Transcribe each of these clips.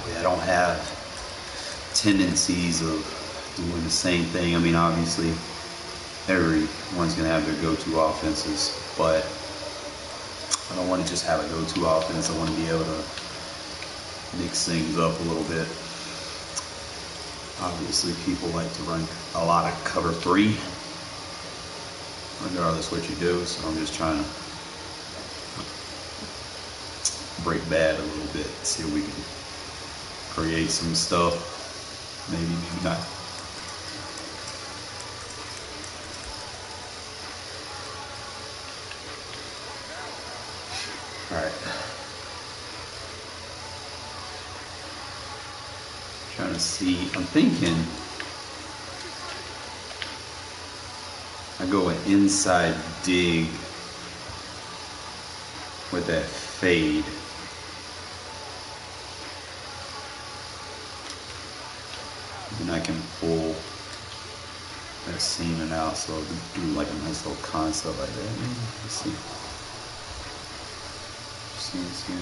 That way I don't have tendencies of doing the same thing. I mean, obviously, everyone's going to have their go-to offenses, but I don't want to just have a go-to offense. I want to be able to mix things up a little bit. Obviously, people like to run a lot of cover 3, regardless what you do, so I'm just trying to break bad a little bit, see if we can create some stuff. Maybe not. Alright. Trying to see, I'm thinking I go an inside dig with that fade. And I can pull that seaming out, so I'll do like a nice little concept like that. Let's see. See.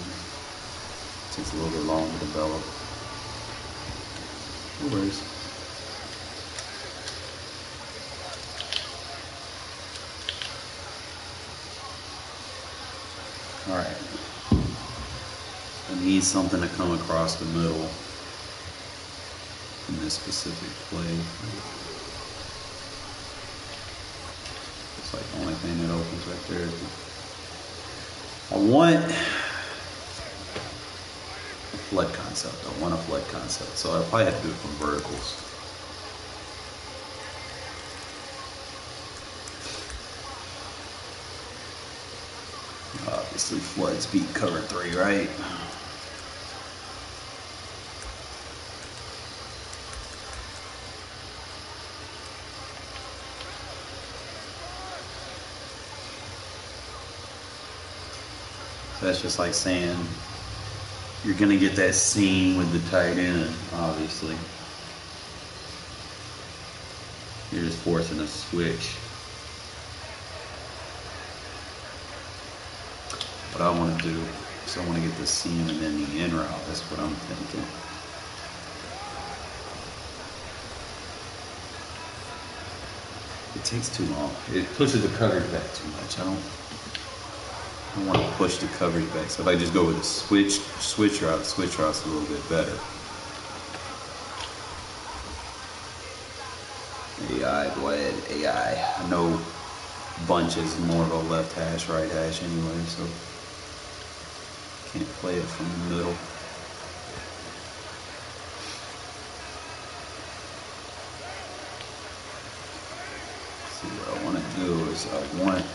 Takes a little bit longer to develop. No worries. Alright. I need something to come across the middle in this specific play. It's like the only thing that opens right there. I want a flood concept. So I'll probably have to do it from verticals. Obviously, floods beat cover 3, right? So that's just like saying you're gonna get that seam with the tight end, obviously. You're just forcing a switch. What I want to do is I want to get the seam and then the in route. That's what I'm thinking. It takes too long. It pushes the coverage back too much. I don't want to push the coverage back. So if I just go with a switch route's a little bit better. AI, go ahead, AI. I know bunch is more of a left hash, right hash anyway, so can't play it from the middle. See, what I want to do is I want to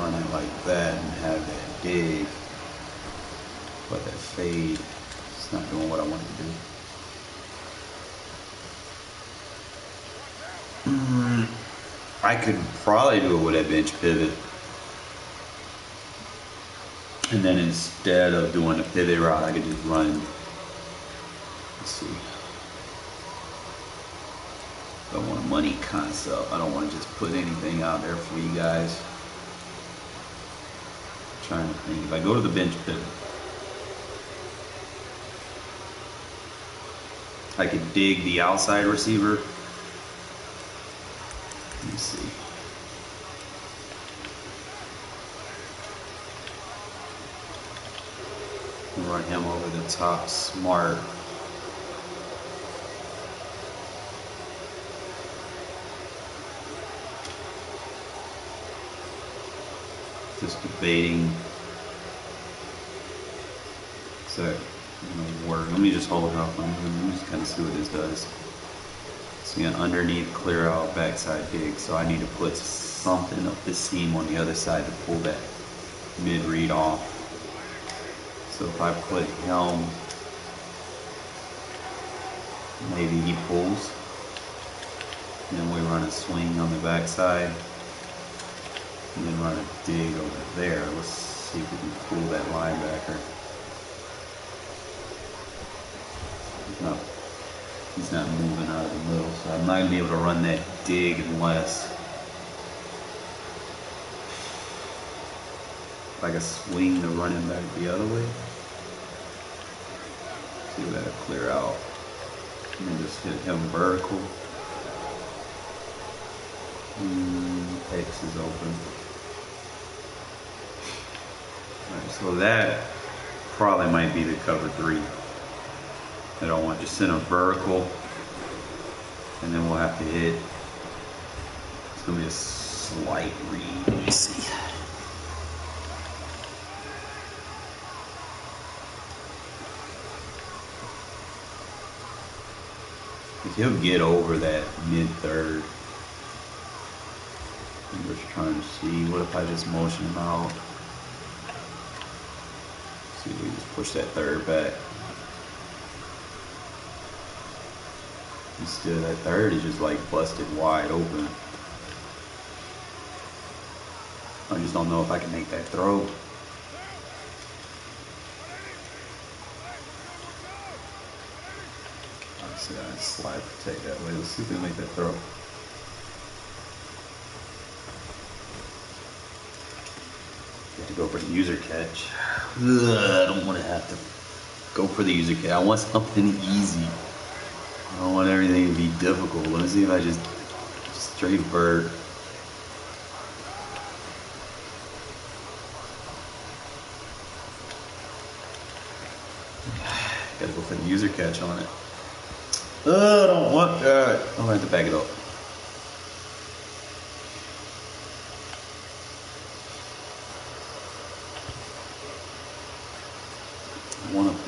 run it like that and have that dig, but that fade, it's not doing what I want it to do. I could probably do it with that bench pivot. And then instead of doing a pivot route, I could just run. Let's see. I don't want a money concept. I don't want to just put anything out there for you guys. I'm trying to think. If I go to the bench pivot, I could dig the outside receiver. Let me see. Run him over the top, smart. Just debating. So, work. Let me just hold it up. Let me just kind of see what this does. So, underneath, clear out, backside dig. So I need to put something up the seam on the other side to pull that mid read off. So if I put him, maybe he pulls. And then we run a swing on the backside. And then run a dig over there. Let's see if we can pull that linebacker. He's not moving out of the middle, so I'm not going to be able to run that dig unless I can swing the running back the other way. give that a clear out. And then just hit him vertical. X is open. Alright, so that probably might be the cover 3 that I want. Just send a vertical, and then we'll have to hit. It's gonna be a slight read. Let me see. If he'll get over that mid-third. I'm just trying to see, what if I just motion him out? See if we just push that third back. Instead, that third is just like busted wide open. I just don't know if I can make that throw. Obviously, I slide protect that way. Let's see if we can make that throw. To go for the user catch. I don't want to have to go for the user catch. I want something easy. I don't want everything to be difficult. Let me see if I just straight vert. Gotta go for the user catch on it. I don't want that. I'm gonna have to back it up.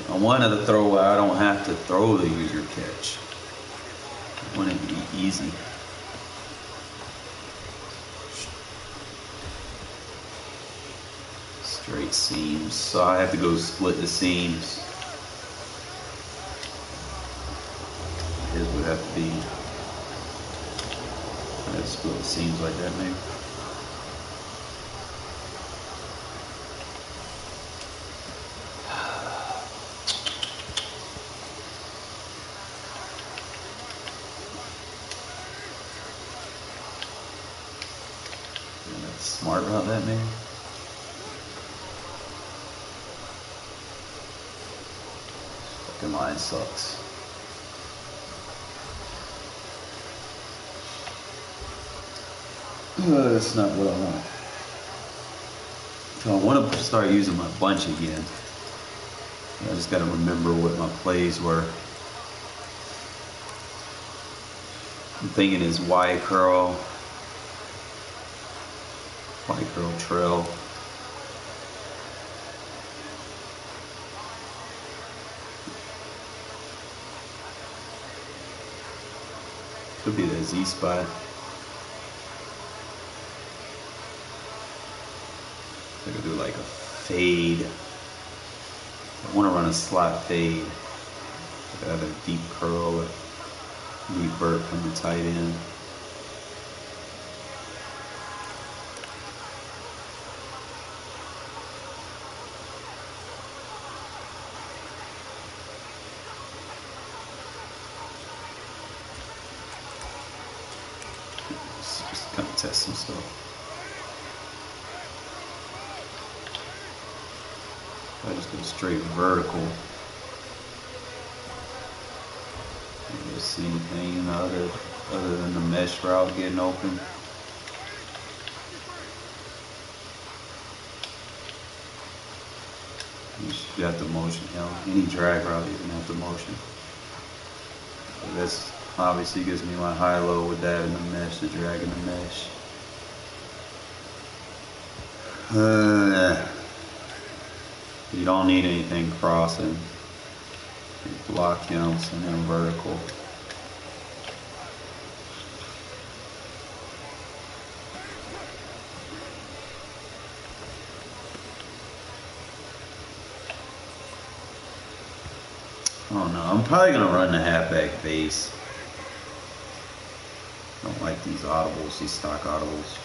I wanted to throw where I don't have to throw the user catch. I want it to be easy. Straight seams. So I have to go split the seams. His would have to be. I have to split the seams like that maybe. Smart about that, maybe. Fucking line sucks. That's not what I want. So I want to start using my bunch again. I just got to remember what my plays were. I'm thinking is Y curl trail. Could be the Z spot. I could do like a fade. I want to run a slot fade. I could have a deep curl, a deep vert from the tight end. Just kind of test some stuff. I just go straight vertical. You see anything other than the mesh route getting open? You have to motion, you know, any drag route you can have to motion. So this obviously gives me my high-low with that in the mesh, the drag in the mesh. You don't need anything crossing. Block jumps and then vertical. Oh no, I'm probably gonna run the halfback base. I don't like these audibles, these stock audibles.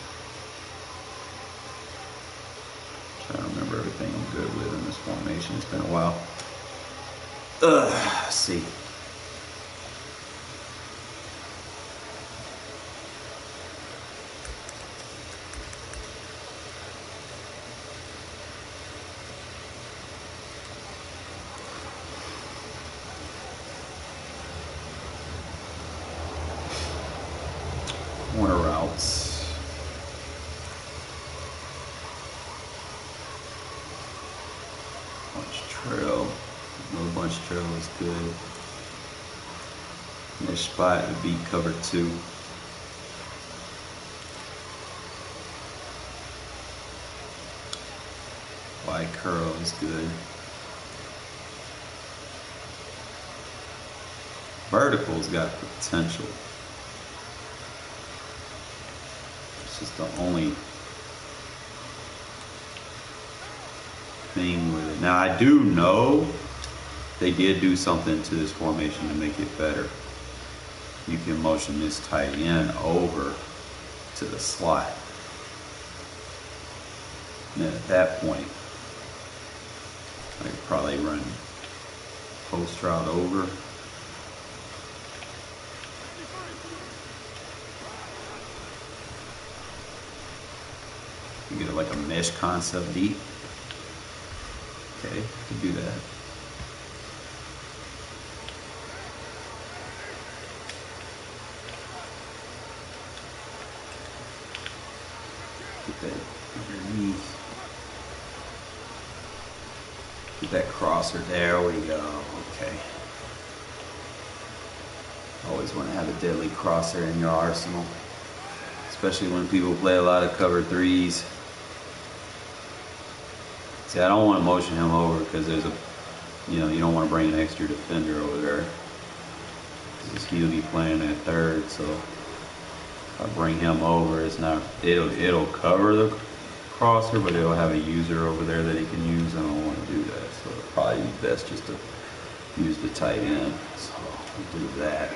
Trying to remember everything I'm good with in this formation. It's been a while. Let's see. Bunch trail. No bunch trail is good. This spot would be cover 2. Wide curl is good. Vertical's got potential. It's just the only thing with it. Now I do know they did do something to this formation to make it better. You can motion this tight end over to the slot. And then at that point, I could probably run post route over. You get like a mesh concept deep. Okay, could do that. Get that underneath. Get that crosser. There we go. Okay. Always want to have a deadly crosser in your arsenal, especially when people play a lot of cover 3s. See, I don't want to motion him over because there's a, you don't want to bring an extra defender over there. Because he'll be playing at third, so if I bring him over, it's not, it'll cover the crosser, but it'll have a user over there that he can use. I don't want to do that, so it'll probably be best just to use the tight end. So we'll do that.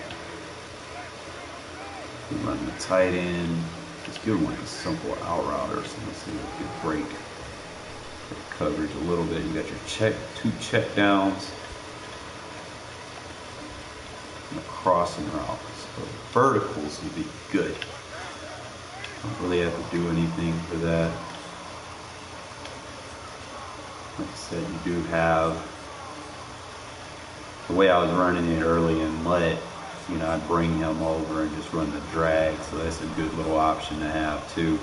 We run the tight end. It's good when it's a simple out router, so let's see if we can break the coverage a little bit. You got your two check downs and a crossing route. So verticals would be good. Don't really have to do anything for that. Like I said, you do have, the way I was running it early in Mutt, I'd bring him over and just run the drag, so that's a good little option to have too.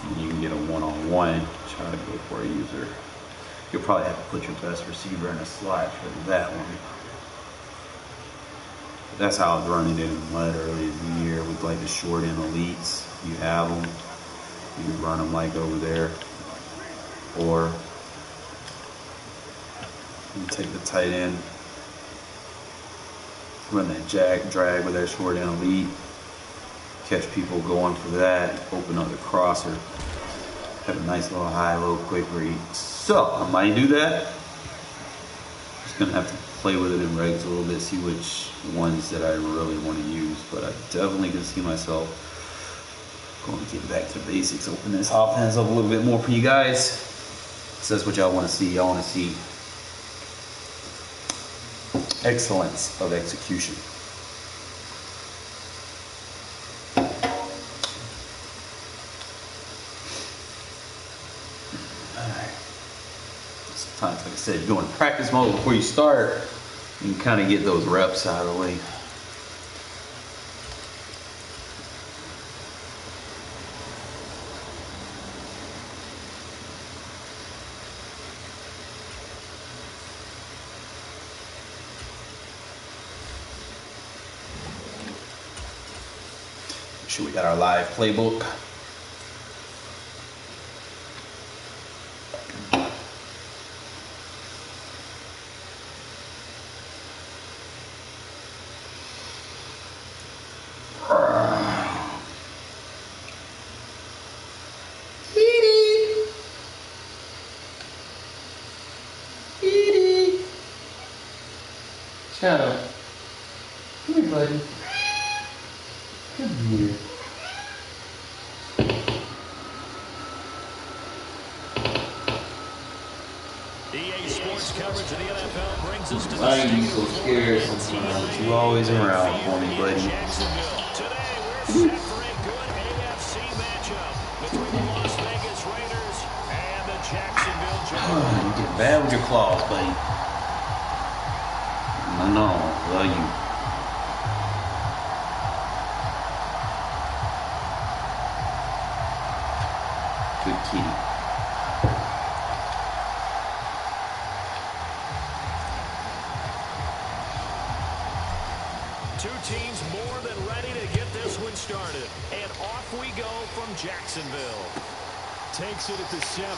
And you can get a one-on-one, try to go for a user. You'll probably have to put your best receiver in a slot for that one. But that's how I was running it in Mutt early in the year with like the short end elites. You have them, you run them like over there, or you take the tight end, run that drag with that short end elite, catch people going for that, open up the crosser, have a nice little high-low quick read. So I might do that. Just gonna have to play with it in regs a little bit, see which ones that I really want to use, but I definitely can see myself going to get back to basics, open this offense up a little bit more for you guys. So that's what y'all want to see. Y'all want to see excellence of execution. Alright. Sometimes, like I said, you go in practice mode before you start, you can kind of get those reps out of the way. Make sure we got our live playbook. Shadow, come here, buddy. Come here. EA Sports coverage of the NFL brings us to the Why are you so scared sometimes? You always around for me, buddy. Today we're set for a good AFC matchup between the Las Vegas Raiders and the Jacksonville Jaguars. You get bad with your claws, buddy. I know, love you. Good kitty. Off we go from Jacksonville. Takes it at the 7.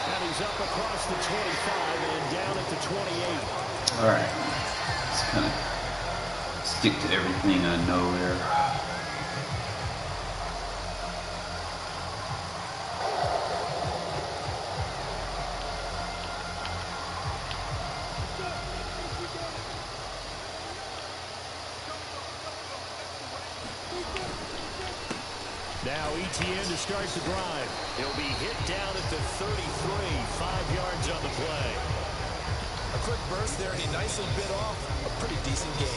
And he's up across the 25 and down at the 28. All right. Just kind of stick to everything I know here. Now ETN to start the drive. He'll be hit down at the 33, 5 yards on the play. A quick burst there, and he nicely bit off a pretty decent gain.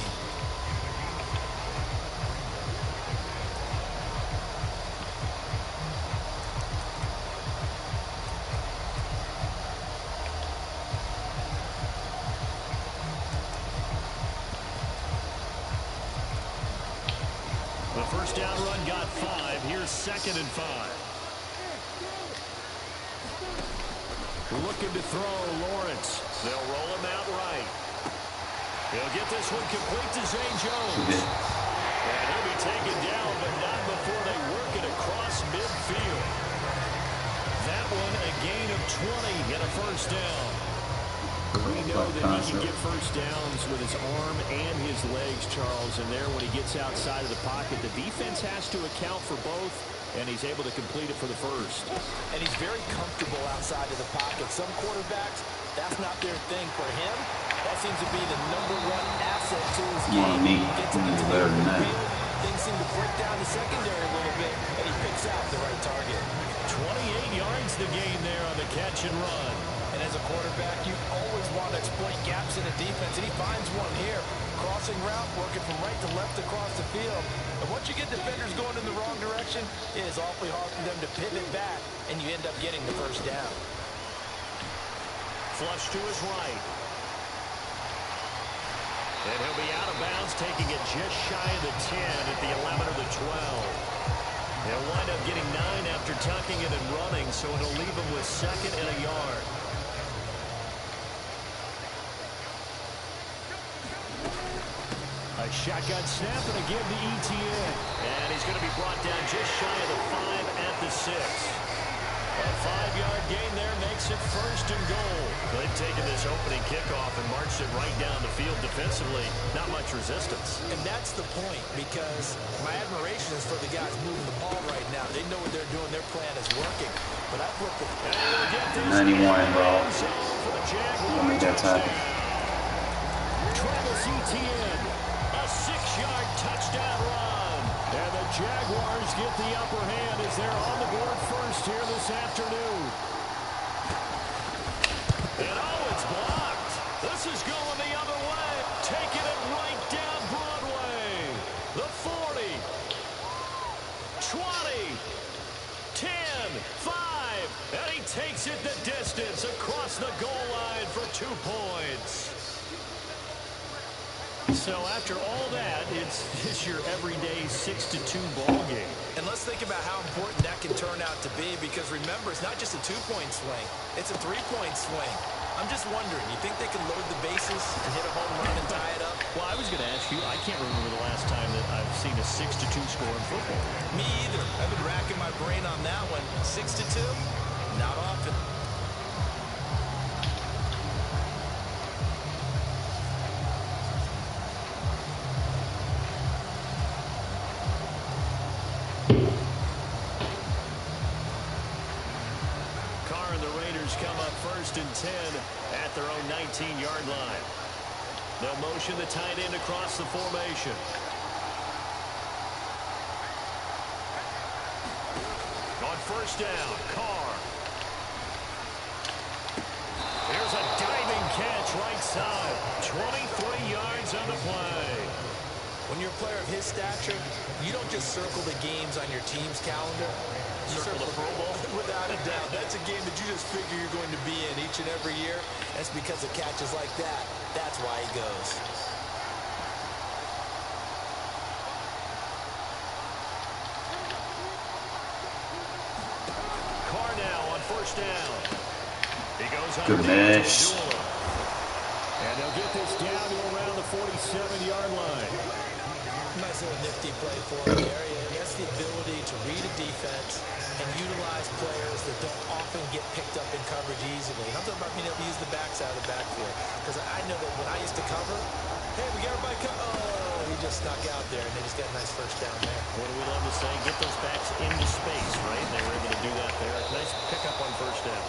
The first down run got 5. Here's 2nd and 5. Looking to throw Lawrence. They'll roll him out right. He'll get this one complete to Zay Jones. And he'll be taken down, but not before they work it across midfield. That one a gain of 20 and a first down. We know that he can get first downs with his arm and his legs, Charles. And there, when he gets outside of the pocket, the defense has to account for both, and he's able to complete it for the first. And he's very comfortable outside of the pocket. Some quarterbacks, that's not their thing. For him, that seems to be the #1 asset to his game. Gets him into the open field. Things seem to break down the secondary a little bit, and he picks out the right target. 28 yards the gain there on the catch and run. And as a quarterback, you always want to exploit gaps in a defense, and he finds one here. Crossing route, working from right to left across the field. And once you get defenders going in the wrong direction, it is awfully hard for them to pivot back, and you end up getting the first down. Flush to his right. And he'll be out of bounds, taking it just shy of the 10 at the 11 or the 12. He'll wind up getting 9 after tucking it and running, so it'll leave him with 2nd and a yard. A shotgun snap and again to ETN. And he's going to be brought down just shy of the 5 at the 6. A 5-yard gain there makes it 1st and goal. They've taken this opening kickoff and marched it right down the field defensively. Not much resistance. And that's the point, because my admiration is for the guys moving the ball right now. They know what they're doing. Their plan is working. But I've looked at 91, bro. Let me get that. Travis Etienne, a 6-yard touchdown run. And the Jaguars get the upper hand as they're on the board first here this afternoon. And it's blocked. This is going the other way. Taking it right down Broadway. The 40, 20, 10, 5. And he takes it the distance across the goal line for 2 points. So after all that, it's just your everyday 6-2 ball game. And let's think about how important that can turn out to be, because remember, it's not just a 2-point swing. It's a 3-point swing. I'm just wondering, you think they can load the bases and hit a home run and tie it up? Well, I was going to ask you, I can't remember the last time that I've seen a 6-2 score in football. Me either. I've been racking my brain on that one. 6-2? Not often. Carr and the Raiders come up 1st and 10 at their own 19-yard line. They'll motion the tight end across the formation. On 1st down, Carr. Here's a diving catch right side. 23 yards on the play. When you're a player of his stature, you don't just circle the games on your team's calendar. You circle the Pro Bowl. Without a doubt. That's a game that you just figure you're going to be in each and every year. That's because of catches like that. That's why he goes. Carr now on 1st down. He goes on. Good mesh. And they'll get this down to around the 47-yard line. Nice nice little nifty play for him there. He has the ability to read a defense and utilize players that don't often get picked up in coverage easily. And I'm talking about being able to use the backside of the backfield. Because I know that when I used to cover, hey, we got everybody oh, he just snuck out there, and they just got a nice first down there. What do we love to say? Get those backs into space, right? And they were able to do that there. Nice pickup on first down.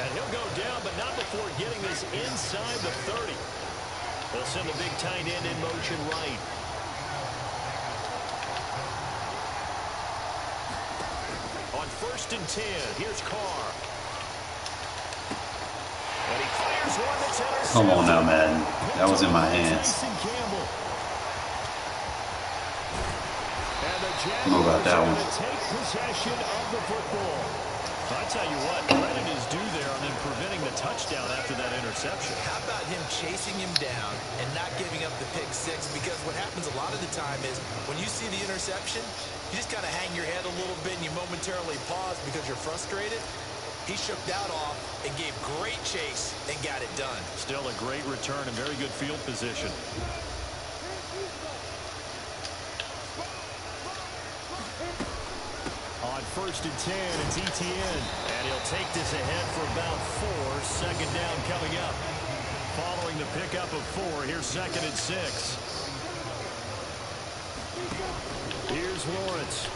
And he'll go down, but not before getting this inside the 30. They'll send the big tight end in motion right. On 1st and 10, here's Carr. And he clears one that's intercepted. Come on now, Madden. That was in my hands. I don't know about that one. Take possession of the football. I'll tell you what, credit is due there on him preventing the touchdown after that interception. How about him chasing him down and not giving up the pick six? Because what happens a lot of the time is when you see the interception, you just kind of hang your head a little bit and you momentarily pause because you're frustrated. He shook that off and gave great chase and got it done. Still a great return and very good field position. On 1st and 10, it's Etienne. And he'll take this ahead for about 4. Second down coming up. Following the pickup of 4, here's 2nd and 6. Here's Lawrence.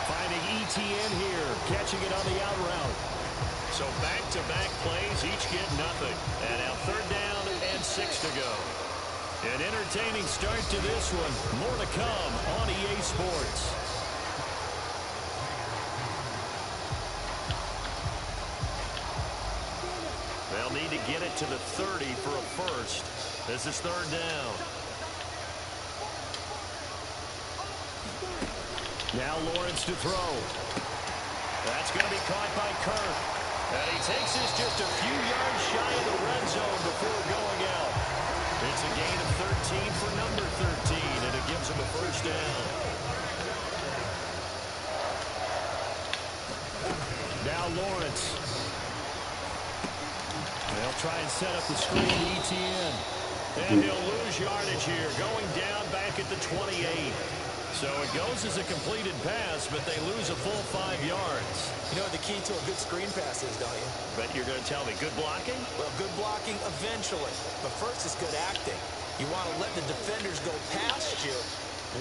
Finding Etienne here. Catching it on the out route. So back-to-back plays, each get nothing. And now 3rd down and 6 to go. An entertaining start to this one. More to come on EA Sports. They'll need to get it to the 30 for a first. This is 3rd down. Now Lawrence to throw. That's going to be caught by Kirk. And he takes this just a few yards shy of the red zone before going out. It's a gain of 13 for number 13, and it gives him a first down. Now Lawrence. They'll try and set up the screen to Etienne. And he'll lose yardage here, going down back at the 28. So it goes as a completed pass, but they lose a full 5 yards. You know what the key to a good screen pass is, don't you? Bet you're going to tell me good blocking? Well, good blocking eventually. But first is good acting. You want to let the defenders go past you,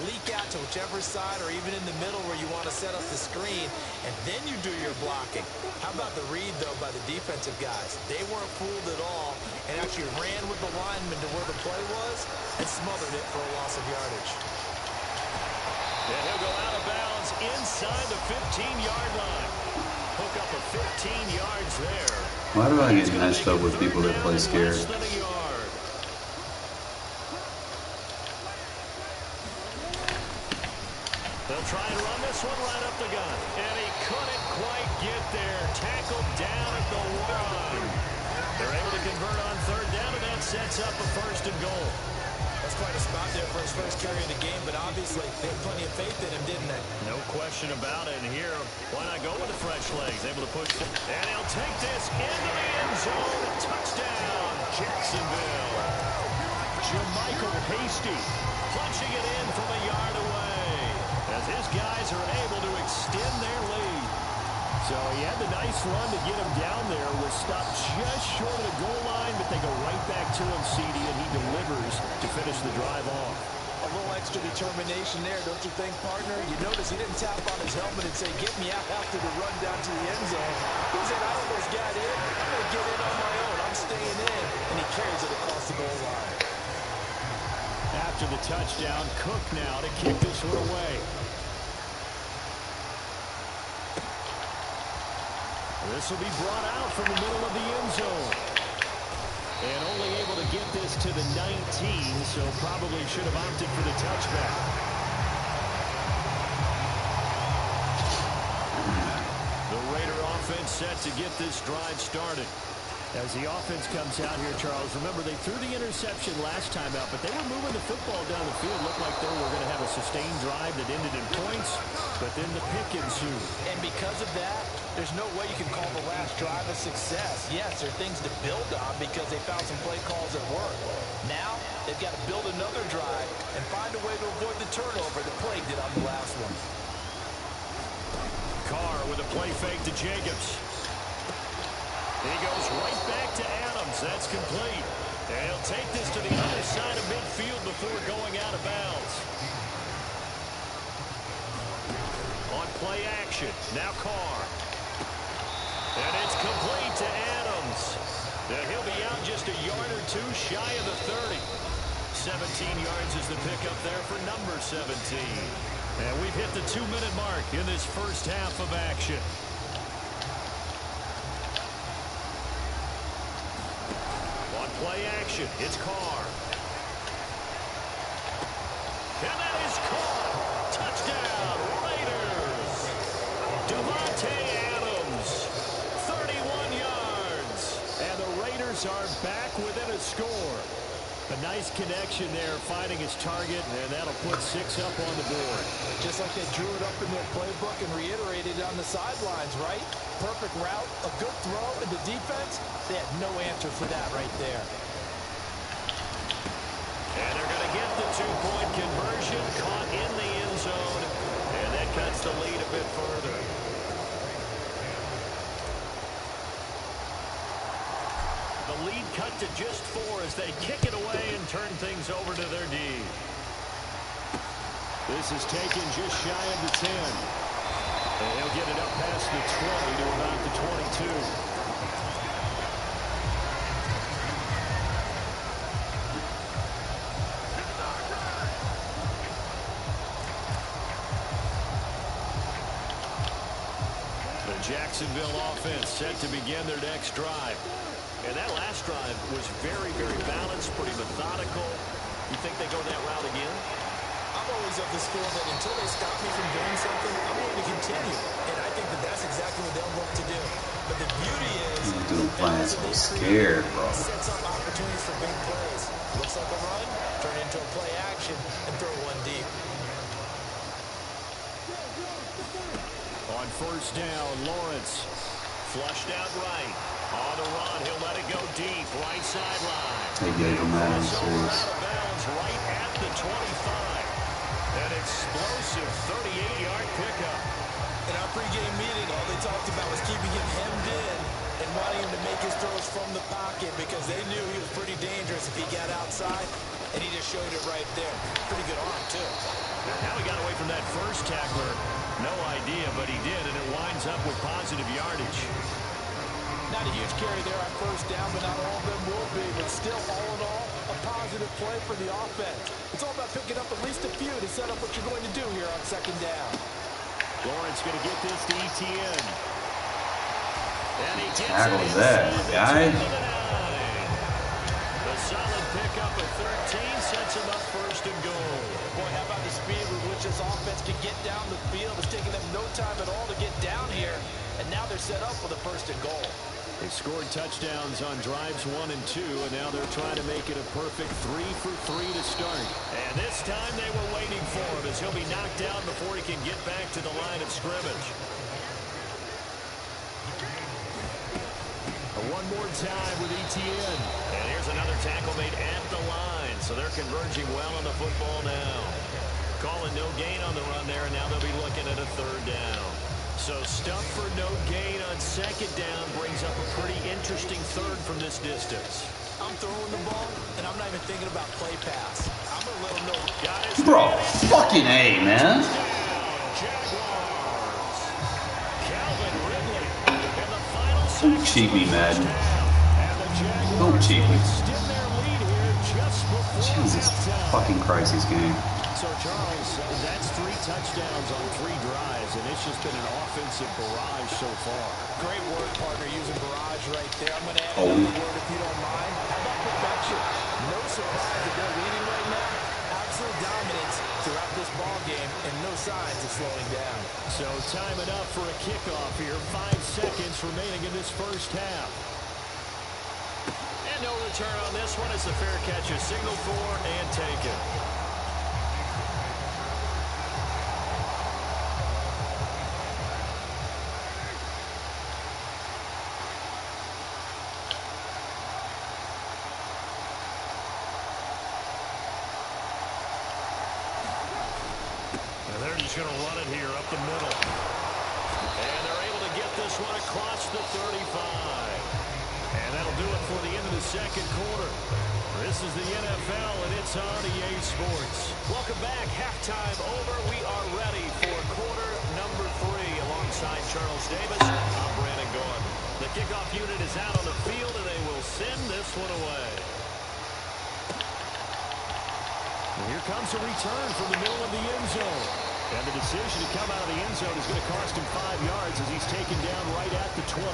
leak out to whichever side or even in the middle where you want to set up the screen, and then you do your blocking. How about the read, though, by the defensive guys? They weren't fooled at all and actually ran with the lineman to where the play was and smothered it for a loss of yardage. And he'll go out of bounds inside the 15-yard line. Hook up a 15 yards there. Why do I get messed up with people that play scared? They'll try and run this one right up the gut. And he couldn't quite get there. Tackled down at the 1. They're able to convert on 3rd down, and that sets up a 1st and goal. That's quite a spot there for his first carry of the game, but obviously they had plenty of faith in him, didn't they? No question about it. And here, why not go with the fresh legs? Able to push. And he'll take this into the end zone. Touchdown, Jacksonville. Jermichael Hasty punching it in from a yard away as his guys are able to extend their lead. So he had the nice run to get him down there. Was stopped just short of the goal line, but they go right back to him, CD, and he delivers to finish the drive off. A little extra determination there, don't you think, partner? You notice he didn't tap on his helmet and say, get me out after the run down to the end zone. He said, I almost got in. I'm going to get in on my own. I'm staying in. And he carries it across the goal line. After the touchdown, Cook now to kick this one away. This will be brought out from the middle of the end zone. And only able to get this to the 19, so probably should have opted for the touchback. The Raider offense set to get this drive started. As the offense comes out here, Charles, remember they threw the interception last time out, but they were moving the football down the field. Looked like they were going to have a sustained drive that ended in points, but then the pick ensued. And because of that, there's no way you can call the last drive a success. Yes, there are things to build on because they found some play calls that work. Now, They've got to build another drive and find a way to avoid the turnover that plagued it on the last one. Carr with a play fake to Jacobs. He goes right back to Adams. That's complete. And he'll take this to the other side of midfield before going out of bounds. On play action, now Carr. And it's complete to Adams. Now he'll be out just a yard or two shy of the 30. 17 yards is the pickup there for number 17. And we've hit the 2-minute mark in this first half of action. On play action, it's Carr. And that is caught. Touchdown, Raiders. Devontae Adams, 31 yards. And the Raiders are back within a score. A nice connection there, finding his target, and that'll put 6 up on the board. Just like they drew it up in their playbook and reiterated it on the sidelines, right? Perfect route, a good throw, and the defense, they had no answer for that right there. And they're going to get the 2-point conversion, caught in the end zone, and that cuts the lead a bit further. The lead cut to just 4 as they kick it away and turn things over to their D. This is taken just shy of the 10. And he'll get it up past the 20 to about the 22. The Jacksonville offense set to begin their next drive. And that last drive was very, very balanced, pretty methodical. You think they go that route again? I'm always of the school that until they stop me from doing something, I'm going to continue. And I think that that's exactly what they'll look to do. But the beauty is, dude playing so scared, bro. Sets up opportunities for big plays. Looks like a run, turn into a play action, and throw one deep. On first down, Lawrence flushed out right. On the run, he'll let it go deep, right sideline. They gave him that in serious. Out of bounds, right at the 25. An explosive 38-yard pickup. In our pregame meeting, all they talked about was keeping him hemmed in and wanting him to make his throws from the pocket because they knew he was pretty dangerous if he got outside, and he just showed it right there. Pretty good arm, too. Now he got away from that first tackler. No idea, but he did, and it winds up with positive yardage. Not a huge carry there on first down, but not all of them will be. But still, all in all, a positive play for the offense. It's all about picking up at least a few to set up what you're going to do here on second down. Lawrence going to get this to ETN. And he gets tackle it that, guy. The solid pickup of 13 sets him up first and goal. Boy, how about the speed with which this offense can get down the field? It's taking them no time at all to get down here. And now they're set up for the first and goal. They scored touchdowns on drives 1 and 2, and now they're trying to make it a perfect 3 for 3 to start. And this time they were waiting for him as he'll be knocked down before he can get back to the line of scrimmage. One more time with ETN. And here's another tackle made at the line, so they're converging well on the football now. Calling no gain on the run there, and now they'll be looking at a third down. So stuff for no gain on second down brings up a pretty interesting third from this distance. I'm throwing the ball, and I'm not even thinking about play pass. I'm a little no. Bro, fucking A, man. Jaguars. Calvin Ridley. And the final Don't cheat me, Madden. Don't cheat me. Jesus fucking Christ, this game. So, Charles, that's 3 touchdowns on 3 drives, and it's just been an offensive barrage so far. Great work, partner, using barrage right there. I'm going to add another word if you don't mind. How about perfection? No surprise that they're leading right now. Absolute dominance throughout this ball game, and no signs of slowing down. So, time it up for a kickoff here. 5 seconds remaining in this first half. And no return on this one as the fair catch is signaled for and taken. He's going to run it here up the middle. And they're able to get this one across the 35. And that'll do it for the end of the second quarter. This is the NFL, and it's on EA Sports. Welcome back. Halftime over. We are ready for quarter number 3. Alongside Charles Davis, I'm Brandon Gordon. The kickoff unit is out on the field, and they will send this one away. And here comes a return from the middle of the end zone. And the decision to come out of the end zone is going to cost him 5 yards as he's taken down right at the 20.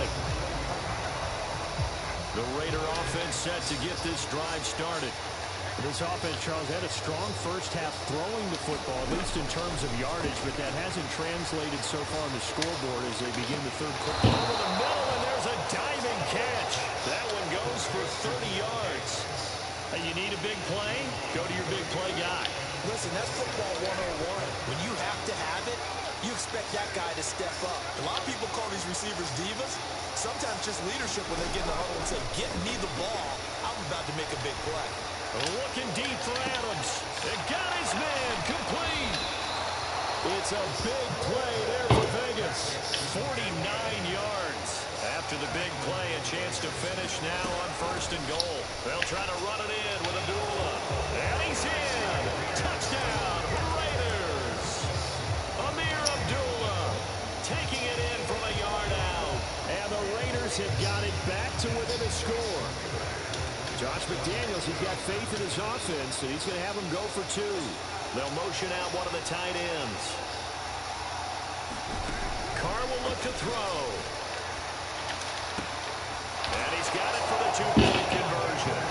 The Raider offense set to get this drive started. This offense, Charles, had a strong first half throwing the football, at least in terms of yardage, but that hasn't translated so far on the scoreboard as they begin the third quarter. Over the middle, and there's a diving catch. That one goes for 30 yards. Hey, you need a big play? Go to your big play guy. Listen, that's football 101. When you have to have it, you expect that guy to step up. A lot of people call these receivers divas. Sometimes just leadership when they get in the huddle and say, get me the ball. I'm about to make a big play. Looking deep for Adams. It got his man complete. It's a big play there for Vegas. 49 yards. After the big play, a chance to finish now on 1st and goal. They'll try to run it in with Abdullah. And he's in. Touchdown, Raiders. Amir Abdullah taking it in from a yard out. And the Raiders have got it back to within a score. Josh McDaniels, he's got faith in his offense, and he's going to have them go for 2. They'll motion out one of the tight ends. Carr will look to throw. And he's got it for the 2-point conversion.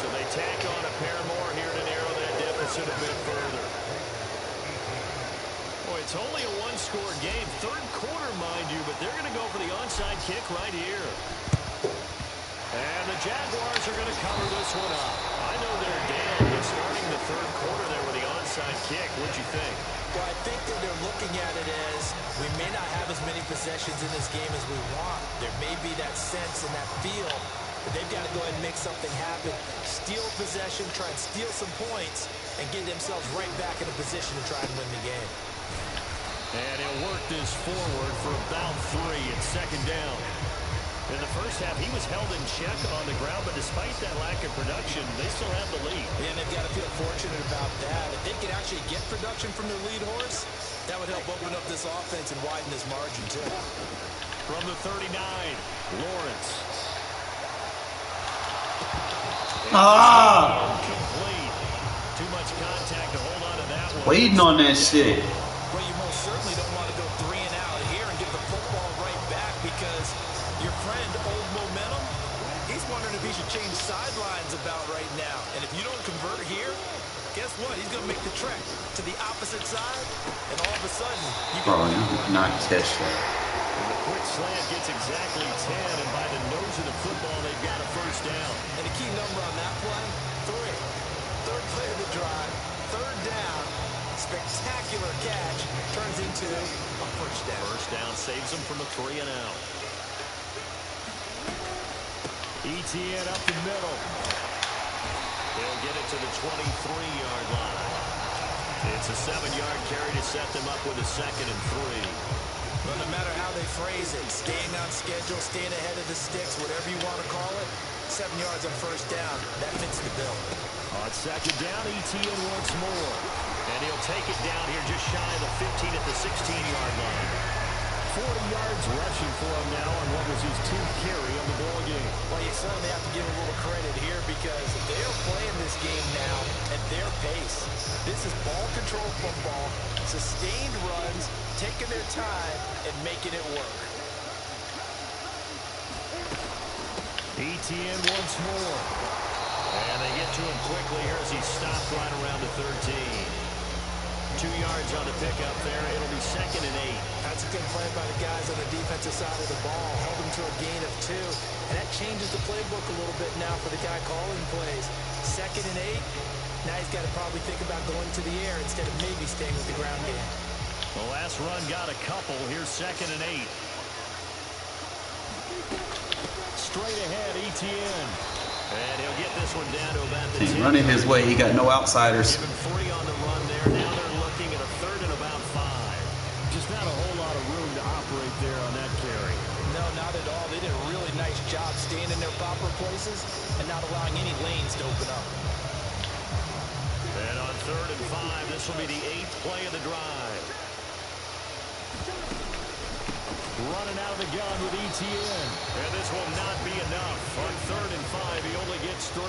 So they tack on a pair more here to narrow that deficit a bit further. Boy, it's only a 1-score game. Third quarter, mind you, but they're going to go for the onside kick right here. And the Jaguars are going to cover this one up. I know they're down, but starting the third quarter there with the onside kick, what'd you think? Well, I think that they're looking at it as we may not have as many possessions in this game as we want. There may be that sense and that feel, but they've got to go ahead and make something happen. Steal possession, try and steal some points, and get themselves right back in a position to try and win the game. And he'll work this forward for about 3 at 2nd down. In the first half, he was held in check on the ground, but despite that lack of production, they still have the lead. Yeah, and they've got to feel fortunate about that. If they can actually get production from their lead horse, that would help open up this offense and widen this margin, too. From the 39, Lawrence. Incomplete. Too much contact to hold on to that one. Waiting on that shit. Well, you most certainly don't want to go 3 and out here and get the football right back because your friend, Old Momentum, he's wondering if he should change sidelines about right now. And if you don't convert here, guess what? He's going to make the trek to the opposite side, and all of a sudden, you can not catch that. And the quick slant gets exactly 10, and by the nose of the football, they've got a first down. And the key number on that play, 3. Third play of the drive, 3rd down, spectacular catch, turns into a first down. First down saves them from a 3 and out. ETN up the middle. He'll get it to the 23-yard line. It's a 7-yard carry to set them up with a 2nd and 3. Well, no matter how they phrase it, staying on schedule, staying ahead of the sticks, whatever you want to call it, 7 yards on first down, that fits the bill. On 2nd down, ETN once more. And he'll take it down here just shy of the 15 at the 16-yard line. 40 yards rushing for him now on what was his 10th carry of the ball game. Well, you certainly have to give a little credit here because they're playing this game now at their pace. This is ball control football, sustained runs, taking their time and making it work. ETN once more. And they get to him quickly here as he's stopped right around the 13. 2 yards on the pickup there. It'll be 2nd and 8. That's a good play by the guys on the defensive side of the ball. Held them to a gain of 2. And that changes the playbook a little bit now for the guy calling plays. 2nd and 8. Now he's got to probably think about going to the air instead of maybe staying with the ground game. The last run got a couple. Here's 2nd and 8. Straight ahead, ETN. And he'll get this one down to about the 10. Running his way. He got no outsiders. Given 40 on the run there. Now they're looking at a 3rd and about 5. proper places and not allowing any lanes to open up. And on 3rd and 5, this will be the 8th play of the drive. Running out of the gun with ETN. And this will not be enough. On 3rd and 5, he only gets 3.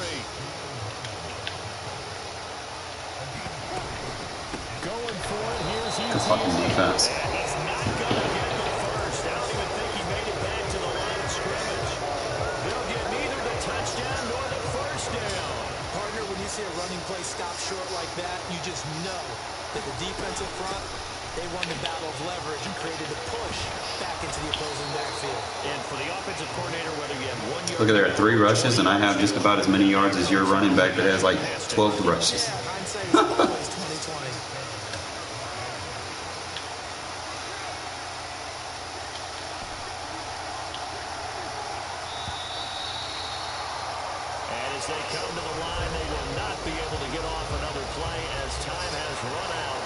Going for it. Here's ETN. Good fucking defense. And he's not going to get the first. I don't even think he made it back to the line of scrimmage. They'll get neither the touchdown nor the first down. Partner, when you see a running play stop short like that, you just know that the defensive front, they won the battle of leverage and created a push back into the opposing backfield. And for the offensive coordinator, whether you have 1 yard... Look at there, 3 rushes, and I have just about as many yards as your running back that has like 12 rushes. Yeah, hindsight is always 20/20. And as they come to the line, they will not be able to get off another play as time has run out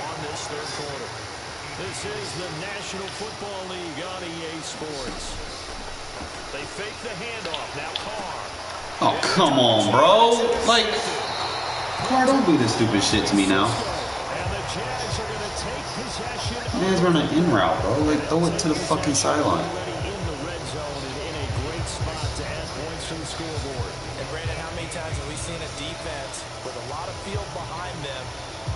on this 3rd quarter. This is the National Football League on EA Sports. They fake the handoff. Now Carr. Oh, come on, bro. Like, Carr, don't do this stupid shit to me now. And the Jags are going to take possession. Man's running in route, bro. Like, throw it to the fucking sideline. Already in the red zone and in a great spot to add points to the scoreboard. And Brandon, how many times have we seen a defense with a lot of field behind them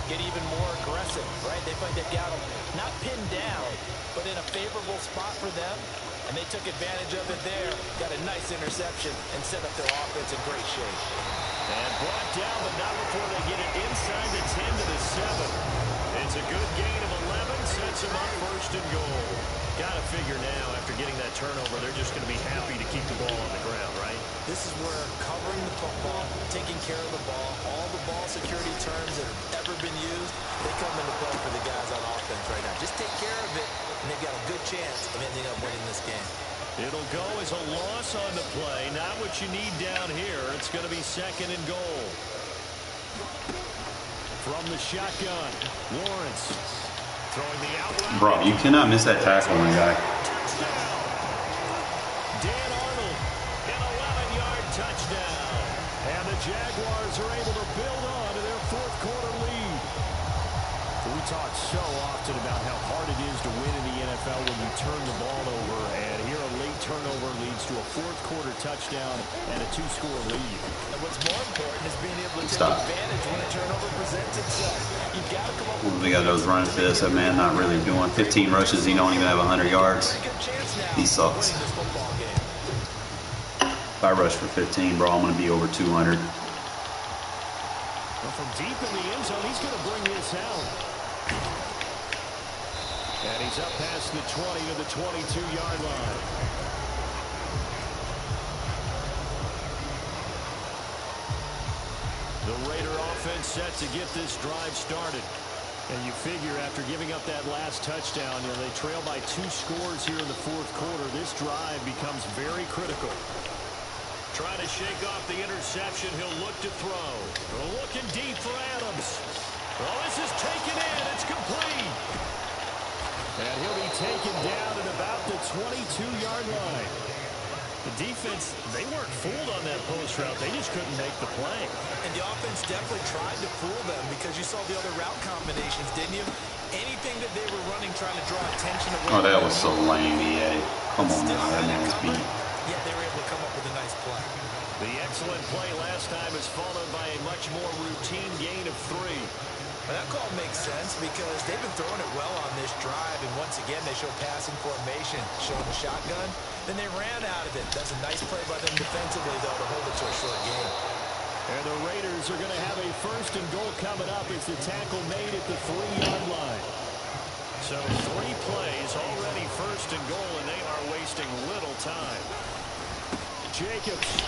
get even more aggressive, right? They find they've got them not pinned down, but in a favorable spot for them, and they took advantage of it there, got a nice interception, and set up their offense in great shape. And brought down, but not before they get it inside the 10 to the 7. It's a good gain of 11, sets them up 1st and goal. Got to figure now, after getting that turnover, they're just going to be happy to keep the ball on the ground, right? This is where covering the football, taking care of the ball, all the ball security terms that have ever been used, they come into play for the guys on offense right now. Just take care of it, and they've got a good chance of ending up winning this game. It'll go as a loss on the play. Not what you need down here. It's going to be 2nd and goal. From the shotgun, Lawrence throwing the out route. Bro, you cannot miss that tackle on the guy. Touchdown. Dan Arnold, an 11-yard touchdown. And the Jaguars are able to build on to their 4th quarter lead. We talk so often about how hard it is to win in the NFL when you turn the ball over. And here a late turnover leads to a 4th quarter touchdown and a 2-score lead. And what's more important is being able to take advantage when a turnover presents itself. You've got to come up with We got those running for this. That man not really doing 15 rushes. He don't even have 100 yards. He sucks. If I rush for 15, bro, I'm going to be over 200. Well, from deep in the end zone, he's going to bring this out. And he's up past the 20 to the 22-yard line. The Raider offense set to get this drive started. And you figure after giving up that last touchdown, they trail by 2 scores here in the 4th quarter. This drive becomes very critical. Trying to shake off the interception. He'll look to throw. Looking deep for Adams. Oh, this is taken in. It's complete. And he'll be taken down at about the 22-yard line. The defense, they weren't fooled on that post route. They just couldn't make the play. And the offense definitely tried to fool them because you saw the other route combinations, didn't you? Anything that they were running trying to draw attention away. Oh, that was so lame, EA. Come on now, that man's beat. Yeah, they were able to come up with a nice play. The excellent play last time is followed by a much more routine gain of 3. Well, that call makes sense because they've been throwing it well on this drive, and once again they show passing formation, showing the shotgun. Then they ran out of it. That's a nice play by them defensively, though, to hold it to a short game. And the Raiders are going to have a 1st and goal coming up as the tackle made at the 3-yard line. So 3 plays, already 1st and goal, and they are wasting little time. Jacobs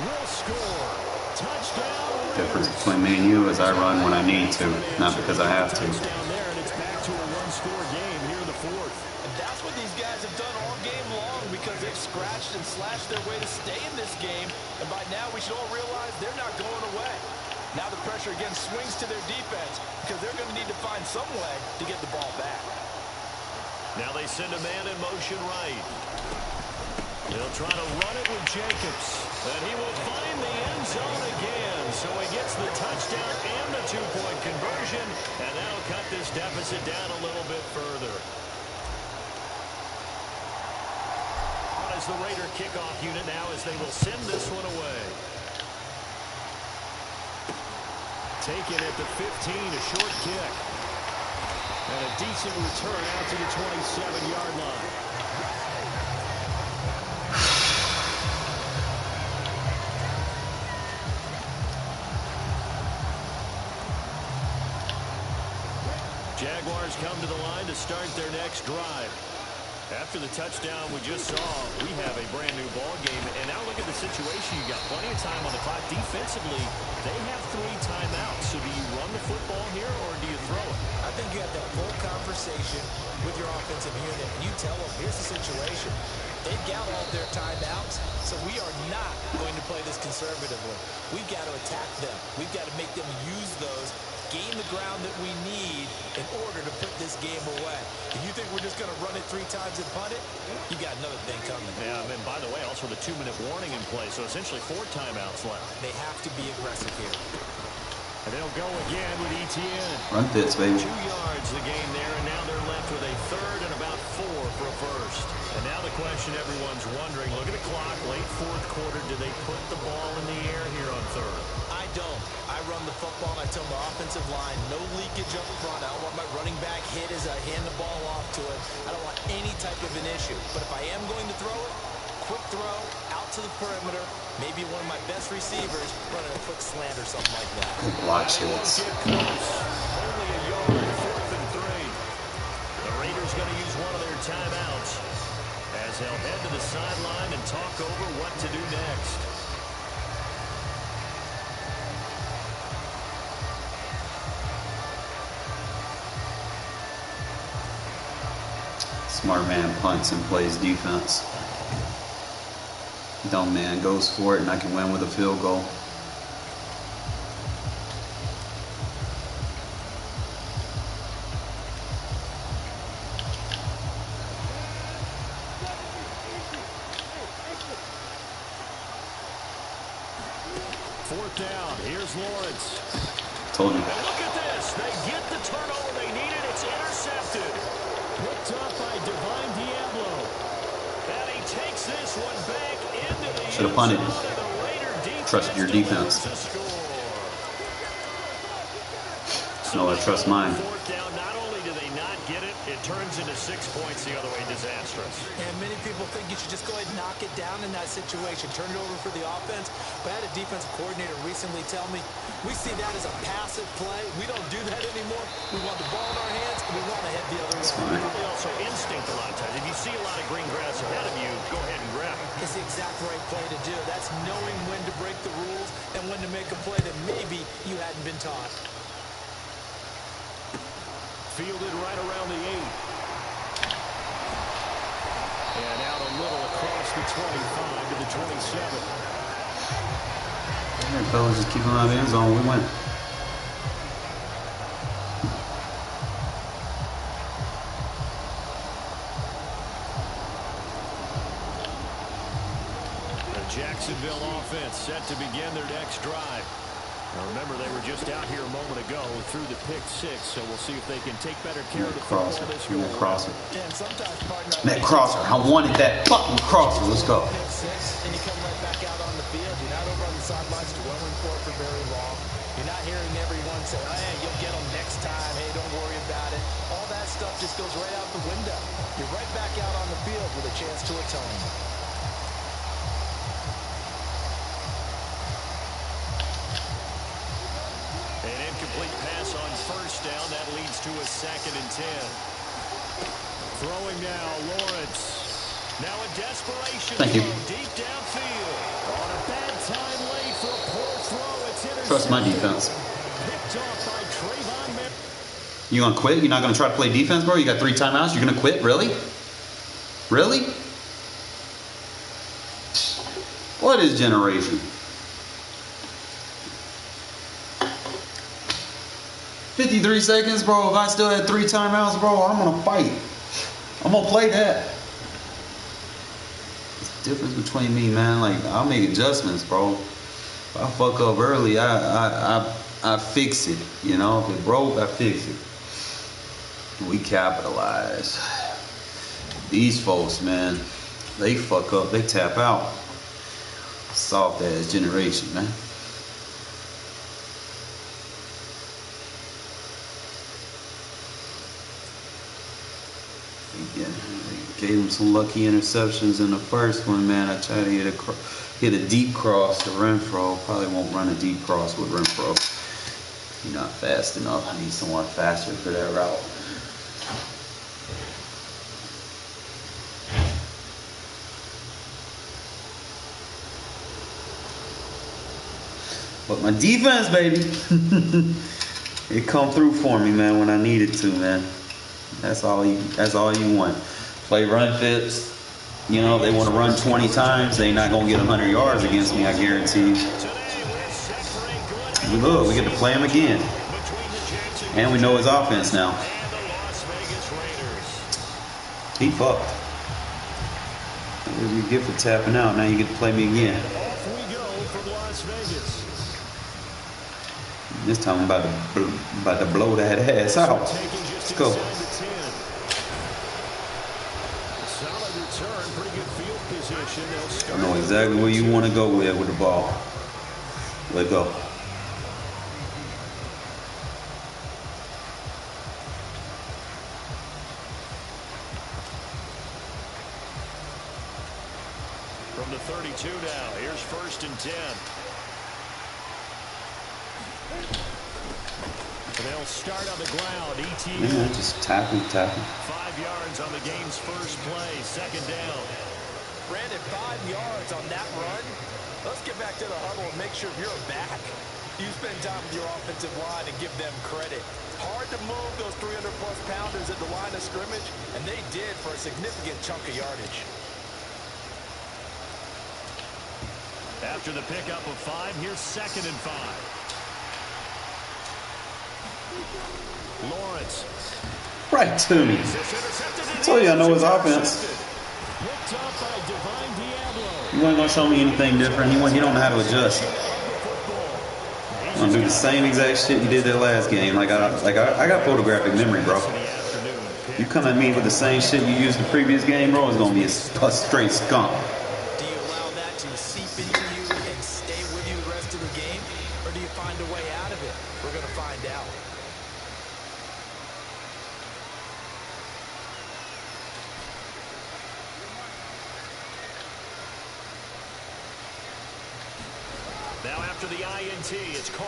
will score. Touchdown. Difference between me and you is I run when I need to, not because I have to. Touchdown there, and it's back to a 1-score game here in the 4th. And that's what these guys have done all game long because they've scratched and slashed their way to stay in this game. And by now we should all realize they're not going away. Now the pressure again swings to their defense because they're going to need to find some way to get the ball back. Now they send a man in motion right. They'll try to run it with Jacobs. And he will find the end zone again. So he gets the touchdown and the two-point conversion. And that'll cut this deficit down a little bit further. As the Raider kickoff unit now as they will send this one away. Taken at the 15, a short kick. And a decent return out to the 27-yard line. Jaguars come to the line to start their next drive. After the touchdown we just saw, we have a brand new ball game. And now look at the situation. You got plenty of time on the clock. Defensively, they have 3 timeouts. So do you run the football here or do you throw it? I think you have that full conversation with your offensive unit. And you tell them, here's the situation. They've got all their timeouts, so we are not going to play this conservatively. We've got to attack them. We've got to make them use those, gain the ground that we need in order to put this game away. If you think we're just going to run it 3 times and punt it, you got another thing coming. Yeah, and by the way, also the 2-minute warning in play, so essentially 4 timeouts left. They have to be aggressive here. And they'll go again with Etienne. Run fits, baby. 2 yards the game there, and now they're left with a third and about 4 for a first. And now the question everyone's wondering, look at the clock, late 4th quarter, do they put the ball in the air here on 3rd? I don't. I run the football, and I tell my offensive line, no leakage up front. I don't want my running back hit as I hand the ball off to it. I don't want any type of an issue. But if I am going to throw it, quick throw, out to the perimeter, maybe one of my best receivers running a quick slant or something like that. Watch this. Only a yard, 4th and 3. The Raiders going to use one of their timeouts as they'll head to the sideline and talk over what to do next. Smart man punts and plays defense. Dumb man goes for it, and I can win with a field goal. Fourth down. Here's Lawrence. Told you. And look at this. They get the turnover they needed. It's intercepted. Picked up by Divine Diablo. And he takes this one back into the Should have punted. Trust your defense. No, I trust mine. Fourth down, not only do they not get it, it turns into 6 points the other way. Disastrous. And many people think you should just go ahead and knock it down in that situation. Turn it over for the offense. But I had a defensive coordinator recently tell me, we see that as a passive play. We don't do that anymore. We want the ball in our hands, and we want to head the other way. Probably also instinct a lot of times. If you see a lot of green grass ahead of you, go ahead and grab it. It's the exact right play to do. That's knowing when to break the rules and when to make a play that maybe you hadn't been taught. Fielded right around the 8. And out a little across the 25 to the 27. All right, fellas, just keep them out of the end zone. We win. The Jacksonville offense set to begin their next drive. Now remember, they were just out here a moment ago through the pick 6, so we'll see if they can take better care of the football this year. Crosser. And sometimes, That crosser. I wanted that fucking crosser. Let's go. Pick 6, and you come right back out on the field. You're not over on the sidelines dwelling for very long. You're not hearing everyone say, oh, hey, you'll get them next time. Hey, don't worry about it. All that stuff just goes right out the window. You're right back out on the field with a chance to atone. An incomplete pass on first down. That leads to a 2nd and 10. Throwing now, Lawrence. Now a desperation Thank you. throw deep downfield. On a bad time late for a poor throw. It's intercepted. Trust my defense. Picked off by Trayvon Merritt. You gonna quit? You're not gonna try to play defense, bro? You got 3 timeouts? You're gonna quit? Really? Really? What is generation? 53 seconds, bro. If I still had 3 timeouts, bro, I'm gonna fight. I'm gonna play that. It's difference between me, man. Like, I'll make adjustments, bro. If I fuck up early, I fix it. You know, if it broke, I fix it. We capitalize. These folks, man, they fuck up, they tap out. Soft ass generation, man. Gave him some lucky interceptions in the first one, man. I tried to hit a deep cross to Renfrow. Probably won't run a deep cross with Renfrow. He's not fast enough. I need someone faster for that route. But my defense, baby, it come through for me, man, when I needed to, man. That's all you want. Play run fits. You know, they want to run 20 times. They not going to get 100 yards against me, I guarantee. Look, we get to play him again. And we know his offense now. He fucked. What did you get for tapping out? Now you get to play me again. This time I'm about to blow that ass out. Let's go. I know exactly where you want to go with the ball. Let go. From the 32 now, here's 1st and 10. They'll start on the ground. ETU. Yeah, just tapping. 5 yards on the game's first play. 2nd down. Brandon, 5 yards on that run. Let's get back to the huddle and make sure you're back. You spend time with your offensive line and give them credit. Hard to move those 300-plus pounders at the line of scrimmage, and they did for a significant chunk of yardage. After the pickup of 5, here's 2nd and 5. Lawrence. Right to me. I told you I know his offense. You ain't gonna show me anything different. He don't know how to adjust. I'm gonna do the same exact shit you did that last game. Like I got photographic memory, bro. You come at me with the same shit you used the previous game, bro, it's gonna be a straight skunk. Do you allow that to seep into you and stay with you the rest of the game? Or do you find a way out of it? We're gonna find out. Now after the INT, it's Carr.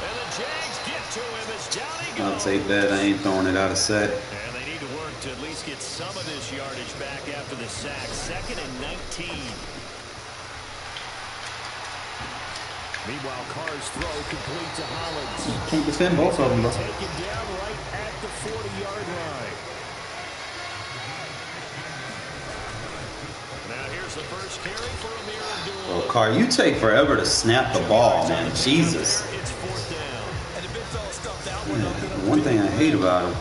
And the Jags get to him as down he goes. I'll take that. I ain't throwing it out of sack. And they need to work to at least get some of this yardage back after the sack. 2nd and 19. Meanwhile, Carr's throw complete to Hollins. Can't defend both of them, bro. Taken down right at the 40-yard line. Now here's the first carry for Amir Abdullah. Oh, Carr, you take forever to snap the ball, man. Jesus. It's 4th down. Yeah, one thing I hate about him,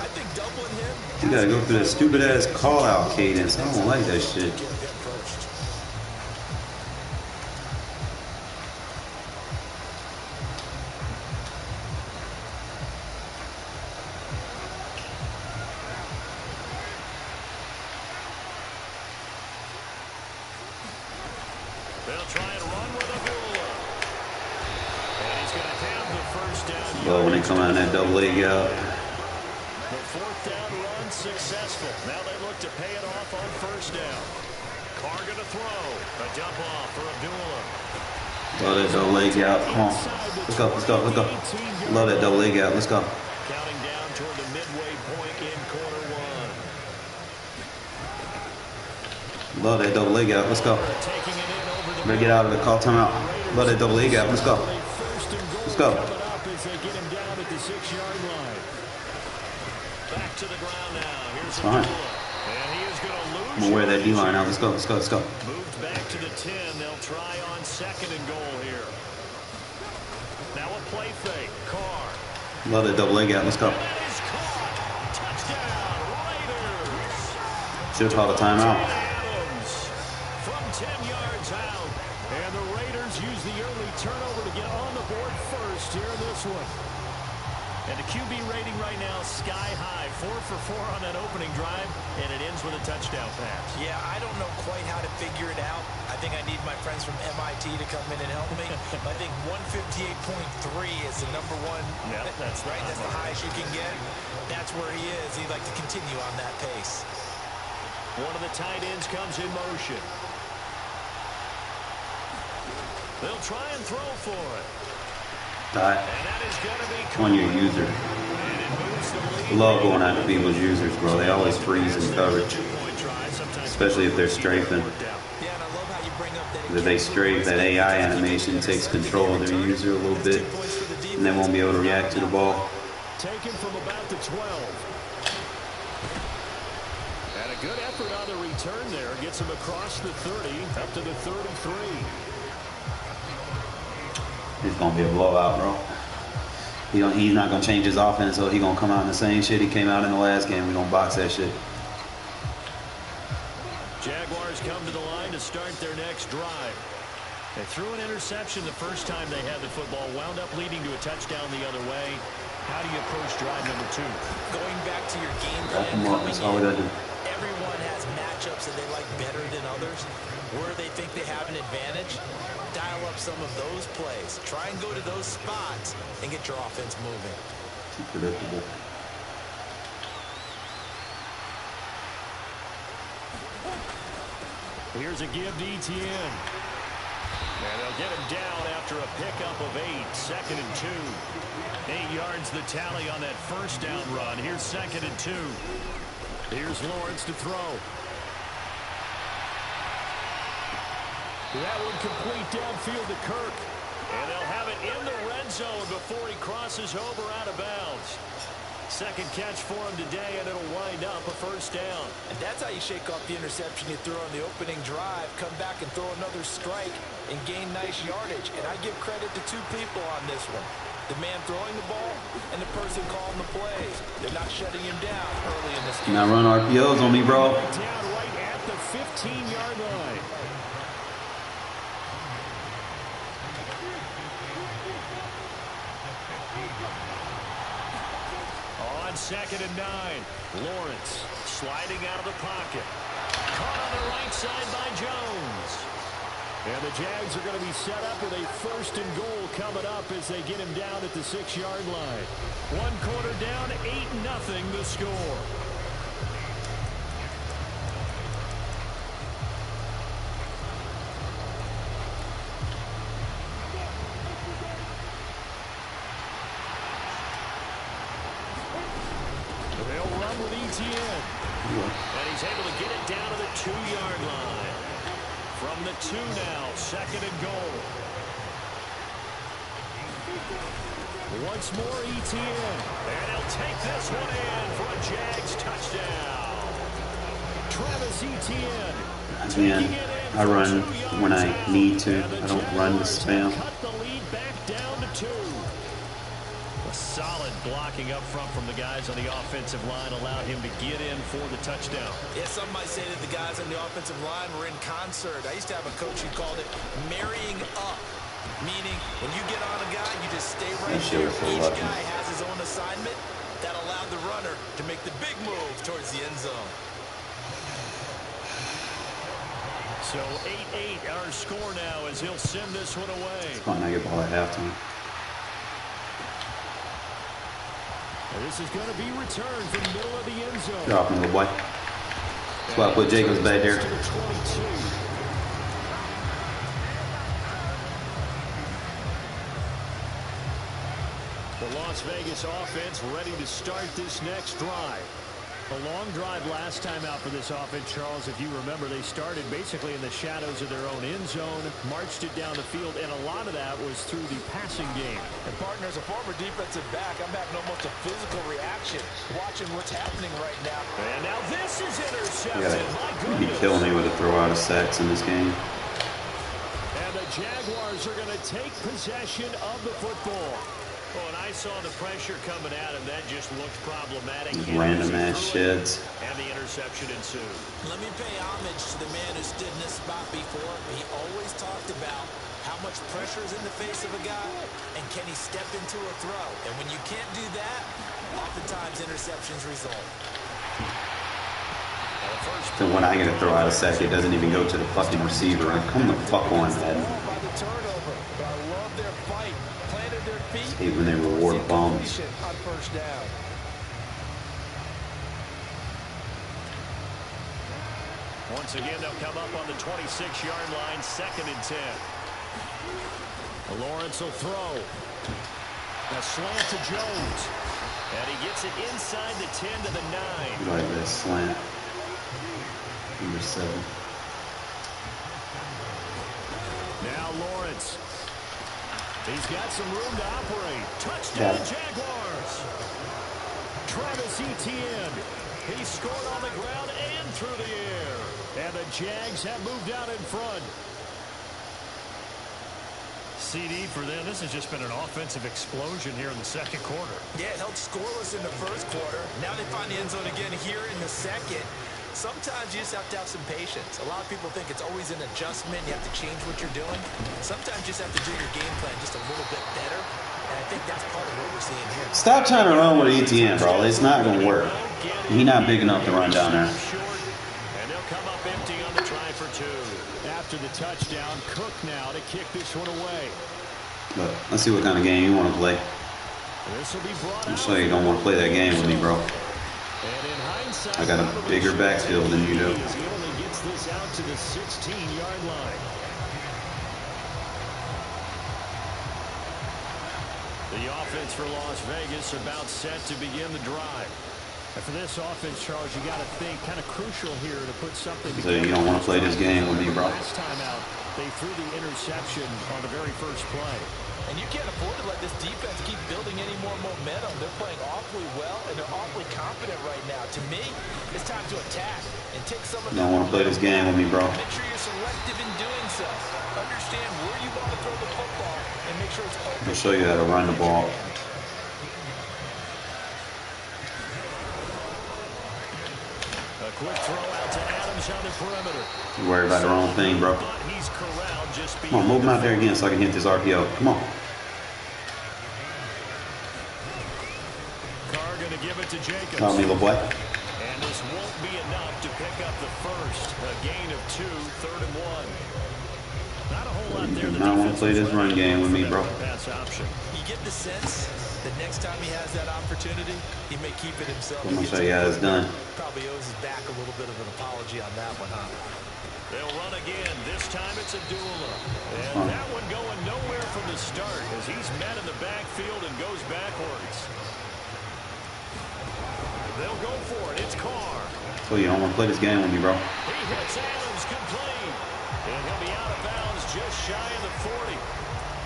you gotta go through that stupid ass call out cadence. I don't like that shit. They'll try and run with Abdullah. And he's going to have the 1st down. Well, when they come out in that double leg out. The 4th down run successful. Now they look to pay it off on 1st down. Carr going to throw. A dump off for Abdullah. Love that double leg out. Come on. Let's go. Love that double leg out. Let's go. Counting down toward the midway point in quarter 1. Love that double leg out. Let's go. Taking it in over the Better get out of it. Call timeout. Love that double leg out. Let's go. Let's go. As they get him down at the 6-yard line. Back to the ground now. Here's Fine. And he is going to lose. I'm gonna wear that D-line out. Let's go. Moved back to the 10. They'll try on 2nd and goal here. Now a play fake. Carr. Love that double leg out. Let's go. And that is caught. Touchdown, Raiders. Should have called a timeout. 10 yards out. And the Raiders use the early turnover to get on the board first here in this one. And the QB rating right now, sky high. 4 for 4 on that opening drive, and it ends with a touchdown pass. Yeah, I don't know quite how to figure it out. I think I need my friends from MIT to come in and help me. I think 158.3 is the number one. Yep, that's right. That's the highest you can get. That's where he is. He'd like to continue on that pace. One of the tight ends comes in motion. They'll try and throw for it. Dot on your user. Love going after people's users, bro. They always freeze in coverage, especially if they're strafing. If they strafe, that AI animation takes control of their user a little bit, and they won't be able to react to the ball. Taken from about the 12. And a good effort on the return there. Gets him across the 30, up to the 33. It's going to be a blowout, bro. He's not going to change his offense, so he's going to come out in the same shit he came out in the last game. We're going to box that shit. Jaguars come to the line to start their next drive. They threw an interception the first time they had the football, wound up leading to a touchdown the other way. How do you approach drive number 2? Going back to your game plan, that's all we got to do. Everyone has matchups that they like better than others. Where they think they have an advantage, dial up some of those plays. Try and go to those spots and get your offense moving. Too predictable. Here's a give to ETN. And they'll get him down after a pickup of 8. 2nd and 2. 8 yards the tally on that first down run. Here's 2nd and 2. Here's Lawrence to throw. That one complete downfield to Kirk. And they'll have it in the red zone before he crosses over out of bounds. Second catch for him today, and it'll wind up a first down. And that's how you shake off the interception you threw on the opening drive, come back and throw another strike and gain nice yardage. And I give credit to 2 people on this one. The man throwing the ball and the person calling the plays. They're not shutting him down early in this game. Now run RPOs on me, bro. Down right at the 15-yard line. On 2nd and 9, Lawrence sliding out of the pocket. Caught on the right side by Jones. And the Jags are going to be set up with a 1st and goal coming up as they get him down at the 6-yard line. 1 quarter down, 8-0 the score. They'll run with ETN. And he's able to get it down to the 2-yard line. From the 2 now, 2nd and goal. Once more ETN. And he'll take this one in for a Jags touchdown. Travis Etienne. Again, I run when I need to. I don't run to spam. Cut the lead back down to 2. A solid blocking up front from the guys on the offensive line allowed him to get in for the touchdown. Yeah, some might say that the guys on the offensive line were in concert. I used to have a coach who called it marrying up, meaning when you get on a guy, you just stay right there. Each guy has his own assignment that allowed the runner to make the big move towards the end zone. So 8-8 our score now as he'll send this one away. It's fine, I get ball at halftime. This is going to be returned from the middle of the end zone. Drop him, little boy. That's why I put Jacobs back there. The Las Vegas offense ready to start this next drive. A long drive last time out for this offense, Charles. If you remember, they started basically in the shadows of their own end zone, marched it down the field, and a lot of that was through the passing game. And partner, as a former defensive back, I'm having almost a physical reaction watching what's happening right now. And now this is intercepted. You'd be killing me with a throw out of sacks in this game. And the Jaguars are going to take possession of the football. Well, and I saw the pressure coming at him. That just looked problematic. Random ass sheds. And the interception ensued. Let me pay homage to the man who stood in this spot before. He always talked about how much pressure is in the face of a guy, and can he step into a throw? And when you can't do that, oftentimes interceptions result. So when I get a throw out of sack, it doesn't even go to the fucking receiver. Come the fuck on, man. Hate when they reward bombs. Once again, they'll come up on the 26-yard line, 2nd and 10. Lawrence will throw. A slant to Jones. And he gets it inside the 10 to the 9. Like that slant. Number 7. Now Lawrence. He's got some room to operate. Touchdown Jaguars. Travis Etienne. He scored on the ground and through the air. And the Jags have moved out in front. CD for them. This has just been an offensive explosion here in the 2nd quarter. Yeah, it held scoreless in the 1st quarter. Now they find the end zone again here in the 2nd. Sometimes you just have to have some patience. A lot of people think it's always an adjustment. You have to change what you're doing. Sometimes you just have to do your game plan just a little bit better. And I think that's part of what we're seeing here. Stop trying to run with ETN, bro. It's not going to work. He's not big enough to run down there. And they'll come up empty on the try for 2. After the touchdown, Cook now to kick this one away. But let's see what kind of game you want to play. I'm sure you don't want to play that game with me, bro. I got a bigger backfield than you do. He only gets this out to the 16-yard line. The offense for Las Vegas about set to begin the drive. And for this offense, Charles, you got to think kind of crucial here to put something together. So you don't want to play this game with me, bro. Last time out, they threw the interception on the very first play. And you can't afford to let this defense keep building any more momentum. They're playing awfully well, and they're awfully confident right now. To me, it's time to attack and take some of the... You don't want to play this game with me, bro. Make sure you're selective in doing so. Understand where you want to throw the football and make sure it's open. I'll show you how to run the ball. A quick throw out to Adams on the perimeter. You worry about the wrong thing, bro. He's corralled just Come on, move him out there again so I can hit this RPO. Come on. Carr going to give it to Jacobs. Call me, little boy. And this won't be enough to pick up the first. A gain of 2, 3rd and 1. Not a whole lot there. You do not want to play this run game with me, bro. Pass option. You get the sense that next time he has that opportunity, he may keep it himself. I'm going to show you how it's done. Probably owes his back a little bit of an apology on that one, huh? They'll run again. This time it's a Dula. And that one going nowhere from the start as he's met in the backfield and goes backwards. They'll go for it. It's Carr. So you don't want to play this game with me, bro. He hits Adams complete. And he'll be out of bounds just shy of the 40.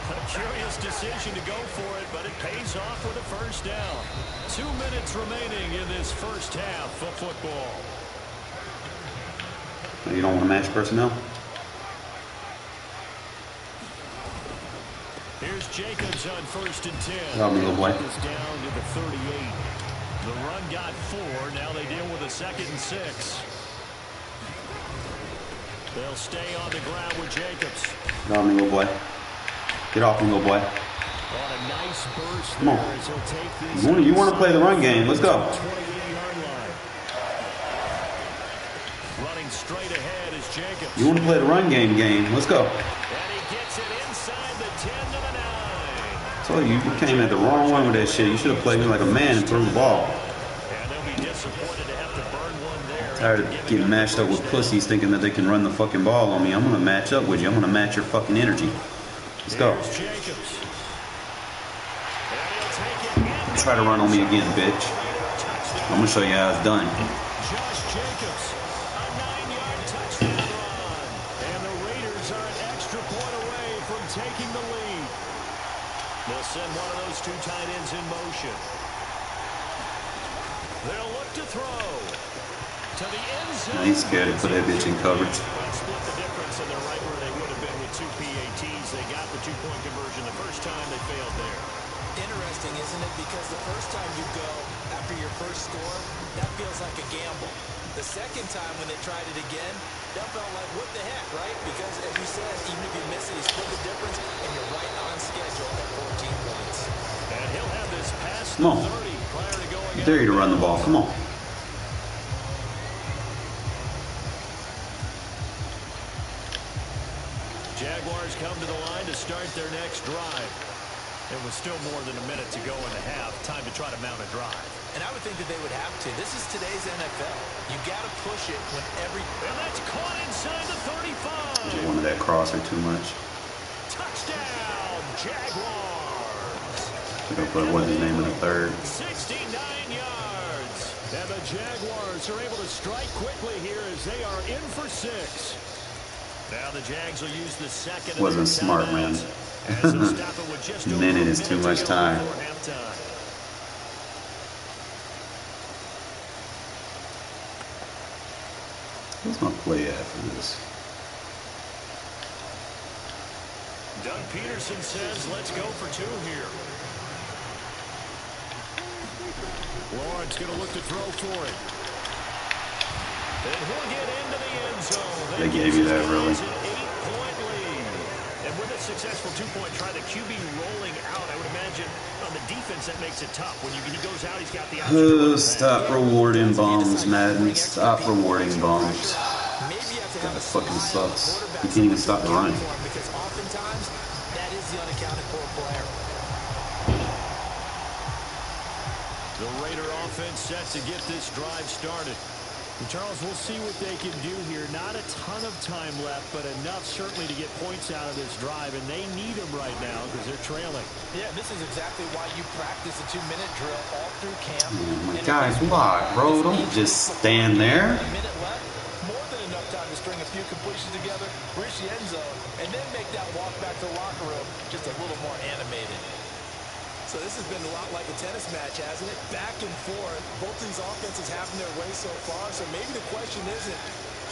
A curious decision to go for it, but it pays off with a first down. 2 minutes remaining in this first half of football. You don't want to match personnel? Here's Jacobs on 1st and 10. Help me, little boy. Is down to the 38. The run got 4. Now they deal with a 2nd and 6. They'll stay on the ground with Jacobs. Help me, little boy. Get off me, little boy. On a nice burst. Come on. You want to play the run game? Let's go. 28-yard line. Running straight ahead is Jacobs. You want to play the run game? Let's go. And he gets it inside the 10 to the 9. So you came at the wrong one with that shit. You should have played me like a man and threw the ball. And they'll be disappointed to have to burn one there. Tired of getting matched up with pussies thinking that they can run the fucking ball on me. I'm going to match up with you. I'm going to match your fucking energy. Let's go. Try to run on me again, bitch. I'm going to show you how it's done. Josh Jacobs, a 9-yard touchdown run. And the Raiders are an extra point away from taking the lead. They'll send one of those 2 tight ends in motion. They'll look to throw to the end zone. I ain't scared to put that bitch in coverage. Split the difference, and they're right where they would have been with 2 PATs. They got the 2-point conversion the first time. They failed there. Interesting second time when they tried it again, that felt like, what the heck, right? Because, as you said, even if you miss it, you split the difference, and you're right on schedule at 14 points. And he'll have this past Come on. 30 prior to going I dare you to run the ball. Come on. Jaguars come to the line to start their next drive. It was still more than a minute to go in the half. Time to try to mount a drive. And I would think that they would have to. This is today's NFL. You got to push it when every... And that's caught inside the 35. Just wanted that crosser too much. Touchdown, Jaguars. Should have put what's his name in the third. 69 yards. And the Jaguars are able to strike quickly here as they are in for 6. Now the Jags will use the second. Wasn't smart, man. Minute is too much time. What's my play after this? Doug Peterson says, let's go for 2 here. Lawrence going to look to throw for it. And he'll get into the end zone. They gave you that, really. And with a successful 2-point try, the QB rolling out, I would imagine on the defense that makes it tough. When he goes out, he's got the option. Stop rewarding bums, Madden. Stop rewarding bums. That fucking sucks. You can't even stop the run. Because oftentimes, that is the unaccounted for player. The Raider offense set to get this drive started. And Charles, we'll see what they can do here. Not a ton of time left, but enough certainly to get points out of this drive, and they need them right now because they're trailing. Yeah, this is exactly why you practice a 2-minute drill all through camp. Oh my God, block, bro. Don't just stand there. A minute left, more than enough time to string a few completions together, reach the end zone, and then make that walk back to the locker room just a little more animated. So this has been a lot like a tennis match, hasn't it? Back and forth. Both these offenses having their way so far. So maybe the question isn't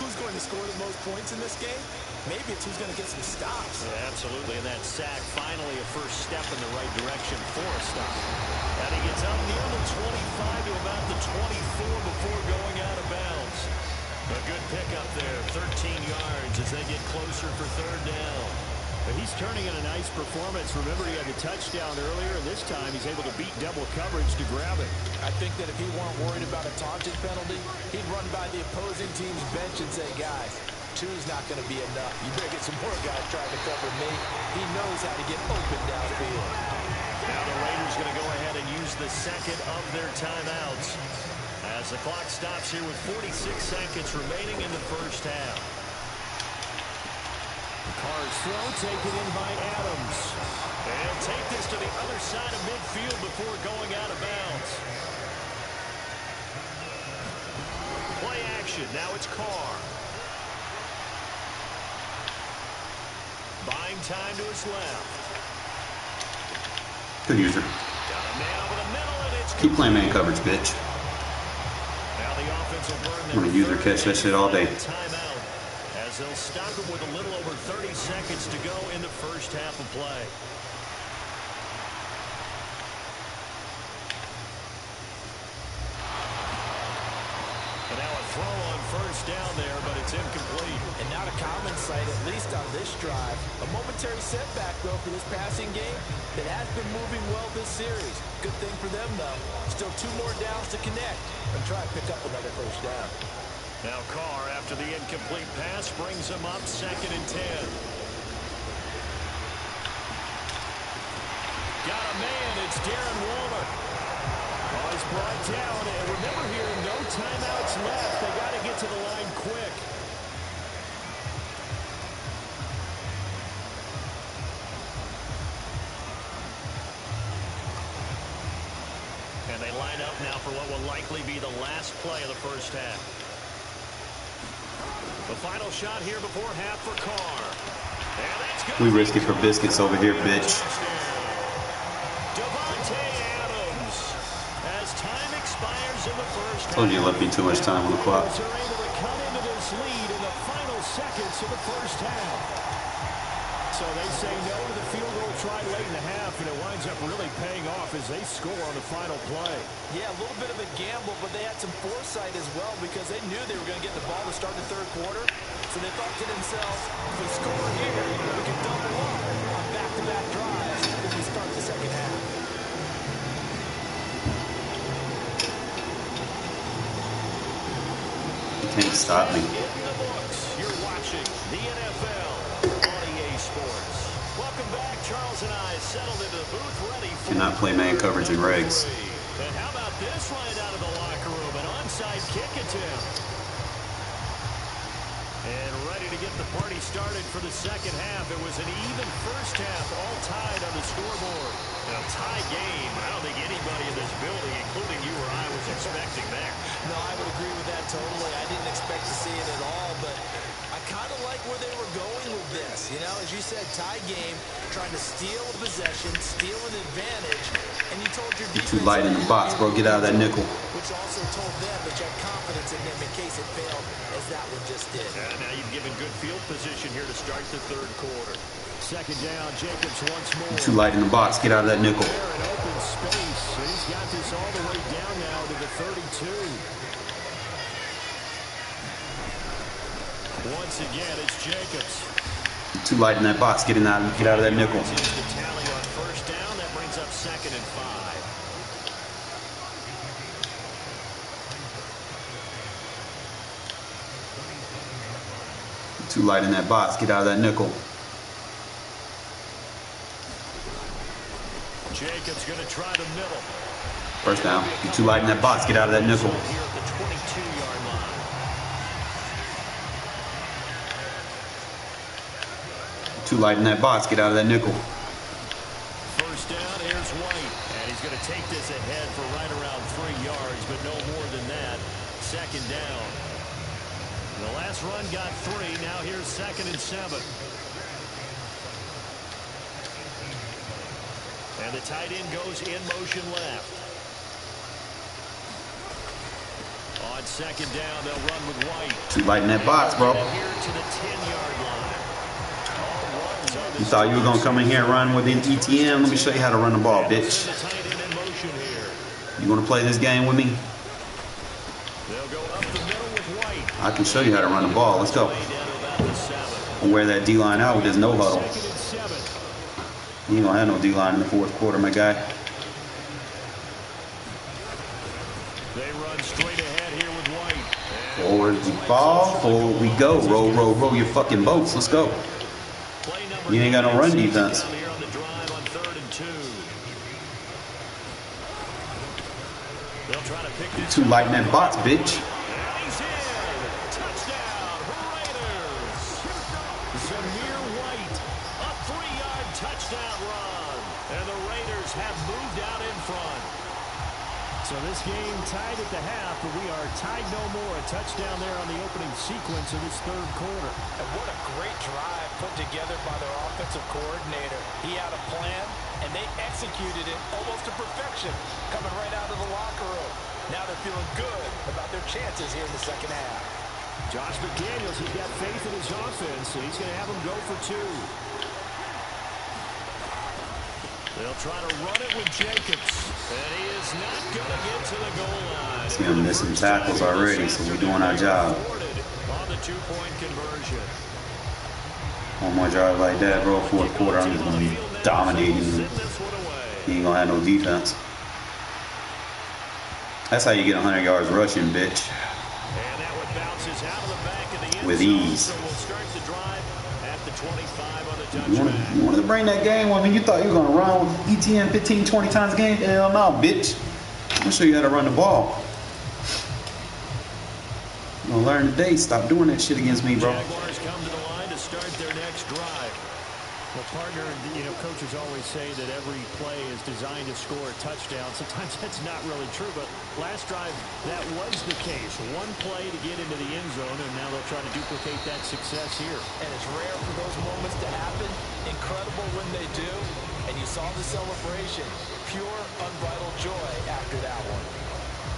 who's going to score the most points in this game. Maybe it's who's going to get some stops. Yeah, absolutely. And that sack, finally a first step in the right direction for a stop. And he gets up near the 25 to about the 24 before going out of bounds. A good pickup there, 13 yards as they get closer for 3rd down. But he's turning in a nice performance. Remember, he had the touchdown earlier, and this time he's able to beat double coverage to grab it. I think that if he weren't worried about a taunting penalty, he'd run by the opposing team's bench and say, guys, 2's not going to be enough. You better get some more guys trying to cover me. He knows how to get open downfield. Now the Raiders going to go ahead and use the second of their timeouts as the clock stops here with 46 seconds remaining in the first half. Carr's throw taken in by Adams. They'll take this to the other side of midfield before going out of bounds. Play action. Now it's Carr. Buying time to his left. Good user. Got a man over the middle, and it's Keep playing man coverage, bitch. Now the offense will burn I'm gonna user catch that shit all day. Timeout. As they'll stop it with a little over 30 seconds to go in the first half of play. And now a throw on first down there, but it's incomplete. And not a common sight, at least on this drive. A momentary setback, though, for this passing game that has been moving well this series. Good thing for them, though. Still 2 more downs to connect and try to pick up another first down. Now Carr, after the incomplete pass, brings him up 2nd and 10. Got a man, it's Darren Waller. Oh, he's brought down, and remember here, no timeouts left. They got to get to the line quick. And they line up now for what will likely be the last play of the first half. The final shot here before half for Carr. We risk it for biscuits over here, bitch. Adams, as time expires in the first half. Told you left me too much time on the clock. Are able to cut into this lead in the final seconds of the first half. So they say no to the field goal try late in the half, and it winds up really paying off as they score on the final play. Yeah, a little bit of a gamble, but they had some foresight as well because they knew they were going to get the ball to start the third quarter. So they thought to themselves, if we score here, we can double up on back-to-back drives when we start the second half. You can't stop me. In the books, you're watching the NFL on EA Sports. Welcome back. Charles and I settled into the booth ready for Cannot play man coverage in regs. And how about this right out of the locker room? An onside kick attempt. And ready to get the party started for the second half. It was an even first half, all tied on the scoreboard. A tie game. I don't think anybody in this building, including you or I, was expecting that. No, I would agree with that totally. I didn't expect to see it at all, but I kind of like where they were going with this. You know, as you said, tie game, trying to steal a possession, steal an advantage, and you told your defense... You're too light in the box, bro. Get out of that nickel. Which also told them that you had confidence in them in case it failed, as that one just did. And now you've given good field position here to start the third quarter. Second down, Jacobs once more. You're too light in the box. Get out of that nickel. There in open space. He's got this all the way down now to the 32. Once again, it's Jacobs. You're too light in that box. Get out of that nickel. The tally on first down. That brings up 2nd and 5. Too light in that box. Get out of that nickel. Jacobs going to try the middle. First down. You're too light in that box. Get out of that nickel. Here at the 22-yard line. Too light in that box. Get out of that nickel. First down, here's White. And he's going to take this ahead for right around 3 yards, but no more than that. Second down. The last run got 3. Now here's 2nd and 7. And the tight end goes in motion left. On second down, they'll run with White. Too light in that box, bro. Here to the 10-yard line. You thought you were going to come in here and run with an ETM? Let me show you how to run the ball, bitch. The tight end in motion here. You want to play this game with me? They'll go up the middle with White. I can show you how to run the ball. Let's go. I'll wear that D-line out with this no huddle. You ain't going to have no D-line in the fourth quarter, my guy. They run straight ahead here with White. Forward we fall, forward we go. Roll, roll, roll your fucking boats. Let's go. You ain't got no run defense. Here on the drive on 3rd and 2. They'll try to pick this Too light in that box, bitch. And he's in. Touchdown, Raiders. Zamir White, a 3-yard touchdown run. And the Raiders have moved out in front. So this game tied at the half, but we are tied no more. A touchdown there on the opening sequence of this third quarter. And what a great drive put together by their offensive coordinator. He had a plan, and they executed it almost to perfection, coming right out of the locker room. Now they're feeling good about their chances here in the second half. Josh McDaniels, he's got faith in his offense, so he's going to have them go for 2. They'll try to run it with Jacobs. And he is not going to get to the goal line. See, I'm missing tackles already, so we're doing our job. On the 2-point conversion. One more drive like that, bro. Fourth quarter, I'm just going to be dominating you. He ain't going to have no defense. That's how you get 100 yards rushing, bitch. And that one bounces out of the back of the end With zone. ease. So we'll start the drive at the 25 on the touchback. You wanted to bring that game with me? You thought you were going to run with ETN 15, 20 times a game? Hell no, bitch. I'm going to show you how to run the ball. You're going to learn today. Stop doing that shit against me, bro. Jaguars come to the line to start their next drive. Well, partner, coaches always say that every play is designed to score a touchdown. Sometimes that's not really true, but last drive, that was the case. One play to get into the end zone, and now they'll try to duplicate that success here. And it's rare for those moments to happen. Incredible when they do. And you saw the celebration. Pure, unbridled joy after that one.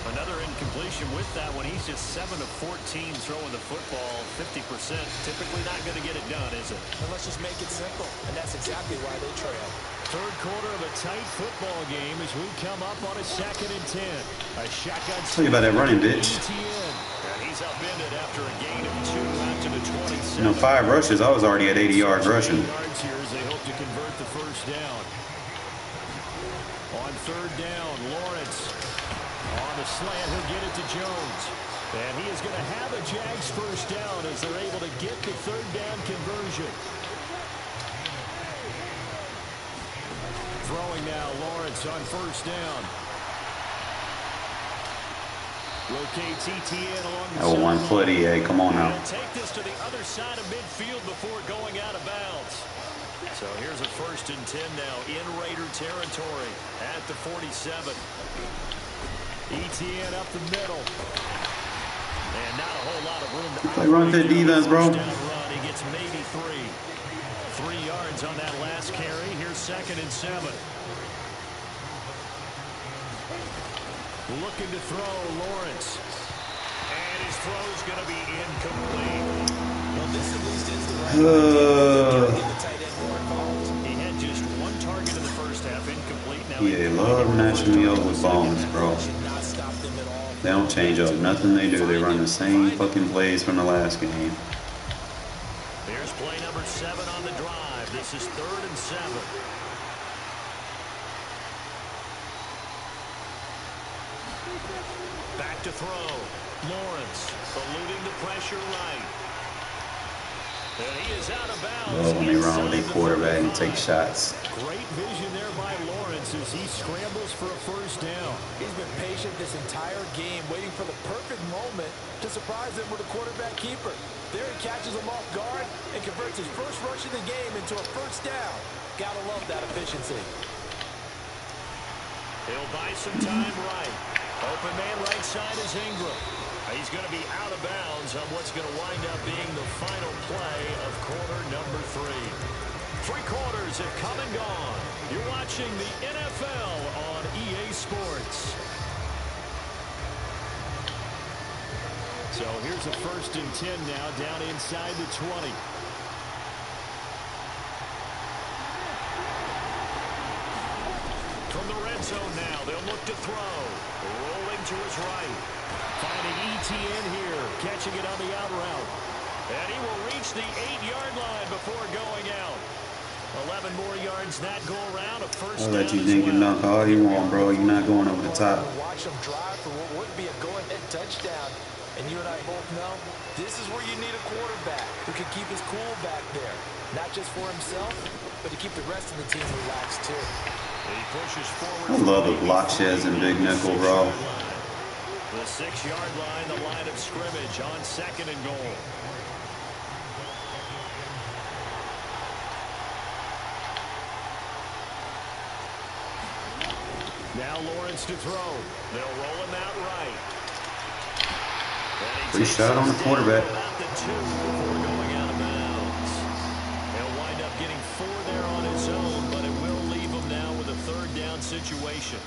Another incompletion with that one. He's just 7 of 14 throwing the football, 50%. Typically not going to get it done, is it? And let's just make it simple, and that's exactly why they trail. Third quarter of a tight football game as we come up on a 2nd and 10. A shotgun. Tell you about that running, bitch. And he's upended after a gain of 2 after the 27. You know, 5 rushes. I was already at 80 yards rushing. Yards here as they hope to convert the first down. On 3rd down, Lawrence on the slant. He'll get it to Jones. And he is going to have a Jags first down as they're able to get the 3rd down conversion. Throwing now, Lawrence on 1st down. Rotates ETN along the Oh, 1 foot, EA. Come on now. He'll take this to the other side of midfield before going out of bounds. So here's a 1st and 10 now in Raider territory at the 47. ETN up the middle. And not a whole lot of room to Play run fit defense, bro. He gets maybe 3 yards on that last carry. Here's 2nd and 7. Looking to throw, Lawrence. And his throw's going to be incomplete. Well, this at least is the right the tight end more involved. He had just 1 target in the first half, incomplete. Now Yeah, love matching me up with bombs, bro. They don't change up nothing they do. They run the same fucking plays from the last game. Here's play number 7 on the drive. This is 3rd and 7. Back to throw. Lawrence eluding the pressure right. And he is out of bounds. Love when they run with their quarterback and take shots. Great vision there by Lawrence as he scrambles for a first down. He's been patient this entire game, waiting for the perfect moment to surprise him with a quarterback keeper. There he catches him off guard and converts his first rush of the game into a first down. Gotta love that efficiency. He'll buy some time right. Open man right side is Ingram. He's going to be out of bounds on what's going to wind up being the final play of quarter number 3. 3 quarters have come and gone. You're watching the NFL on EA Sports. So here's a 1st and 10 now down inside the 20. From the red zone now, they'll look to throw. Rolling to his right. Finding ETN here. Catching it on the out route. And he will reach the 8-yard line before going out. 11 more yards that go around. A first I'll down let you as think you well. dunk all you want, bro. You're not going over the top. Watch him drive for what would be a go-ahead touchdown. And you and I both know this is where you need a quarterback who can keep his cool back there. Not just for himself, but to keep the rest of the team relaxed too. He pushes forward. I love the block sheds and big nickel, bro. The 6-yard line, the line of scrimmage on 2nd and goal. Now Lawrence to throw. They'll roll him out right. Free shot on the quarterback. About the 2 before going out of bounds. He'll wind up getting 4 there on his own, but it will leave him now with a 3rd down situation.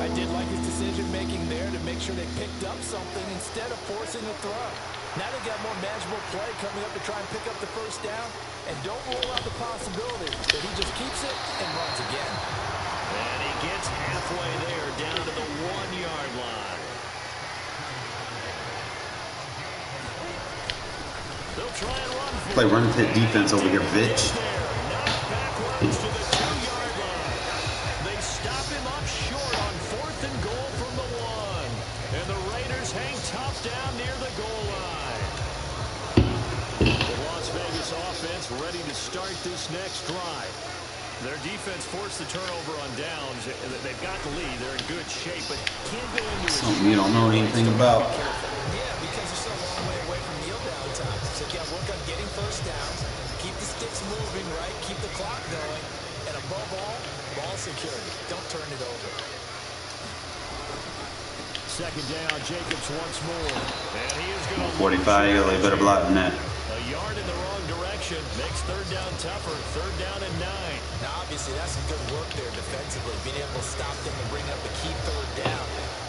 I did like his decision-making there to make sure they picked up something instead of forcing a throw. Now they got more manageable play coming up to try and pick up the first down, and don't rule out the possibility that he just keeps it and runs again. And he gets halfway there, down to the 1-yard line. They'll try and run for Play run fit defense over here, bitch. backwards to the 2-yard line. They stop him up short on 4th and goal from the 1. And the Raiders hang tough down near the goal line. The Las Vegas offense ready to start this next drive. Their defense forced the turnover on downs. They've got the lead. They're in good shape, but can't go into Something you don't know anything about. Yeah, because you're so a long way away from kneel down time. So you got to work on getting first downs, keep the sticks moving, right? Keep the clock going. And above all, ball security. Don't turn it over. 2nd down, Jacobs once more. And he is going to 45, they better block than that. a yard in the wrong direction. Makes 3rd down tougher. 3rd down and 9. Now, obviously, that's some good work there defensively, being able to stop them and bring up the key 3rd down.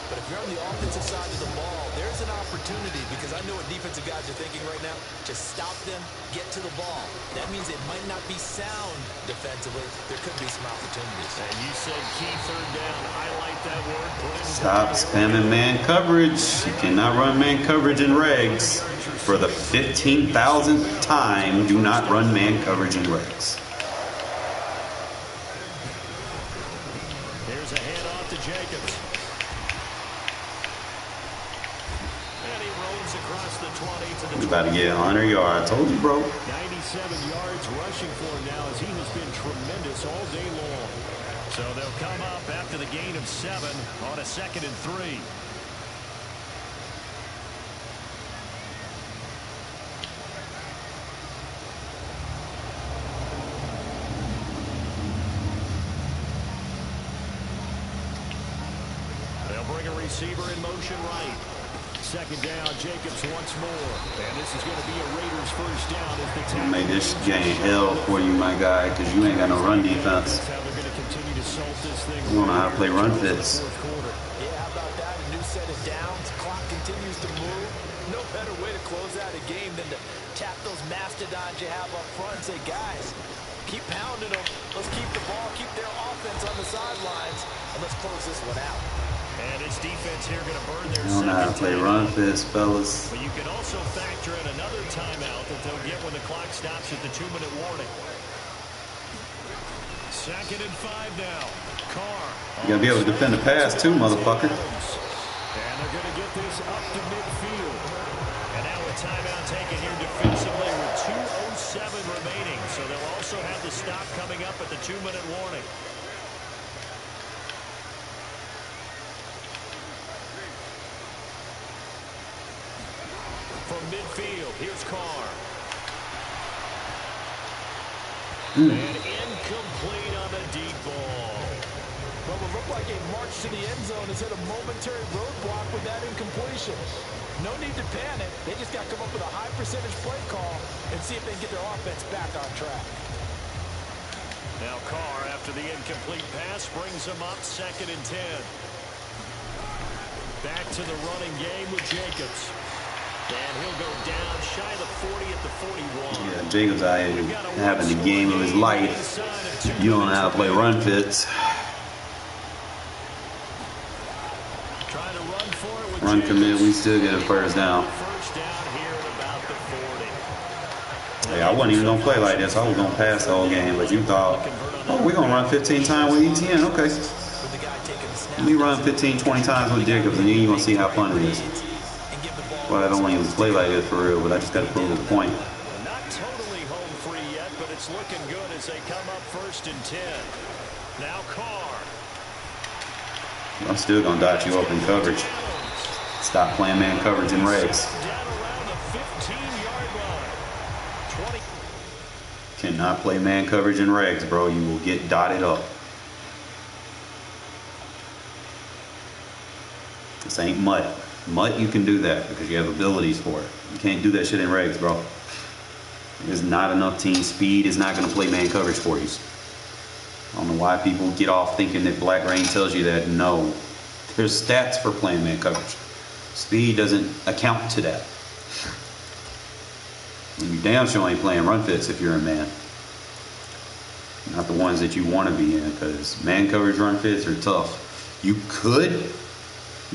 But if you're on the offensive side of the ball, there's an opportunity, because I know what defensive guys are thinking right now, to stop them, get to the ball. That means it might not be sound defensively. There could be some opportunities. And you said key third down. Highlight that word. Stop spamming man coverage. You cannot run man coverage in regs. For the 15,000th time, do not run man coverage in regs. Here's a handoff to Jacobs. And he rolls across the 20 to the 20. He's about to get 100 yards. I told you, bro. 97 yards rushing for him now, as he has been tremendous all day long. So they'll come up after the gain of 7 on a 2nd and 3. Receiver in motion right. 2nd down, Jacobs once more. And this is going to be a Raiders first down as the tackle. Make this game hell for you, my guy, because you ain't got no run defense. That's how they're going to continue to salt this thing. You don't know how to play run fits. Yeah, how about that? A new set of downs. Clock continues to move. No better way to close out a game than to tap those mastodons you have up front and say, guys, keep pounding them. Let's keep the ball, keep their offense on the sidelines, and let's close this one out. And his defense here going to burn their You don't know how to play run fits, fellas. But you can also factor in another timeout that they'll get when the clock stops at the 2-minute warning. 2nd and 5 now. Carr. You gotta be able to defend the pass too, motherfucker. And they're going to get this up to midfield. And now a timeout taken here defensively with 2:07 remaining. So they'll also have the stop coming up at the 2-minute warning. From midfield, here's Carr. And incomplete on the deep ball. Well, it looked like a march to the end zone has hit a momentary roadblock with that incompletion. No need to panic. They just got to come up with a high percentage play call and see if they can get their offense back on track. Now Carr, after the incomplete pass, brings them up 2nd and 10. Back to the running game with Jacobs. And he'll go down shy of the 40 at the 41. Yeah, Jacobs out here having the game of his life. You don't know how to play run fits. Run commit, we still get a first down. Hey, I wasn't even going to play like this. I was going to pass the whole game, but you thought, oh, we're going to run 15 times with ETN. Okay. Let me run 15, 20 times with Jacobs, and then you're going to see how fun it is. Well, I don't even play like this for real, but I just got to prove a point. Not totally home free yet, but it's looking good as they come up 1st and 10. Now Carr. I'm still going to dot you up in coverage. Stop playing man coverage in regs. Down around the 15-yard line. 20. Cannot play man coverage in regs, bro. You will get dotted up. This ain't mud. Mud, you can do that because you have abilities for it. You can't do that shit in regs, bro. There's not enough team speed. Is not going to play man coverage for you. I don't know why people get off thinking that Black Rain tells you that. No. There's stats for playing man coverage. Speed doesn't account to that. And you damn sure ain't playing run fits if you're a man. Not the ones that you want to be in, because man coverage run fits are tough. You could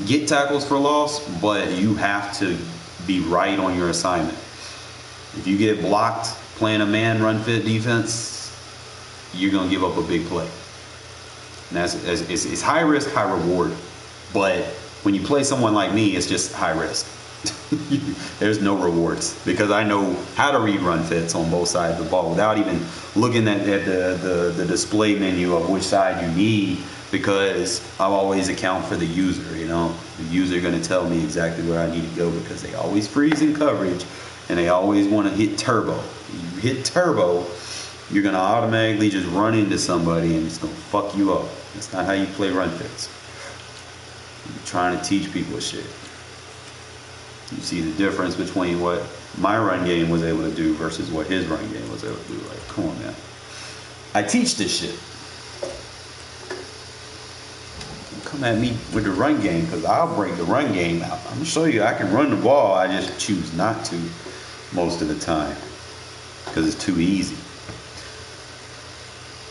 get tackles for loss, but you have to be right on your assignment. If you get blocked playing a man run fit defense, you're going to give up a big play. And it's high risk, high reward. But when you play someone like me, it's just high risk. There's no rewards because I know how to read run fits on both sides of the ball without even looking at the display menu of which side you need, because I always account for the user. You know, the user going to tell me exactly where I need to go because they always freeze in coverage and they always want to hit turbo. You hit turbo, you're going to automatically just run into somebody and it's going to fuck you up. That's not how you play run fits. You're trying to teach people shit. You see the difference between what my run game was able to do versus what his run game was able to do. Like, come on, man. I teach this shit. come at me with the run game, because I'll break the run game out. I'm gonna show you I can run the ball. I just choose not to most of the time because it's too easy.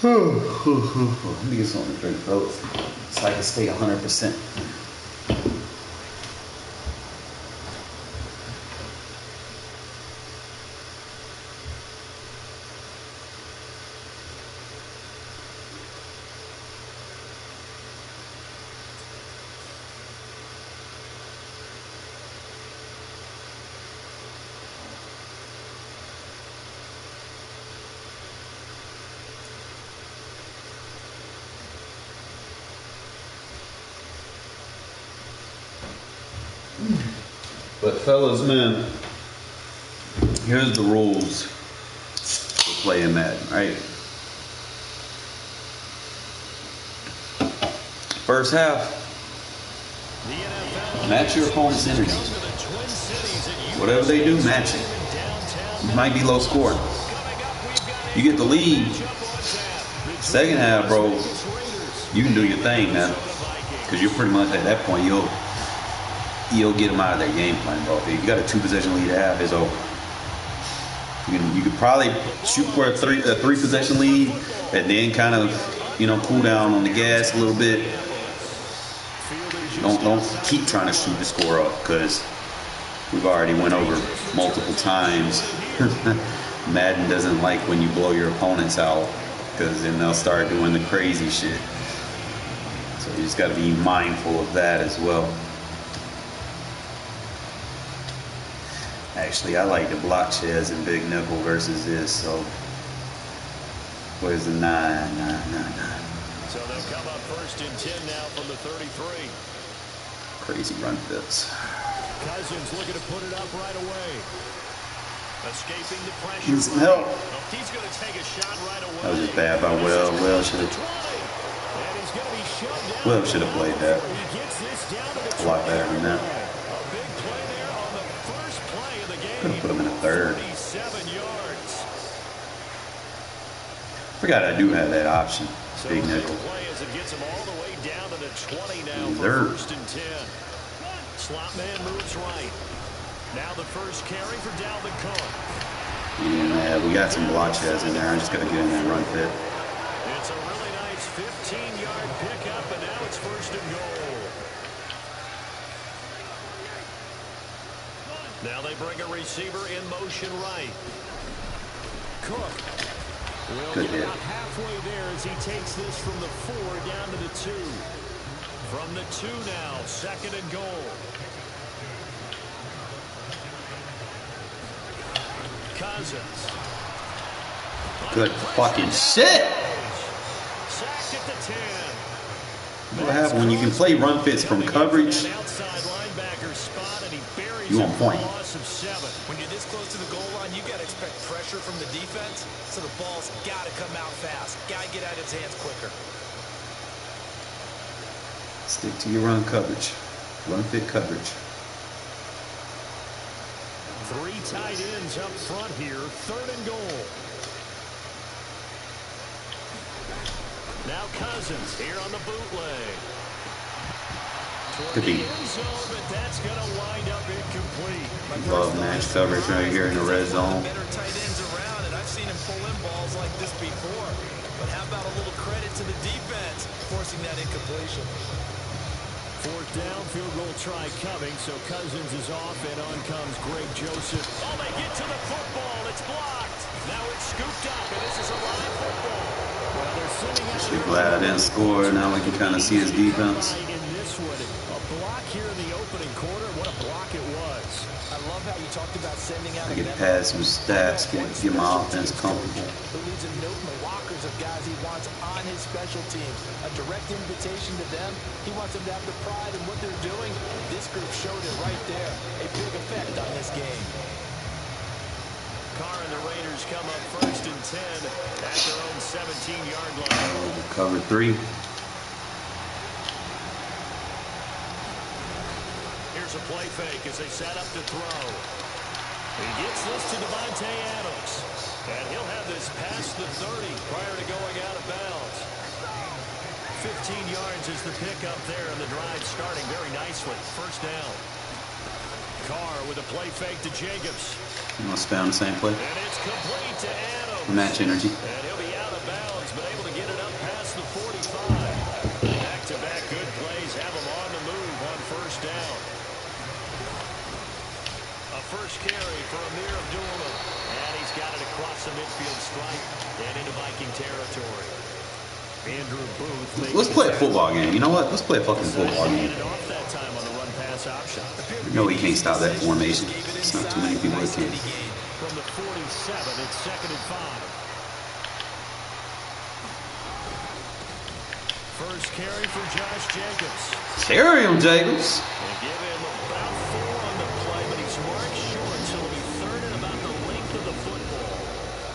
Let me get something to drink, folks, so I can stay 100%. But fellas, man, here's the rules for playing Madden, right? First half, match your opponent's energy. Whatever they do, match it. It might be low scoring. You get the lead. Second half, bro, you can do your thing, man. Because you're pretty much at that point, you'll get them out of their game plan, bro. If you got a 2-possession lead at half, it's over. You could probably shoot for a three possession lead and then kind of, cool down on the gas a little bit. Don't keep trying to shoot the score up, because we've already went over multiple times. Madden doesn't like when you blow your opponents out, because then they'll start doing the crazy shit. So you just got to be mindful of that as well. Actually, I like the block shares in Big Nickel versus this, so where's the 9? So they'll come up first and 10 now from the 33. Crazy run fits. Cousins looking to put it up right away. Escaping the pressure. Need some help. He's going to take a shot right away. That was just bad by Will. Will should have played that a lot better than that. Could have put him in a third. Forgot I do have that option. Big nickel. Third. Slot man moves right. Now the first carry for Dalvin Carr. Yeah, we got some block shares in there. I just got to get in that run fit. It's a really nice 15-yard pickup, and now it's first and goal. Now they bring a receiver in motion right. Cook will get about halfway there as he takes this from the 4 down to the 2. From the 2 now, second and goal. Cousins. Good fucking shit. Sacked at the 10. What happens when you can play run fits from coverage? You on point. When you're this close to the goal line, you got to expect pressure from the defense, so the ball's got to come out fast. Got to get out of his hands quicker. Stick to your run coverage. Run fit coverage. 3 tight ends up front here. Third and goal. Now Cousins here on the bootleg. Could be. Love match coverage right here in the red zone. Better tight ends around, and I've seen him pull in balls like this before. But how about a little credit to the defense forcing that incompletion? Fourth down, field goal try coming, so Cousins is off, and on comes Greg Joseph. Oh, they get to the football. It's blocked. Now it's scooped up, and this is a live football. Well, they're sitting out. Actually glad I didn't score. Now we can kind of see his defense. A block here in the opening quarter. What a block it was. I love how you talked about sending out I get past some stats, get my offense comfortable. Who leaves a note in the lockers of guys he wants on his special teams. A direct invitation to them. He wants them to have the pride in what they're doing. This group showed it right there. A big effect on this game. Carr and the Raiders come up first and 10 at their own 17-yard line. Cover 3. Here's a play fake as they set up to throw. He gets this to Devontae Adams. And he'll have this past the 30 prior to going out of bounds. 15 yards is the pickup there, and the drive starting very nicely. First down. Carr with a play fake to Jacobs. You want to stay on the same play? And it's complete to Adams. Match energy. And he'll be out of bounds, but able to get it up past the 45. Back-to-back good plays have him on the move on first down. A first carry for Amir Abdullah. And he's got it across the midfield stripe and into Viking territory. Andrew Booth. Let's play a football game. You know what? Let's play a fucking football game. Off that time on the run pass option. No, he can't stop that formation. It's not too many people that can. From the 47, it's 2nd and 5. First carry for Josh Jacobs. Carry him, Jacobs. They give him about 4 on the play, but he's marked short, so it'll be 3rd and about the length of the football.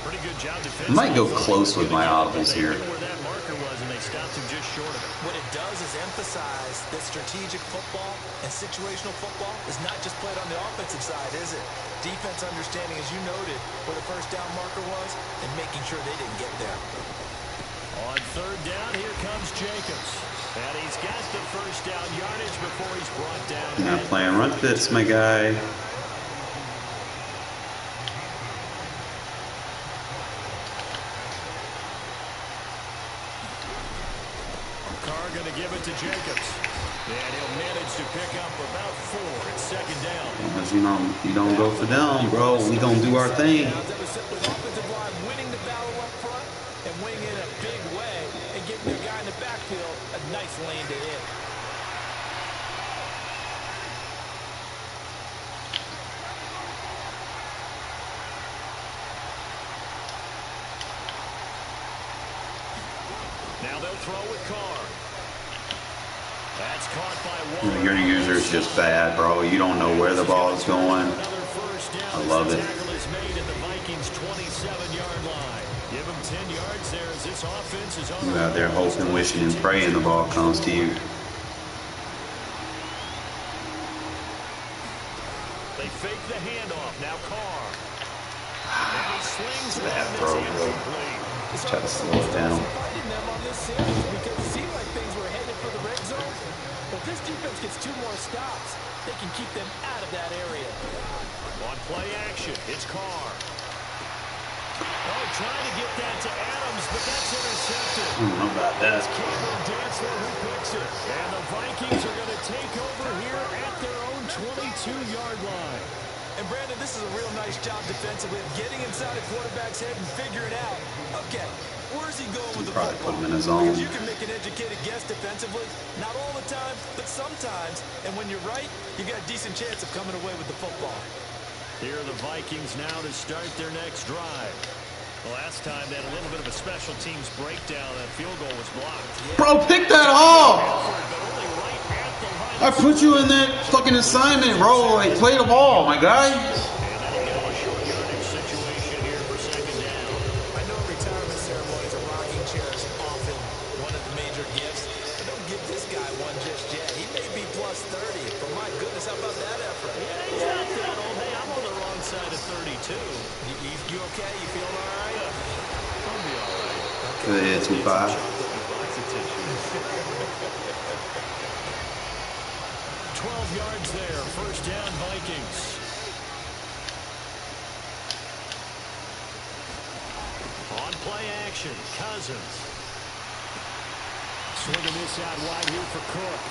Pretty good job defensively. I might go close with my audibles here. Where that marker was, and they stopped him just short of it. What it does is emphasize that strategic football and situational football is not just played on the offensive side, is it? Defense understanding, as you noted, where the first down marker was and making sure they didn't get there. On 3rd down, here comes Jacobs. And he's got the first down yardage before he's brought down. You're not playing run fits, my guy. Carr going to give it to Jacobs. And he'll manage to pick up about 4. It's 2nd down. Because you don't go for them, bro. We gonna do our thing. That was simply the offensive line winning the battle up front and winning in a big way and giving their guy in the backfield a nice lane to hit. Now they'll throw with Carr. That's caught by one. Your user is just bad, bro. You don't know where the ball is going. I love it. Tackle is made at the Vikings' 27-yard line. Give them 10 yards there as this offense is on. You out there hoping, wishing, and praying the ball comes to you. They fake the handoff. Now Carr. And he slings It's a bad one throw, that's bro. incomplete. Let's try to slow it down. Fighting them on this series because it seemed like things were headed for the red zone. But this defense gets 2 more stops. They can keep them out of that area. On play action, it's Carr. Oh, trying to get that to Adams, but that's intercepted. I don't know about that. Cameron Dantzler who picks it. And the Vikings are going to take over here at their own 22-yard line. And Brandon, this is a real nice job defensively of getting inside a quarterback's head and figuring out, okay, where's he going with the Probably football? put him in his zone. Because you can make an educated guess defensively, not all the time, but sometimes. And when you're right, you got a decent chance of coming away with the football. Here are the Vikings now to start their next drive. The last time they had a little bit of a special teams breakdown, that field goal was blocked. Bro, pick that off! But only right at the line. I put you in that fucking assignment, bro. Like, play the ball, my guy. And then you got a short yardage situation here for 2nd down. I know retirement ceremonies and rocking chairs are often one of the major gifts, but don't give this guy one just yet. He may be plus 30, but my goodness, how about that effort? Yeah, he's not that old. Hey, I'm on the wrong side of 32. You okay? You feeling all right? I'll be all right. Good hit, 2-5. Box of tissue. 12 yards there. First down, Vikings. On play action, Cousins. Swinging this out wide here for Cook.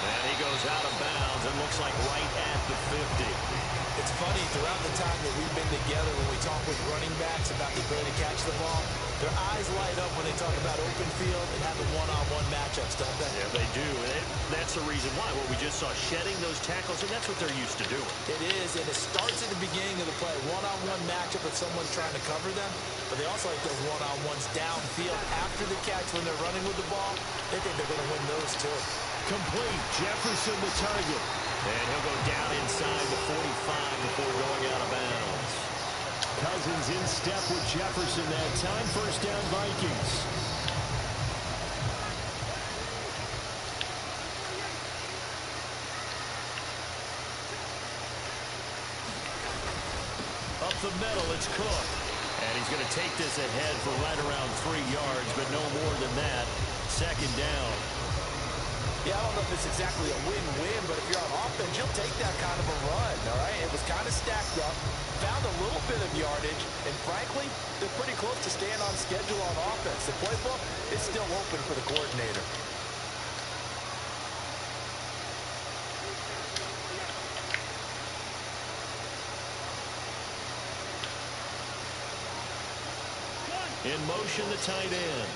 And he goes out of bounds and looks like right at the 50. It's funny, throughout the time that we've been together, when we talk with running backs about the ability to catch the ball, their eyes light up when they talk about open field and having one-on-one matchups, don't they? Yeah, they do. And that's the reason why. Well, we just saw shedding those tackles, and that's what they're used to doing. It is, and it starts at the beginning of the play. One-on-one matchup with someone trying to cover them, but they also like those one-on-ones downfield after the catch when they're running with the ball. They think they're going to win those, too. Complete. Jefferson the target. And he'll go down inside the 45 before going out of bounds. Cousins in step with Jefferson that time. First down, Vikings. Up the middle, it's Cook. And he's going to take this ahead for right around 3 yards, but no more than that. second down. Yeah, I don't know if it's exactly a win-win, but if you're on offense, you'll take that kind of a run, all right? It was kind of stacked up, found a little bit of yardage, and frankly, they're pretty close to staying on schedule on offense. The playbook is still open for the coordinator. In motion, the tight end.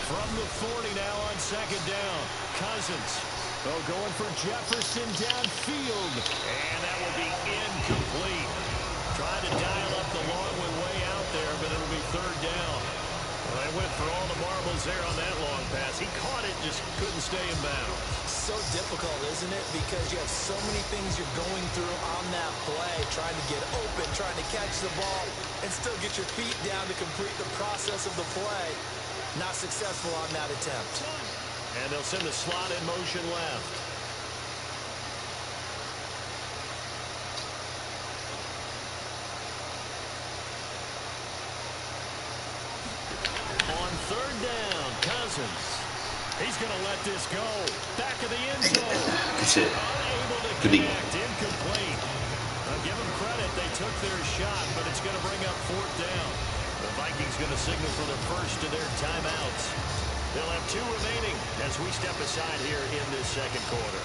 From the 40 now on second down. Cousins. Oh, going for Jefferson downfield. And that will be incomplete. Trying to dial up the long one way out there, but it'll be third down. Well, they went for all the marbles there on that long pass. He caught it, just couldn't stay in bounds. So difficult, isn't it? Because you have so many things you're going through on that play, trying to get open, trying to catch the ball, and still get your feet down to complete the process of the play. Not successful on that attempt. And they'll send the slot in motion left. On third down, Cousins. He's going to let this go. Back of the end zone. Good shit. Unable to connect. Incomplete. I'll give them credit. They took their shot, but it's going to bring up fourth down. The Vikings going to signal for their first of their timeouts. They'll have 2 remaining as we step aside here in this second quarter.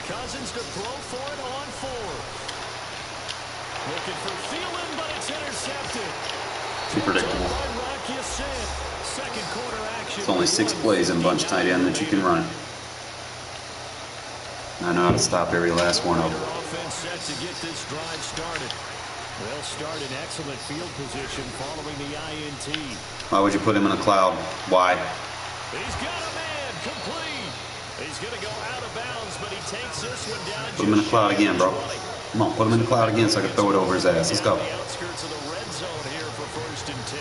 Cousins to throw for it on 4th. Looking for Thielen, but it's intercepted. Too predictable. Second quarter action. It's only 6 plays in bunch tight end that you can run. I know how to stop every last one of them. Offense set to get this drive started. They'll start in excellent field position following the INT. Why would you put him in a cloud? Why? He's got a man complete. He's going to go out of bounds, but he takes this one down. Put him in the cloud again, bro. Come on, put him in the cloud again so I can throw it over his ass. Let's go. The outskirts of the red zone here for 1st and 10.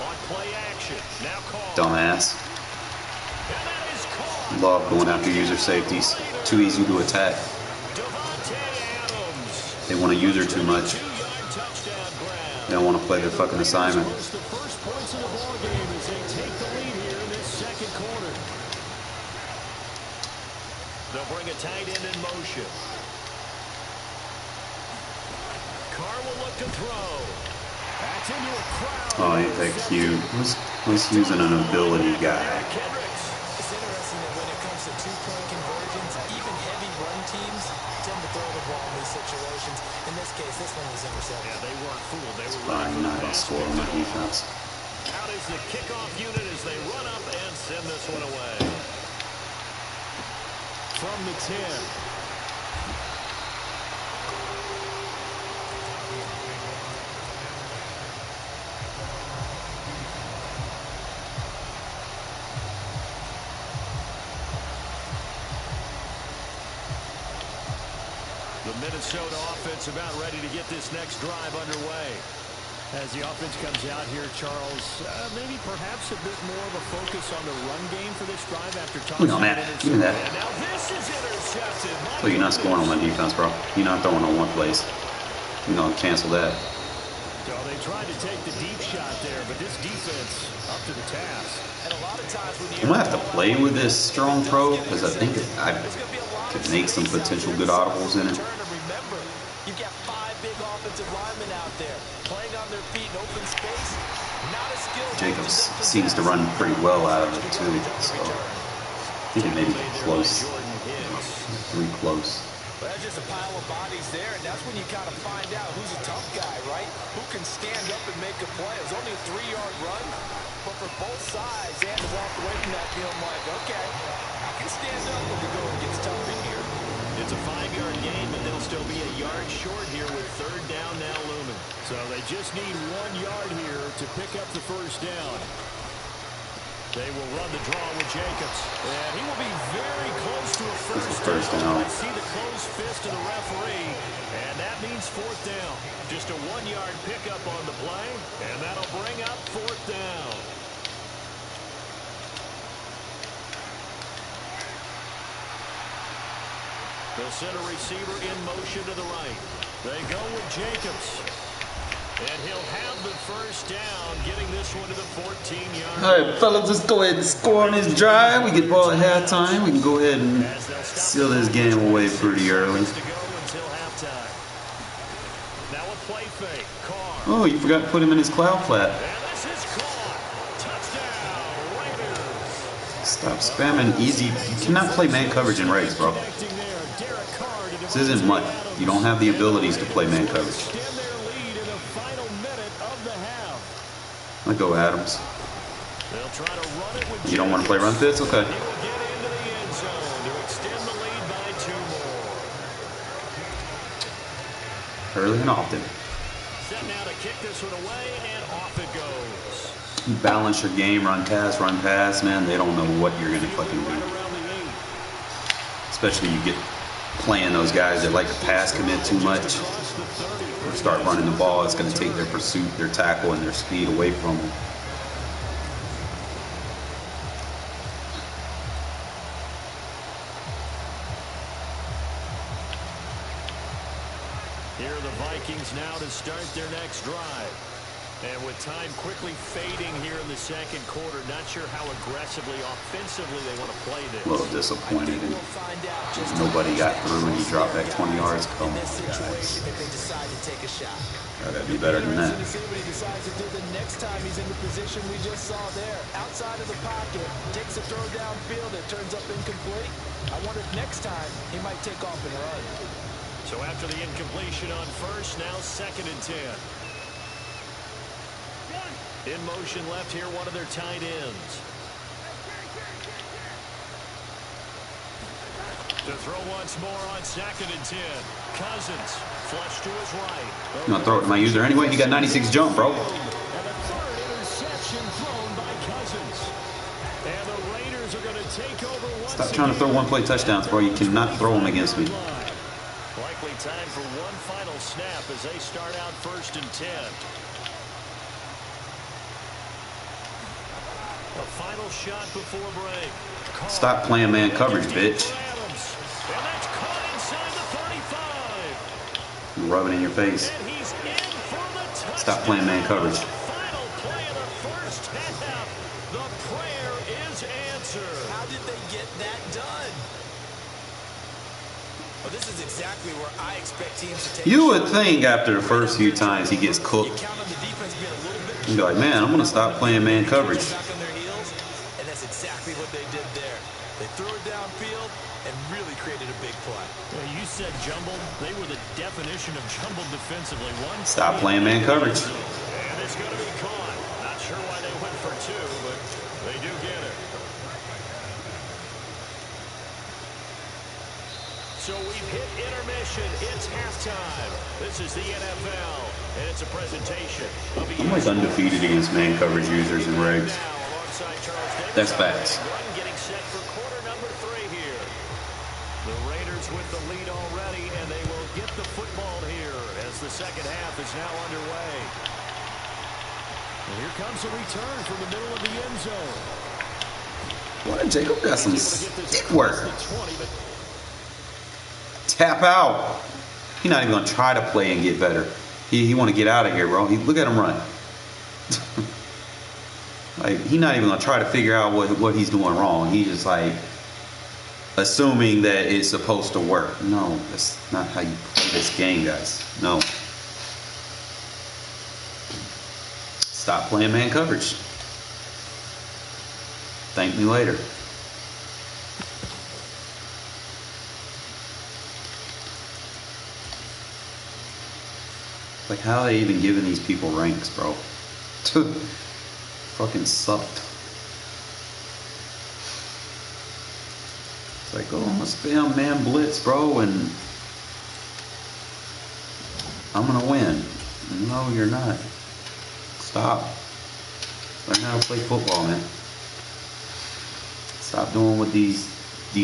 On play action, now Carr. Dumbass. And that is Carr. Love going after user safeties. Too easy to attack. They want to use her too much. They don't want to play their fucking assignment. The first points of the ball game as they take the lead here in this second quarter. They'll bring a tight end in motion. Carr will look to throw. That's into a crowd. Oh, ain't that cute. Who's using an ability guy? It's interesting that when it comes to 2-point conversions, even heavy run teams tend to throw the ball in these situations. In this case, this one was intercepted. Yeah, they weren't fooled. They were Fine, not gonna score on my defense. Out is the kickoff unit as they run up and send this one away. From the 10. The Minnesota offense about ready to get this next drive underway. As the offense comes out here, Charles, maybe perhaps a bit more of a focus on the run game for this drive after tossing Look on that. Give me that. And now this is intercepted. So you're not scoring on my defense, bro. You're not throwing on one place. You're going to cancel that. So they tried to take the deep shot there, but this defense up to the task. And a lot of times when I'm going to have to play with this strong pro because I think I could make some potential good audibles in it. Remember, you've got 5 big offensive linemen out there playing on their feet in open space. Not a skill. Jacobs seems to run pretty well out of it too, so I think it may be close. three close. Well, that's just a pile of bodies there, and that's when you kind of find out who's a tough guy, right? Who can stand up and make a play. It was only a 3-yard run, but for both sides, they had to walk away from that feeling like, okay, I can stand up when the going gets tough in here. It's a 5-yard gain, but they'll still be a yard short here with third down now looming. So they just need 1 yard here to pick up the first down. They will run the draw with Jacobs. And he will be very close to a first down. I see the closed fist of the referee, and that means fourth down. Just a 1-yard pickup on the play, and that'll bring up fourth down. The center receiver in motion to the right. They go with Jacobs. And he'll have the first down, getting this one to the 14-yard line. All right, fellas, let's go ahead and score on this drive. We get ball at halftime. We can go ahead and seal this game away pretty early. Now a play fake. Carr. Oh, you forgot to put him in his cloud flat. And this is caught. Touchdown, Raiders. Stop spamming easy. You cannot play man coverage in Regs, bro. This isn't MUT. You don't have the abilities to play man coverage. Let go, Adams. You don't want to play run fits? Okay. Early and often. Set now to kick this one away, and off it goes. You balance your game, run pass, man. They don't know what you're going to fucking do. Especially you get playing those guys that like to pass commit too much. Or start running the ball, it's going to take their pursuit, their tackle, and their speed away from them. Here are the Vikings now to start their next drive. And with time quickly fading here in the second quarter, not sure how aggressively, offensively they want to play this. A little disappointed. Nobody got through and he dropped back 20 yards. Come on, guys. Gotta be better than that. Next time he's in the position we just saw there, outside of the pocket, takes a throw downfield that turns up incomplete. I wonder if next time he might take off and run. So after the incompletion on first, now 2nd and 10. In motion left here, one of their tight ends. To throw once more on 2nd and 10. Cousins, flush to his right. You want to throw it to my user anyway? He got 96 jump, bro. And a third interception thrown by Cousins. And the Raiders are going to take over once. Stop trying to throw one-play touchdowns, bro. You cannot throw them against me. Likely time for one final snap as they start out 1st and 10. A final shot before break. Carr. Stop playing man coverage, bitch. And that's caught inside the 35. You rub it in your face. And he's in for the touchdown. Stop playing man coverage. Final play of the first half. The prayer is answered. How did they get that done? Well, this is exactly where I expect teams to take. You would think after the first few times he gets cooked, you'd be like, man, I'm going to stop playing man coverage. And that's exactly what they did there. They threw it downfield and really created a big play. Well, you said jumbled. They were the definition of jumbled defensively. Stop playing man coverage. And it's going to be caught. Not sure why they went for 2, but they do get it. So we've hit intermission. It's halftime. This is the NFL, and it's a presentation of the I'm like undefeated against man coverage users and Regs. That's facts. Getting set for quarter number 3 here. The Raiders with the lead already, and they will get the football here as the second half is now underway. And here comes a return from the middle of the end zone. What? Jacob got some stick work. Tap out. He's not even going to try to play and get better. He want to get out of here, bro. Look at him run. Like, he's not even going to try to figure out what he's doing wrong. He's just like assuming that it's supposed to work. No, that's not how you play this game, guys. No. Stop playing man coverage. Thank me later. Like, how are they even giving these people ranks, bro? Fucking sucked. It's like, oh, I'm gonna spam man blitz, bro, and I'm gonna win. No, you're not. Stop. Learn how to play football, man. Stop doing what these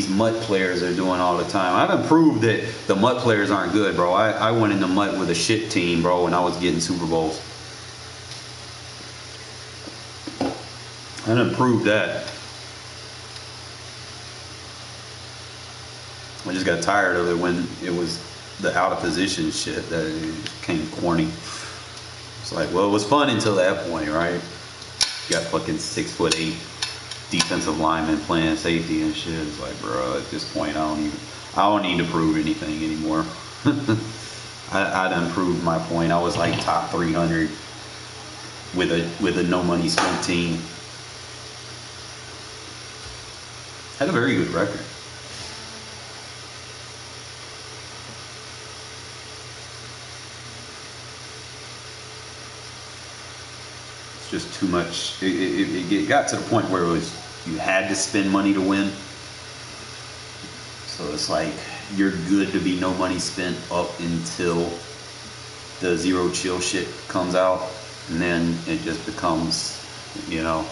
MUT players are doing all the time. I haven't proved that the MUT players aren't good, bro. I went in the MUT with a shit team, bro, and I was getting Super Bowls. I didn't prove that. I just got tired of it when it was the out of position shit that it became corny. It's like, well, it was fun until that point, right? You got fucking 6'8" defensive linemen playing safety and shit. It's like, bro, at this point, I don't need to prove anything anymore. I done proved my point. I was like top 300 with a no money spent team. Had a very good record. It's just too much. It got to the point where it was you had to spend money to win. So it's like you're good to be no money spent up until the zero chill shit comes out, and then it just becomes, you know,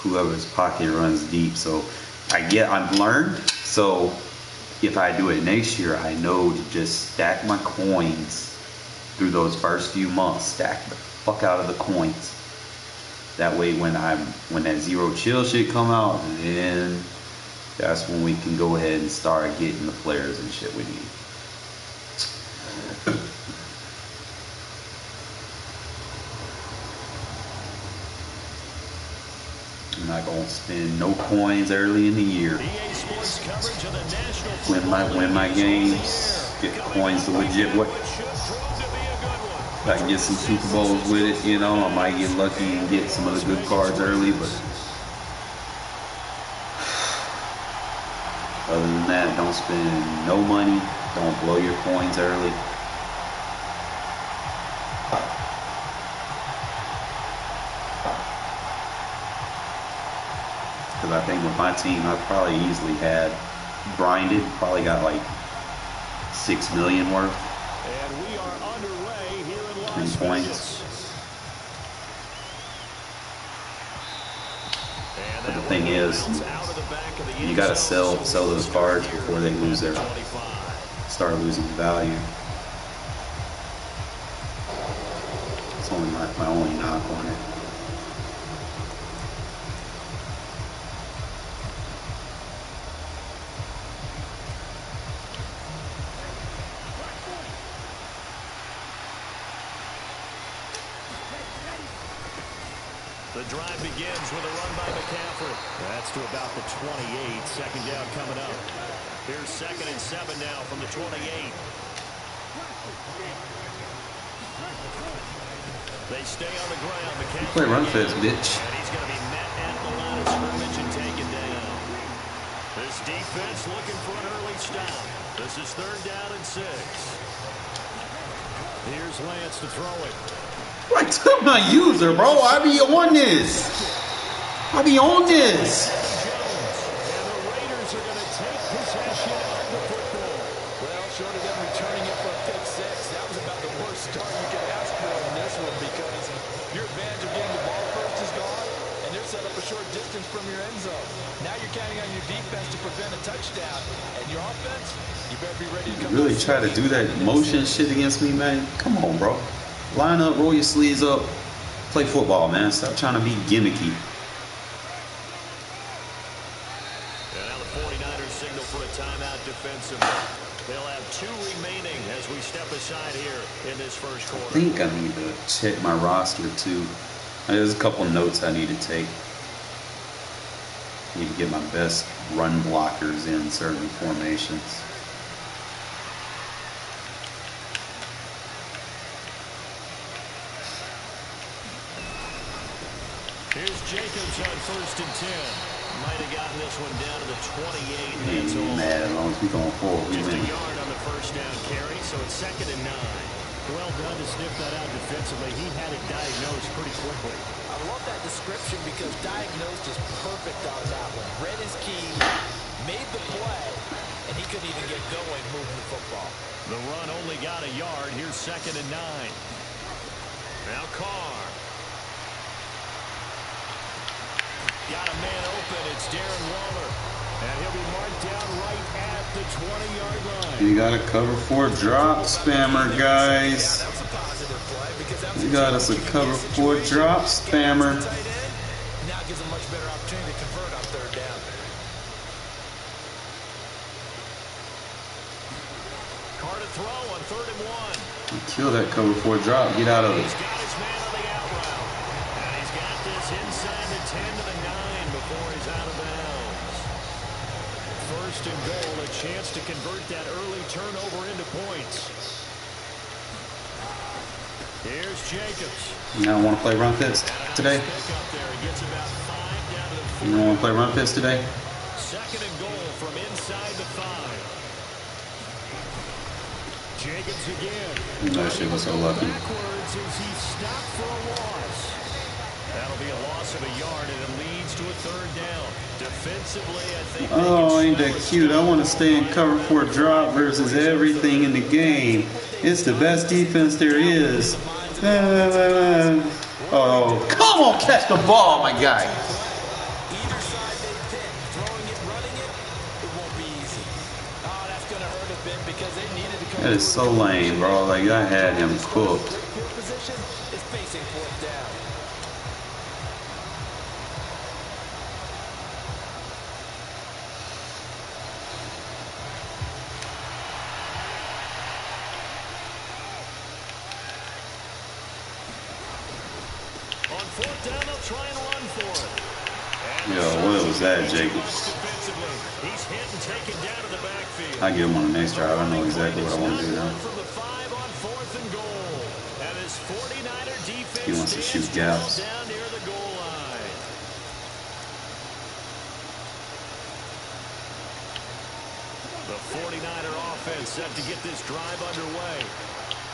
whoever's pocket runs deep. So I've learned. So if I do it next year, I know to just stack my coins through those first few months. Stack the fuck out of the coins. That way, when that zero chill shit come out, then that's when we can go ahead and start getting the players and shit we need. I'm not gonna spend no coins early in the year. Win my games, get the coins the legit way. If I can get some Super Bowls with it, you know, I might get lucky and get some of the good cards early, but other than that, don't spend no money, don't blow your coins early. Because I think with my team, I probably easily had grinded, probably got like 6 million worth. And we are underway here in Las Vegas. But the thing is, you gotta sell those cards before they start losing value. It's only my only knock on it. The drive begins with a run by McCaffrey. That's to about the 28. Second down coming up. Here's 2nd and 7 now from the 28. They stay on the ground. McCaffrey. Play run fast, bitch. And he's going to be met at the line of scrimmage and taken down. This defense looking for an early stop. This is 3rd down and 6. Here's Lance to throw it. Right to my user, bro. I be on this. And the Raiders are going to take possession of the football. Well, short of them returning it for a pick 6, that was about the worst start you could ask for in this one, because your advantage of getting the ball first is gone, and they're set up a short distance from your end zone. Now you're counting on your defense to prevent a touchdown, and your offense, you better be ready to come. You really try to do that motion shit against me, man? Come on, bro. Line up, roll your sleeves up, play football, man. Stop trying to be gimmicky. And now the 49ers signal for a timeout defensively. They'll have 2 remaining as we step aside here in this first quarter. I think I need to check my roster too. There's a couple notes I need to take. I need to get my best run blockers in certain formations. Here's Jacobs on 1st and 10. Might have gotten this one down to the 28. Ain't mad as long as we going forward. We Just win. a yard on the 1st down carry, so it's 2nd and 9. Well done to sniff that out defensively. He had it diagnosed pretty quickly. I love that description because diagnosed is perfect on that one. Read his key, made the play, and he couldn't even get going moving the football. The run only got a yard. Here's 2nd and 9. Now Carr. Got a man open. It's Darren Waller. And he'll be marked down right at the 20-yard line. You got to cover 4 drop spammer, guys. You got us a cover 4 drop spammer. Now gives a much better opportunity to convert on 3rd down. Carr to throw on 3rd and 1. Kill that cover 4 drop. Get out of it. He's got his man on the out route. And he's got this inside the 10 to the 9 before he's out of bounds. 1st and goal, a chance to convert that early turnover into points. Here's Jacobs. You don't want to play run fits today? You don't want to play run fits today? 2nd and goal from inside the 5. Jacobs again. That shit was so lucky. Backwards as he stopped for a loss. That'll be a loss of a yard, and it leads to a 3rd down. Defensively, I think. Oh, ain't that cute? I want to stay in cover 4 drop versus everything in the game. It's the best defense there is. Oh, come on, catch the ball, my guy. Either side they pick, throwing it, running it, it won't be easy. Oh, that's going to hurt a bit because they needed to come. That is so lame, bro. Like, I had him cooked. Field position is facing 4th down. On 4th down, they'll try and run for it. Yo, what was that, Jacobs? He's hit and taken down to the backfield. I get him on the next drive. I know exactly what I want to do now. From the 5 on 4th and goal. And his 49er defense He wants to shoot gaps. down near the goal line. The 49er offense set to get this drive underway.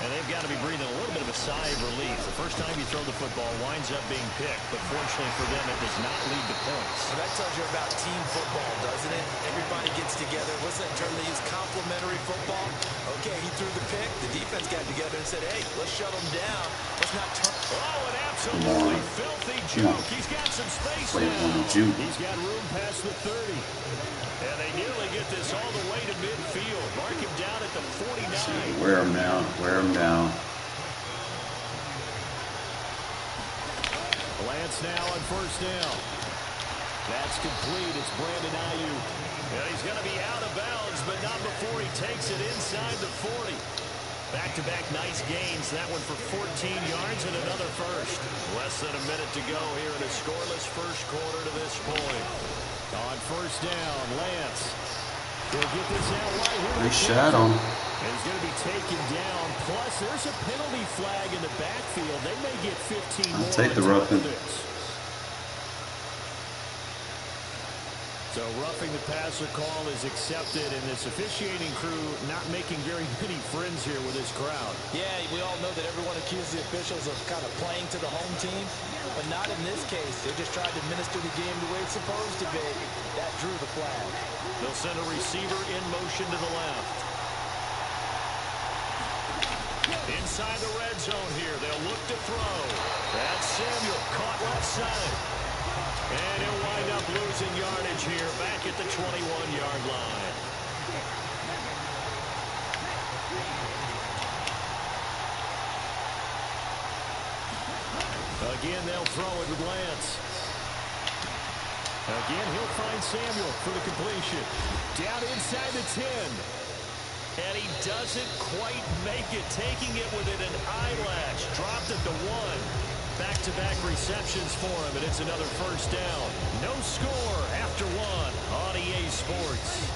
And they've got to be breathing a little bit of a sigh of relief. The first time you throw the football winds up being picked, but fortunately for them, it does not lead to points. So that tells you about team football, doesn't it? Everybody gets together. What's that term they use? Complementary football? Okay, he threw the pick. The defense got together and said, hey, let's shut him down. Let's not turn. Oh, an absolutely filthy juke. He's got some space now. He's got room past the 30. And they nearly get this all the way to midfield. Mark him down at the 49. Wear him down. Wear him down. Lance now on 1st down. That's complete. It's Brandon Ayuk. And he's going to be out of bounds, but not before he takes it inside the 40. Back-to-back nice gains. That one for 14 yards and another first. Less than a minute to go here in a scoreless first quarter to this point. On 1st down, Lance. He'll get this out right here. They shot him. He's going to be taken down. Plus, there's a penalty flag in the backfield. They may get 15 more. I'll take the roughing. So roughing the passer call is accepted, and this officiating crew not making very many friends here with this crowd. Yeah, we all know that everyone accuses the officials of kind of playing to the home team, but not in this case. They just tried to administer the game the way it's supposed to be. That drew the flag. They'll send a receiver in motion to the left. Inside the red zone here, they'll look to throw. That's Samuel, caught left side. And he'll wind up losing yardage here back at the 21-yard line. Again, they'll throw it with Lance. Again, he'll find Samuel for the completion. Down inside the 10. And he doesn't quite make it, taking it within an eyelash. Dropped at the 1. Back-to-back receptions for him, and it's another first down. No score after 1 on EA Sports.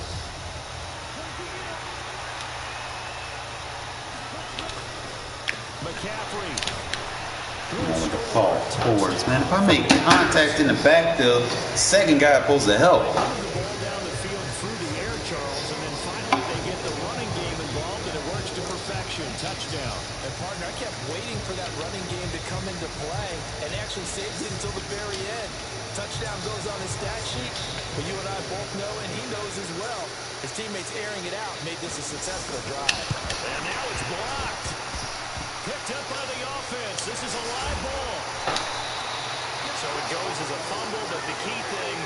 McCaffrey. With the fall forwards, man. If I make contact in the backfield, second guy pulls the help. Down the field through the air, Charles, and then finally they get the running game involved, and it works to perfection. Touchdown. And part until the very end. Touchdown goes on his stat sheet, but you and I both know, and he knows as well, his teammates airing it out made this a successful drive. And now it's blocked. Picked up by the offense. This is a live ball. So it goes as a fumble, but the key thing,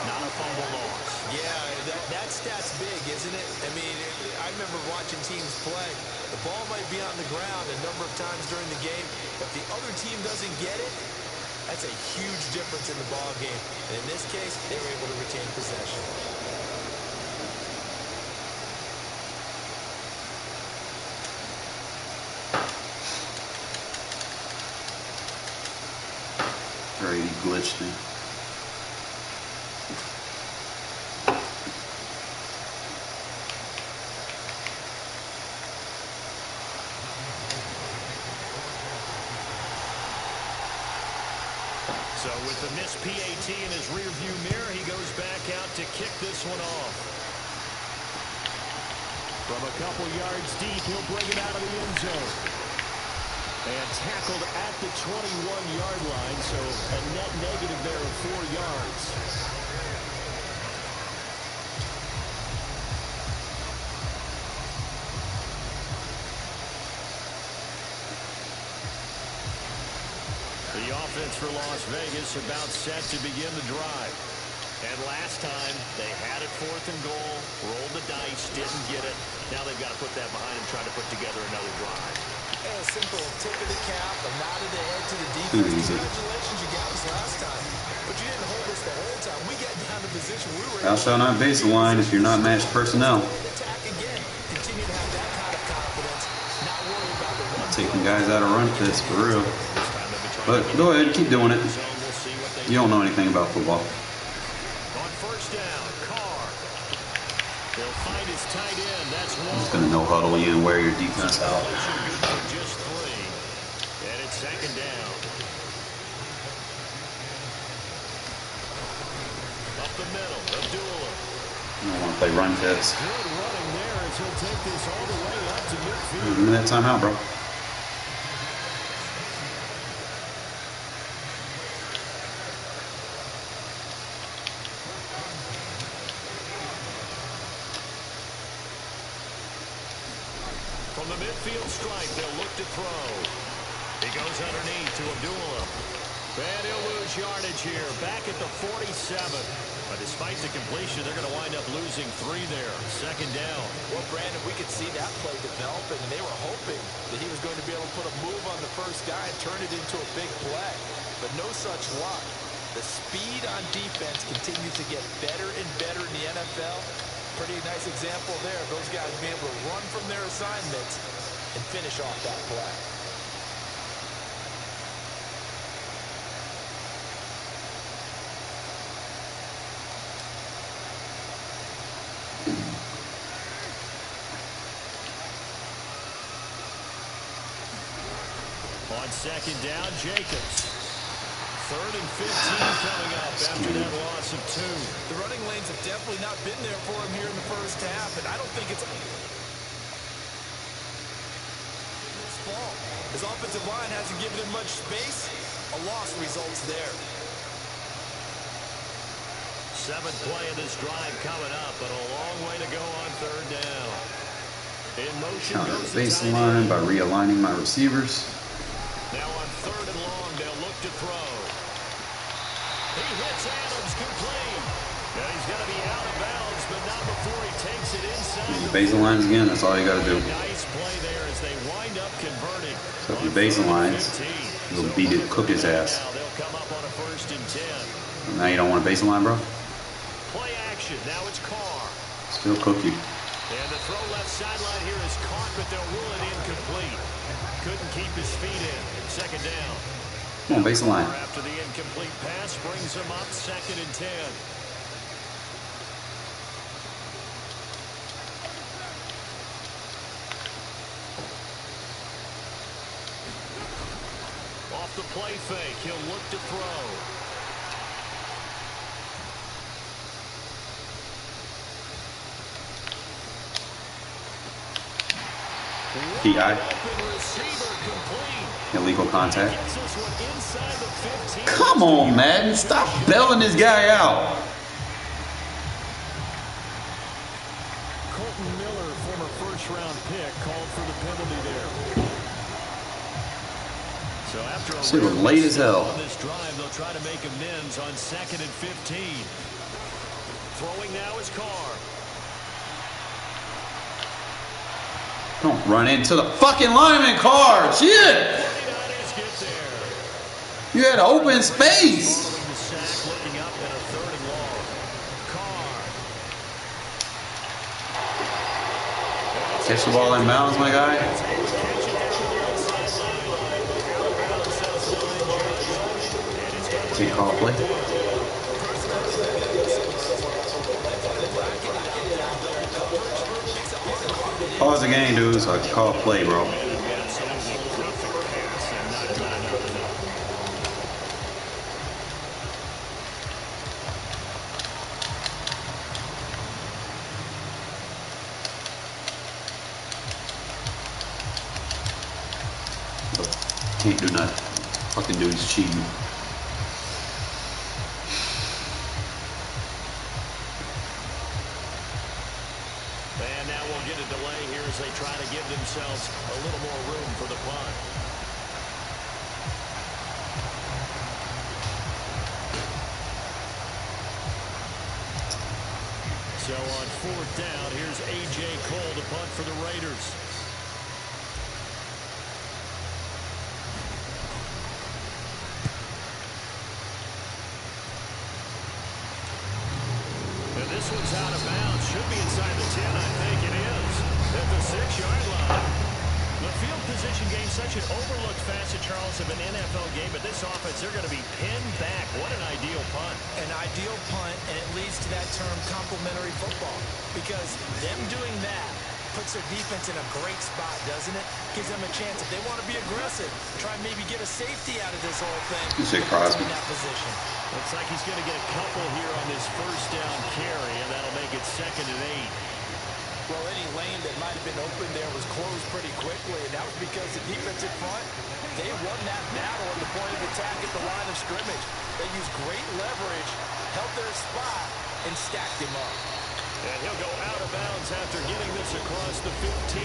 not a fumble loss. Yeah, that stat's big, isn't it? I mean, I remember watching teams play. The ball might be on the ground a number of times during the game, but if the other team doesn't get it, that's a huge difference in the ball game. And in this case, they were able to retain possession. Brady glitched me. So with the missed PAT in his rearview mirror, he goes back out to kick this one off. From a couple yards deep, he'll bring it out of the end zone. And tackled at the 21-yard line, so a net negative there of 4 yards. The offense for Las Vegas about set to begin the drive. And last time, they had it 4th and goal, rolled the dice, didn't get it. Now they've got to put that behind them, try to put together another drive. A simple tip of the cap, a nod of the head to the defense. Congratulations, you got us last time. But you didn't hold us the whole time. We got down to position we were Thou shalt not base the line if you're not matched personnel. Attack again. Continue to have that kind of confidence. Not worry about the one. Taking guys out of run fits for real. But go ahead, keep doing it. You don't know anything about football. On first down, Carr. They'll find his tight end. That's one. I'm just going to no huddle you and wear your defense out. Good for just 3. And it's 2nd down. Up the middle, Abdullah. I don't want to play run fits. Good running there as he'll take this all the way up to midfield. Give me that timeout, bro. From the midfield stripe, they'll look to throw. He goes underneath to Abdullah. And he'll lose yardage here, back at the 47. But despite the completion, they're going to wind up losing 3 there. 2nd down. Well, Brandon, we could see that play developing, and they were hoping that he was going to be able to put a move on the first guy and turn it into a big play. But no such luck. The speed on defense continues to get better and better in the NFL. Pretty nice example there. Those guys being able to run from their assignments and finish off that play. On 2nd down, Jacobs. 3rd and 15 coming up after that loss of 2. The running lanes have definitely not been there for him here in the first half, and I don't think it's his fault. His offensive line hasn't given him much space. A loss results there. 7th play of this drive coming up, but a long way to go on 3rd down. In motion Counter goes the the baseline by realigning my receivers. Now on 3rd and long, they'll look to throw. He hits Adams complete. And he's going to be out of bounds, but not before he takes it inside. The baselines again, that's all you got to do. Nice play there as they wind up converting. So if the baselines, you'll beat it, cook his ass. Now they'll come up on a 1st and 10. Now you don't want a baseline, bro? Play action. Now it's Carr. Still cook you. And the throw left sideline here is caught, but they'll rule it incomplete. Couldn't keep his feet in. 2nd down. Come on, baseline. After the incomplete pass, brings him up 2nd and 10. Off the play fake, he'll look to throw. PI. Illegal contact. Come on, Madden. Stop bailing this guy out. Colton Miller, former first-round pick, called for the penalty there. So after a shit was late as hell. on this drive, they'll try to make amends on 2nd and 15. Throwing now is Carr. Don't run into the fucking lineman, Carr. Shit. You had open space. Looking up at a 3rd and long. Carr. Catch the ball in bounds, my guy. Can't call a play. Pause the game, dude, so I can call a play, bro. Can't do nothing. Fucking dude's cheating. And now we'll get a delay here as they try to give themselves a little more room for the punt. So on 4th down, here's A.J. Cole to punt for the Raiders. And this one's out of bounds. Should be inside the 10, I think it is. At the 6-yard line. The field position game, such an overlooked facet, Charles, of an NFL game. But this offense, they're going to be pinned back. What an ideal punt. An ideal punt, and it leads to that term complementary football. Because them doing that puts their defense in a great spot, doesn't it? Gives them a chance, if they want to be aggressive, try and maybe get a safety out of this whole thing. You say Crosby. In that position. Looks like he's going to get a couple here on this 1st down carry, and that'll make it 2nd and 8. Well, any lane that might have been open there was closed pretty quickly, and that was because the defensive front, they won that battle at the point of attack at the line of scrimmage. They used great leverage, held their spot, and stacked him up. And he'll go out of bounds after getting this across the 15.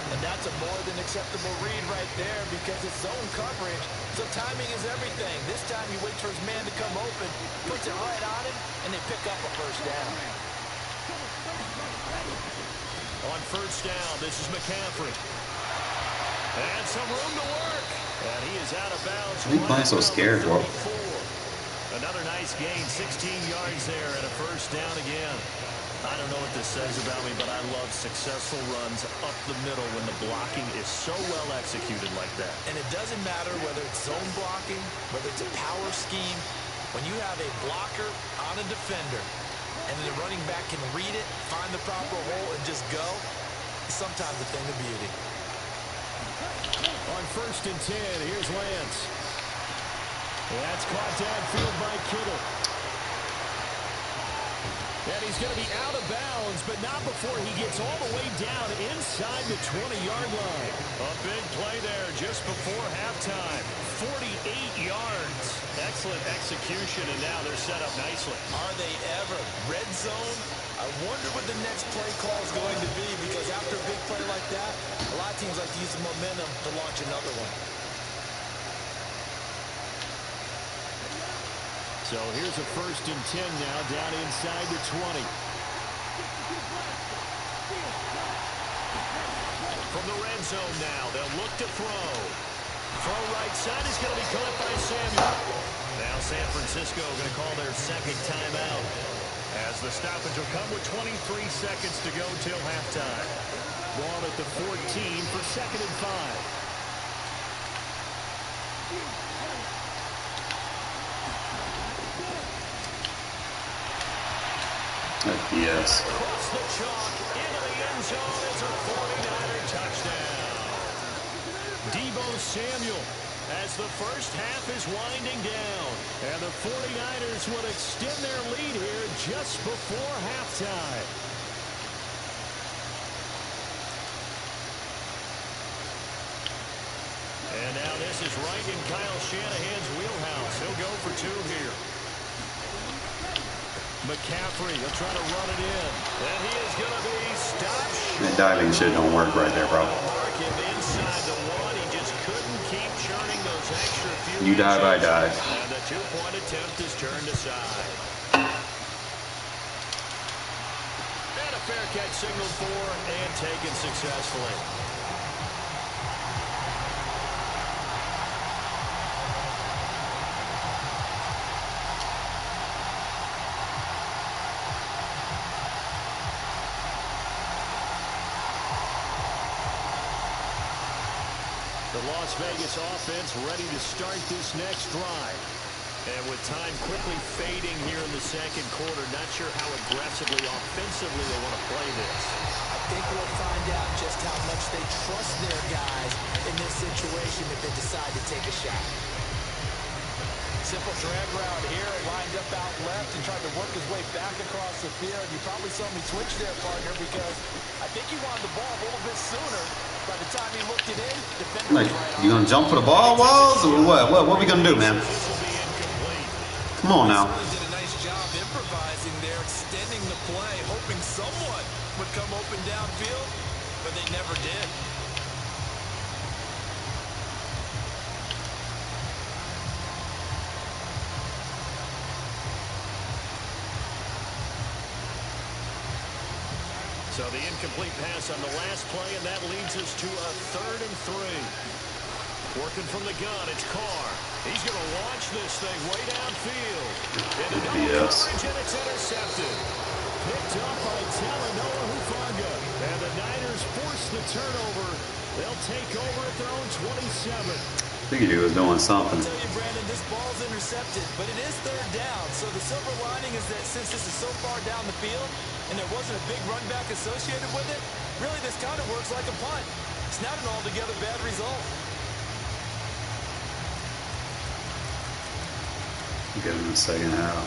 And that's a more than acceptable read right there because it's zone coverage, so timing is everything. This time he waits for his man to come open, puts it right on him, and they pick up a 1st down. On 1st down, this is McCaffrey. And some room to work. And he is out of bounds. Why are you playing so scared, bro? Another nice gain, 16 yards there and a 1st down again. I don't know what this says about me, but I love successful runs up the middle when the blocking is so well executed like that. And it doesn't matter whether it's zone blocking, whether it's a power scheme. When you have a blocker on a defender, and the running back can read it, find the proper hole, and just go, it's sometimes a thing of beauty. On 1st and 10, here's Lance. That's caught downfield by Kittle. And he's going to be out of bounds, but not before he gets all the way down inside the 20-yard line. A big play there just before halftime. 48 yards. Excellent execution, and now they're set up nicely. Are they ever? Red zone? I wonder what the next play call is going to be, because after a big play like that, a lot of teams like to use the momentum to launch another one. So here's a 1st and 10 now, down inside the 20. From the red zone now, they'll look to throw. Throw right side is going to be caught by Samuel. Now San Francisco going to call their 2nd timeout, as the stoppage will come with 23 seconds to go till halftime. Ball at the 14 for 2nd and 5. Yes. Across the chalk, into the end zone. It's a 49er touchdown. Deebo Samuel, as the 1st half is winding down. And the 49ers will extend their lead here just before halftime. This is right in Kyle Shanahan's wheelhouse. He'll go for 2 here. McCaffrey, he'll try to run it in. And he is going to be stopped short. That diving shit don't work right there, bro. Inside the 1, he just couldn't keep churning those extra few You dive, I inches. dive. And the 2-point attempt is turned aside. And a fair catch signaled for and taken successfully. The Las Vegas offense ready to start this next drive. And with time quickly fading here in the second quarter, not sure how aggressively, offensively they want to play this. I think we'll find out just how much they trust their guys in this situation if they decide to take a shot. Simple drag route here, lined up out left and tried to work his way back across the field. You probably saw me twitch there, partner, because I think he wanted the ball a little bit sooner. By the time he looked it in, defender Like, was right you on. gonna jump for the ball, Walls, or what? What we gonna do, man? Come on now. Really did a nice job improvising there, extending the play, hoping someone would come open downfield, but they never did. So the incomplete pass on the last play, and that leads us to a 3rd and 3. Working from the gun, it's Carr. He's going to launch this thing way downfield. Into double coverage, and it's intercepted. Picked up by Talanoa Hufanga. And the Niners force the turnover. They'll take over at their own 27. I think he was doing something. I'll tell you, Brandon, this ball's intercepted, but it is 3rd down. So the silver lining is that since this is so far down the field and there wasn't a big run back associated with it, really this kind of works like a punt. It's not an altogether bad result. Give him the second half.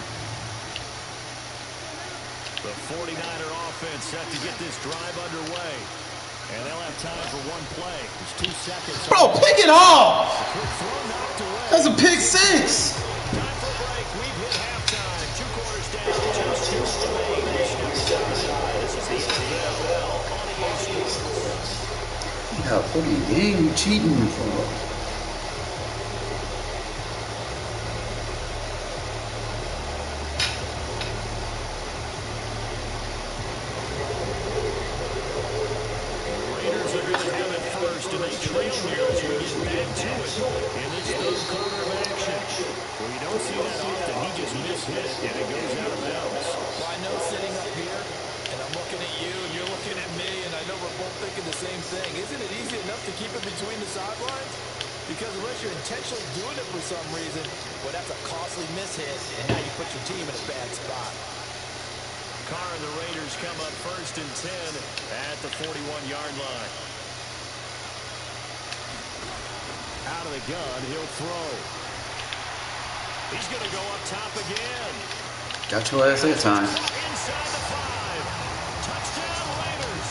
The 49er offense set to get this drive underway. And they'll have time for one play. There's 2 seconds. Bro, pick it off! Quick throw knocked away. That's a pick 6. Time for a break. We've hit halftime. 2 quarters down. Just 2 remaining. This is the NFL on EA Sports. Yeah, fucking game you cheating for. Because unless you're intentionally doing it for some reason, well, that's a costly mishit, and now you put your team in a bad spot. Carr and the Raiders come up 1st and 10 at the 41-yard line. Out of the gun, he'll throw. He's going to go up top again. Got your ass that time. Inside the 5. Touchdown Raiders.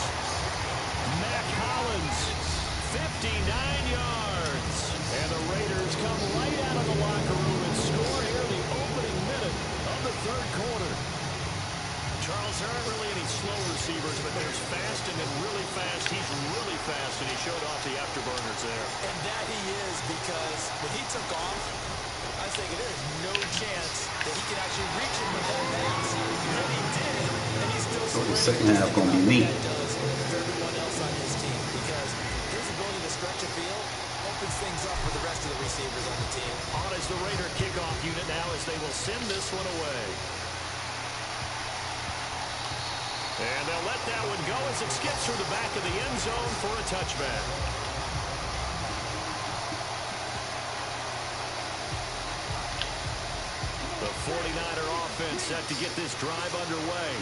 Mac Hollins, 59 yards. And the Raiders come right out of the locker room and score here in the opening minute of the 3rd quarter. Charles, there aren't really any slow receivers, but there's fast and then really fast. He's really fast, and he showed off the afterburners there. And that he is, because when he took off, I was thinking there's no chance that he can actually reach it with that pass. And he did, and he's still So the second half going to be me. does for everyone else on his team, because his ability to stretch a field opens things up for the rest of the receivers on the team. On is the Raider kickoff unit now as they will send this one away. And they'll let that one go as it skips through the back of the end zone for a touchback. The 49er offense set to get this drive underway.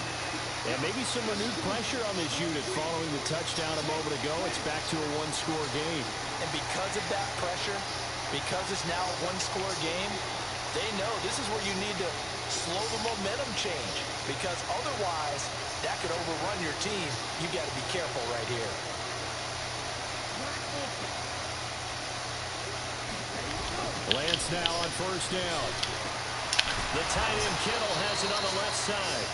And maybe some renewed pressure on this unit following the touchdown a moment ago. It's back to a 1-score game. And because of that pressure, because it's now a 1-score game, they know this is where you need to slow the momentum change, because otherwise that could overrun your team. You got to be careful right here. Lance now on first down. The tight end Kittle has it on the left side.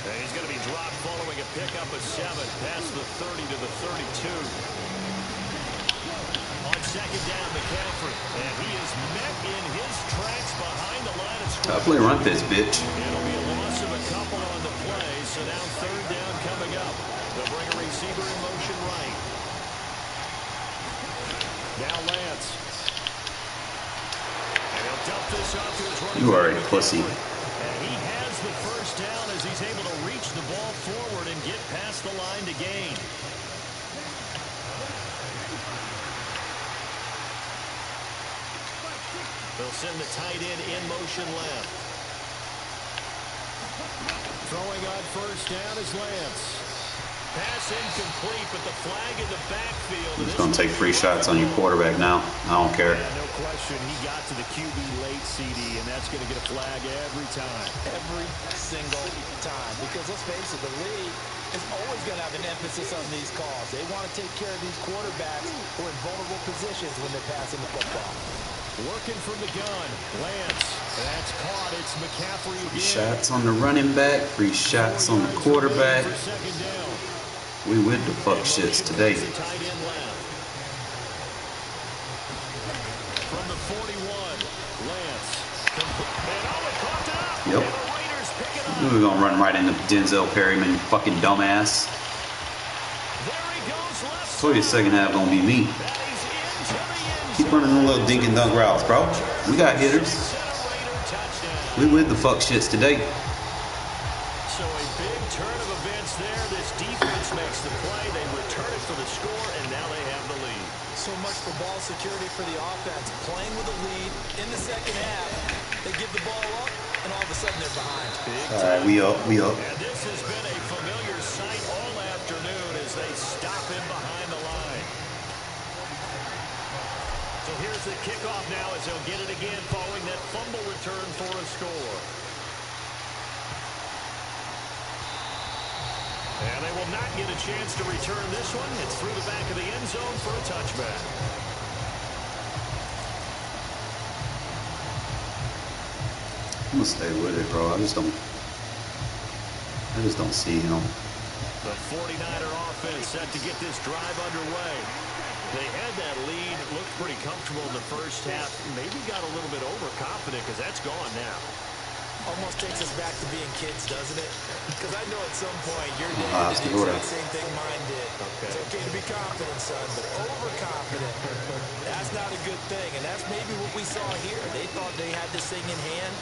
And he's going to be dropped following a pickup of 7 past the 30 to the 32. On second down, McCaffrey. And he is met in his tracks behind the line of scrimmage. Definitely run this, bitch. It'll be a loss of a couple on the play. So now third down coming up. They'll bring a receiver in motion right. Now Lance. And he'll dump this off to his running back. You are a pussy. And he has the first down as he's able to reach the ball forward and get past the line to gain. They'll send the tight end in motion left. Throwing on first down is Lance. Pass incomplete, but the flag in the backfield. I'm just going to take 3 shots on your quarterback now. I don't care. Yeah, no question. He got to the QB late, CD, and that's going to get a flag every time. Every single time. Because let's face it, the league is always going to have an emphasis on these calls. They want to take care of these quarterbacks who are in vulnerable positions when they're passing the football. Working from the gun, Lance. That's caught. It's McCaffrey again. 3 shots on the running back, 3 shots on the quarterback. We with the fuck shits today. From the 41, Lance. Yep. We're gonna run right into Denzel Perryman, you fucking dumbass. So your second half gonna be me. Keep running them little dink and dunk routes, bro. We got hitters. We with the fuck shits today. So a big turn of events there. This defense makes the play. They return it for the score, and now they have the lead. So much for ball security for the offense. Playing with a lead in the second half. They give the ball up, and all of a sudden they're behind. All right, we up. And this has been a familiar sight all afternoon as they stop him behind the line. So here's the kickoff now as he'll get it again following that fumble return for a score. And they will not get a chance to return this one. It's through the back of the end zone for a touchback. I'm gonna stay with it, bro. I just don't see him. The 49er offense set to get this drive underway. They had that lead, looked pretty comfortable in the first half. Maybe got a little bit overconfident because that's gone now. Almost takes us back to being kids, doesn't it? Because I know at some point your dad did the exact same thing mine did. Okay. It's okay to be confident, son, but overconfident, that's not a good thing. And that's maybe what we saw here. They thought they had this thing in hand,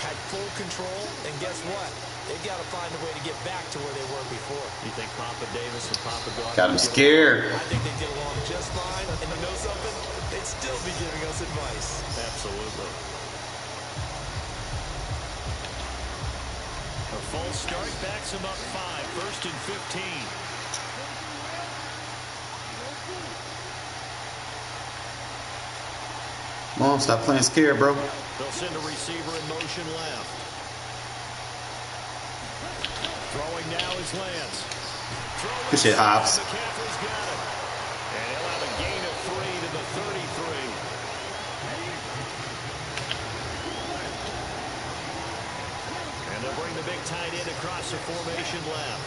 had full control, and guess what? They've got to find a way to get back to where they were before. You think Papa Davis and Papa God got him scared? I think they get along just fine. And you know something? They'd still be giving us advice. Absolutely. A false start backs him up 5. First and 15. Come on, stop playing scared, bro. They'll send a receiver in motion left. Throwing now is Lance. Good shit, Hobbs. McCaffrey's got it. And he'll have a gain of 3 to the 33. And they'll bring the big tight end across the formation left.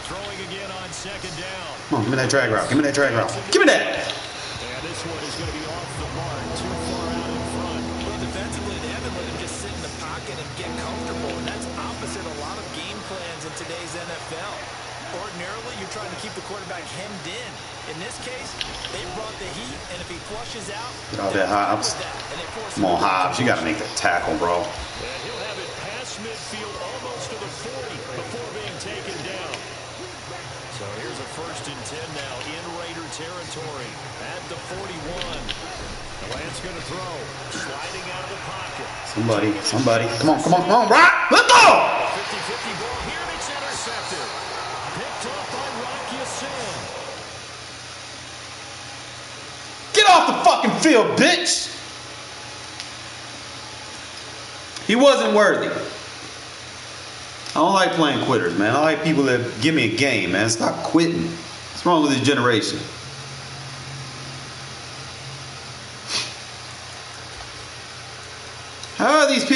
Throwing again on second down. Come on, give me that drag route. Give me that drag route. Give me that. And this one is going to be off the mark, too far out in front. Well, defensively, they haven't let him just sit in the pocket and get comfortable, and that's opposite a lot of game plans in today's NFL. Ordinarily, you're trying to keep the quarterback hemmed in. In this case, they brought the heat, and if he flushes out, get out there, Hobbs. Come on, Hobbs. You got to make that tackle, bro. And he'll have it past midfield almost to the 40 before being taken down. So here's a first and 10 now in Raider territory at the 41. Lance going to throw. Sliding out of the pocket. Somebody. Come on. Rock! Let's go! 50-50 ball here, and it's intercepted. Picked up by Rock Ya-Sin. Get off the fucking field, bitch! He wasn't worthy. I don't like playing quitters, man. I like people that give me a game, man. Stop quitting. What's wrong with this generation?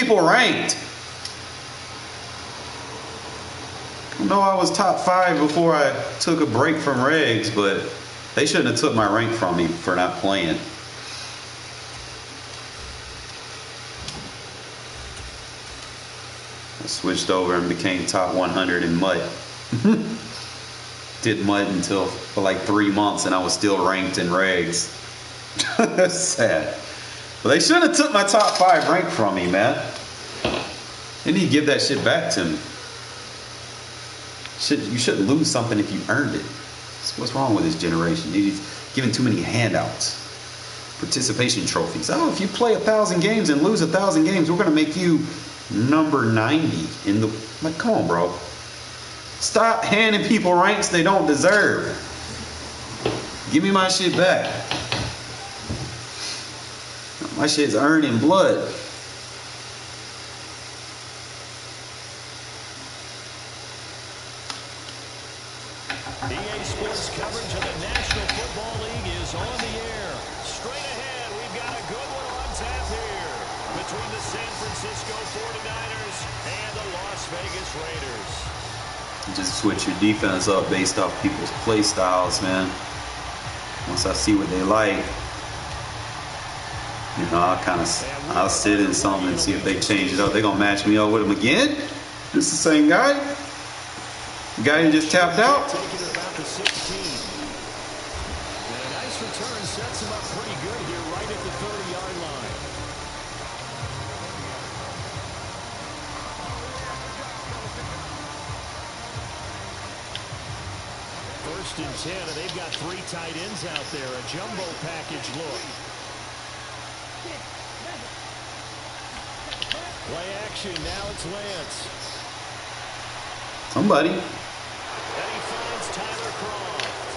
people ranked. I know I was top 5 before I took a break from Regs, but they shouldn't have took my rank from me for not playing. I switched over and became top 100 in MUT. Did MUT until for like 3 months, and I was still ranked in Regs. That's sad. But they shouldn't have took my top 5 rank from me, man. They need to give that shit back to me. You shouldn't lose something if you earned it. So what's wrong with this generation? You're giving too many handouts. Participation trophies. Oh, if you play 1,000 games and lose 1,000 games, we're gonna make you number 90 in the. Like, come on, bro. Stop handing people ranks they don't deserve. Give me my shit back. My shit's earned in blood. EA Sports coverage of the National Football League is on the air. Straight ahead, we've got a good one on tap here between the San Francisco 49ers and the Las Vegas Raiders. Just switch your defense up based off people's play styles, man. Once I see what they like, you know, I'll sit in something and see if they change it up. They're gonna match me up with them again? This the same guy? The guy who just tapped out? Taking it about the 16. And a nice return sets him up pretty good here right at the 30-yard line. First and 10, and they've got 3 tight ends out there. A jumbo package look. Play action, now it's Lance. Somebody. And he finds Tyler Croft.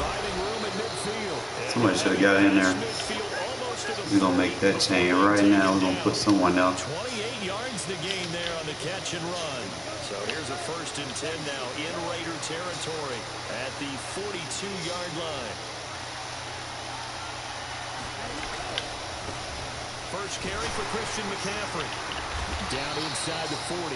Finding room at midfield. Somebody should have got in there. We're going to make that chain right now. We're going to put someone else. 28 yards to gain there on the catch and run. So here's a first and 10 now in Raider territory at the 42-yard line. First carry for Christian McCaffrey. Down inside the 40.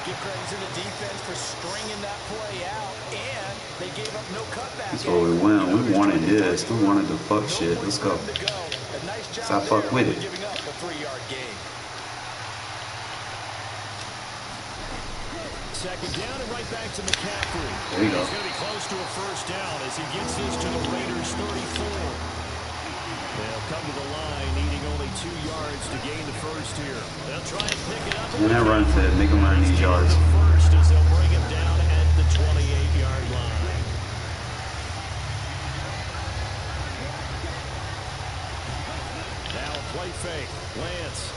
Give credit to the defense for stringing that play out, and they gave up no cutback. That's where we went. We wanted this. We wanted the fuck shit. Let's go. Let's not fuck with it. Giving up a 3-yard gain. Second down and right back to McCaffrey. There you go. He's going to be close to a first down as he gets this to the Raiders' 34. They'll come to the line, needing only 2 yards to gain the first here. They'll try and pick it up. And that run fit, make them earn these yards. First as they'll bring him down at the 28-yard line. Now a play fake. Lance.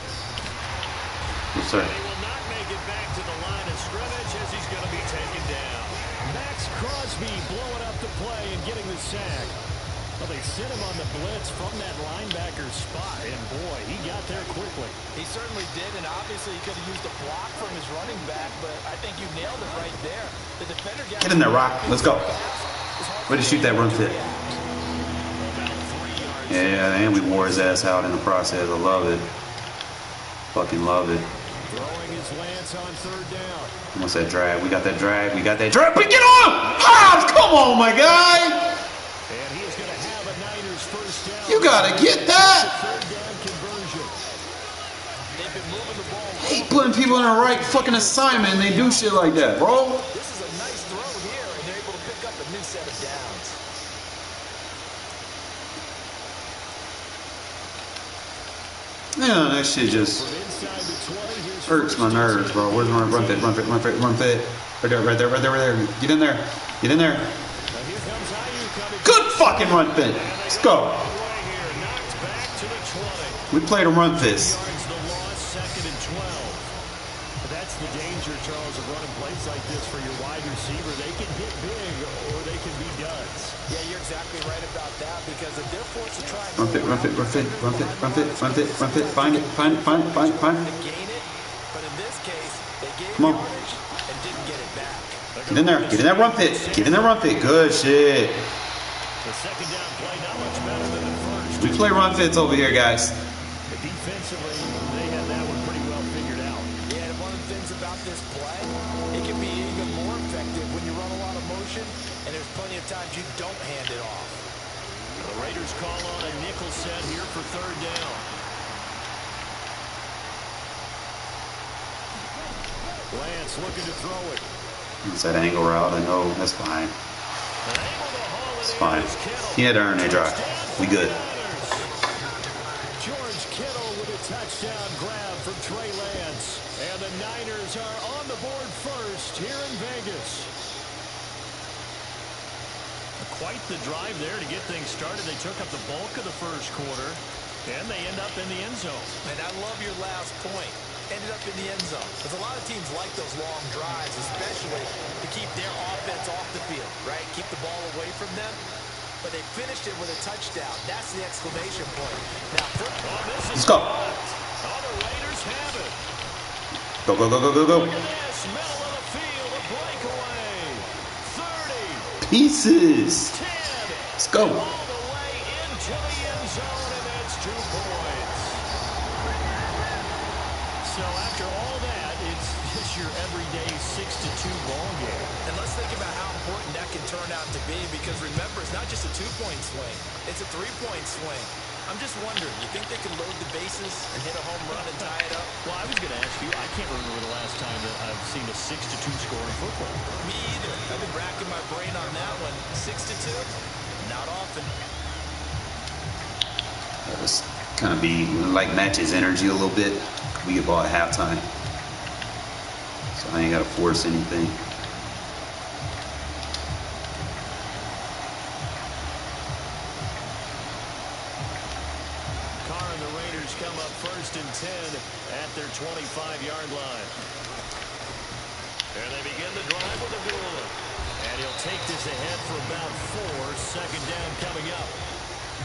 Yes, sir. And he will not make it back to the line of scrimmage as he's going to be taken down. Max Crosby blowing up the play and getting the sack. Well, they sent him on the blitz from that linebacker spot, and boy, he got there quickly. He certainly did, and obviously he could have used a block from his running back, but I think you nailed it right there. The defender got Get in there, Rock. Let's go. Way to shoot that run fit. Yeah, and we wore his ass out in the process. I love it. Fucking love it. Throwing his Lance on third down. Almost that drag. We got that drag. We got that drag. But get on! Hobbs, come on, my guy! And he is going to have a Niners first down. You gotta get that! Third down conversion. They've been moving the ball. I hate putting people in the right fucking assignment and they do shit like that, bro. This is a nice throw here, and they're able to pick up a new set of downs. Yeah, that shit just From inside the 20, here's hurts my nerves, bro. Where's my run fit, run fit, run fit, run fit? Right there, right there, right there, right there. Get in there. Get in there. Now here comes Ayuk coming. Good fucking run fit. Let's go. Away here, knocked back to the 20. We played a run fist. Yards the loss, second and 12. But that's the danger, Charles, of running plays like this for your wide receiver. They can hit big or they can be duds. Yeah, you're exactly right about that, because if they're forced to try and Run fit, run fit, run fit, run fit, run fit, run fit, run fit. Find it, find it, find it, find it, find it. to gain it, but in this case, they gave Come on. yardage and didn't get it back. Get in there. Get in that run fit. Get in that run fit. Good shit. The second down play, not much better than the first. We play run fits over here, guys. Defensively, they had that one pretty you don't hand it off. The Raiders call on a nickel set here for third down. Lance looking to throw it. It's that angle route. I know. That's fine. It's fine. He had to earn a drive. We good. George Kittle with a touchdown grab from Trey Lance. And the Niners are on the board first here in Vegas. Quite the drive there to get things started. They took up the bulk of the first quarter, and they end up in the end zone. And I love your last point. Ended up in the end zone. Because a lot of teams like those long drives, especially to keep their offense off the field, right? Keep the ball away from them. But they finished it with a touchdown. That's the exclamation point. Now, let's go. Oh, the Raiders have it. Go, go, go, go, go, go. Look at this. Middle of the field, a breakaway. 30. Pieces. 10. Let's go. All the way into the end zone, and that's 2 points. So after all that, it's just your everyday 6-2 ball game. And let's think about how important that can turn out to be, because remember, it's not just a 2-point swing. It's a 3-point swing. I'm just wondering, you think they can load the bases and hit a home run and tie it up? Well, I was going to ask you, I can't remember the last time that I've seen a 6-2 score in football. Me either. I've been racking my brain on that one. 6-2? Not often. That was kind of be like matches energy a little bit. We get ball at halftime, so I ain't got to force anything. Carr and the Raiders come up 1st and 10 at their 25-yard line. And they begin the drive with a goal. And he'll take this ahead for about 4. Second down coming up.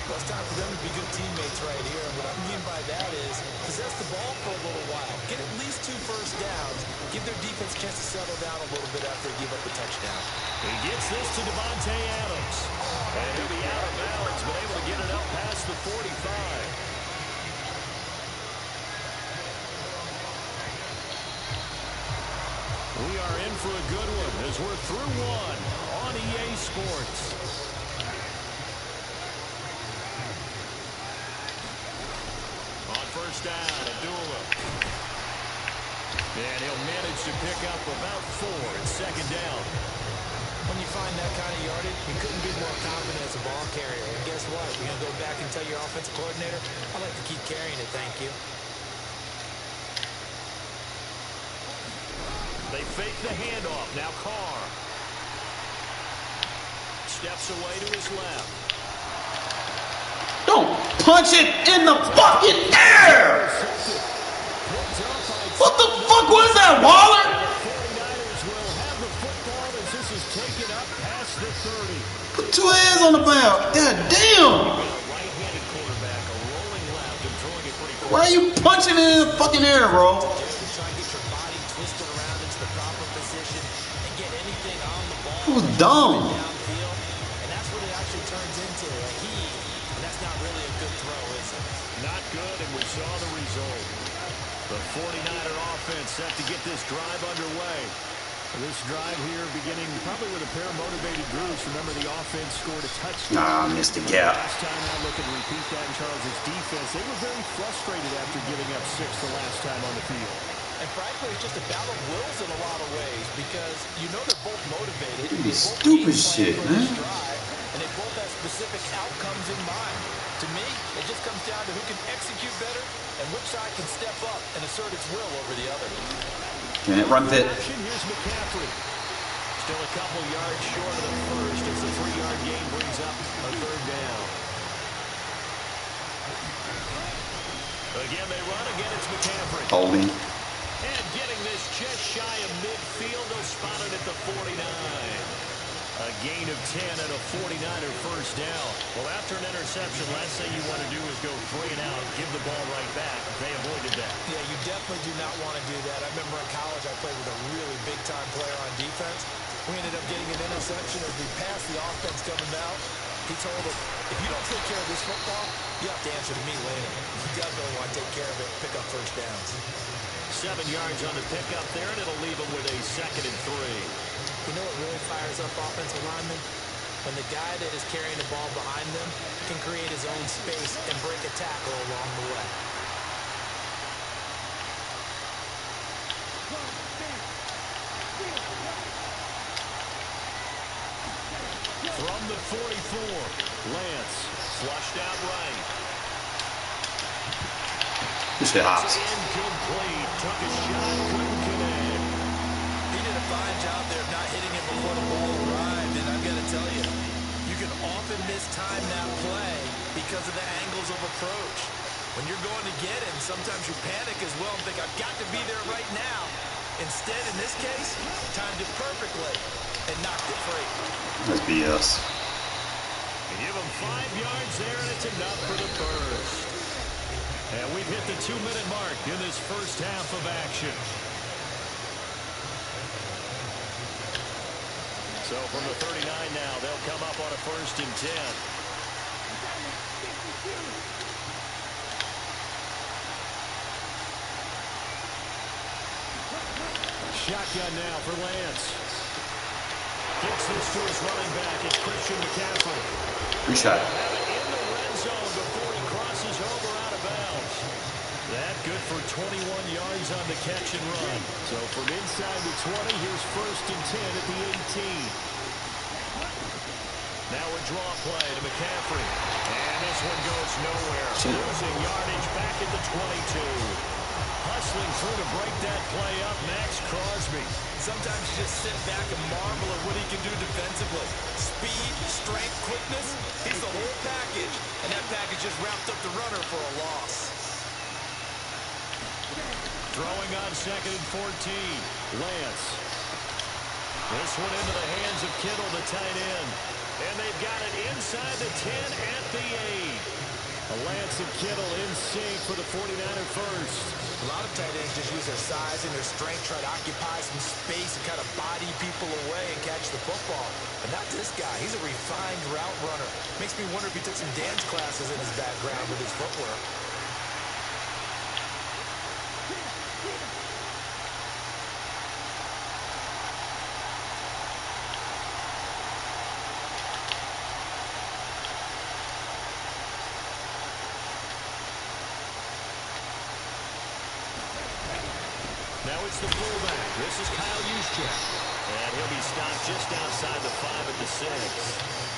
Well, it's time for them to be good teammates right here. And what I mean by that is possess the ball for a little while. Get at least 2 first downs. Give their defense a chance to settle down a little bit after they give up the touchdown. He gets this to Devontae Adams. And he'll be out of bounds, but able to get it up past the 45. We are in for a good one as we're through one on EA Sports. On first down, Abdullah. And he'll manage to pick up about 4 at second down. When you find that kind of yardage, you couldn't be more confident as a ball carrier. And guess what? You're going to go back and tell your offensive coordinator, I'd like to keep carrying it, thank you. They fake the handoff. Now Carr. Steps away to his left. Don't punch it in the fucking air! What the fuck was that, Waller? The 49ers will have the football as this is taken up past the 30. Put 2 hands on the ball. God damn! Right-handed quarterback, a rolling left and throwing it pretty Why are you punching it in the fucking air, bro? Try and get your body twisted around into the proper position and get anything on the ball. It was dumb. Downfield, and that's what it actually turns into, a heave. And that's not really a good throw, is it? Not good, and we saw the result. The 49er offense set to get this drive underway. This drive here beginning probably with a pair of motivated groups. Remember, the offense scored a touchdown. Missed the gap. Last time out, look and repeat that in Charles' defense. They were very frustrated after giving up 6 the last time on the field. And frankly, it's just a battle of wills in a lot of ways, because you know they're both motivated. Dude, They both stupid game plan shit, for this man. drive, and they both have specific outcomes in mind. To me, it just comes down to who can execute better and which side can step up and assert its will over the other. Can it run fit? Here's McCaffrey. Still a couple yards short of the first as the 3-yard gain brings up a third down. Again, they run. Again, it's McCaffrey. Holding. And getting this just shy of midfield. They'll spot it at the 49. A gain of 10 and a 49er first down. Well, after an interception, last thing you want to do is go 3 and out, give the ball right back. They avoided that. Yeah, you definitely do not want to do that. I remember in college I played with a really big-time player on defense. We ended up getting an interception as we passed the offense coming out. He told him, if you don't take care of this football, you have to answer to me later. You definitely want to take care of it, pick up first downs. 7 yards on the pickup there, and it'll leave them with a 2nd and 3. You know what really fires up offensive linemen? when the guy that is carrying the ball behind them can create his own space and break a tackle along the way. From the 44, Lance flushed out right. Good shit, Hops. Incomplete. Took a shot, couldn't connect. He did a fine job there of not hitting it before the ball arrived, and I've got to tell you, you can often mistime that play because of the angles of approach. When you're going to get it, sometimes you panic as well and think, I've got to be there right now. Instead, in this case, timed it perfectly and knocked it free. That's BS. They give him 5 yards there, and it's enough for the first. And we've hit the 2-minute mark in this first half of action. So from the 39 now, they'll come up on a 1st and 10. Shotgun now for Lance. Kicks this to his running back. It's Christian McCaffrey. Good shot. Have it in the red zone before he crosses over out of bounds. That good for 21 yards on the catch and run. So from inside the 20, here's 1st and 10 at the 18. Now a draw play to McCaffrey. And this one goes nowhere. Losing yardage back at the 22. Hustling through to break that play up, Max Crosby. Sometimes you just sit back and marvel at what he can do defensively. Speed, strength, quickness, he's the whole package. And that package just wrapped up the runner for a loss. Throwing on 2nd and 14. Lance. This one into the hands of Kittle, the tight end. And they've got it inside the 10 at the 8. Lance and Kittle in sync for the 49er first. A lot of tight ends just use their size and their strength, try to occupy some space and kind of body people away and catch the football. But not this guy. He's a refined route runner. Makes me wonder if he took some dance classes in his background with his footwork. Now it's the fullback. This is Kyle Juszczyk. And he'll be stopped just outside the 5 at the 6.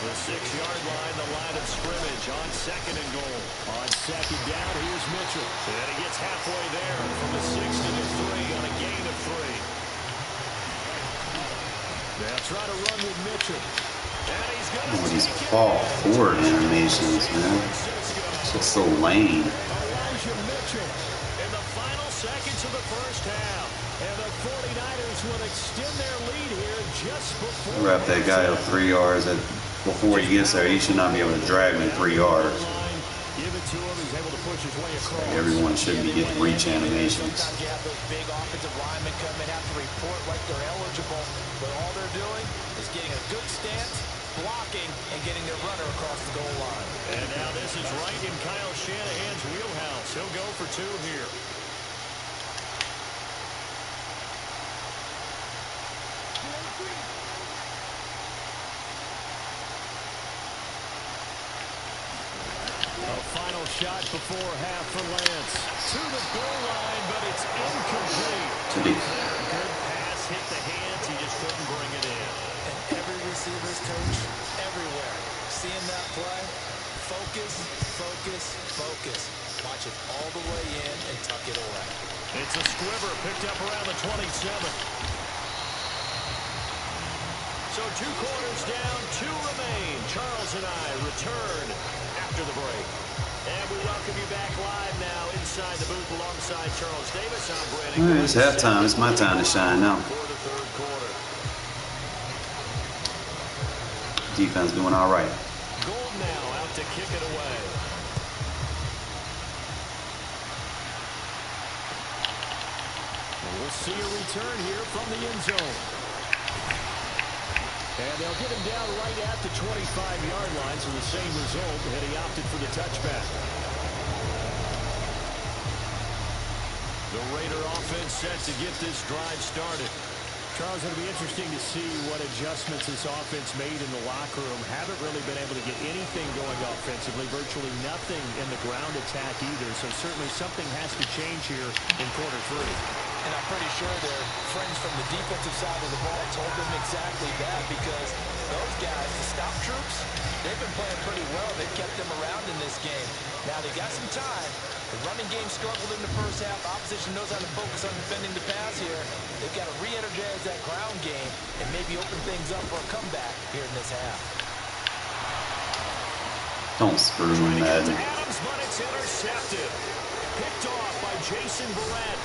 The 6-yard line, the line of scrimmage on 2nd and goal. On 2nd down, here's Mitchell. And he gets halfway there from the 6 to the 3 on a gain of 3. They'll try to run with Mitchell. And he's going to These fall forward animations, man. It's just so lame. Elijah Mitchell in the final seconds of the first half. And the 49ers will extend their lead here just before. Wrap that guy up 3 yards. Before he gets there, he should not be able to drag me 3 yards. Give it to him. He's able to push his way across. Everyone should be getting reach animations. Sometimes you have those big offensive linemen come in, have to report like they're eligible, but all they're doing is getting a good stance, blocking, and getting their runner across the goal line. And now this is right in Kyle Shanahan's wheelhouse. He'll go for 2 here. A final shot before half for Lance. To the goal line, but it's incomplete. Good pass hit the hands. He just couldn't bring it in. And every receiver's coach, everywhere, seeing that play, focus, focus, focus. Watch it all the way in and tuck it away. It's a squiver picked up around the 27. So 2 quarters down, 2 remain. Charles and I return after the break. And we welcome you back live now inside the booth alongside Charles Davis. I'm Brandon. All right, it's halftime. It's my time to shine now. For the 3rd quarter. Defense doing all right. Gold now out to kick it away. And we'll see a return here from the end zone. And they'll get him down right at the 25-yard line, so the same result, and he opted for the touchback. The Raider offense set to get this drive started. Charles, it'll be interesting to see what adjustments this offense made in the locker room. Haven't really been able to get anything going offensively, virtually nothing in the ground attack either. So certainly something has to change here in quarter three. And I'm pretty sure their friends from the defensive side of the ball told them exactly that, because those guys, the stop troops, they've been playing pretty well. They've kept them around in this game. Now they got some time. The running game struggled in the first half. Opposition knows how to focus on defending the pass here. They've got to re-energize that ground game and maybe open things up for a comeback here in this half. Don't screw me, Madden. Adams, but it's intercepted. Picked off by Jason Barrett.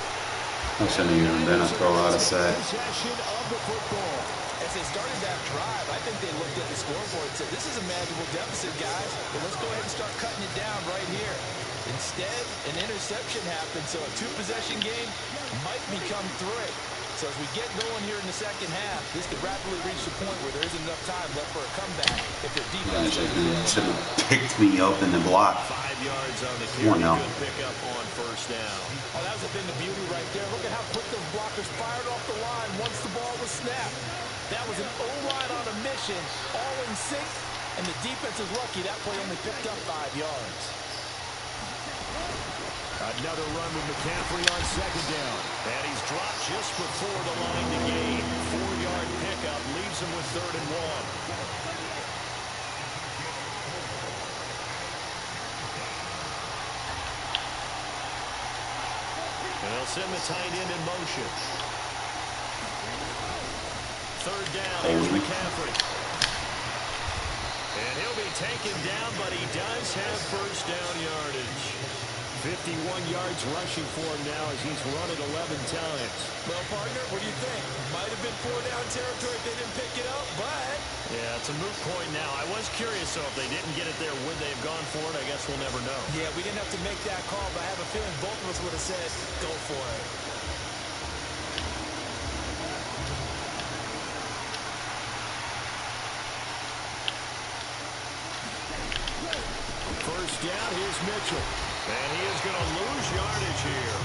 I shouldn't have even been a throw out of sack. Possession of the football. As they started that drive, I think they looked at the scoreboard and said, this is a manageable deficit, guys, but let's go ahead and start cutting it down right here. Instead, an interception happened, so a two-possession game might become three. So as we get going here in the second half, this could rapidly reach the point where there isn't enough time left for a comeback if their defense Should have picked me up in the block. 5 yards on the carry. Good pick up on first down. Oh, that was a thing of beauty right there. Look at how quick those blockers fired off the line once the ball was snapped. That was an O-line on a mission, all in sync, and the defense is lucky that play only picked up 5 yards. Another run with McCaffrey on second down. And he's dropped just before the line to gain. 4-yard pickup leaves him with 3rd and 1. And they'll send the tight end in motion. 3rd down, here's McCaffrey. And he'll be taken down, but he does have first down yardage. 51 yards rushing for him now as he's run it 11 times. Well, partner, what do you think? Might have been 4-down territory if they didn't pick it up, but... Yeah, it's a moot point now. I was curious, so if they didn't get it there, would they have gone for it? I guess we'll never know. Yeah, we didn't have to make that call, but I have a feeling both of us would have said, go for it. First down, here's Mitchell. And he is going to lose yardage here.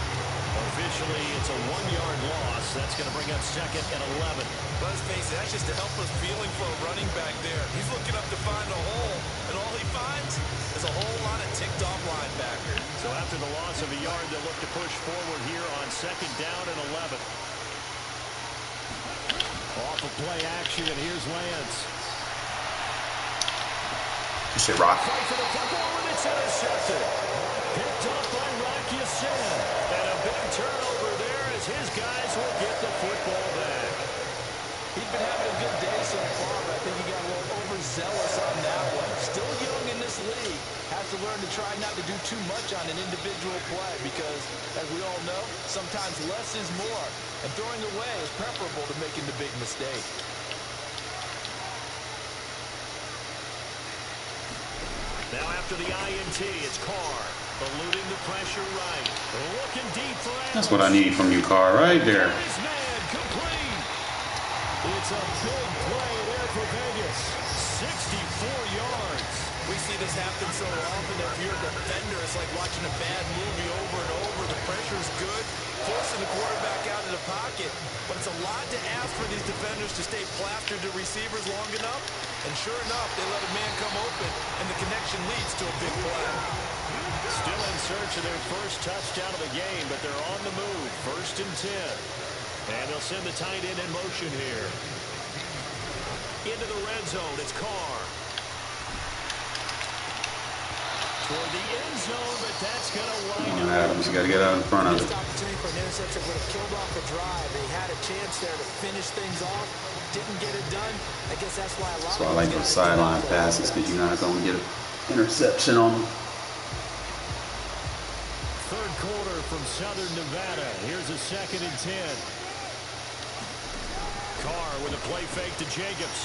Officially, it's a 1-yard loss. That's going to bring up 2nd and 11. Let's face it, that's just a helpless feeling for a running back there. He's looking up to find a hole, and all he finds is a whole lot of ticked-off linebackers. So after the loss of a yard, they'll look to push forward here on 2nd down and 11. Off of play action, and here's Lance. Shit, Rock. Fight for the football, and it's intercepted. Picked up by Rocky Sin. And a big turnover there as his guys will get the football back. He's been having a good day so far, but I think he got a little overzealous on that one. Still young in this league. Has to learn to try not to do too much on an individual play because, as we all know, sometimes less is more. And throwing away is preferable to making the big mistake. Now after the INT, it's Carr. Eluding the pressure right. Looking deep for Adams. That's what I need from you, Carr, right there. His man complete. It's a big play there for Vegas. 64 yards. We see this happen so often. If you're a defender, it's like watching a bad movie over and over. The pressure's good, forcing the quarterback out of the pocket. But it's a lot to ask for these defenders to stay plastered to receivers long enough. And sure enough, they let a man come open, and the connection leads to a big play. Still in search of their first touchdown of the game, but they're on the move. 1st and 10. And they'll send the tight end in motion here. Into the red zone, it's Carr. Toward the end zone, but that's going to wind up. Adams, you got to get out in front of it. This opportunity for an interception would have killed off the drive. They had a chance there to finish things off. Didn't get it done. I guess that's why a lot So I like those sideline passes because you're not going to get an interception on them. 3rd quarter from Southern Nevada. Here's a 2nd and 10. Carr with a play fake to Jacobs.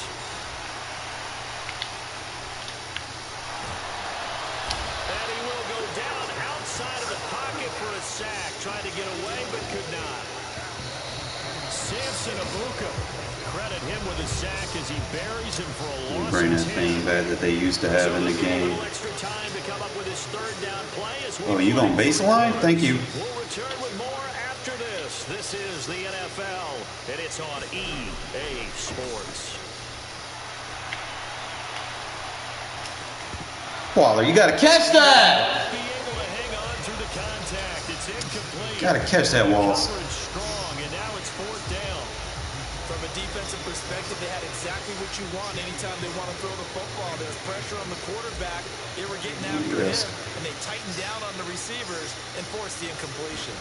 And he will go down outside of the pocket for a sack. Tried to get away, but could not. Samson Abuka. Credit him with a sack as he buries him for a loss. Bring that thing back that they used to have in the game. Extra time to come up with his 3rd down play as Oh, you going baseline? Thank you. We'll return with more after this. this. This is the NFL, and it's on EA Sports. Waller, you gotta catch that! Be able to hang on through the contact. It's incomplete. Gotta catch that, Walls. Strong, and now it's 4th down. From a defensive perspective, they had exactly what you want anytime they want to throw the football. There's pressure on the quarterback. They were getting after him, and they tightened down on the receivers and forced the incompletion.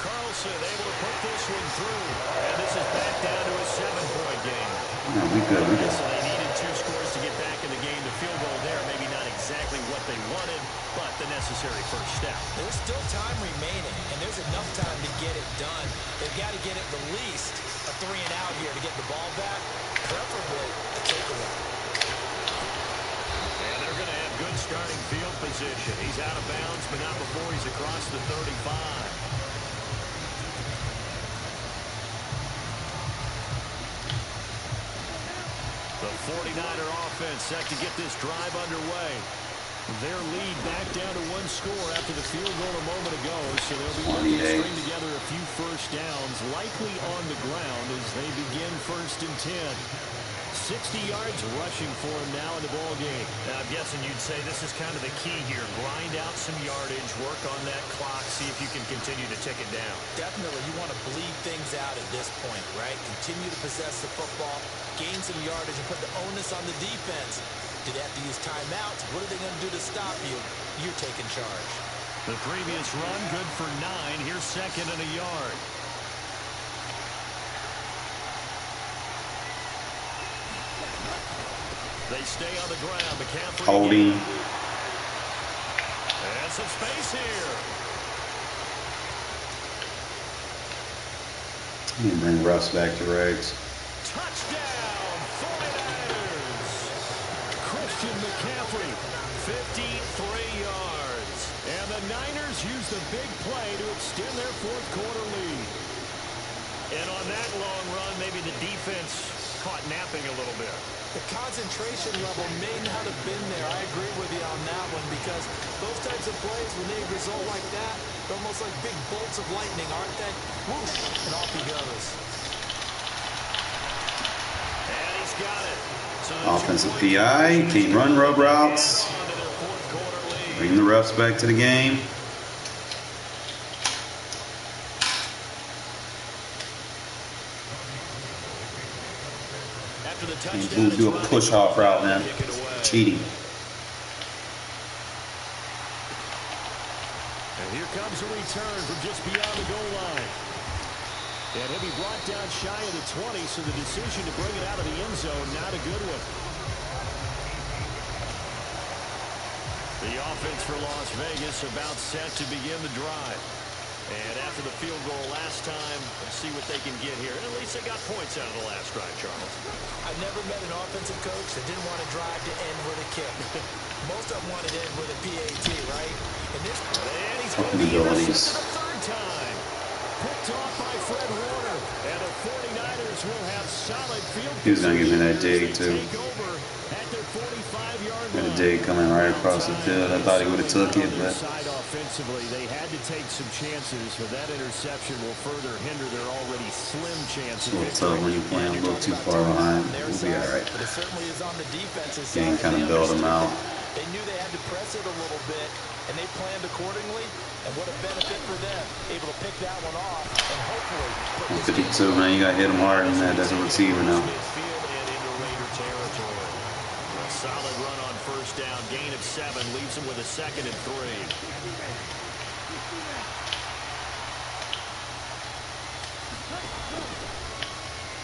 Carlson able to put this one through, and this is back down to a 7-point game. No, we good. So they needed 2 scores to get back in the game. The field goal there, maybe not exactly what they wanted, but the necessary first step. There's still time remaining, and there's enough time to get it done. They've got to get at the least a 3-and-out here to get the ball back, preferably a takeaway. And they're going to have good starting field position. He's out of bounds, but not before he's across the 35. The 49er offense set to get this drive underway. Their lead back down to 1 score after the field goal a moment ago, so they'll be looking to string together a few first downs, likely on the ground as they begin 1st and 10. 60 yards rushing for him now in the ball game. Now, I'm guessing you'd say this is kind of the key here. Grind out some yardage, work on that clock, see if you can continue to tick it down. Definitely, you want to bleed things out at this point, right? Continue to possess the football, gain some yardage, and put the onus on the defense. Do they have to use timeouts? What are they going to do to stop you? You're taking charge. The previous run, good for 9. Here's 2nd and a yard. They stay on the ground. McCaffrey holding. And some space here. And bring Russ back to Regs. Touchdown, 49ers. Christian McCaffrey, 53 yards. And the Niners use the big play to extend their 4th quarter lead. And on that long run, maybe the defense caught napping a little bit. The concentration level may not have been there. I agree with you on that one because those types of plays, when they result like that, they're almost like big bolts of lightning, aren't they? Whoosh, and off he goes. And he's got it. So Offensive PI, can't run rub routes. Bring the refs back to the game. We'll do a push-off route, man. Cheating. And here comes a return from just beyond the goal line. And he'll be brought down shy of the 20, so the decision to bring it out of the end zone, not a good one. The offense for Las Vegas about set to begin the drive. And after the field goal last time, let's see what they can get here. And at least they got points out of the last drive, Charles. I've never met an offensive coach that didn't want to drive to end with a kick. Most of them want to end with a PAT, right? And he's going to be intercepted a 3rd time. Picked off by Fred Warner. And the 49ers will have solid field position. He was going to give me that dig, too. Take over at their 45-yard line. Got a dig coming right across the field. I thought he would have took it, but offensively, they had to take some chances, but that interception will further hinder their already slim chances. It's a little tough when you're playing a little too far behind. We'll be all right. But it certainly is on the defensive side. Game kind of bailed them out. They knew they had to press it a little bit, and they planned accordingly. And what a benefit for them, able to pick that one off and hopefully put 52, man. You got to hit him hard in that. That's a receiver now. Solid run on 1st down, gain of 7, leaves him with a 2nd and 3.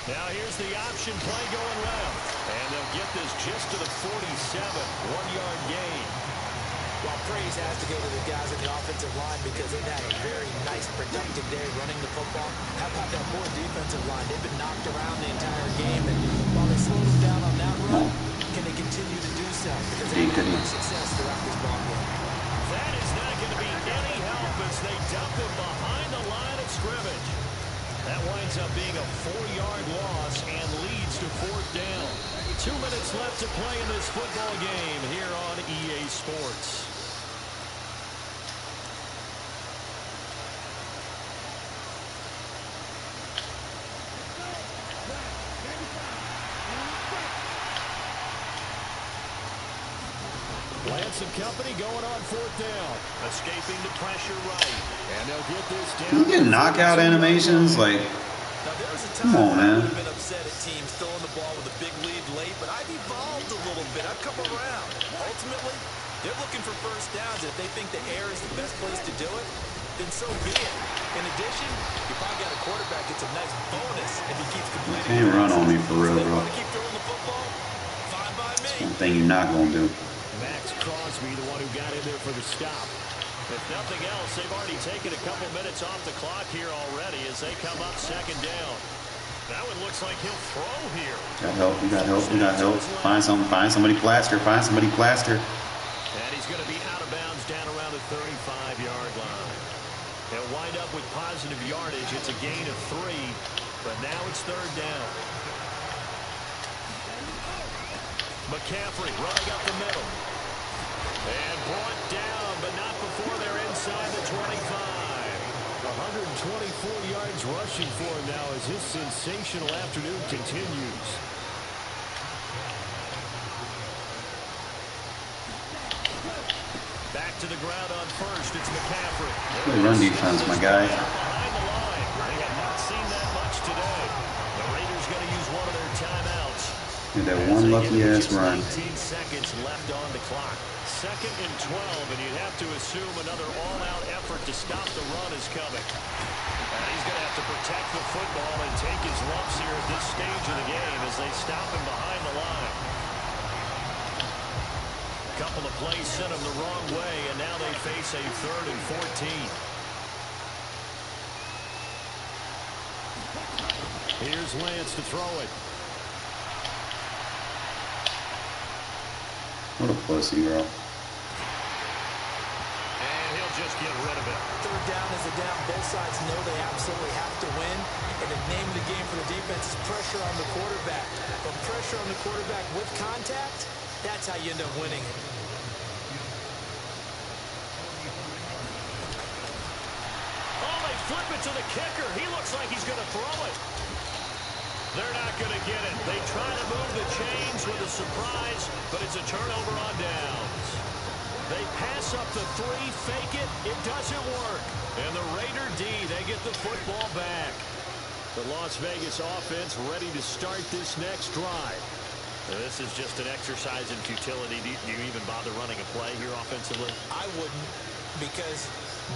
Now here's the option play going left, and they'll get this just to the 47, 1-yard gain. Well, praise has to go to the guys in the offensive line because they've had a very nice, productive day running the football. How about that poor defensive line? They've been knocked around the entire game, and while they slowed them down on that run, can they continue to do so? Because they've had much success throughout this ball game. That is not going to be any help as they dump him behind the line of scrimmage. That winds up being a 4-yard loss and leads to 4th down. 2 minutes left to play in this football game here on EA Sports. some company going on fourth down. Escaping the pressure right. And they'll get this down. You get knockout animations? Like, Now, there was a come time on, I man. would have been upset at teams throwing the ball with a big lead late, but I've evolved a little bit. I've come around. Ultimately, they're looking for first downs. If they think the air is the best place to do it, then so be it. In addition, if I got a quarterback, it's a nice bonus if he keeps completing. You can't run on me for real, They bro. want to keep throwing the football? Fine by me. One thing you're not gonna do. Max Crosby, the one who got in there for the stop. If nothing else, they've already taken a couple minutes off the clock here already as they come up second down. That one looks like he'll throw here. Got help, we got help, we got help. Find somebody plaster, find somebody plaster. And he's going to be out of bounds down around the 35-yard line. He'll wind up with positive yardage. It's a gain of 3, but now it's third down. McCaffrey running up the middle. And brought down, but not before they're inside the 25. 124 yards rushing for him now as his sensational afternoon continues. Back to the ground on first. It's McCaffrey. Good run defense, my guy. Behind the line. They have not seen that much today. The Raiders going to use one of their timeouts. Did that one lucky ass run. 18 seconds left on the clock. Second and 12, and you'd have to assume another all-out effort to stop the run is coming. And he's going to have to protect the football and take his lumps here at this stage of the game as they stop him behind the line. A couple of plays sent him the wrong way, and now they face a 3rd and 14. Here's Lance to throw it. What a pussy, bro. And he'll just get rid of it. Third down is a down. Both sides know they absolutely have to win. And the name of the game for the defense is pressure on the quarterback. But pressure on the quarterback with contact, that's how you end up winning it. Oh, they flip it to the kicker. He looks like he's going to throw it. They're not going to get it. They try to move the chains with a surprise, but it's a turnover on downs. They pass up the 3, fake it. It doesn't work. And the Raider D, they get the football back. The Las Vegas offense ready to start this next drive. This is just an exercise in futility. Do you even bother running a play here offensively? I wouldn't, because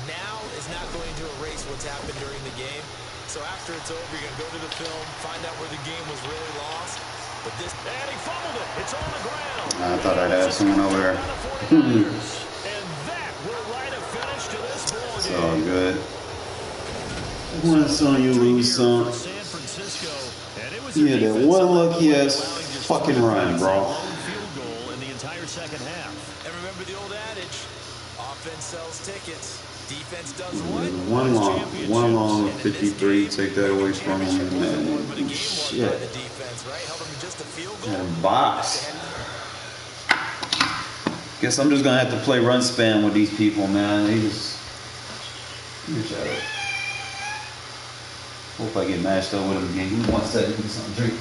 now is not going to erase what's happened during the game. So after it's over, you're going to go to the film, find out where the game was really lost. But this... And he fumbled it. It's on the ground. I thought I'd have someone over there. And that will light a finish to this ball game. It's all good. Win some, you lose some. Yeah, that one lucky ass fucking run, bro. Field goal in the entire second half. And remember the old adage, offense sells tickets. Defense does what? One long 53. Take that away from him, man. Shit. And box. Guess I'm just gonna have to play run span with these people, man. They just. Shut up. Hope I get matched up with them again. Give me 1 second. Give me something to drink.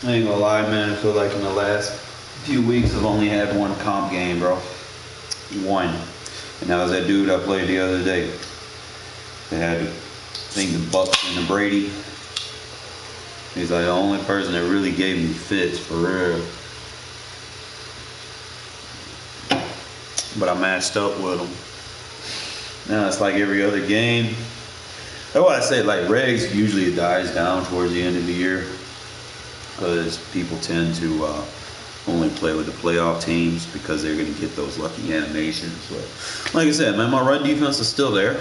I ain't gonna lie, man. I feel like in the last few weeks I've only had one comp game, bro. One. And that was that dude I played the other day. They had, I think, the Bucks and the Brady. He's like the only person that really gave me fits, for real. But I matched up with him. Now it's like every other game. That's why I say, like, Regs usually dies down towards the end of the year. Because people tend to only play with the playoff teams because they're going to get those lucky animations. But like I said, man, my run defense is still there.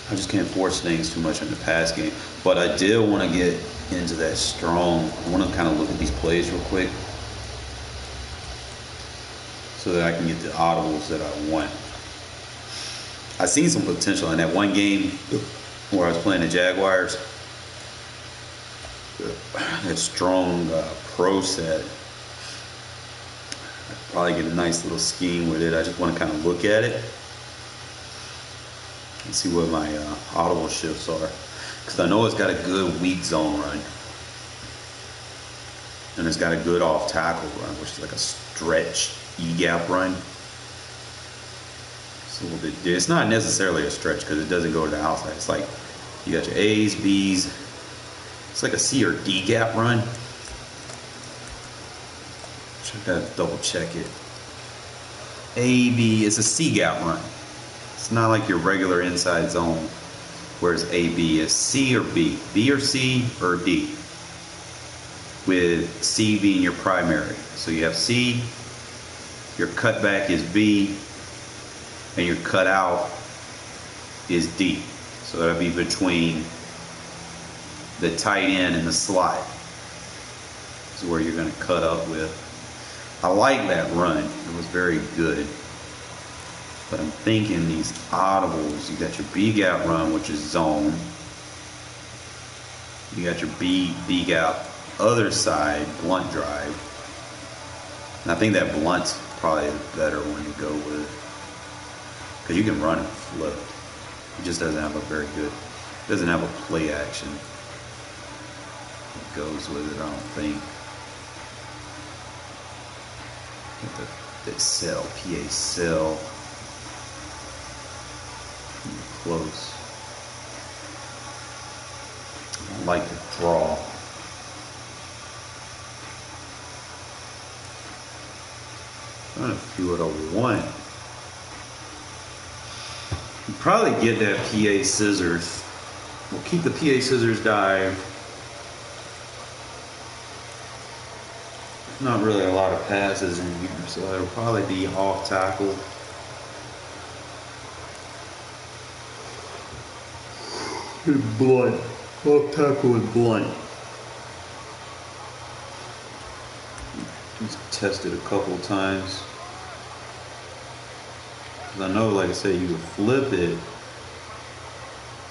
I just can't force things too much in the pass game. But I did want to get into that strong. I want to kind of look at these plays real quick. so that I can get the audibles that I want. I seen some potential in that one game where I was playing the Jaguars. That strong pro set. I'd probably get a nice little scheme with it. I just want to kind of look at it and see what my audible shifts are, because I know it's got a good weak zone run, and it's got a good off tackle run, which is like a stretch E-gap run. It's a little bit. It's not necessarily a stretch because it doesn't go to the outside. It's like you got your A's, B's. It's like a C or D gap run. I gotta double check it. A, B, it's a C gap run. It's not like your regular inside zone where it's A, B. It's C or B. B or C or D. With C being your primary. So you have C, your cutback is B, and your cutout is D. So that'll be between the tight end and the slot. This is where you're going to cut up with. I like that run. It was very good. But I'm thinking these audibles, you got your B gap run, which is zone. You got your B gap other side, blunt drive. And I think that blunt's probably a better one to go with, because you can run and flip. It just doesn't have a very good, doesn't have a play action that goes with it, I don't think. That cell, PA cell. Close. I like to draw. I'm trying to see what I want. You probably get that PA scissors. We'll keep the PA scissors dive. Not really a lot of passes in here, so it'll probably be off tackle. And blunt. Off tackle and blunt. Just tested a couple times. Because I know, like I said, you can flip it.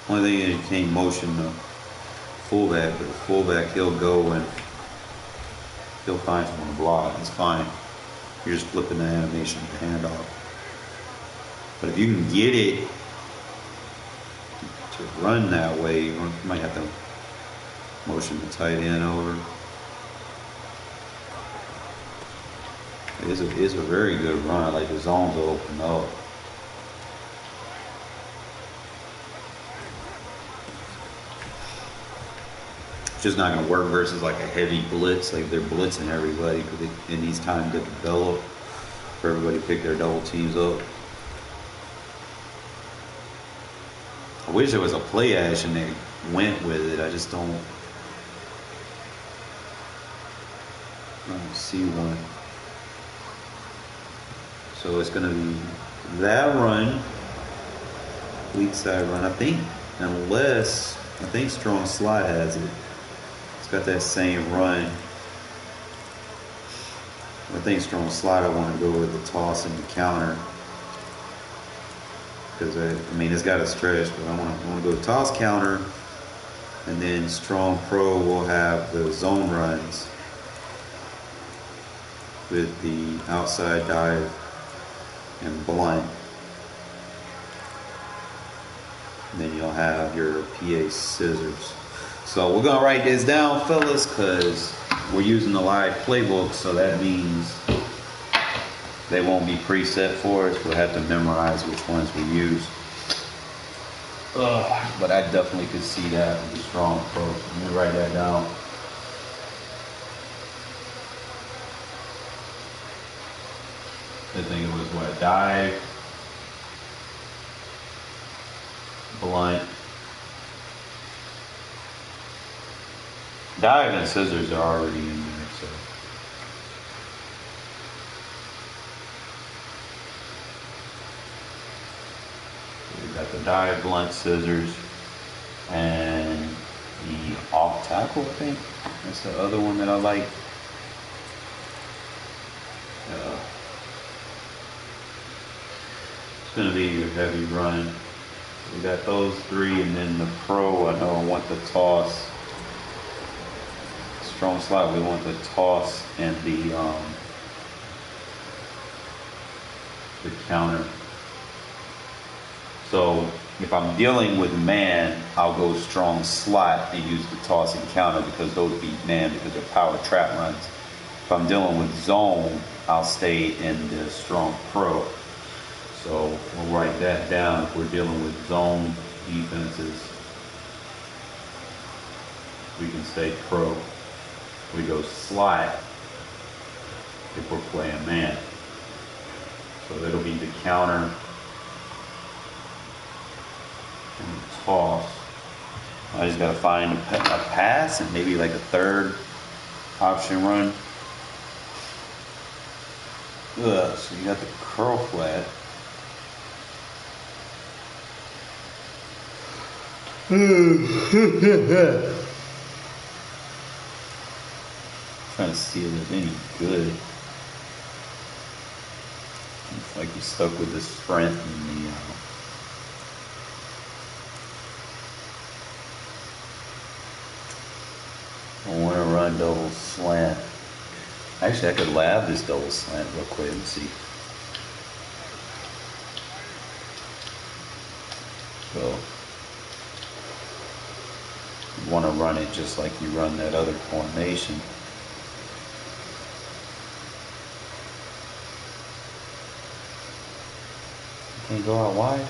Only thing is you can't motion the fullback, but the fullback, he'll go and he'll find someone to block. It's fine. You're just flipping the animation to hand off. But if you can get it to run that way, you might have to motion the tight end over. It's a very good run. Like the zones will open up. It's just not going to work versus like a heavy blitz. Like they're blitzing everybody because it needs time to develop for everybody to pick their double teams up. I wish there was a play action that went with it. I just don't see one. So it's going to be that run, weak side run, I think, unless, I think strong slot has it. It's got that same run. I think strong slot, I want to go with the toss and the counter. Because, I mean, it's got a stretch, but I want to go toss counter, and then strong pro will have the zone runs with the outside dive and blunt. And then you'll have your PA scissors. So we're gonna write this down, fellas, because we're using the live playbook, so that means they won't be preset for us. We'll have to memorize which ones we use. But I definitely could see that with a strong approach. Let me write that down. I think it was what? Dive, blunt. Dive and scissors are already in there, so. We got the dive, blunt, scissors, and the off tackle, I think. That's the other one that I like. It's gonna be your heavy run. We got those three, and then the pro. I know I want the toss. Strong slide. We want the toss and the counter. So if I'm dealing with man, I'll go strong slot and use the toss and counter because those beat man because they're power trap runs. If I'm dealing with zone, I'll stay in the strong pro. So we'll write that down if we're dealing with zone defenses. We can stay pro. We go slot if we're playing man. So it'll be the counter and the toss. I just gotta find a pass and maybe like a third option run. So you got the curl flat. Trying to see if there's any good. It's like you're stuck with the strength and the I want to run double slant. Actually, I could lab this double slant real quick. Let me see. So, you want to run it just like you run that other formation. Can you go out wide?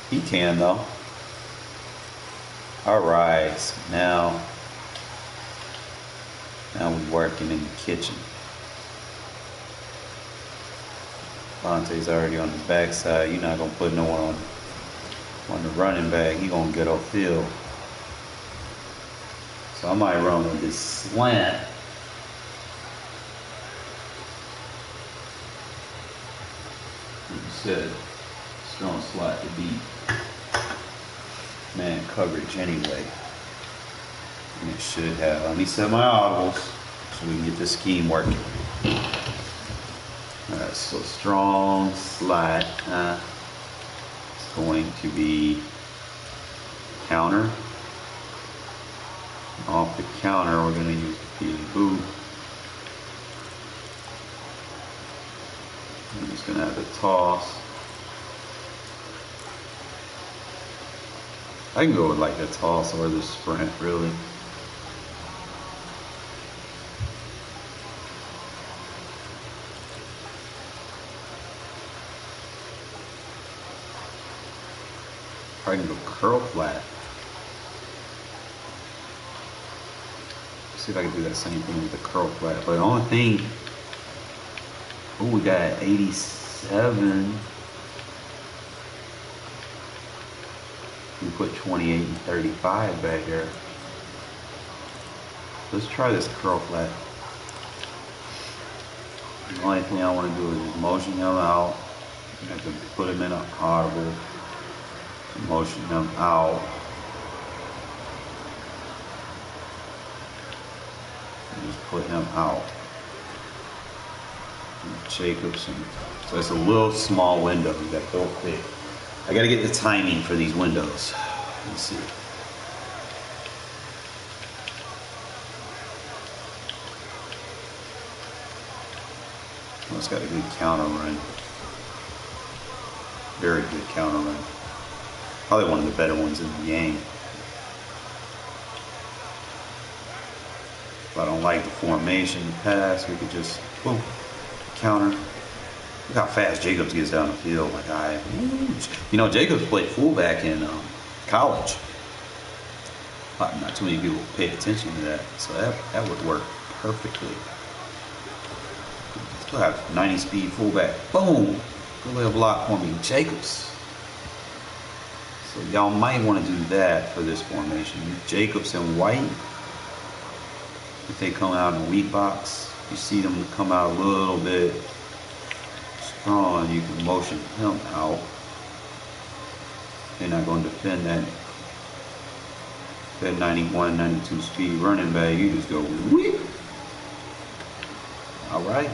He can though. All right, so now we're working in the kitchen. Fonte's already on the backside. You're not gonna put no one on the running back. He gonna get off field. So I might run with this slant. Like you said, strong slot to beat man coverage anyway. And it should have. Let me set my audibles so we can get this scheme working. Alright, so strong slot. It's going to be counter. Off the counter, we're going to use the feed boot. I'm just going to have the toss. I can go with like the toss or the sprint, really. I can go curl flat. See if I can do that same thing with the curl flat. But the only thing, oh, we got 87. We put 28 and 35 back here. Let's try this curl flat. The only thing I want to do is just motion him out. I have to put him in an audible. Motion him out. And just put him out. And Jacobson. So it's a little small window. You got to go quick. I got to get the timing for these windows. Let's see. Oh, it's got a good counter run. Very good counter run. Probably one of the better ones in the game. If I don't like the formation pass, we could just boom, counter. Look how fast Jacobs gets down the field. Like you know, Jacobs played fullback in college. Not too many people pay attention to that, so that would work perfectly. Still have 90 speed fullback. Boom, good little block for me, Jacobs. So y'all might want to do that for this formation. Jacobs and White, if they come out in a weak box, you see them come out a little bit strong, you can motion him out. They're not going to defend that 91, 92 speed running back. You just go whoop. All right,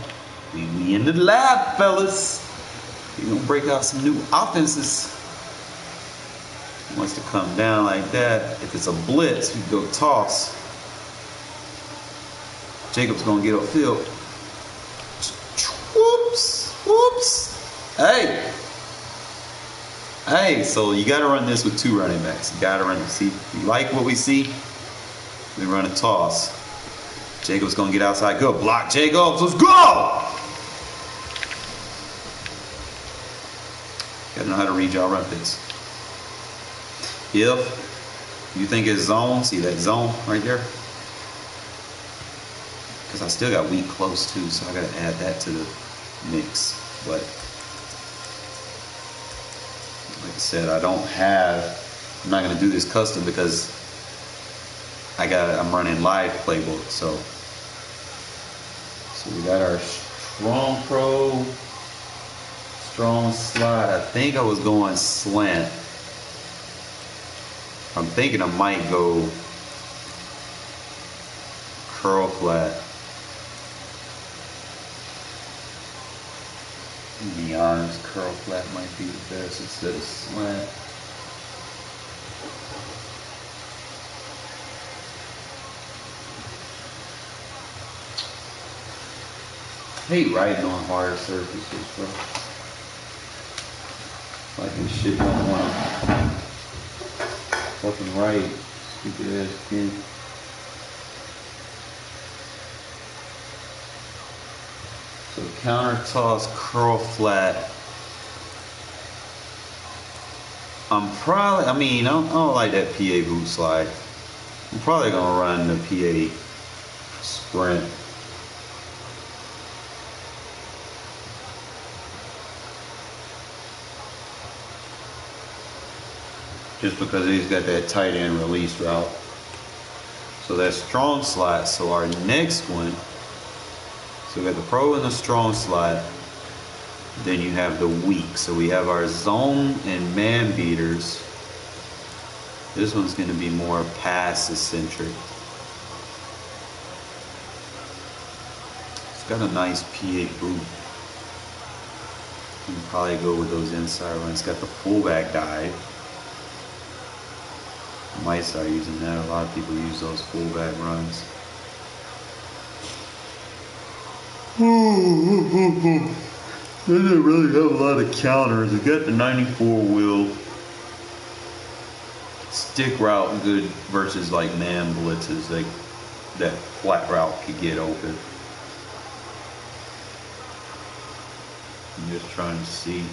we in the lab, fellas. We're gonna break out some new offenses. He wants to come down like that. If it's a blitz, we go toss. Jacob's gonna get upfield. Whoops, whoops. Hey, so you gotta run this with 2 running backs. You gotta run it. See, you like what we see? We run a toss. Jacob's gonna get outside. Good block, Jacobs. Let's go! Gotta know how to read y'all run this. If you think it's zone, see that zone right there? Because I still got weak close too, so I gotta add that to the mix. But like I said, I'm not gonna do this custom because I'm running live playbook. So we got our strong slide. I think I was going slant. I'm thinking I might go curl flat. To be honest, curl flat might be the best instead of slant. I hate riding on harder surfaces, bro. Like this shit don't want to fucking right. Stupid ass kid. So counter toss, curl flat. I don't like that PA boot slide. I'm probably gonna run the PA sprint. Just because he's got that tight end release route. So that's strong slot. So our next one, so we got the pro and the strong slot. Then you have the weak. So we have our zone and man beaters. This one's going to be more pass-centric. It's got a nice PA boot. You can probably go with those inside runs. It's got the fullback dive. I might start using that. A lot of people use those fullback runs. Doesn't really have a lot of counters. It got the 94 wheel. Stick route good versus like man blitzes. Like that flat route could get open. I'm just trying to see.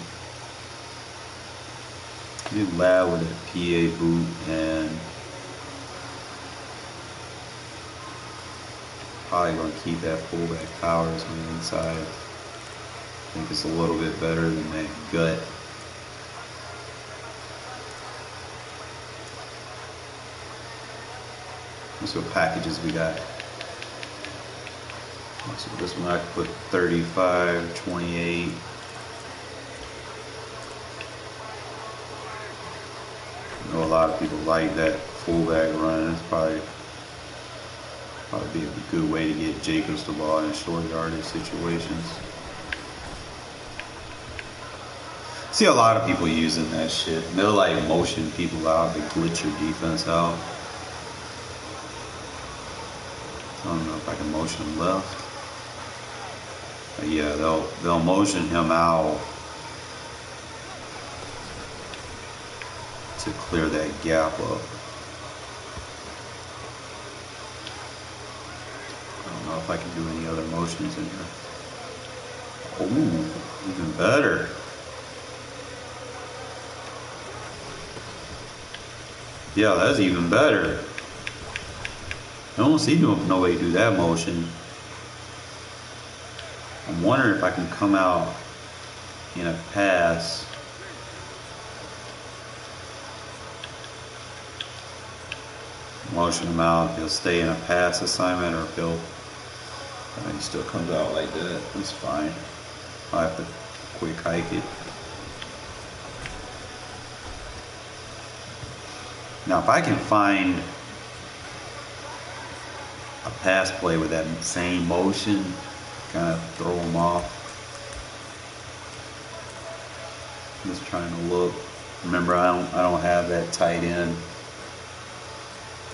Do lab with a PA boot and probably going to keep that fullback powers on the inside. I think it's a little bit better than that gut. Let's see what packages we got. So this one I could put 35, 28. I know a lot of people like that fullback run. It's probably be a good way to get Jacobs the ball in short yardage situations. See a lot of people using that shit. They'll like motion people out, they glitch your defense out. I don't know if I can motion him left. But yeah, they'll motion him out to clear that gap up. I don't know if I can do any other motions in here. Ooh, even better. Yeah, that's even better. I don't see no way to do that motion. I'm wondering if I can come out in a pass. Motion him out, he'll stay in a pass assignment, or if he still comes out like that. That's fine. I'll have to quick hike it. Now, if I can find a pass play with that same motion, kind of throw them off. I'm just trying to look. Remember, I don't have that tight end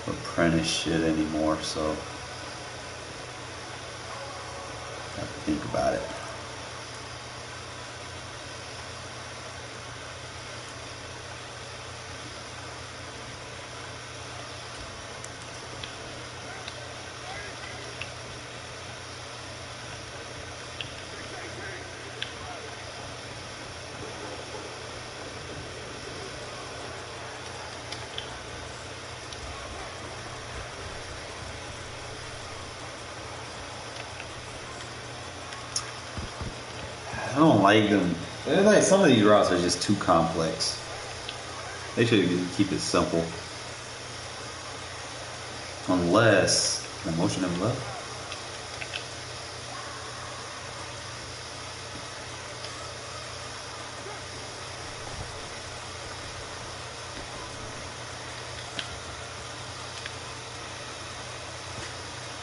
apprentice shit anymore, so I have to think about it. I don't like them. Like some of these routes are just too complex. They should keep it simple. Unless the motion of left.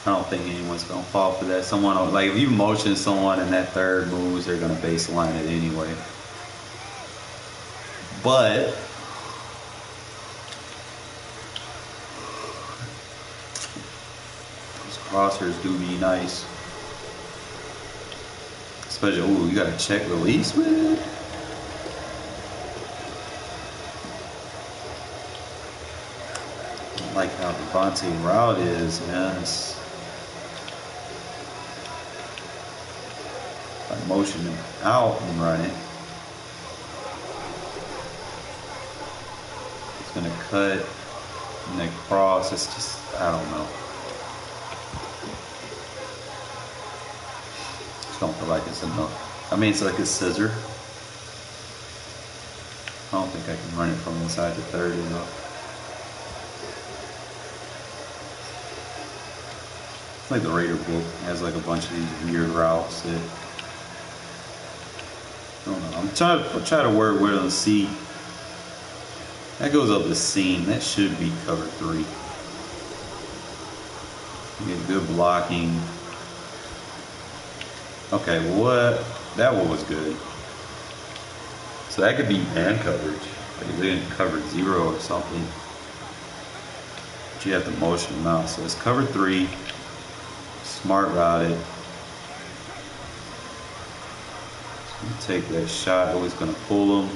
I don't think anyone's gonna fall for that. Someone like if you motion someone and that third moves, they're gonna baseline it anyway. But those crossers do be nice. Especially, ooh, you got a check release with it? I like how Devontae route is, man. I motion him out and run it. It's gonna cut and then cross. It's just, I don't know. Just don't feel like it's enough. I mean, it's like a scissor. I don't think I can run it from inside the 30 though. It's like the Raider book has like a bunch of these weird routes that I don't know. I'm trying to work with on C. That goes up the seam. That should be cover 3. You get good blocking. Okay, what? That one was good. So that could be man coverage. Like they didn't cover 0 or something. But you have to motion them out. So it's cover 3. Smart routed. Take that shot. Always going to pull them.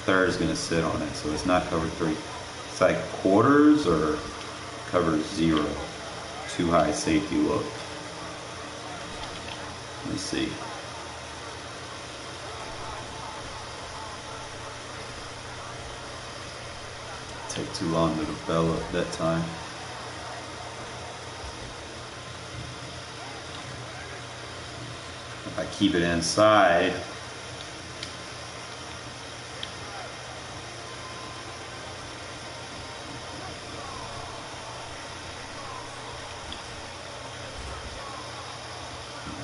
Third is going to sit on it. So it's not cover 3. It's like quarters or cover 0. Too high safety look. Let's see. Take too long to develop that time. If I keep it inside,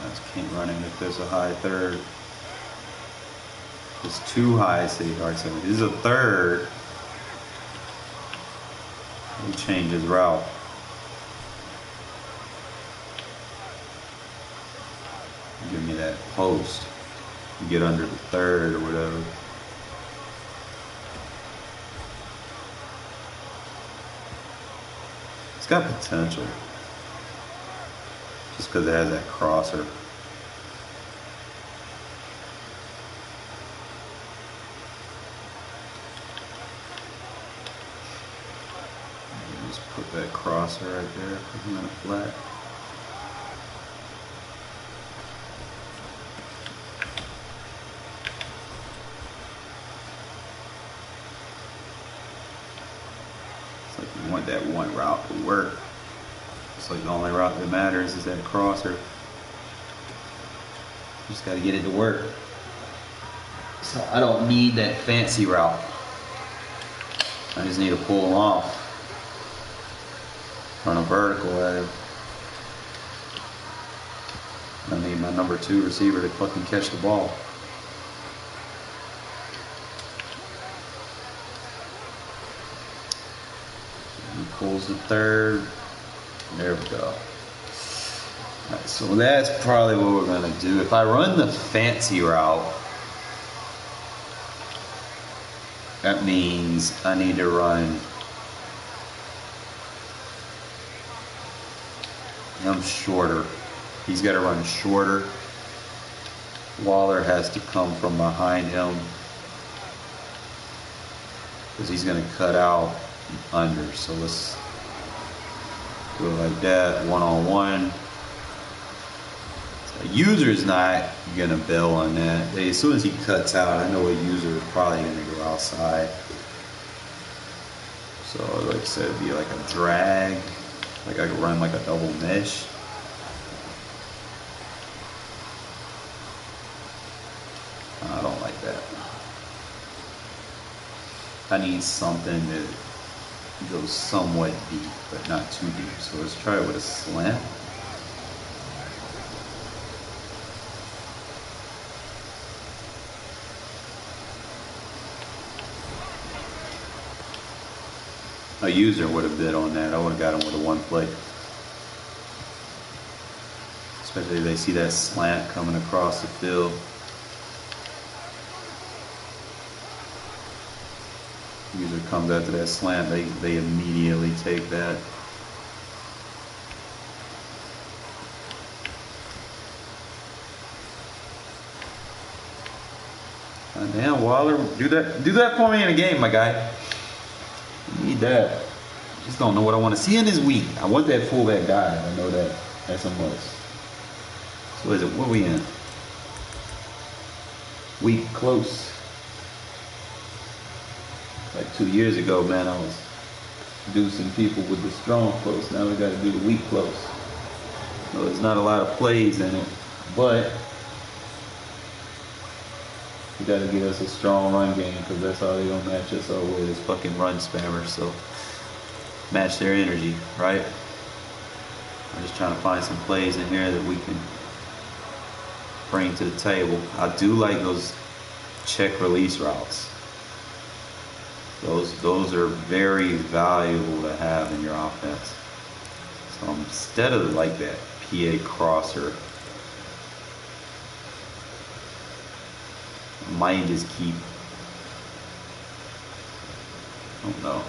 I just can't run it if there's a high third. It's too high safety. Alright, so this is a third. He change his route. Give me that post. You get under the third or whatever. It's got potential. Just because it has that crosser. Just put that crosser right there. Put him in a flat. You want that one route to work. It's like the only route that matters is that crosser. You just got to get it to work. So I don't need that fancy route. I just need to pull them off. Run a vertical at him. I need my number 2 receiver to fucking catch the ball. Pulls the third. There we go. Alright, so that's probably what we're gonna do. If I run the fancy route, that means I need to run him shorter. He's got to run shorter. Waller has to come from behind him because he's going to cut out under. So let's do it like that, one-on-one. So user's not going to bail on that. As soon as he cuts out, I know a user is probably going to go outside. So like I said, it'd be like a drag. Like I could run like a double mesh. I don't like that. I need something that goes somewhat deep, but not too deep. So let's try it with a slant. A user would have bid on that. I would have got him with a one play. Especially if they see that slant coming across the field. User comes after that slant, they immediately take that. Damn, Waller, do that for me in a game, my guy. I need that. Just don't know what I want to see in this week. I want that fullback guy. I know that. That's a must. So what is it? What are we in? Week close. Like 2 years ago, man, I was deucing people with the strong close. Now we got to do the weak close. So there's not a lot of plays in it, but we got to get us a strong run game because that's all they gonna match us up with is fucking run spammers. So match their energy, right? I'm just trying to find some plays in here that we can bring to the table. I do like those check release routes. Those are very valuable to have in your offense. So instead of like that PA crosser, I might just keep, I don't know,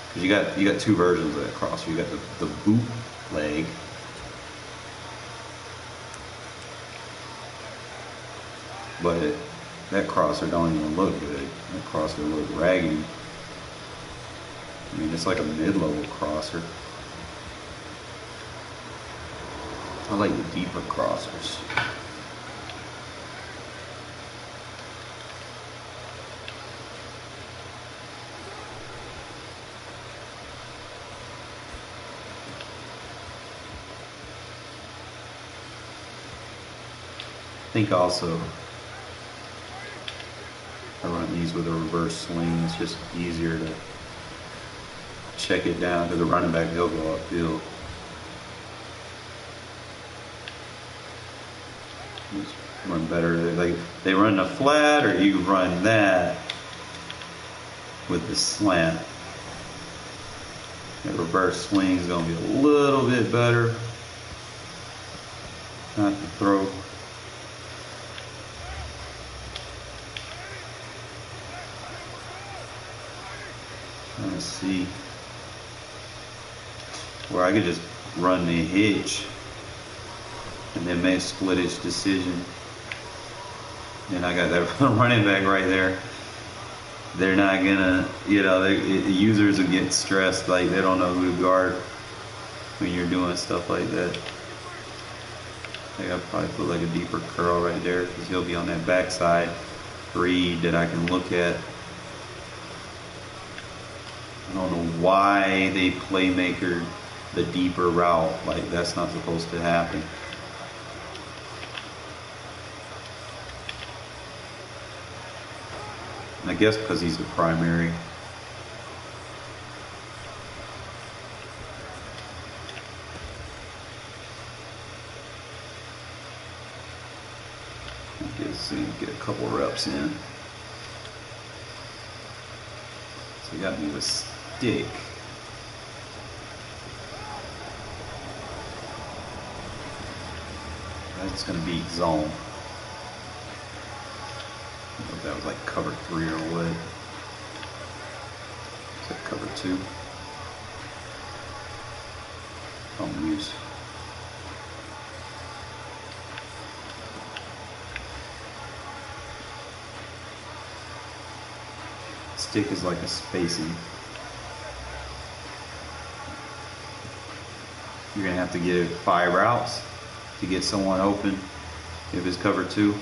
because you got two versions of that crosser. You got the boot leg, but that crosser don't even look good. That crosser look raggedy. I mean, it's like a mid-level crosser. I like the deeper crossers. I think also I run these with a reverse swing. It's just easier to check it down to the running back. He'll go upfield. Just run better. Like they run the flat, or you run that with the slant. The reverse swing is going to be a little bit better. Not to throw. Let's see where I could just run the hitch and then make split hitch decision. And I got that running back right there. They're not gonna, the users will get stressed, like they don't know who to guard when you're doing stuff like that. I think I'll probably put like a deeper curl right there because he'll be on that backside read that I can look at. I don't know why they playmaker the deeper route. Like that's not supposed to happen. I guess because he's a primary. Get a couple reps in. So he got me with stick. it's going to be zone. I don't know if that was like cover 3 or what. Is that cover 2? Don't use. Stick is like a spacing. You're gonna have to give 5 routes to get someone open if it's cover 2.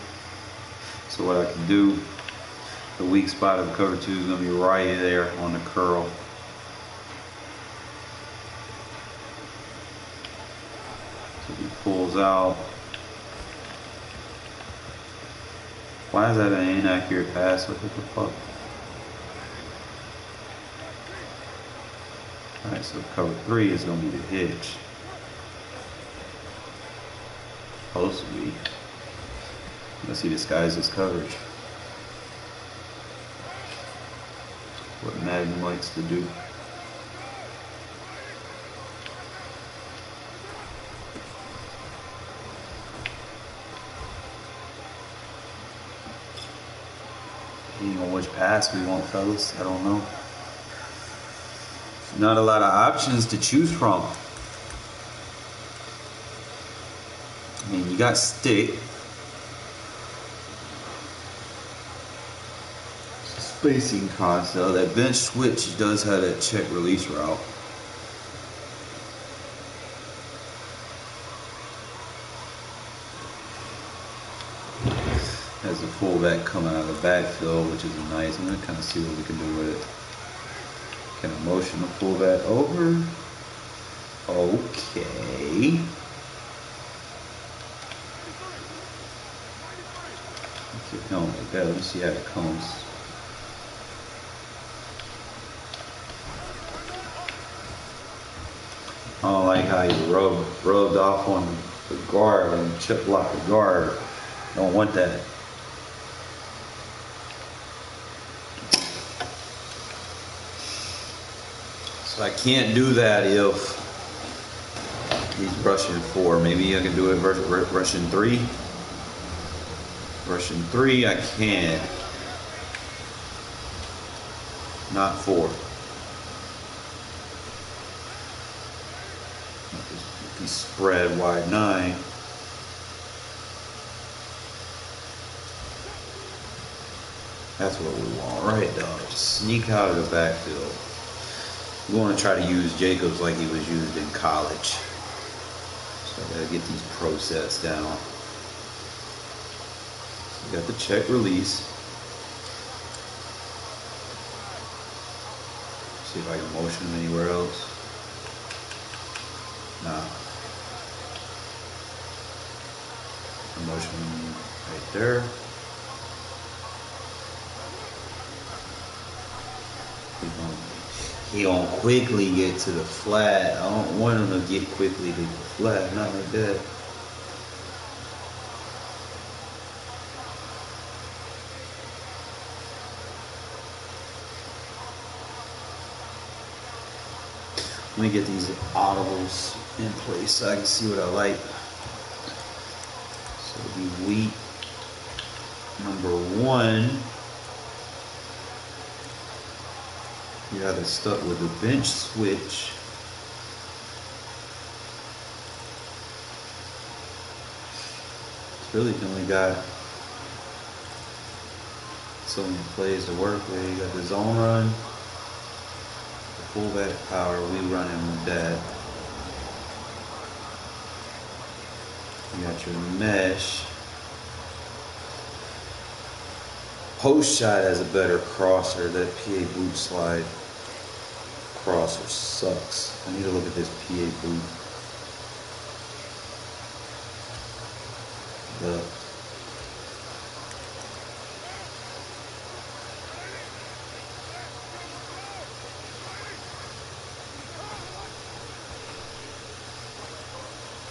So what I can do, the weak spot of cover 2 is gonna be right there on the curl. So he pulls out. Why is that an inaccurate pass? What the fuck? Alright, so cover 3 is gonna be the hitch. Supposed to be. Let's see, disguise his coverage. What Madden likes to do. Depending on which pass we want, fellas, I don't know. Not a lot of options to choose from. I mean, you got stick. Spacing concept. That bench switch does have that check release route. Has the fullback coming out of the backfield, which is nice. I'm gonna kind of see what we can do with it. Can I motion the fullback over? Okay. Keep going like that. Let's see how it comes. I don't like how you rubbed off on the guard and chip block the guard. Don't want that. So I can't do that if he's rushing 4. Maybe I can do it rushing 3. Rushing 3, I can't. Not 4. If he spread wide 9. That's what we want, right, dog? Just sneak out of the backfield. We want to try to use Jacobs like he was used in college. So I gotta get these pro sets down. We got the check release. See if I can motion him anywhere else. Nah. I motion him right there. He gonna quickly get to the flat. I don't want him to get quickly to the flat. Not like that. Let me get these audibles in place so I can see what I like. So it'll be wheat number 1. You have it stuck with the bench switch. It's really only got so many plays to work with. You got the zone run. Fullback power, we running with that. You got your mesh. Post shot has a better crosser. That PA boot slide crosser sucks. I need to look at this PA boot.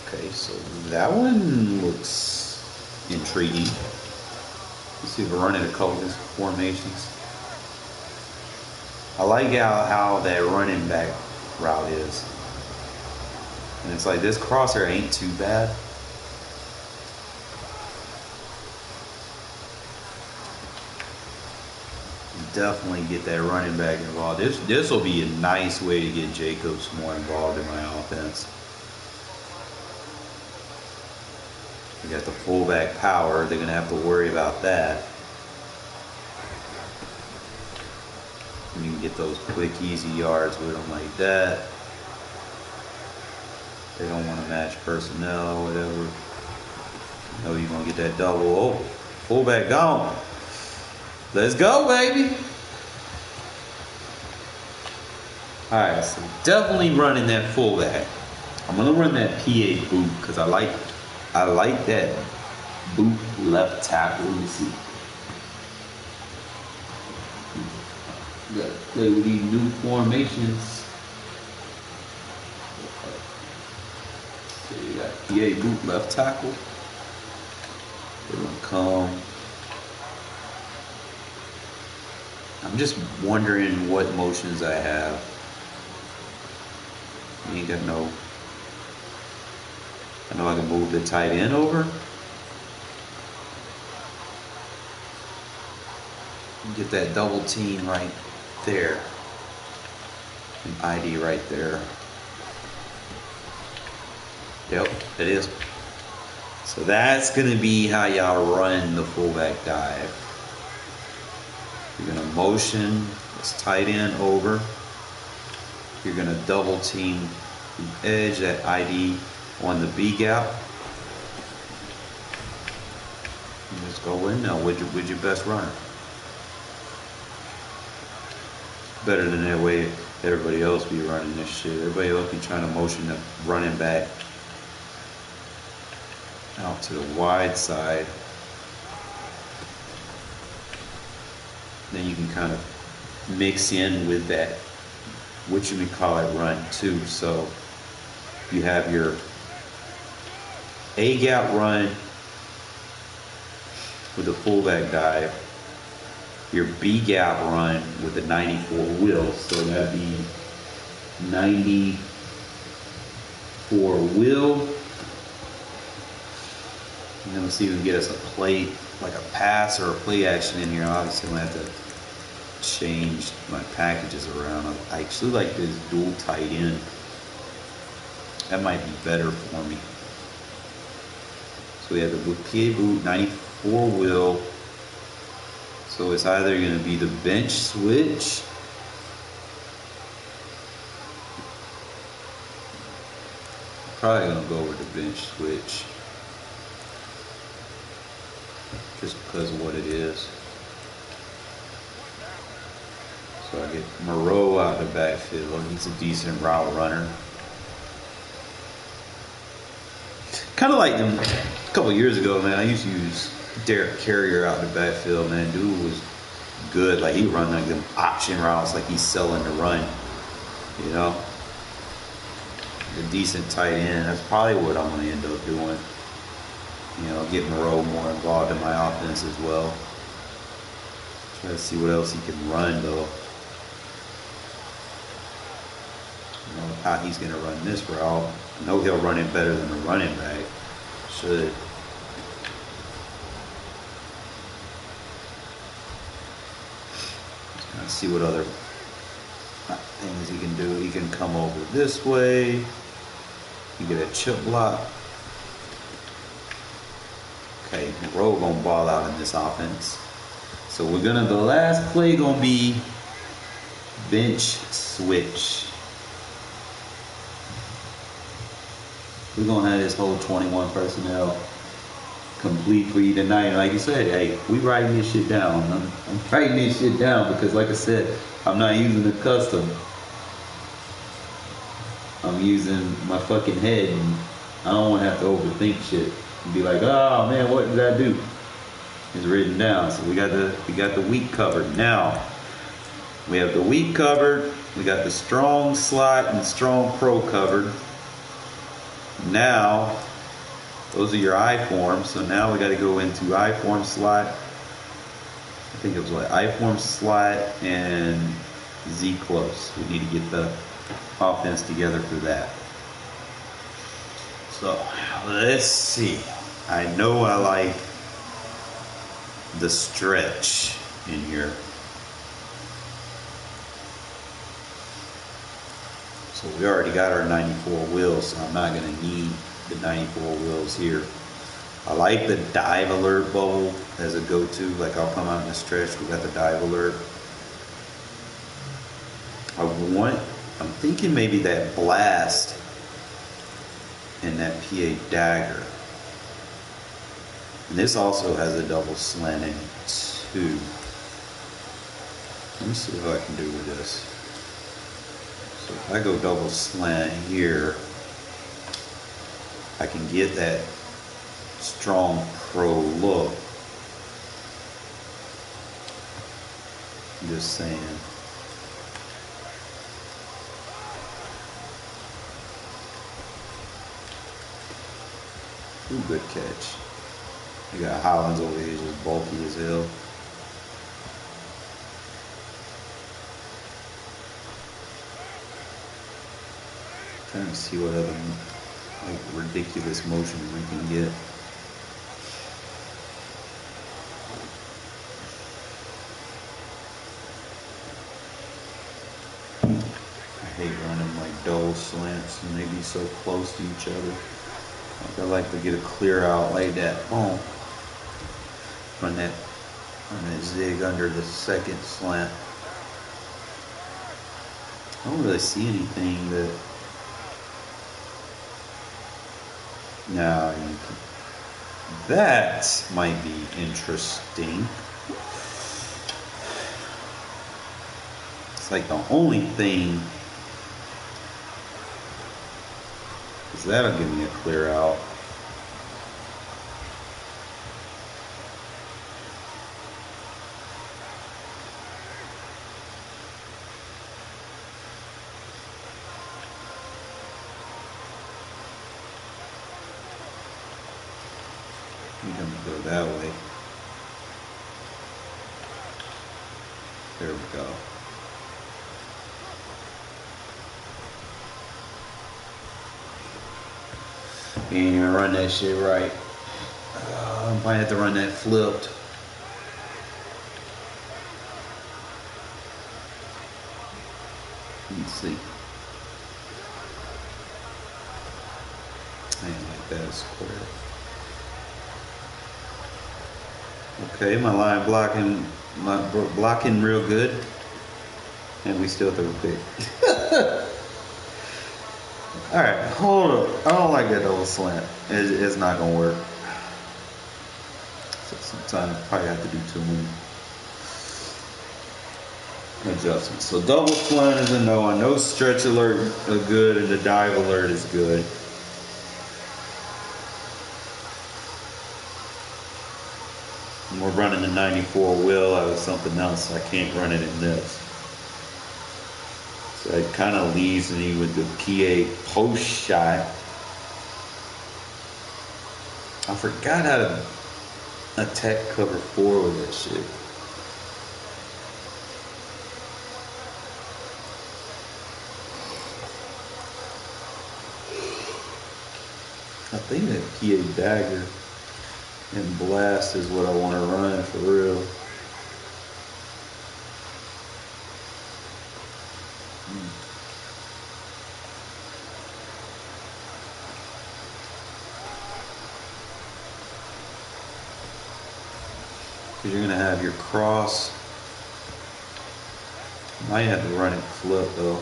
Okay, so that one looks intriguing. Let's see if we're running a couple of these formations. I like how that running back route is. And it's like this crosser ain't too bad. definitely get that running back involved. This will be a nice way to get Jacobs more involved in my offense. We got the fullback power. They're going to have to worry about that. And you can get those quick, easy yards with them like that. They don't want to match personnel or whatever. You know you're going to get that double. Oh, fullback gone. Let's go, baby. All right, so definitely running that fullback. I'm going to run that PA boot because I like that boot left tackle. Let me see. You got to play with these new formations. So you got PA boot left tackle. They're going to come. I'm just wondering what motions I have. You ain't got no. I know I can move the tight end over. Get that double team right there. An ID right there. Yep, it is. So that's going to be how y'all run the fullback dive. You're going to motion this tight end over. You're going to double team the edge, that ID on the B gap. And just go in now with your best runner. Better than that way everybody else be running this shit. Everybody else be trying to motion the running back out to the wide side. Then you can kind of mix in with that, what you would call it, run too. So you have your A gap run with the fullback dive, your B gap run with the 94 wheel. So that'd be 94 wheel. And then we'll see if we can get us a play, like a pass or a play action in here. Obviously, I'm going to have to change my packages around. I actually like this dual tight end. That might be better for me. So we have the PA boot, 94 wheel. So it's either going to be the bench switch. Probably going to go with the bench switch. Just because of what it is. So I get Moreau out of the backfield. He's a decent route runner. Kind of like them a couple years ago, man. I used to use Derek Carrier out in the backfield, man. Dude was good. Like, he run like them option routes like he's selling the run. You know? A decent tight end. That's probably what I'm going to end up doing. You know, get Moreau more involved in my offense as well. Try to see what else he can run, though. I don't know how he's going to run this route. I know he'll run it better than the running back. Should. Just kind of see what other things he can do. He can come over this way. You get a chip block. Okay, Moreau gonna ball out in this offense. So we're gonna, the last play gonna be bench switch. We're gonna have this whole 21 personnel complete for you tonight. Like you said, hey, we writing this shit down. I'm writing this shit down because, like I said, I'm not using the custom. I'm using my fucking head, and I don't want to have to overthink shit and be like, oh man, what did I do? It's written down. So we got the weak covered. Now we have the weak covered. We got the strong slot and strong pro covered. Now those are your I forms. So now we got to go into I form slot. I think it was like I form slot and Z close. We need to get the offense together for that. So let's see. I know I like the stretch in here. So we already got our 94 wheels, so I'm not going to need the 94 wheels here. I like the dive alert bubble as a go-to. Like I'll come out in the stretch, we got the dive alert. I'm thinking maybe that blast and that PA dagger. And this also has a double slant in it too. Let me see what I can do with this. So if I go double slant here, I can get that strong pro look. I'm just saying. Ooh, good catch. You got Hollins over here, just bulky as hell. Trying to see what other like ridiculous motion we can get. I hate running like double slants and they be so close to each other. Like I like to get a clear out like that. Boom. Run that zig under the second slant. I don't really see anything that. Now that might be interesting. It's like the only thing is that'll give me a clear out. We're gonna go that way. There we go. You ain't even run that shit right. I might have to run that flipped. Let's see. I ain't like that square. Okay, my line blocking real good. And we still throw a pick. Alright, hold up. I don't like that double slant. It's not gonna work. So sometimes I probably have to do too many adjustments. So double slant is a no. I know stretch alert is good and the dive alert is good. And we're running the 94 wheel out of something else. I can't run it in this. So it kind of leaves me with the PA post shot. I forgot how to attack cover 4 with that shit. I think that PA dagger and blast is what I want to run for real. Because you're going to have your cross. I might have to run it flip though.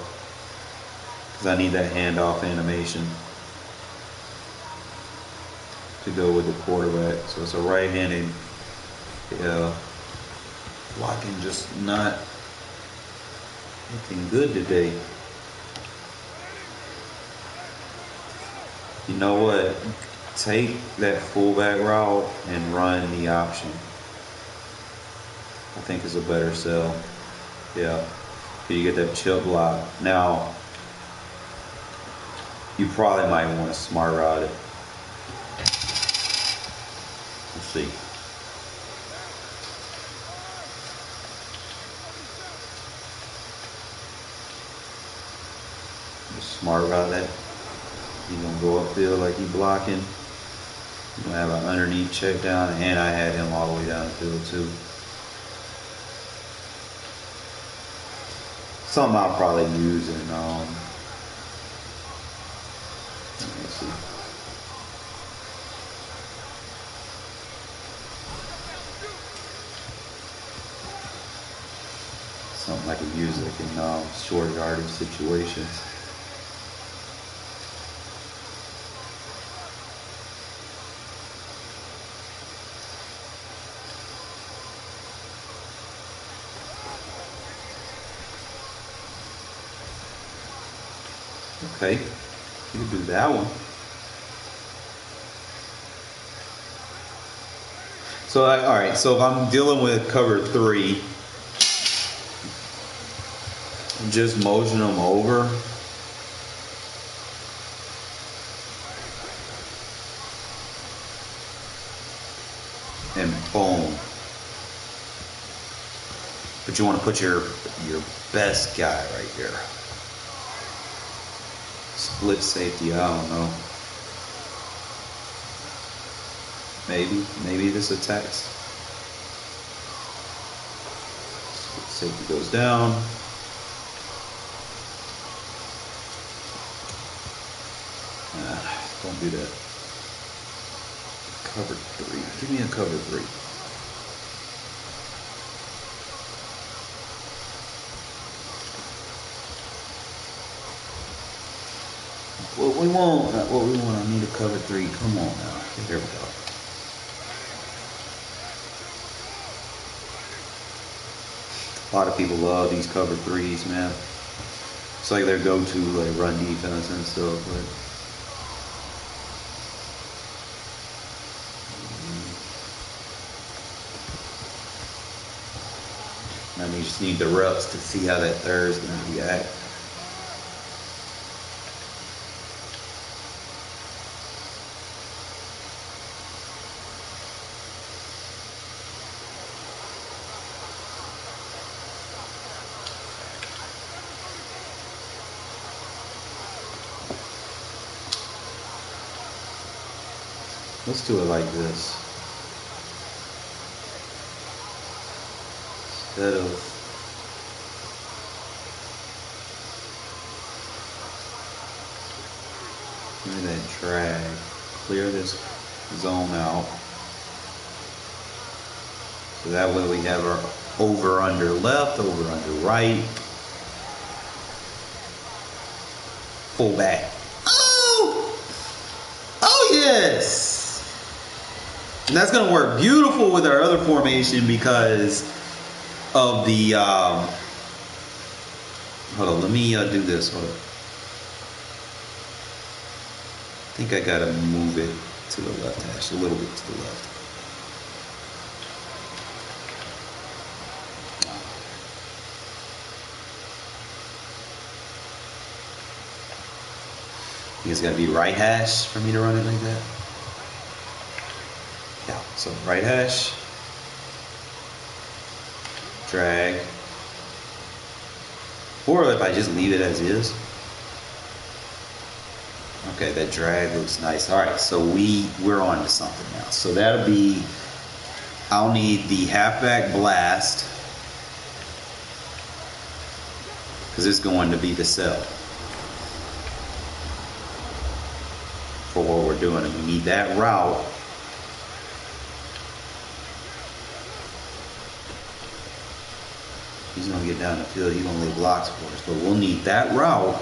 Because I need that handoff animation to go with the quarterback. So it's a right-handed, blocking just not looking good today. You know what? Take that fullback route and run the option. I think it's a better sell. Yeah. You get that chip block. Now, you probably might want to smart route it. Let's see. Just smart route that. You're going to go upfield like you blocking. You're going to have an underneath check down, and I had him all the way down the field too. Something I'll probably use in see. Something I can use like in short yardage situations. Okay, you can do that one. So, all right, so if I'm dealing with cover 3, just motion them over. And boom. But you want to put your best guy right here. Split safety, I don't know. Maybe this attacks. Split safety goes down. Don't do that. Cover 3. Give me a cover 3. What we want, I need a cover 3. Come on now. Here we go. A lot of people love these cover 3s, man. It's like their go-to like run defense and stuff, but and you just need the reps to see how that third is going to react. Let's do it like this. Instead of give me that drag, clear this zone out. So that way we have our over under left, over under right. Full back. Oh yes! And that's going to work beautiful with our other formation because of the, hold on, let me do this. Hold on. I think I got to move it to the left hash, a little bit to the left. I think it's got to be right hash for me to run it like that. Yeah, so right hash, drag, or if I just leave it as is. Okay, that drag looks nice. All right, so we're on to something now. So that'll be, I'll need the halfback blast because it's going to be the cell for what we're doing, and we need that route. He's going to get down the field. He's going to lay blocks for us. But we'll need that route.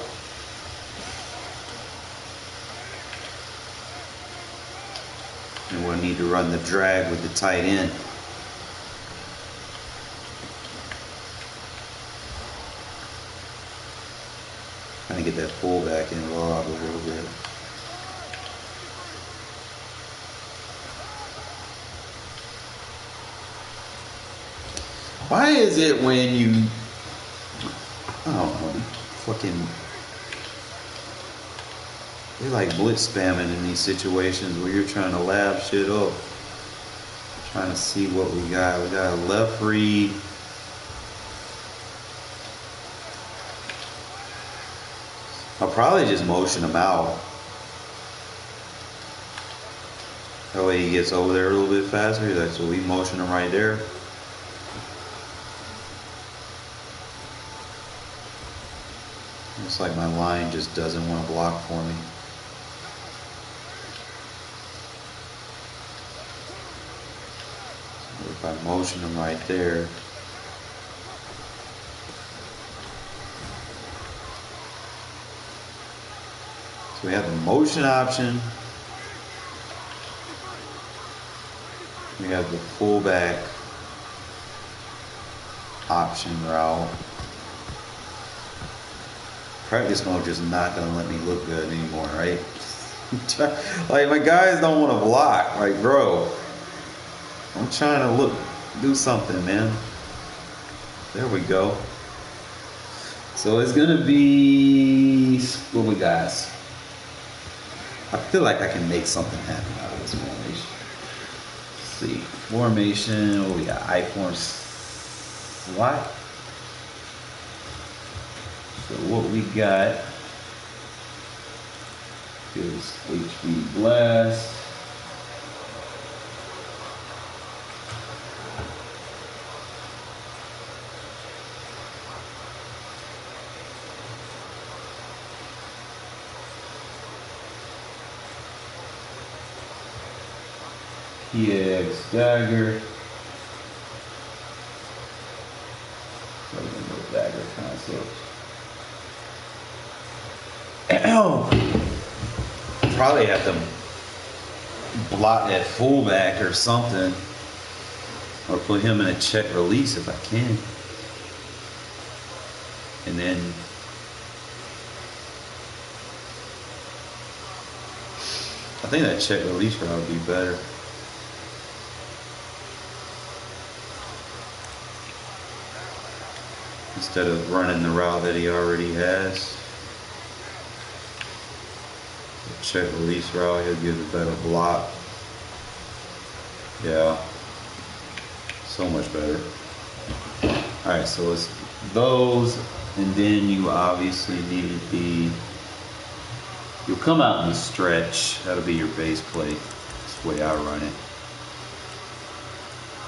And we'll need to run the drag with the tight end. Trying to get that fullback in lob a little bit. Why is it when you, I don't know, fucking, they like blitz spamming in these situations where you're trying to lab shit up. Trying to see what we got. We got a left read. I'll probably just motion him out. That way he gets over there a little bit faster. He's like, so we motion him right there. Looks like my line just doesn't want to block for me. If I motion them right there. So we have the motion option. We have the fullback option route. Practice mode just not gonna let me look good anymore, right? Like my guys don't want to block. Like, bro, I'm trying to do something, man. There we go. So it's gonna be what we got. I feel like I can make something happen out of this formation. Let's see, formation. What we got? I-form slot. So what we got is HB blast. PX dagger. Dagger concept. Probably have to block that fullback or something, or put him in a check release if I can, and then I think that check release route would be better. Instead of running the route that he already has. The check release route, he'll give a better block. Yeah. So much better. Alright, so it's those, and then you obviously need you'll come out in the stretch. That'll be your base play. That's the way I run it.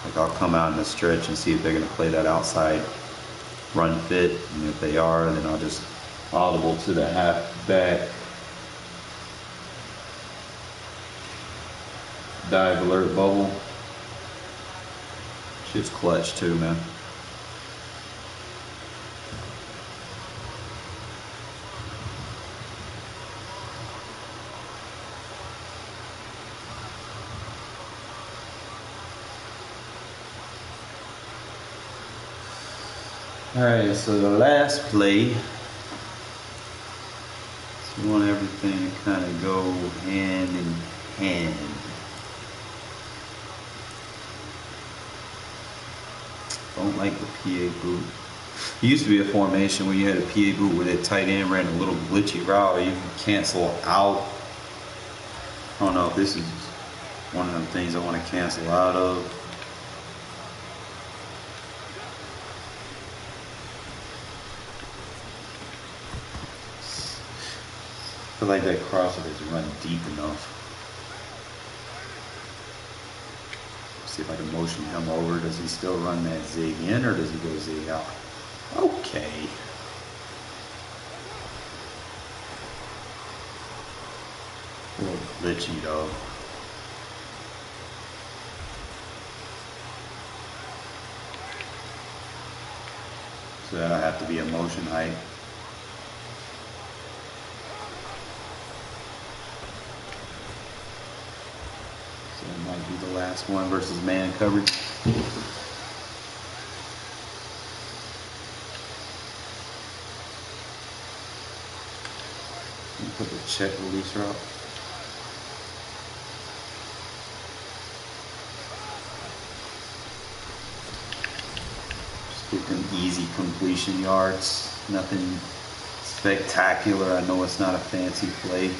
Like, I'll come out in the stretch and see if they're going to play that outside run fit, and if they are, then I'll just audible to the half back dive alert bubble. Shit's clutch too, man. Alright, so the last play, so you want everything to kind of go hand in hand. Don't like the PA boot. It used to be a formation where you had a PA boot where that tight end ran a little glitchy route, or you can cancel out. I don't know if this is one of them things I want to cancel out of. I feel like that crosser doesn't run deep enough. See if I can motion him over. Does he still run that zig in, or does he go zig out? Okay. A little glitchy though. So that'll have to be a motion height. So it might be the last one versus man coverage. Put the check release route. Just get them easy completion yards. Nothing spectacular. I know it's not a fancy play.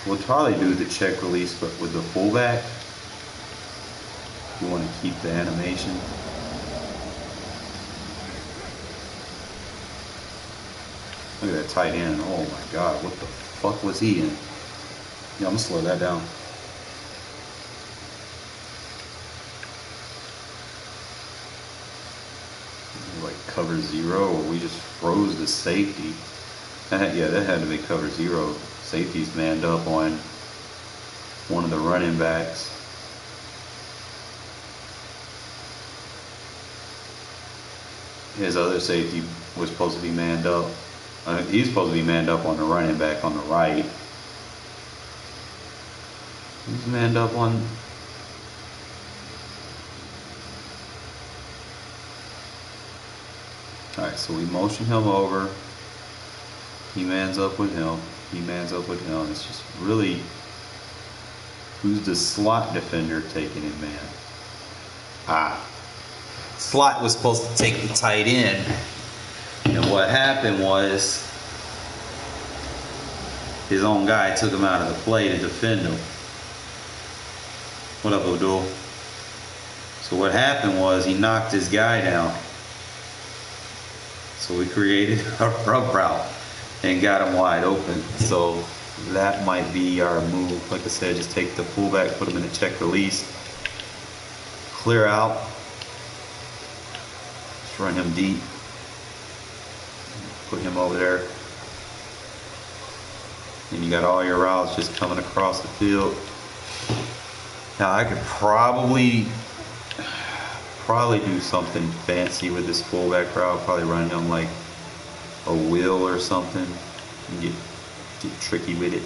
We'll probably do the check release, but with the fullback, you want to keep the animation. Look at that tight end. Oh my God, what the fuck was he in? Yeah, I'm gonna slow that down. Like cover zero, or we just froze the safety. Yeah, that had to be cover zero. Safety's manned up on one of the running backs. his other safety was supposed to be manned up. He's supposed to be manned up on the running back on the right. He's manned up on. Alright, so we motion him over. He mans up with him. He mans up with him. It's just really, who's the slot defender taking him, man? Slot was supposed to take the tight end. And what happened was his own guy took him out of the play to defend him. What up, Odul? So what happened was he knocked his guy down. So we created a rub route and got him wide open. So that might be our move. Like I said, just take the fullback, put him in a check release, clear out, just run him deep, put him over there. And you got all your routes just coming across the field. Now I could probably do something fancy with this fullback route. Probably run him like a wheel or something and get tricky with it.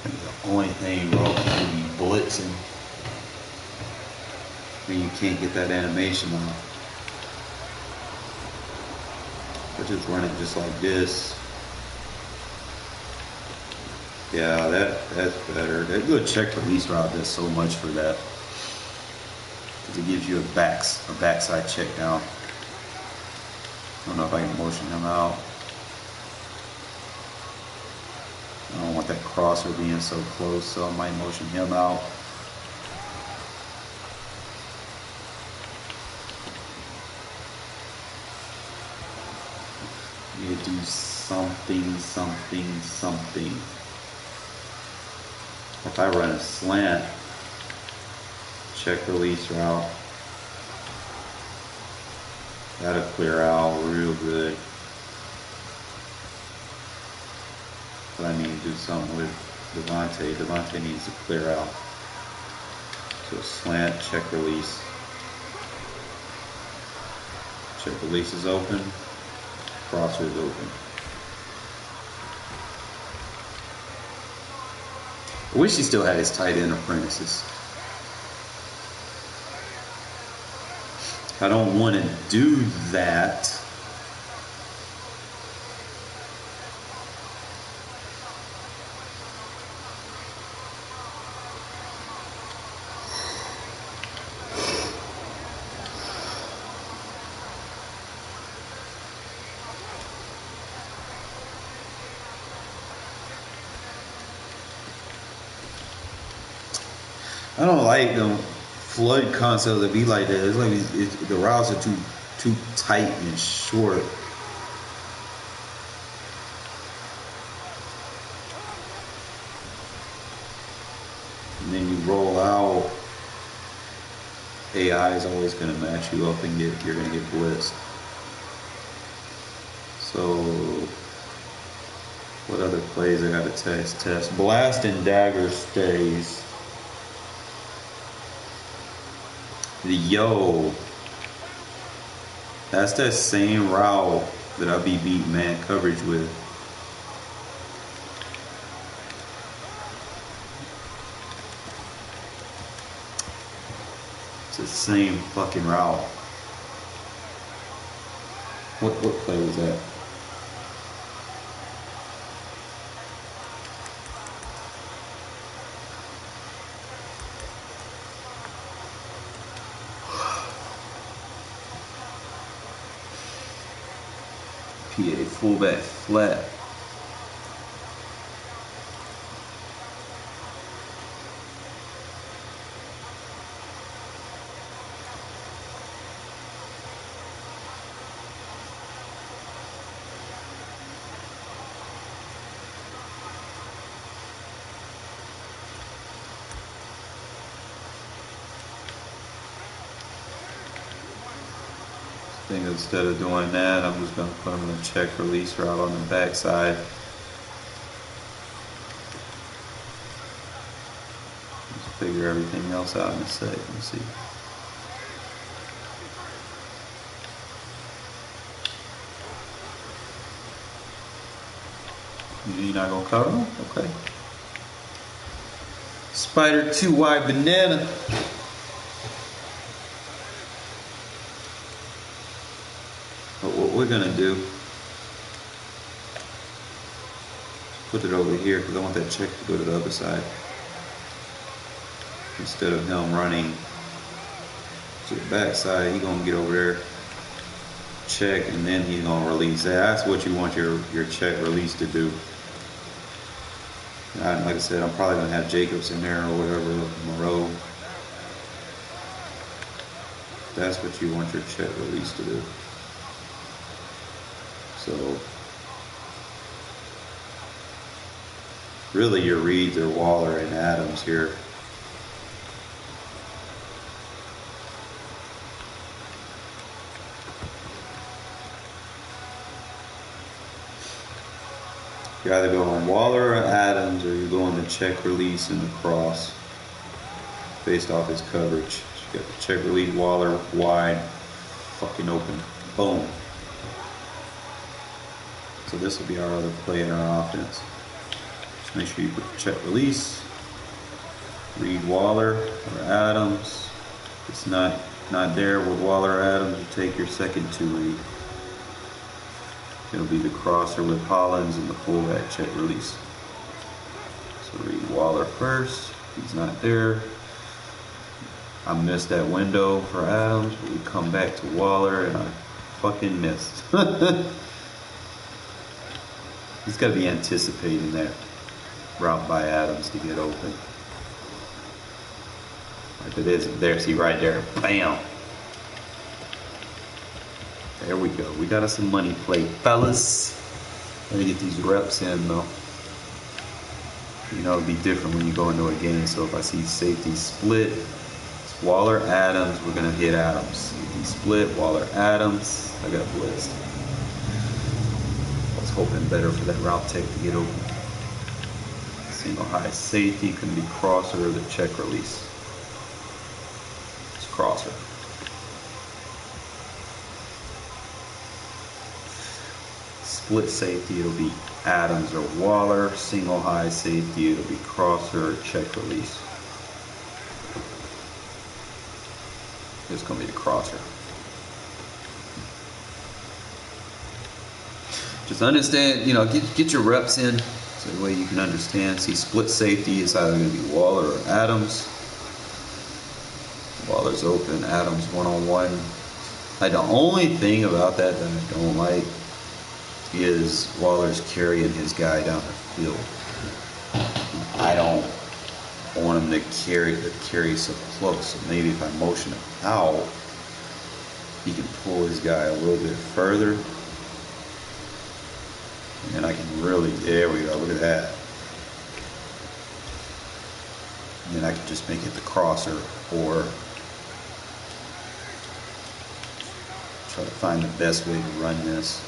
The only thing wrong would be blitzing. When you can't get that animation on. But just run it just like this. Yeah, that's better. That good check release route does so much for that. Because it gives you a backside check down. I don't know if I can motion him out. I don't want that crosser being so close, so I might motion him out. You do something. If I run a slant, check release route, that'll clear out real good. But I need to do something with Devontae. Devontae needs to clear out. So slant, check release. Check release is open. Crosser is open. I wish he still had his tight end apprentices. I don't want to do that. I don't like the flood concept that be like that. It's like the routes are too tight and short. And then you roll out. AI is always going to match you up and you're going to get blitzed. So what other plays I got to test? Blast and dagger stays. Yo, that's that same route that I be beating man coverage with. It's the same fucking route. What play was that? PA fullback flat. I think instead of doing that, I'm just going to put him in a check release route on the backside. figure everything else out in a sec. Let me see. You're not gonna cover them? Okay. Spider 2 wide banana. But what we're gonna do, put it over here because I want that check to go to the other side. Instead of him running to the back side, he's gonna get over there, check, and then he's gonna release. That's what you want your check release to do. Like I said, I'm probably gonna have Jacobs in there or whatever, Moreau. That's what you want your check release to do. So really your reads are Waller and Adams here. You either go on Waller or Adams, or you go on the check release and the cross based off his coverage. You got the check release, Waller, wide, fucking open. Boom. So this will be our other play in our offense. Just make sure you put the check release, read Waller or Adams. If it's not there with Waller or Adams, you take your second 2 read. It'll be the crosser with Hollins and the fullback check release. So read Waller first. He's not there. I missed that window for Adams, but we come back to Waller and I fucking missed. He's got to be anticipating that route by Adams to get open. Like it is there, see right there. Bam! There we go. We got us some money plate, fellas. Let me get these reps in though. You know, it'll be different when you go into a game. So if I see safety split, it's Waller, Adams, we're going to hit Adams. Safety split, Waller, Adams. I got blitzed. I was hoping better for that route tech to get open. Single high safety, couldn't be crosser or the check release. It's crosser. Split safety, it'll be Adams or Waller. Single high safety, it'll be crosser or check release. It's going to be the crosser. Just understand, you know, get your reps in so that way you can understand. See, split safety is either going to be Waller or Adams. Waller's open, Adams one-on-one. Like, the only thing about that I don't like is Waller's carrying his guy down the field. I don't want him to carry so close. So maybe if I motion him out, he can pull his guy a little bit further. And I can really, there we go, look at that. And then I can just make it the crosser or try to find the best way to run this.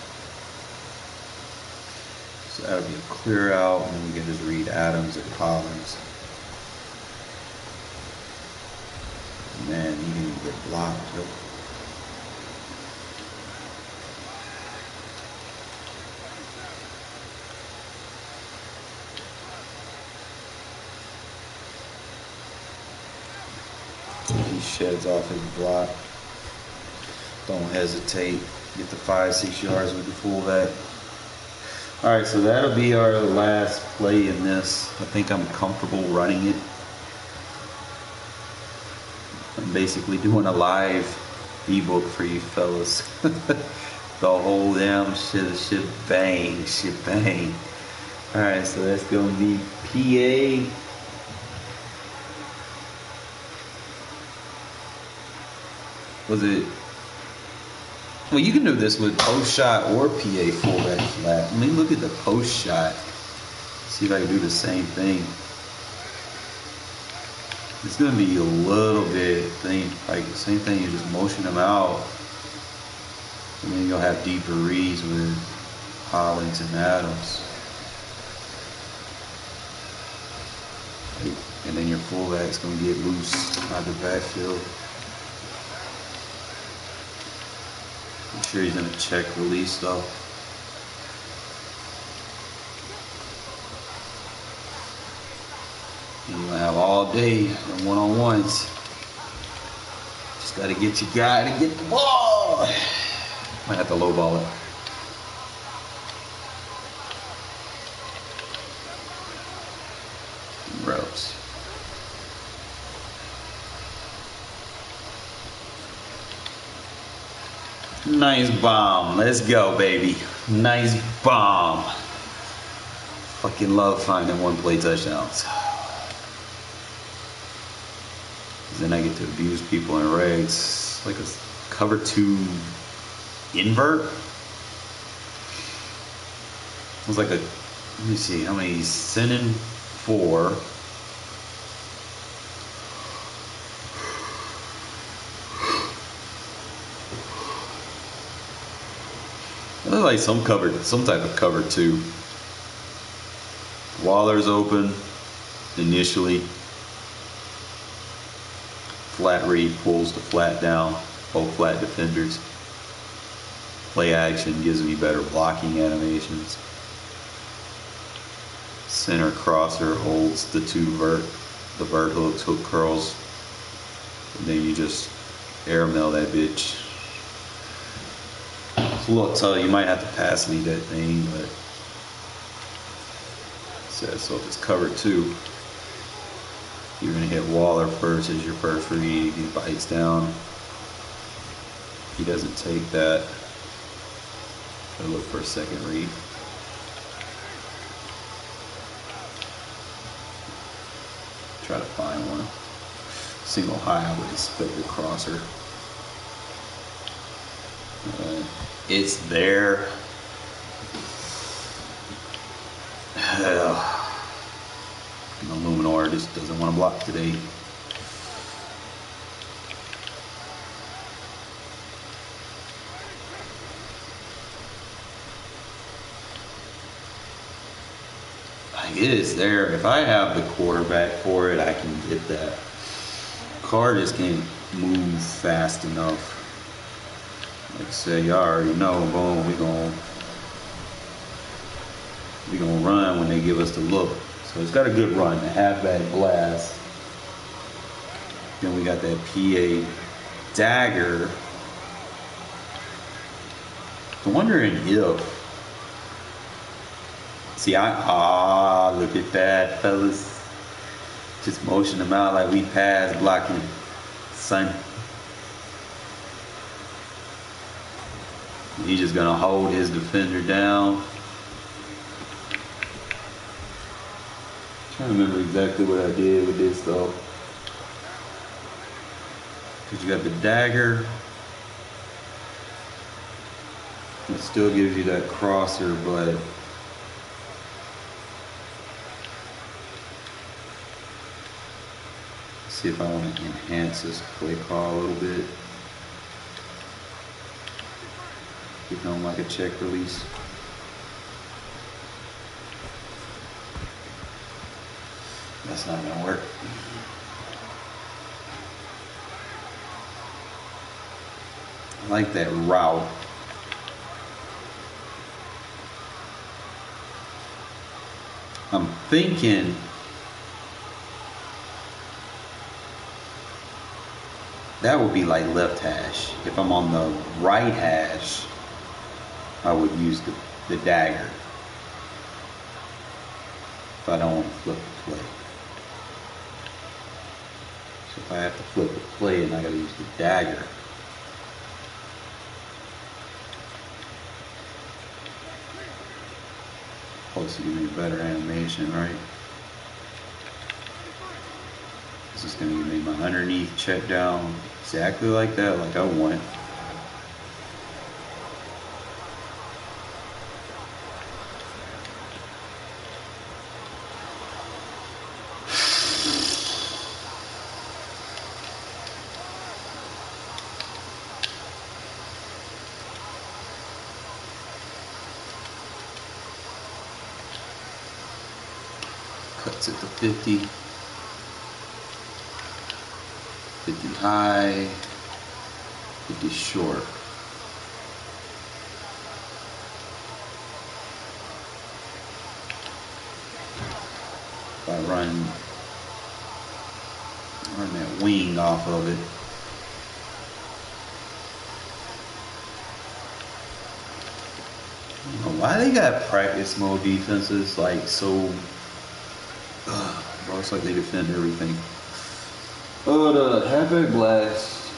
So that'll be a clear out, and then we can just read Adams and Collins. Man, he didn't even get blocked. Yep. He sheds off his block. Don't hesitate. Get the 5-6 yards with the fullback. Alright, so that'll be our last play in this. I think I'm comfortable running it. I'm basically doing a live ebook for you fellas. The whole damn shebang. Alright, so that's going to be PA. Was it? Well, you can do this with post shot or PA fullback flat. Let me look at the post shot. See if I can do the same thing. It's going to be a little bit like the same thing. You just motion them out, and then you'll have deeper reads with Hollins and Adams. And then your fullback's gonna get loose out the backfield. I'm sure he's gonna check release though. You're gonna have all day in one-on-ones. Just gotta get your guy to get the ball. Might have to lowball it. Ropes. Nice bomb. Let's go, baby. Nice bomb. Fucking love finding one-play touchdowns. Then I get to abuse people in regs. Like a cover 2 invert. It was like a, let me see how many he's sending 4. It was like some type of cover 2. Waller's open initially. Flat read pulls the flat down, both flat defenders. Play action gives me better blocking animations. Center crosser holds the vert hooks, hook curls. And then you just air mail that bitch. So you might have to pass lead that thing, but so if it's cover 2, you're gonna hit Waller first as your first read. He bites down. He doesn't take that. Gotta look for a second read. Try to find one. Single high with a split crosser. It's there. No Luminor just doesn't want to block today. It is there. If I have the quarterback for it, I can get that. Carr just can't move fast enough. Like I said, y'all already know, boom, we gonna run when they give us the look. So it's got a good run, a halfback blast. Then we got that PA dagger. I'm wondering if, see, look at that, fellas. Just motion them out like we pass blocking, son. He's just gonna hold his defender down. Trying to remember exactly what I did with this though. Because you got the dagger. It still gives you that crosser, but let's see if I want to enhance this play call a little bit. Become like a check release. That's not gonna work. I like that route. I'm thinking that would be like left hash. If I'm on the right hash, I would use the dagger. If I don't want to flip the play. So if I have to flip the play and I gotta use the dagger. Supposed to give me a better animation, right? This is gonna give me my underneath check down exactly like that, like I want. Cuts at the 50. 50 high, 50 short. If I run that wing off of it, I don't know why they got practice mode defenses like so. Bro, it's like they defend everything. Oh, the halfback blast.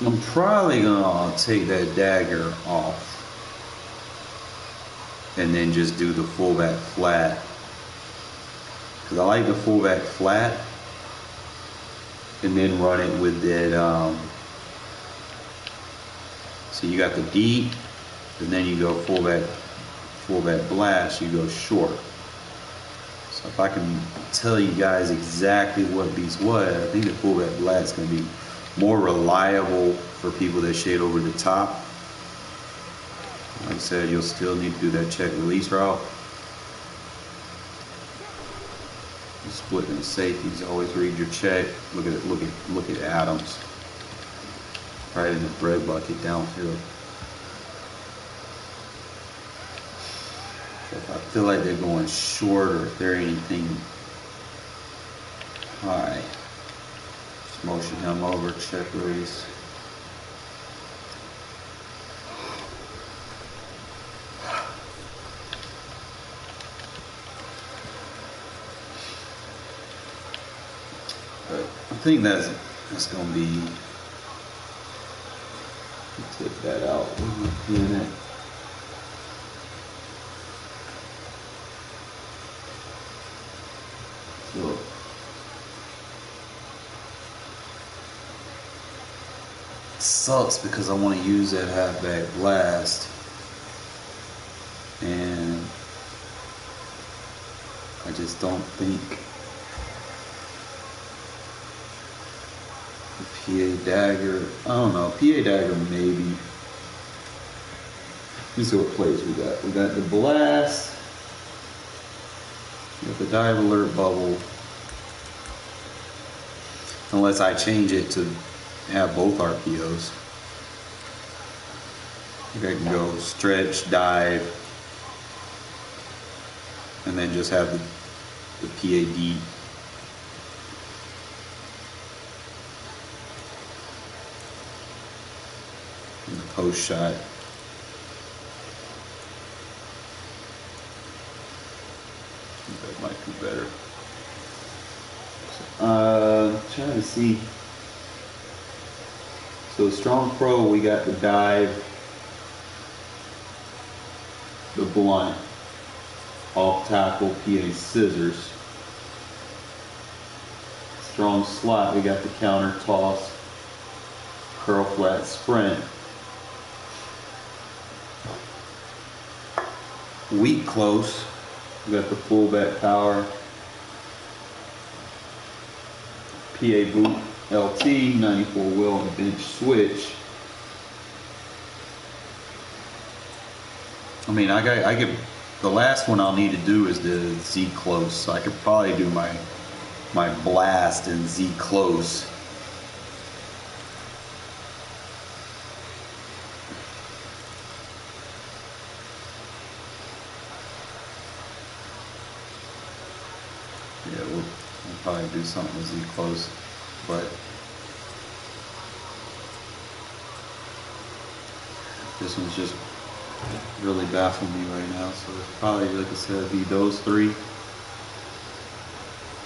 I'm probably gonna take that dagger off and then just do the fullback flat. Cause I like the fullback flat and then run it with that. So you got the deep, and then you go fullback blast. You go short. So if I can tell you guys exactly what beats what, I think the fullback blast is going to be more reliable for people that shade over the top. Like I said, you'll still need to do that check release route. Splitting the safeties, always read your check. Look at Adams. Right in the bread bucket downfield. So if I feel like they're going short or if they're anything high, just motion him over, check release. But I think that's going to be, take that out, in it. So it sucks because I want to use that halfback blast, and I just don't think the PA dagger, I don't know, PA dagger maybe. Let me see what plays we got. We got the blast, we got the dive alert bubble, unless I change it to have both RPOs. I can go stretch, dive, and then just have the PAD. And the post shot. That might be better. Trying to see. So strong pro, we got the dive, the blunt, off tackle, PA scissors. Strong slot, we got the counter toss, curl flat sprint. Weak close, we got the fullback power, PA boot, LT, 94 wheel, and bench switch. I mean, I could, the last one I'll need to do is the Z close. So I could probably do my blast and Z close. Yeah, we'll probably do something with Z close, but this one's just really baffling me right now. So it's probably, like I said, be those three.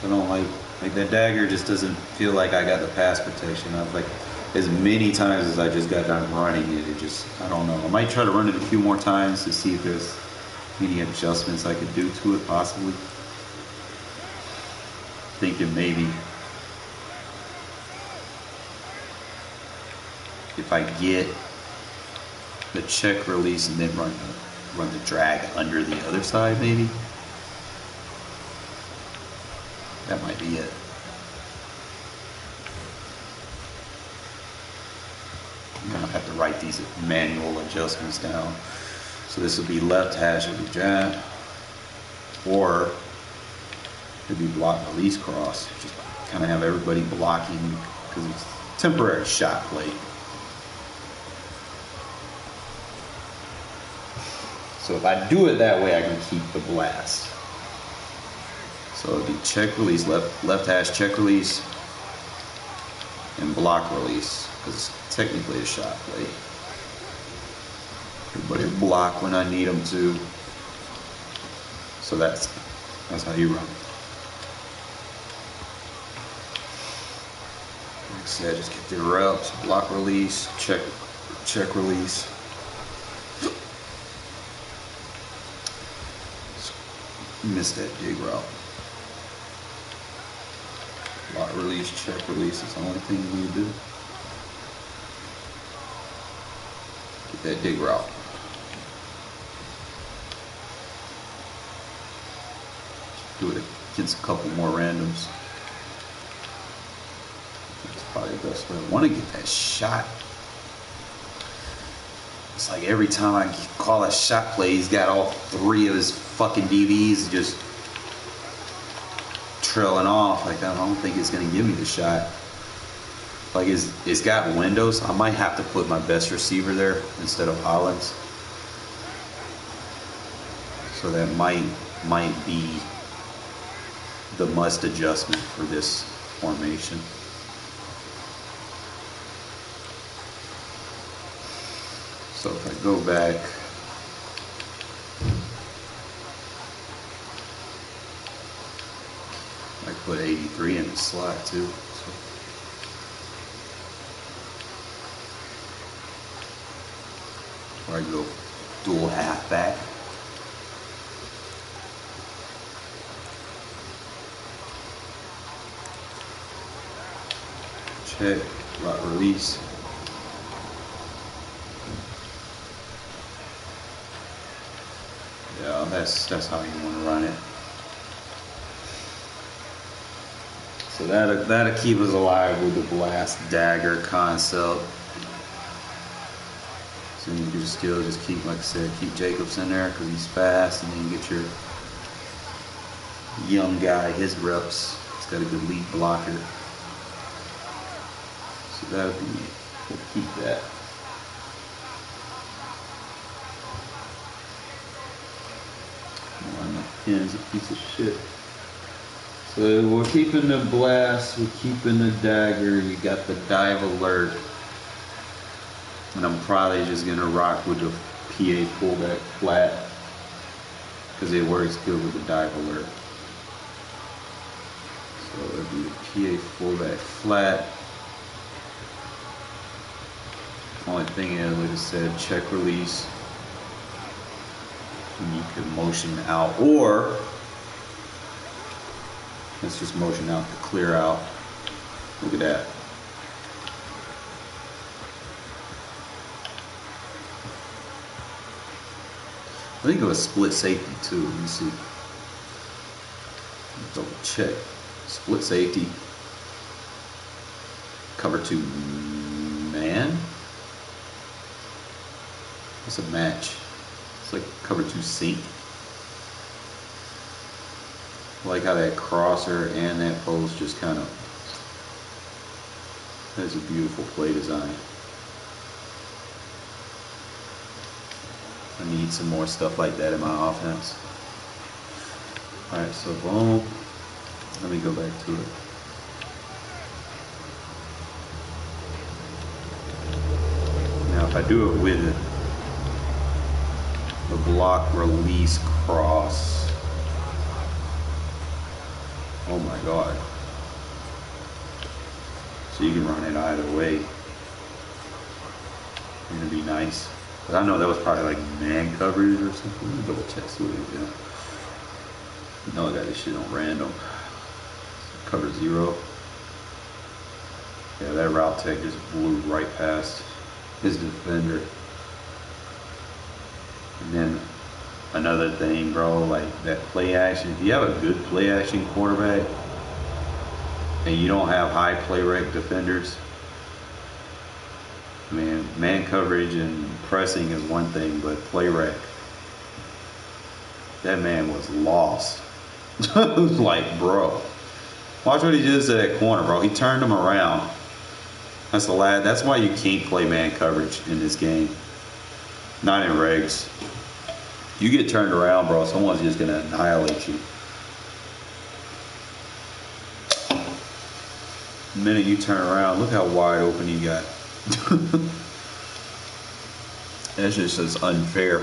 I don't like that dagger just doesn't feel like I got the pass protection. I've like as many times as I just got done running it, it just, I don't know. I might try to run it a few more times to see if there's any adjustments I could do to it possibly. Thinking maybe if I get the check release and then run the drag under the other side, maybe that might be it. I'm gonna have to write these manual adjustments down. So this would be left hash, it would be jab, or it'd be block release cross. Just kind of have everybody blocking because it's temporary shot play. So if I do it that way, I can keep the blast. So it'd be check release, left hash check release, and block release, because it's technically a shot play. Everybody block when I need them to. So that's how you run. Like I said, just get the reps, block release, check release. Missed that dig route. Block release, check release is the only thing you need to do. Get that dig route. Do it against a couple more randoms. That's probably the best way. I want to get that shot. It's like every time I call a shot play, he's got all 3 of his fucking DVs just trailing off. Like, I don't think it's going to give me the shot. Like, it's got windows. I might have to put my best receiver there instead of Hollins. So that might be the must adjustment for this formation. So if I go back, I put 83 in the slot too. So. Or I go dual halfback. Check, route release. Yeah, that's how you want to run it. So that'll keep us alive with the blast dagger concept. So you can still just keep, like I said, keep Jacobs in there because he's fast, and then you get your young guy his reps. He's got a good lead blocker. So we'll keep that. Oh, my pen's a piece of shit. So we're keeping the blast, we're keeping the dagger, you got the dive alert. And I'm probably just gonna rock with the PA pullback flat because it works good with the dive alert. So it'll be the PA pullback flat. Only thing is, like I said, check release. And you can motion out, or let's just motion out to clear out. Look at that. I think it was split safety too. Let me see. Double check. Split safety. Cover 2 man. What's a match? It's like cover 2 sink. I like how that crosser and that post just kind of. That's a beautiful play design. I need some more stuff like that in my offense. Alright, so boom. Let me go back to it. Now if I do it with the block release cross, oh my god. So you can run it either way. It's gonna be nice. But I know that was probably like man coverage or something. Let me double check see what it is. No, I got this shit on random. Cover 0. Yeah, that route tech just blew right past his defender. And then another thing, bro, like that play action. If you have a good play action quarterback and you don't have high play rec defenders, I mean, man coverage and pressing is one thing, but play rec, that man was lost. Like, bro, Watch what he does to that corner, bro. He turned him around. That's the lad. That's why you can't play man coverage in this game. Not in regs. You get turned around, bro. Someone's just gonna annihilate you. The minute you turn around, look how wide open you got. That's just unfair.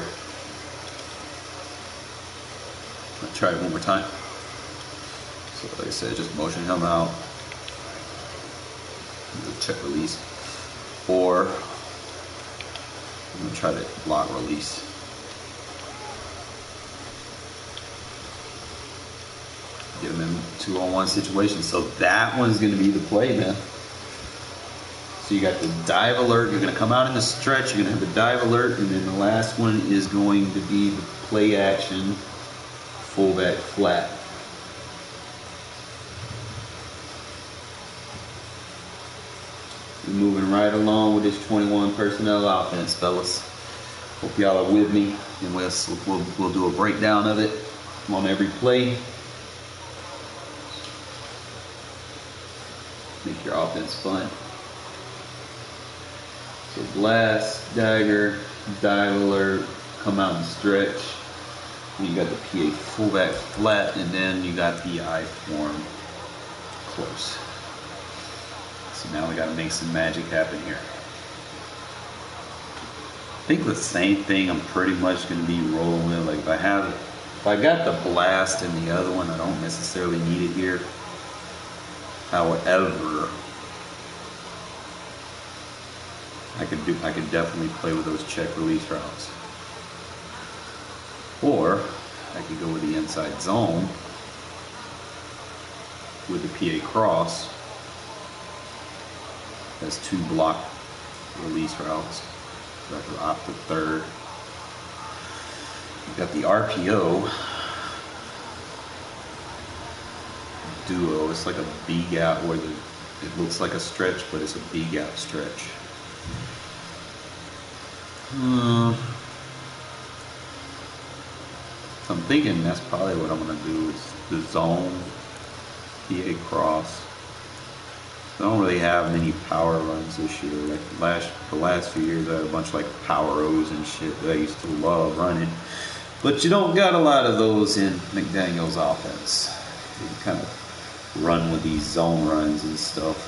I'll try it one more time. So like I said, just motion him out. Check release. Or I'm gonna try to block release. Get him in 2-on-1 situation. So that one's gonna be the play, man. So you got the dive alert. You're gonna come out in the stretch. You're gonna have the dive alert, and then the last one is going to be the play action fullback flat. We're moving right along with this 21 personnel offense, fellas. Hope y'all are with me, and we'll do a breakdown of it on every play. Make your offense fun. So blast, dagger, dive alert, come out and stretch. And you got the PA fullback flat, and then you got the I form close. So now we got to make some magic happen here. I think the same thing I'm pretty much going to be rolling with. Like if I got the blast in the other one, I don't necessarily need it here. However, I could definitely play with those check release routes. Or I could go with the inside zone with the PA cross. That's 2 block release routes. So I could opt the third. You got the RPO duo. It's like a B gap where it looks like a stretch, but it's a B gap stretch. So I'm thinking that's probably what I'm gonna do is the zone PA cross. I don't really have many power runs this year. Like the last few years, I had a bunch of like power O's and shit that I used to love running. But you don't got a lot of those in McDaniel's offense. You kind of run with these zone runs and stuff.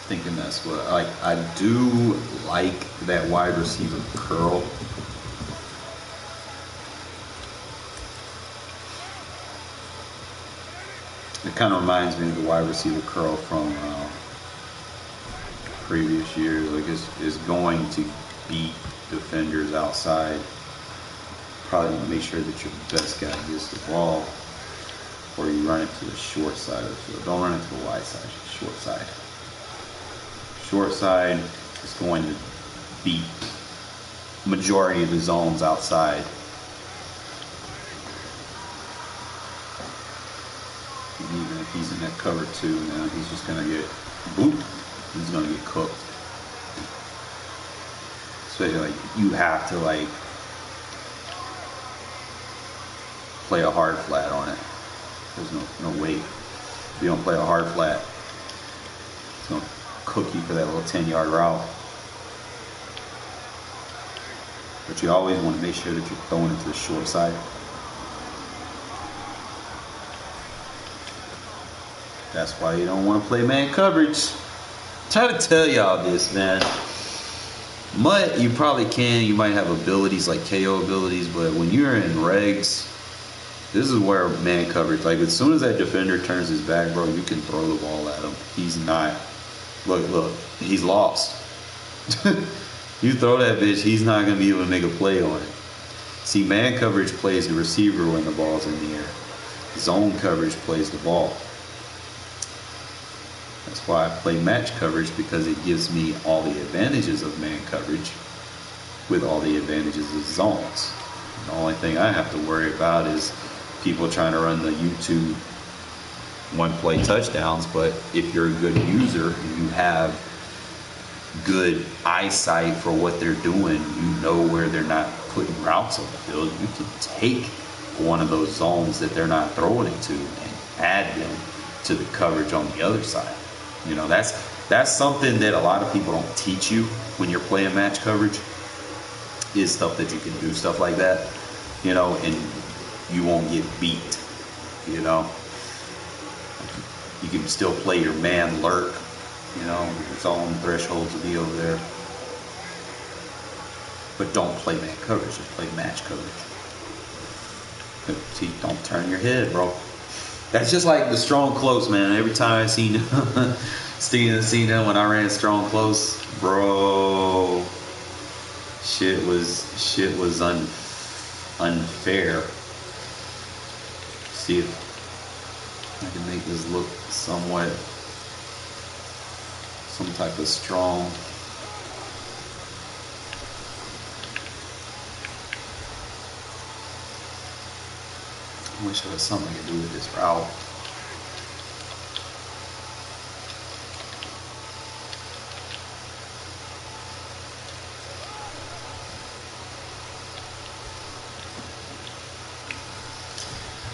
Thinking that's what I do like that wide receiver curl. It kind of reminds me of the wide receiver curl from previous years. Like is going to beat defenders outside. Probably want to make sure that your best guy gets the ball, or you run it to the short side of the field. Don't run it to the wide side, short side. Short side is going to beat majority of the zones outside. And even if he's in that cover 2, now he's just going to get boop. He's going to get cooked. Especially like you have to like play a hard flat on it. There's no way. If you don't play a hard flat, it's going to cook you for that little 10-yard route. But you always want to make sure that you're throwing it to the short side. That's why you don't want to play man coverage. Try to tell y'all this, man. Mutt, you probably can. You might have abilities like KO abilities, but when you're in regs, this is where man coverage, like as soon as that defender turns his back, bro, you can throw the ball at him. He's not, look, he's lost. You throw that bitch, he's not going to be able to make a play on it. See, man coverage plays the receiver when the ball's in the air. Zone coverage plays the ball. That's why I play match coverage, because it gives me all the advantages of man coverage with all the advantages of zones. The only thing I have to worry about is people trying to run the YouTube one-play touchdowns, but if you're a good user and you have good eyesight for what they're doing, you know where they're not putting routes on the field, you can take one of those zones that they're not throwing it to and add them to the coverage on the other side. You know, that's something that a lot of people don't teach you when you're playing match coverage, is stuff that you can do, stuff like that, you know, and you won't get beat, you know. You can still play your man lurk, you know, its own threshold to be over there. But don't play man coverage, just play match coverage. See, don't turn your head, bro. That's just like the strong close, man. Every time I seen them when I ran strong close, bro, shit was unfair. See if I can make this look somewhat some type of strong. I wish there was something I could do with this route.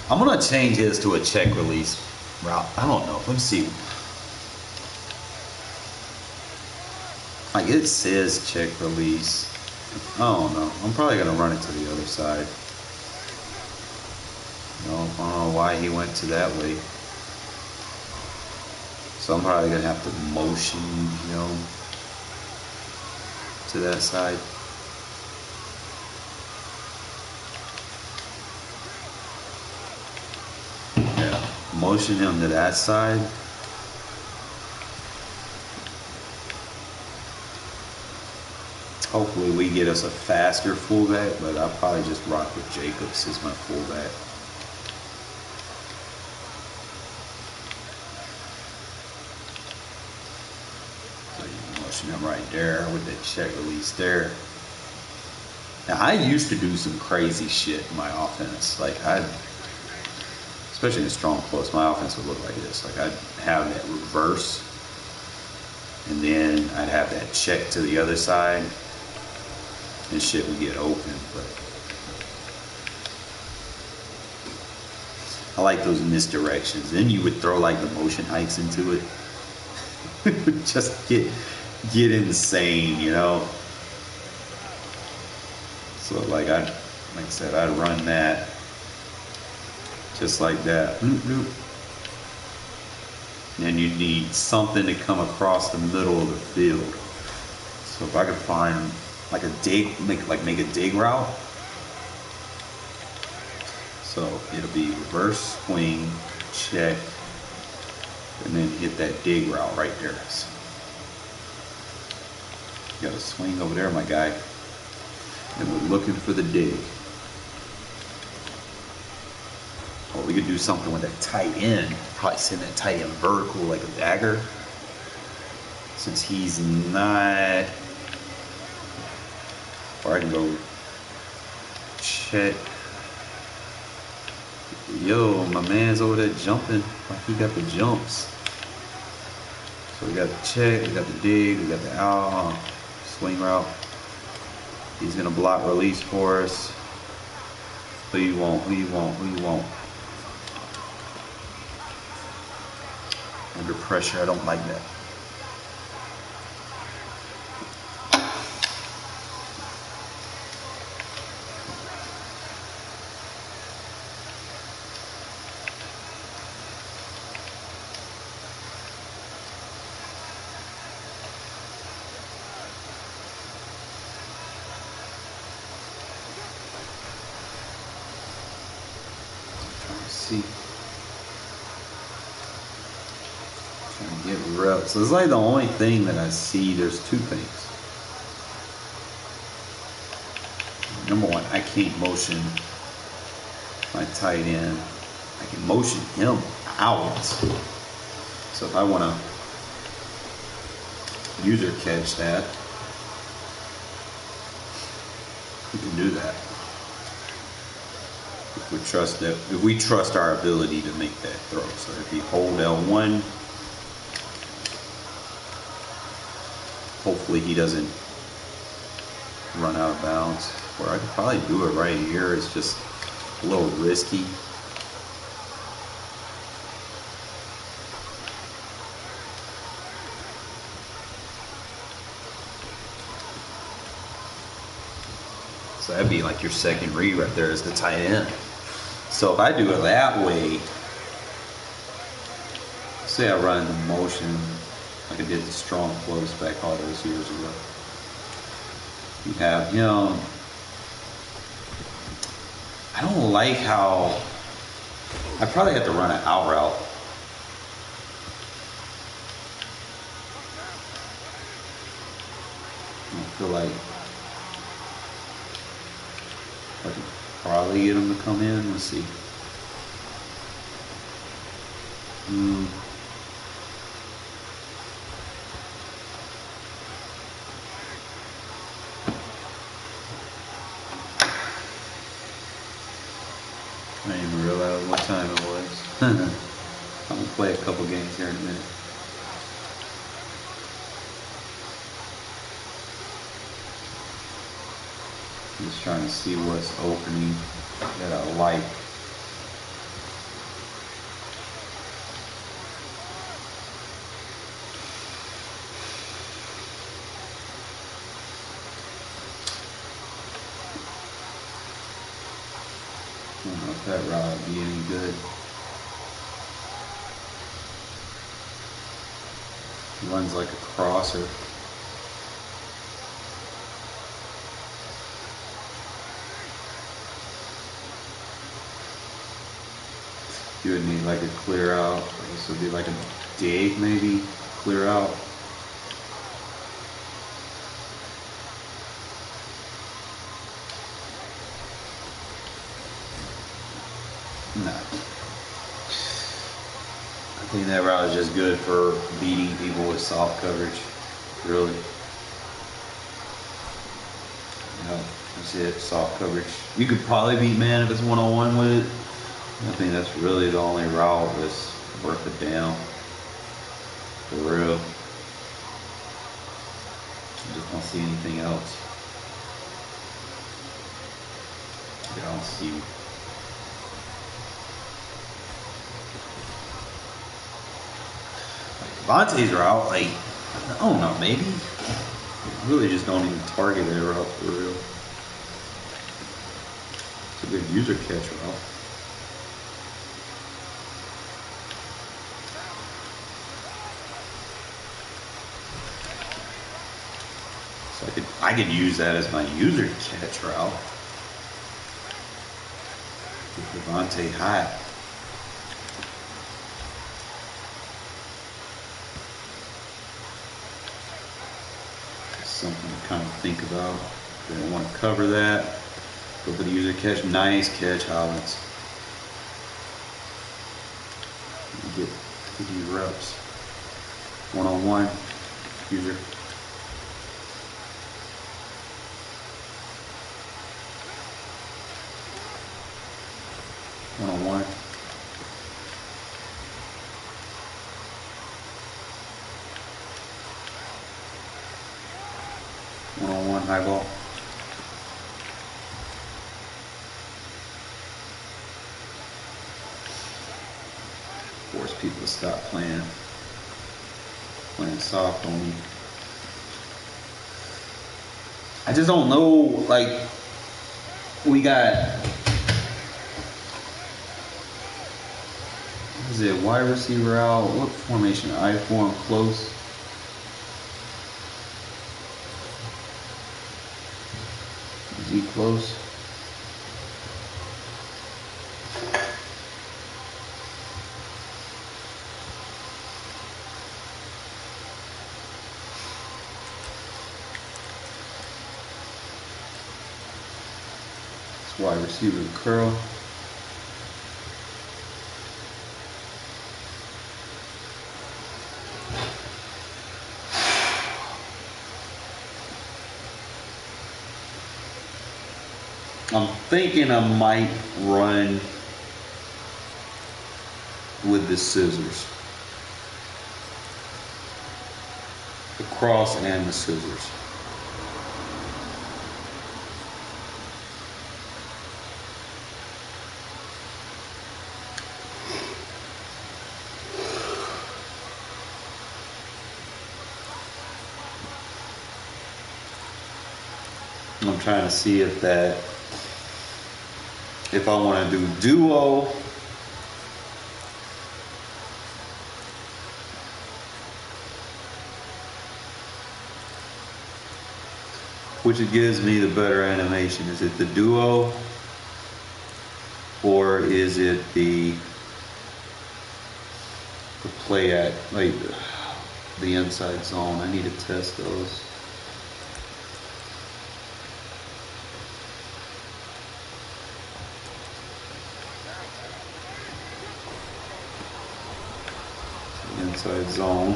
I'm gonna change his to a check release route. I don't know. Let me see. Like it says check release. I don't know. I'm probably gonna run it to the other side. I don't know why he went to that way. So I'm probably gonna have to motion, you know, to that side. Yeah, motion him to that side. Hopefully we get us a faster fullback, but I'll probably just rock with Jacobs as my fullback. Him right there with that check release there. Now I used to do some crazy shit in my offense. Like especially in strong close, my offense would look like this. Like I'd have that reverse, and then I'd have that check to the other side, and shit would get open. But I like those misdirections. Then you would throw like the motion hikes into it. It would just get insane, you know. So like I said, I'd run that just like that. And then you need something to come across the middle of the field. So if I could find like a dig, make a dig route. So it'll be reverse swing, check, and then hit that dig route right there. So you got a swing over there, my guy. And we're looking for the dig. Or we could do something with that tight end. Probably send that tight end vertical like a dagger. Since he's not. Or I can go check. Yo, my man's over there jumping. Like he got the jumps. So we got the check, we got the dig, we got the out. Swing route. He's gonna block release for us. Who you want? Who you want? Who you want? Under pressure, I don't like that. See, trying to get reps. So it's like the only thing that I see. There's two things. Number one, I can't motion my tight end. I can motion him out. So if I want to user catch that, we can do that. If we trust our ability to make that throw. So if you hold L1, hopefully he doesn't run out of bounds. Or I could probably do it right here. It's just a little risky. So that'd be like your second read right there is the tight end. So if I do it that way, say I run the motion like I did the strong close back all those years ago. You have him. I don't like how I probably have to run an out route. I feel like I could probably get him to come in. Let's see. I didn't even realize what time it was. I'm gonna play a couple games here in a minute. Just trying to see what's opening that I like. I don't know if that route would be any good. Runs like a crosser. You would need like a clear out. This would be like a dig maybe, clear out. No. I think that route is just good for beating people with soft coverage, really. Yeah, that's it, soft coverage. You could probably beat man if it's one-on-one with it. I think that's really the only route that's worth it down. For real. I just don't see anything else. I don't see. Vontae's route, like, I don't know, maybe. I really just don't even target that route for real. It's a good user catch route. So I could use that as my user catch route. With Devontae hot. Something to kind of think about. They don't want to cover that. Go for the user catch. Nice catch, Hollins. Get these reps. One-on-one. User. One-on-one. One-on-one high ball. Force people to stop playing soft on me. I just don't know, like, we got, what is it, wide receiver out, what formation, I form close. Is he close? Wide receiver curl. I'm thinking I might run with the scissors. The cross and the scissors. I'm trying to see if I want to do duo, which it gives me the better animation. Is it the duo or is it the play at, like, the inside zone? I need to test those. Inside zone.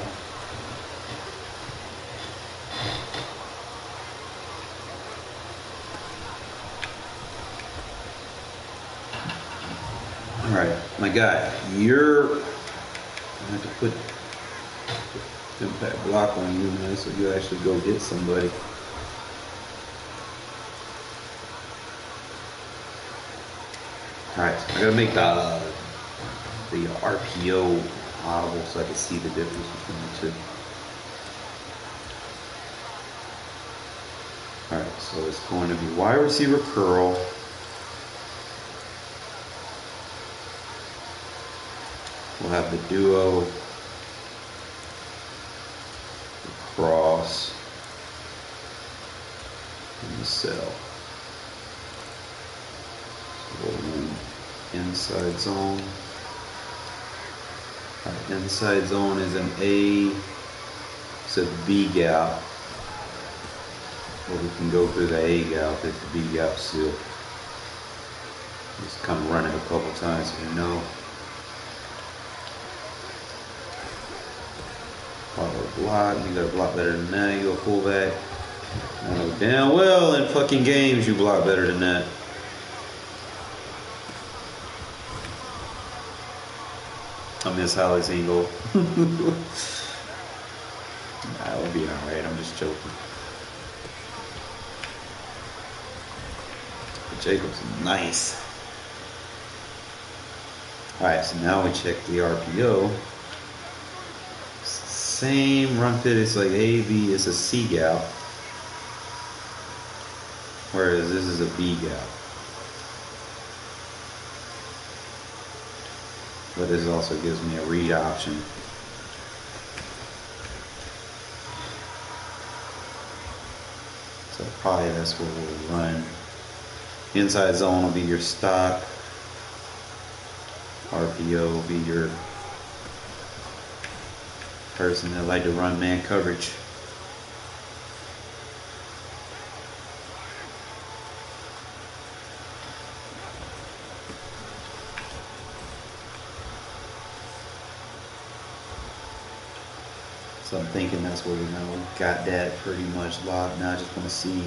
All right, my guy, I have to put impact block on you, man, so you actually go get somebody. All right, I gotta make the RPO audible so I can see the difference between the two. All right, so it's going to be wide receiver curl. We'll have the duo, the cross, and the cell. So we'll run inside zone. Our inside zone is an A, it's a B gap. Well, we can go through the A gap if the B gap sealed. Just kind of run it a couple times, you know. Block, you gotta block better than that. You go fullback. I know damn well in fucking games you block better than that. I miss Holly's angle. I'll be alright, I'm just joking. But Jacob's nice. Alright, so now we check the RPO. Same run fit, it's like A, B, it's a C gap. Whereas this is a B gap. But this also gives me a read option. So probably that's what we'll run. Inside zone will be your stock. RPO will be your person that like to run man coverage. So I'm thinking that's where we know got that pretty much locked. Now I just want to see.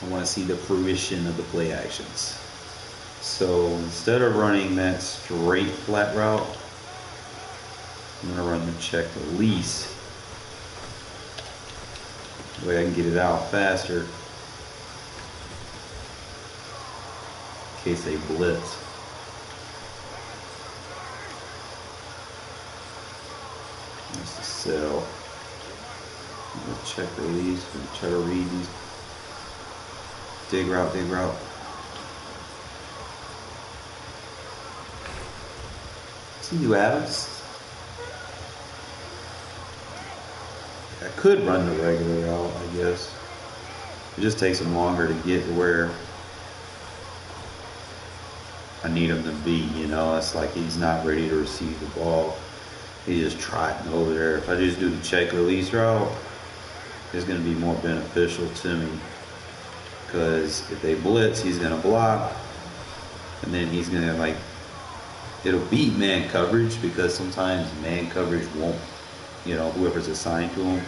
I want to see the fruition of the play actions. So instead of running that straight flat route, I'm gonna run the check release. That way I can get it out faster in case they blitz. That's the cell. Check release. We'll try to read these. Dig route, dig route. See you, Adams. I could run the regular route, I guess. It just takes him longer to get to where I need him to be, you know. It's like he's not ready to receive the ball. He's just trotting over there. If I just do the check release route, it's going to be more beneficial to me. Because if they blitz, he's going to block. And then he's going to, like, it'll beat man coverage because sometimes man coverage won't, you know, whoever's assigned to him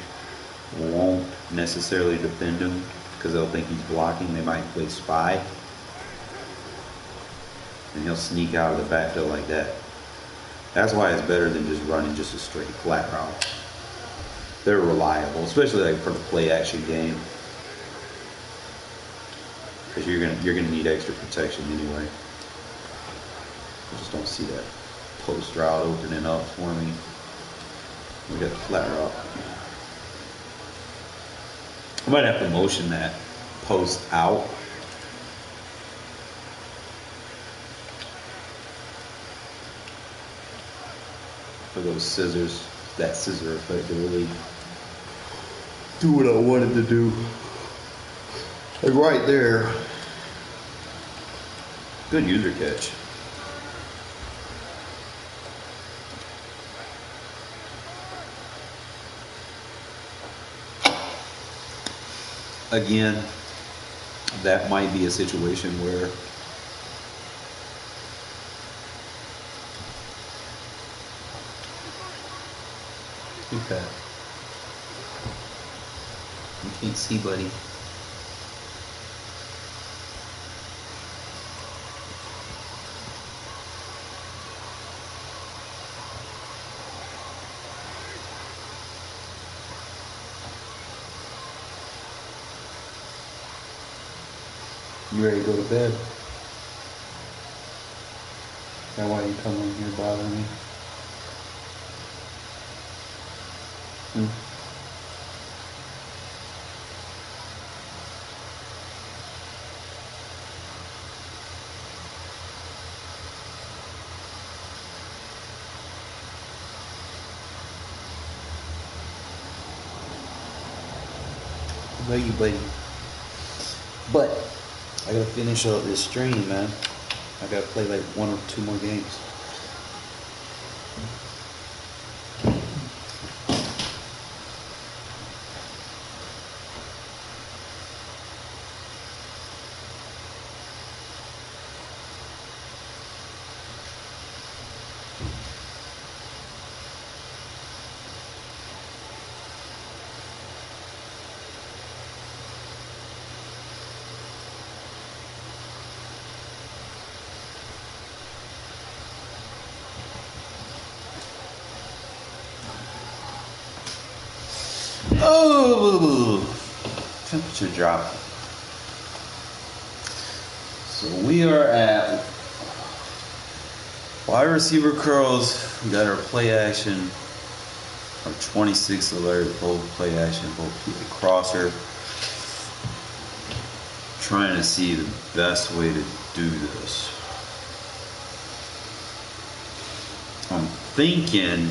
won't necessarily defend him because they'll think he's blocking. They might play spy. And he'll sneak out of the backfield like that. That's why it's better than just running just a straight flat route. They're reliable, especially like for the play action game. Because you're gonna need extra protection anyway. I just don't see that post route opening up for me. We got the flat route. might have to motion that post out. For those scissors, that scissor effect to really do what I wanted to do. Like right there. Good user catch. Again, that might be a situation where okay. You can't see, buddy. You ready to go to bed? That's why you come in here bothering me? I love you, buddy. But I gotta finish up this stream, man. I gotta play like 1 or 2 more games. Oh, temperature drop. So we are at wide receiver curls. We got our play action, our 26 alert, both play action, both PA crosser. Trying to see the best way to do this. I'm thinking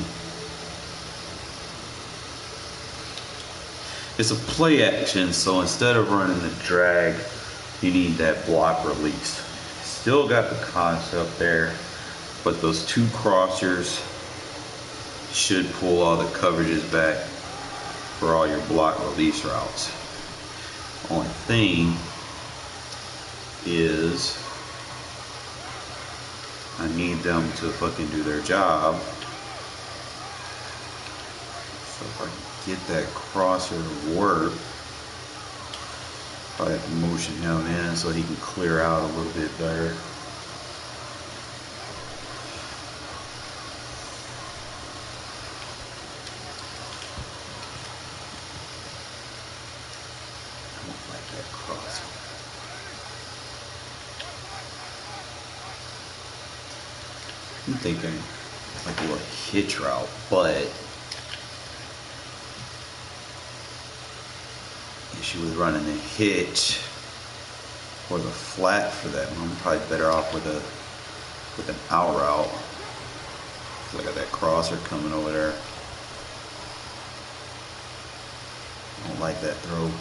it's a play action, so instead of running the drag, you need that block release. Still got the concept there, but those 2 crossers should pull all the coverages back for all your block release routes. Only thing is I need them to fucking do their job. So if I can get that crosser to work, probably have to motion him in so he can clear out a little bit better. I don't like that crosser. I'm thinking like a little hitch route, but issue with running the hitch or the flat for that one. I'm probably better off with an out route. So I got that crosser coming over there. I don't like that throw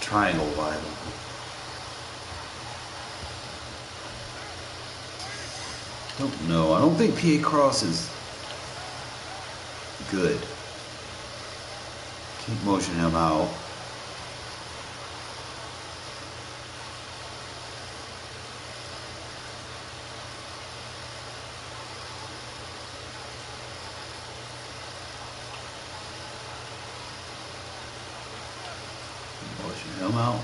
triangle wide. Don't know. I don't think PA cross is good. Keep motioning him out. Motion him out.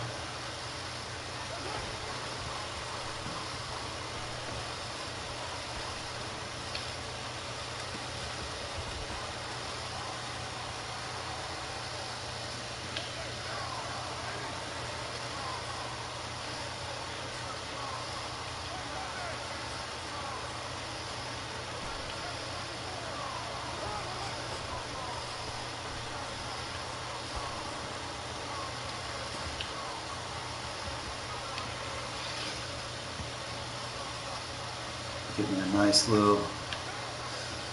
Getting a nice little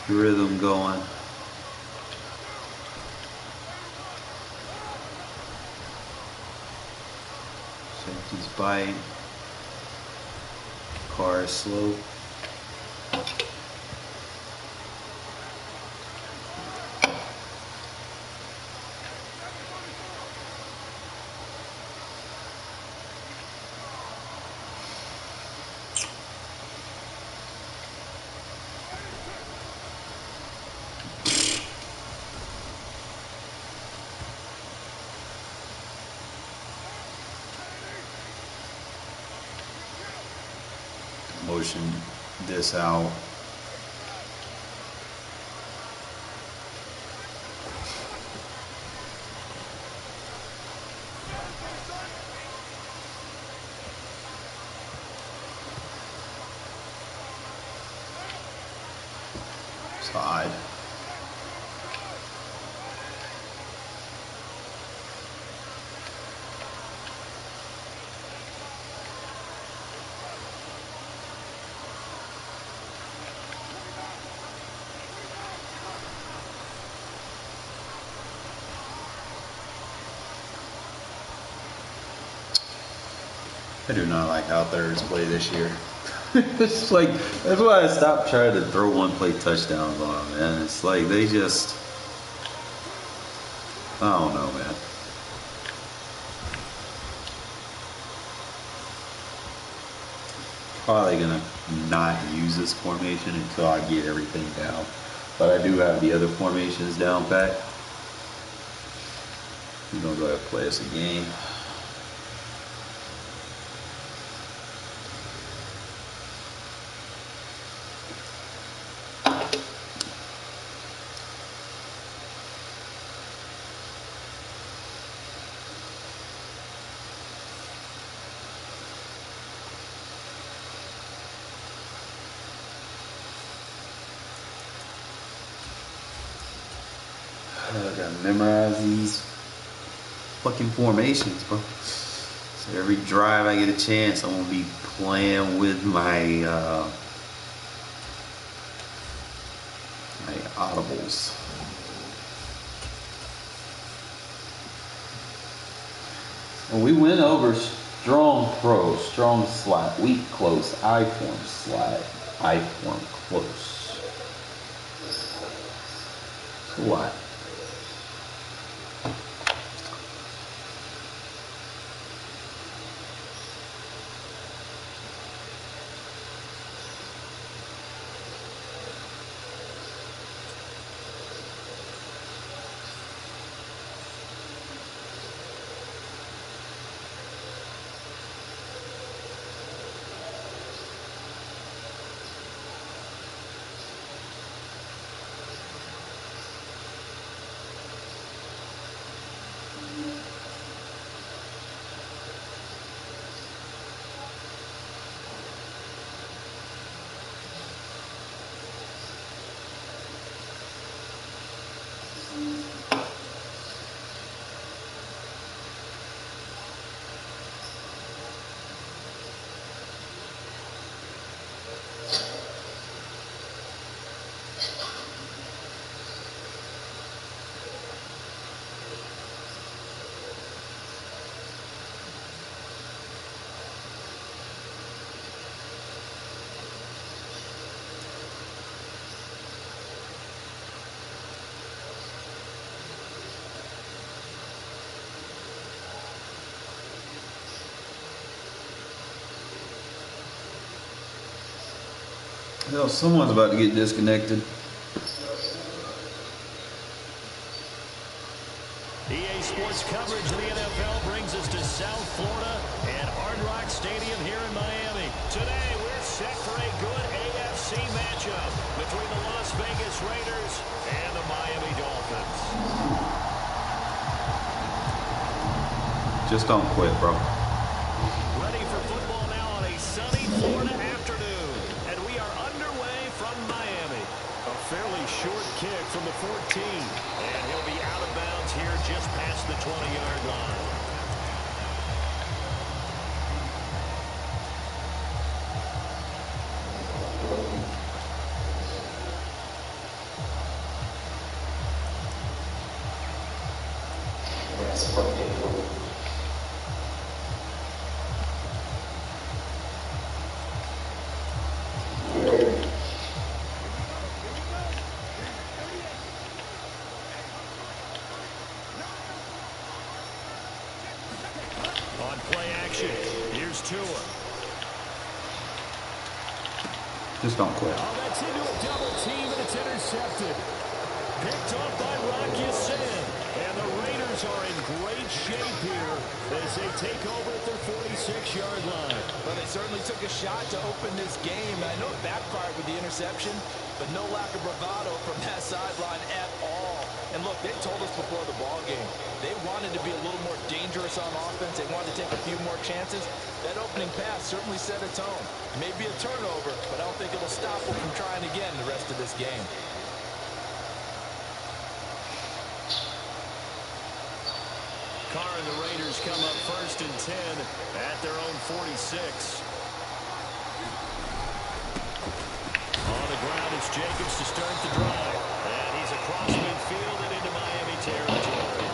rhythm going. Safety's bite. Carr is slow. Motion this out. Side. I do not like how thirds play this year. It's like, that's why I stopped trying to throw one play touchdowns on them, man. It's like they just, I don't know, man. Probably gonna not use this formation until I get everything down. But I do have the other formations down pat. We're gonna go ahead and play us a game. I gotta memorize these fucking formations, bro. So every drive I get a chance, I'm gonna be playing with my my audibles. Well, we went over strong pro, strong slide, weak close, I form slide, I form close. So what? Hell, someone's about to get disconnected. EA Sports coverage of the NFL brings us to South Florida and Hard Rock Stadium here in Miami. Today, we're set for a good AFC matchup between the Las Vegas Raiders and the Miami Dolphins. Just don't quit, bro. Ready for football now on a sunny Florida afternoon. And we are underway from Miami. A fairly short kick from the 14. And he'll be out of bounds here just past the 20-yard line. On play action, here's Tua. Just don't quit. Oh, that's into a double team, and it's intercepted. Picked off by Rocky Sin. And the Raiders are in great shape here as they take over at their 46-yard line. Well, they certainly took a shot to open this game. I know it backfired with the interception, but no lack of bravado from that sideline at all. And look, they told us before the ball game, they wanted to be a little more dangerous on offense. They wanted to take a few more chances. That opening pass certainly set a tone. Maybe a turnover, but I don't think it'll stop them from trying again the rest of this game. Carr and the Raiders come up 1st and 10 at their own 46. On the ground is Jacobs to start the drive. And he's across midfield and into Miami territory.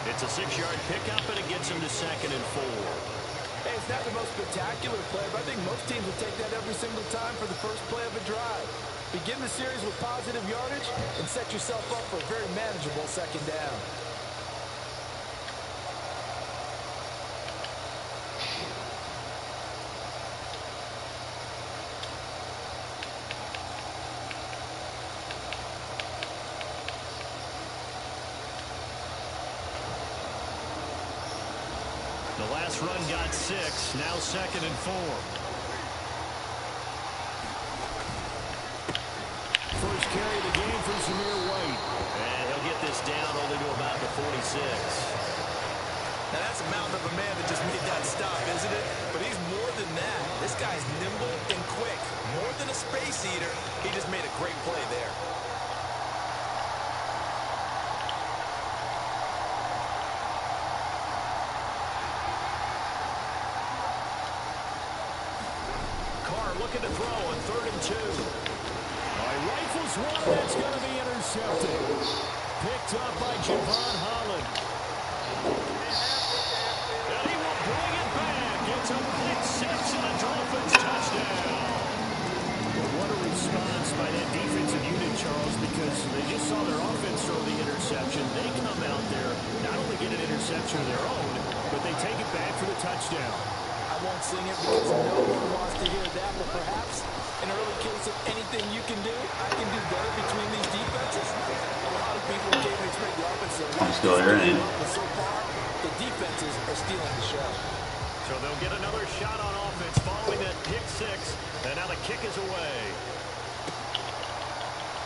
It's a 6-yard pickup, and it gets him to 2nd and 4. Hey, it's not the most spectacular play, but I think most teams would take that every single time for the first play of a drive. Begin the series with positive yardage and set yourself up for a very manageable 2nd down. The last run got 6, now 2nd and 4. First carry of the game for Zamir White. And he'll get this down only to about the 46. Now that's a mountain of a man that just made that stop, isn't it? But he's more than that. This guy's nimble and quick. More than a space eater. He just made a great play there. Looking to throw on 3rd and 2. Rifles one, that's going to be intercepted. Picked up by Javon Holland. And he will bring it back. It's a pick 6 and a Dolphins touchdown. Well, what a response by that defensive unit, Charles, because they just saw their offense throw the interception. They come out there, not only get an interception of their own, but they take it back for the touchdown. I won't sing it because no one wants to hear that, but perhaps an early case of anything you can do, I can do better between these defenses. A lot of people came to expect the offense to watch Still here, ain't it? but so far, the defenses are stealing the show. So they'll get another shot on offense following that pick 6, and now the kick is away.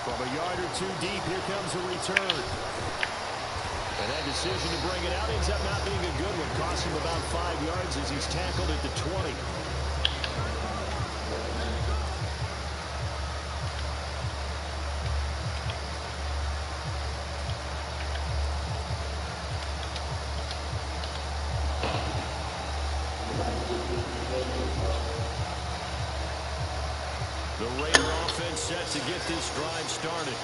From a yard or 2 deep, here comes a return. And that decision to bring it out ends up not being a good one. Cost him about 5 yards as he's tackled at the 20. The Raider offense set to get this drive started.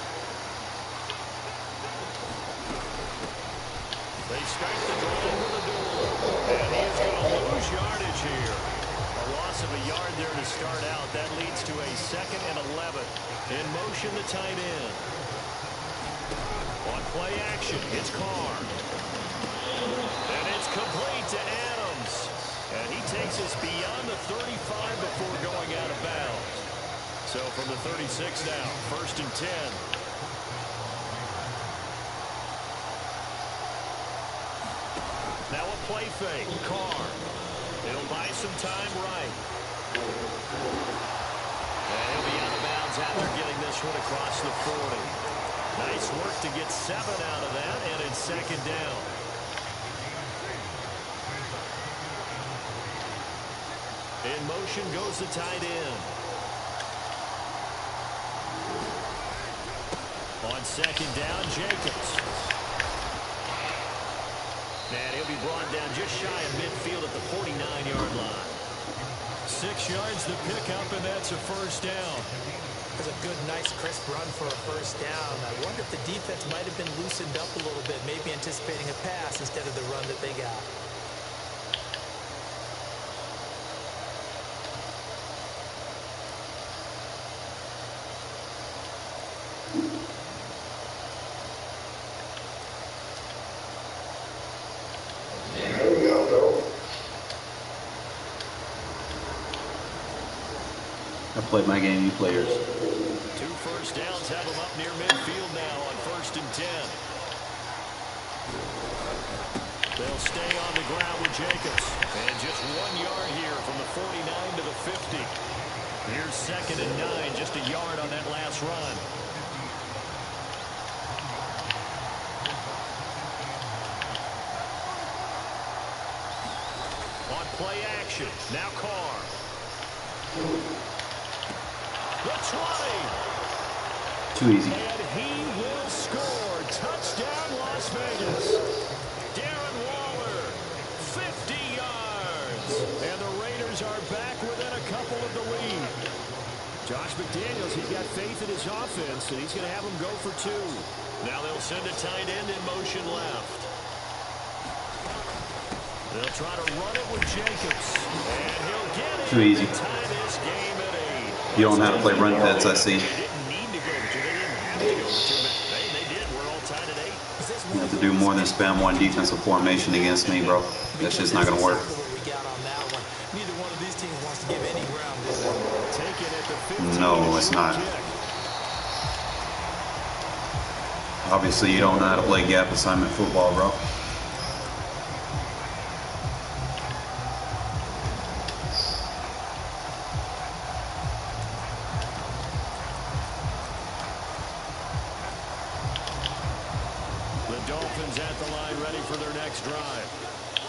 They start the drive with a duel, and he is going to lose yardage here. A loss of a yard there to start out. That leads to a 2nd and 11. In motion, the tight end. On play action, it's Carr. And it's complete to Adams. And he takes us beyond the 35 before going out of bounds. So from the 36 now, 1st and 10. Now a play fake. Carr. He'll buy some time right. And he'll be out of bounds after getting this one across the 40. Nice work to get 7 out of that, and it's 2nd down. In motion goes the tight end. On 2nd down, Jacobs. And he'll be brought down just shy of midfield at the 49-yard line. 6 yards to pick up, and that's a 1st down. That's a good, nice, crisp run for a first down. I wonder if the defense might have been loosened up a little bit, maybe anticipating a pass instead of the run that they got. I played my game, you players. 2 first downs have them up near midfield now on 1st and 10. They'll stay on the ground with Jacobs. And just 1 yard here from the 49 to the 50. Here's 2nd and 9, just a yard on that last run. On play action, now Carr. The 20. Too easy. And he will score. Touchdown, Las Vegas. Darren Waller, 50 yards. And the Raiders are back within a couple of the lead. Josh McDaniels, he's got faith in his offense, and he's going to have them go for 2. Now they'll send a tight end in motion left. They'll try to run it with Jacobs. And he'll get it. Too easy. Tie this game at 8. You don't know how to play run pets, I see. They didn't need to go to 2. They didn't have to go to 2, but they did. We're all tied at 8. You have to do more than spam one defensive formation against me, bro. That's just not going to work. Neither one of these teams wants to give any ground. Take it at the 15. No, it's not. Obviously, you don't know how to play gap assignment football, bro. At the line, ready for their next drive.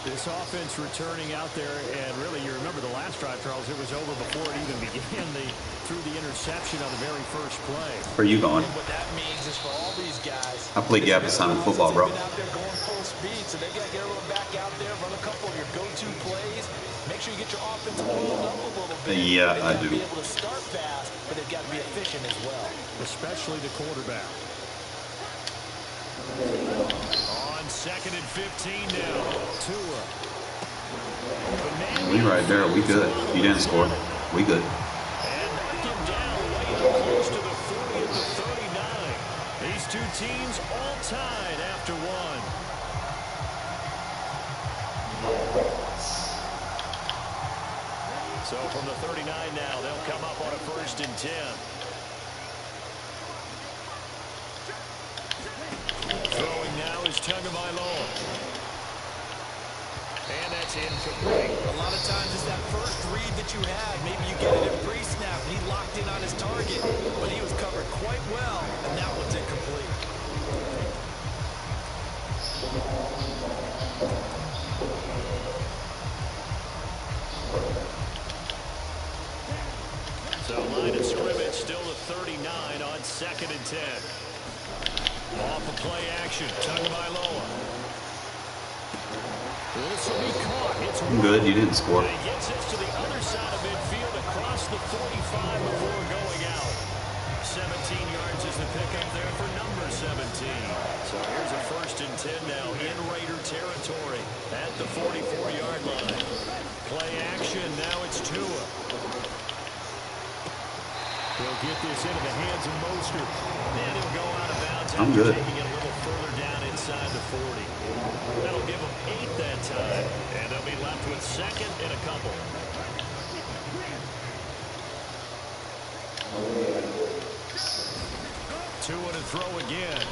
This offense returning out there, and really, you remember the last drive, Charles, it was over before it even began. They threw the interception on the very first play. Where are you going? What that means is for all these guys, I play gap assignment football, bro. out there going full speed, so they got to get a little back out there, run a couple of your go-to plays. Make sure you get your offense oiled up a little bit. Yeah, I do. Be able to start fast, but they've got to be efficient as well. Especially the quarterback. On 2nd and 15 now. Tua. We right there. We good. You didn't score. We good. And knock him down way close to the 40 at the 39. These two teams all tied after 1. So from the 39 now, they'll come up on a 1st and 10. Throwing now is Tagovailoa. And that's incomplete. A lot of times it's that first read that you had. Maybe you get it in pre-snap, and he locked in on his target. But he was covered quite well, and that one's incomplete. So line of scrimmage still the 39 on 2nd and 10. Off of play action, Tagovailoa. This will be caught. It's Good, you didn't score. He gets this to the other side of midfield across the 45 before going out. 17 yards is the pickup there for number 17. So here's a 1st and 10 now in Raider territory at the 44-yard line. Play action, now it's Tua. He'll get this into the hands of Mostert. Then he'll go out of bounds. I'm good. Taking it a little further down inside the 40. That'll give them 8 that time. And they'll be left with 2nd and a couple. Tua to throw again.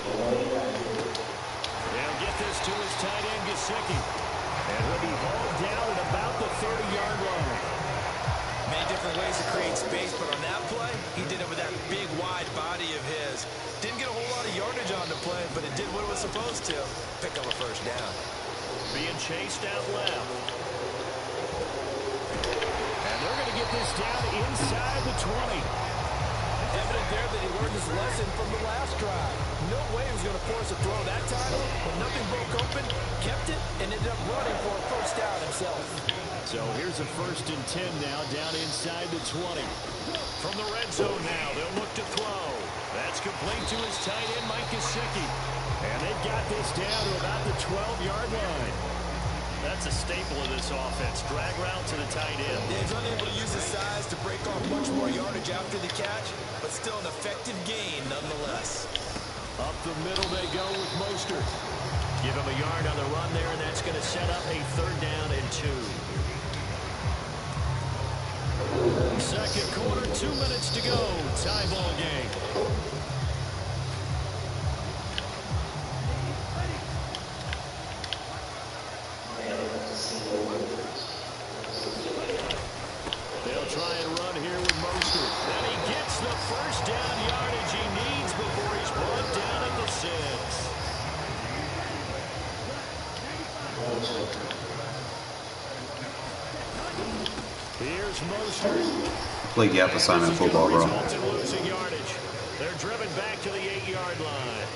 They'll get this to his tight end, Gesicki. And he'll be hauled down at about the 30-yard line. Many different ways to create space, but on that play, he did it with that big, wide body of his. Didn't get a whole lot of yardage on the play, but it did what it was supposed to. Pick up a 1st down. Being chased out left. And they're going to get this down inside the 20. Evident there that he learned his lesson from the last drive. No way he was going to force a throw that time, but nothing broke open, kept it, and ended up running for a 1st down himself. So here's a 1st and 10 now down inside the 20. From the red zone now, they'll look to to his tight end, Mike Gesicki. And they've got this down to about the 12-yard line. That's a staple of this offense. Drag route to the tight end. Yeah, he's unable to use his size to break off much more yardage after the catch, but still an effective gain nonetheless. Up the middle they go with Mostert. Give him a yard on the run there, and that's going to set up a 3rd down and 2. Second quarter, 2 minutes to go. Tie ball game. They'll try and run here with Mostert. And he gets the first down yardage he needs before he's brought down at the 6. Here's Mostert. Play gap assignment football, bro. Losing yardage. They're driven back to the 8-yard line.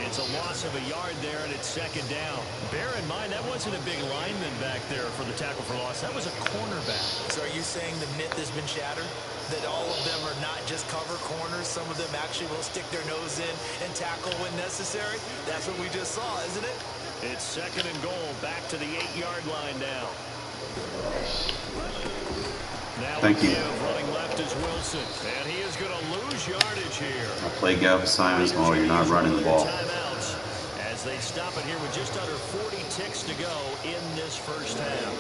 It's a loss of a yard there, and it's 2nd down. Bear in mind, that wasn't a big lineman back there for the tackle for loss. That was a cornerback. So are you saying the myth has been shattered? That all of them are not just cover corners? Some of them actually will stick their nose in and tackle when necessary? That's what we just saw, isn't it? It's 2nd and goal, back to the 8-yard line now. Now Thank you. Running left is Wilson, and he is going to lose yardage here. I play gap assignments while you're not running the ball. Timeouts as they stop it here with just under 40 ticks to go in this first half.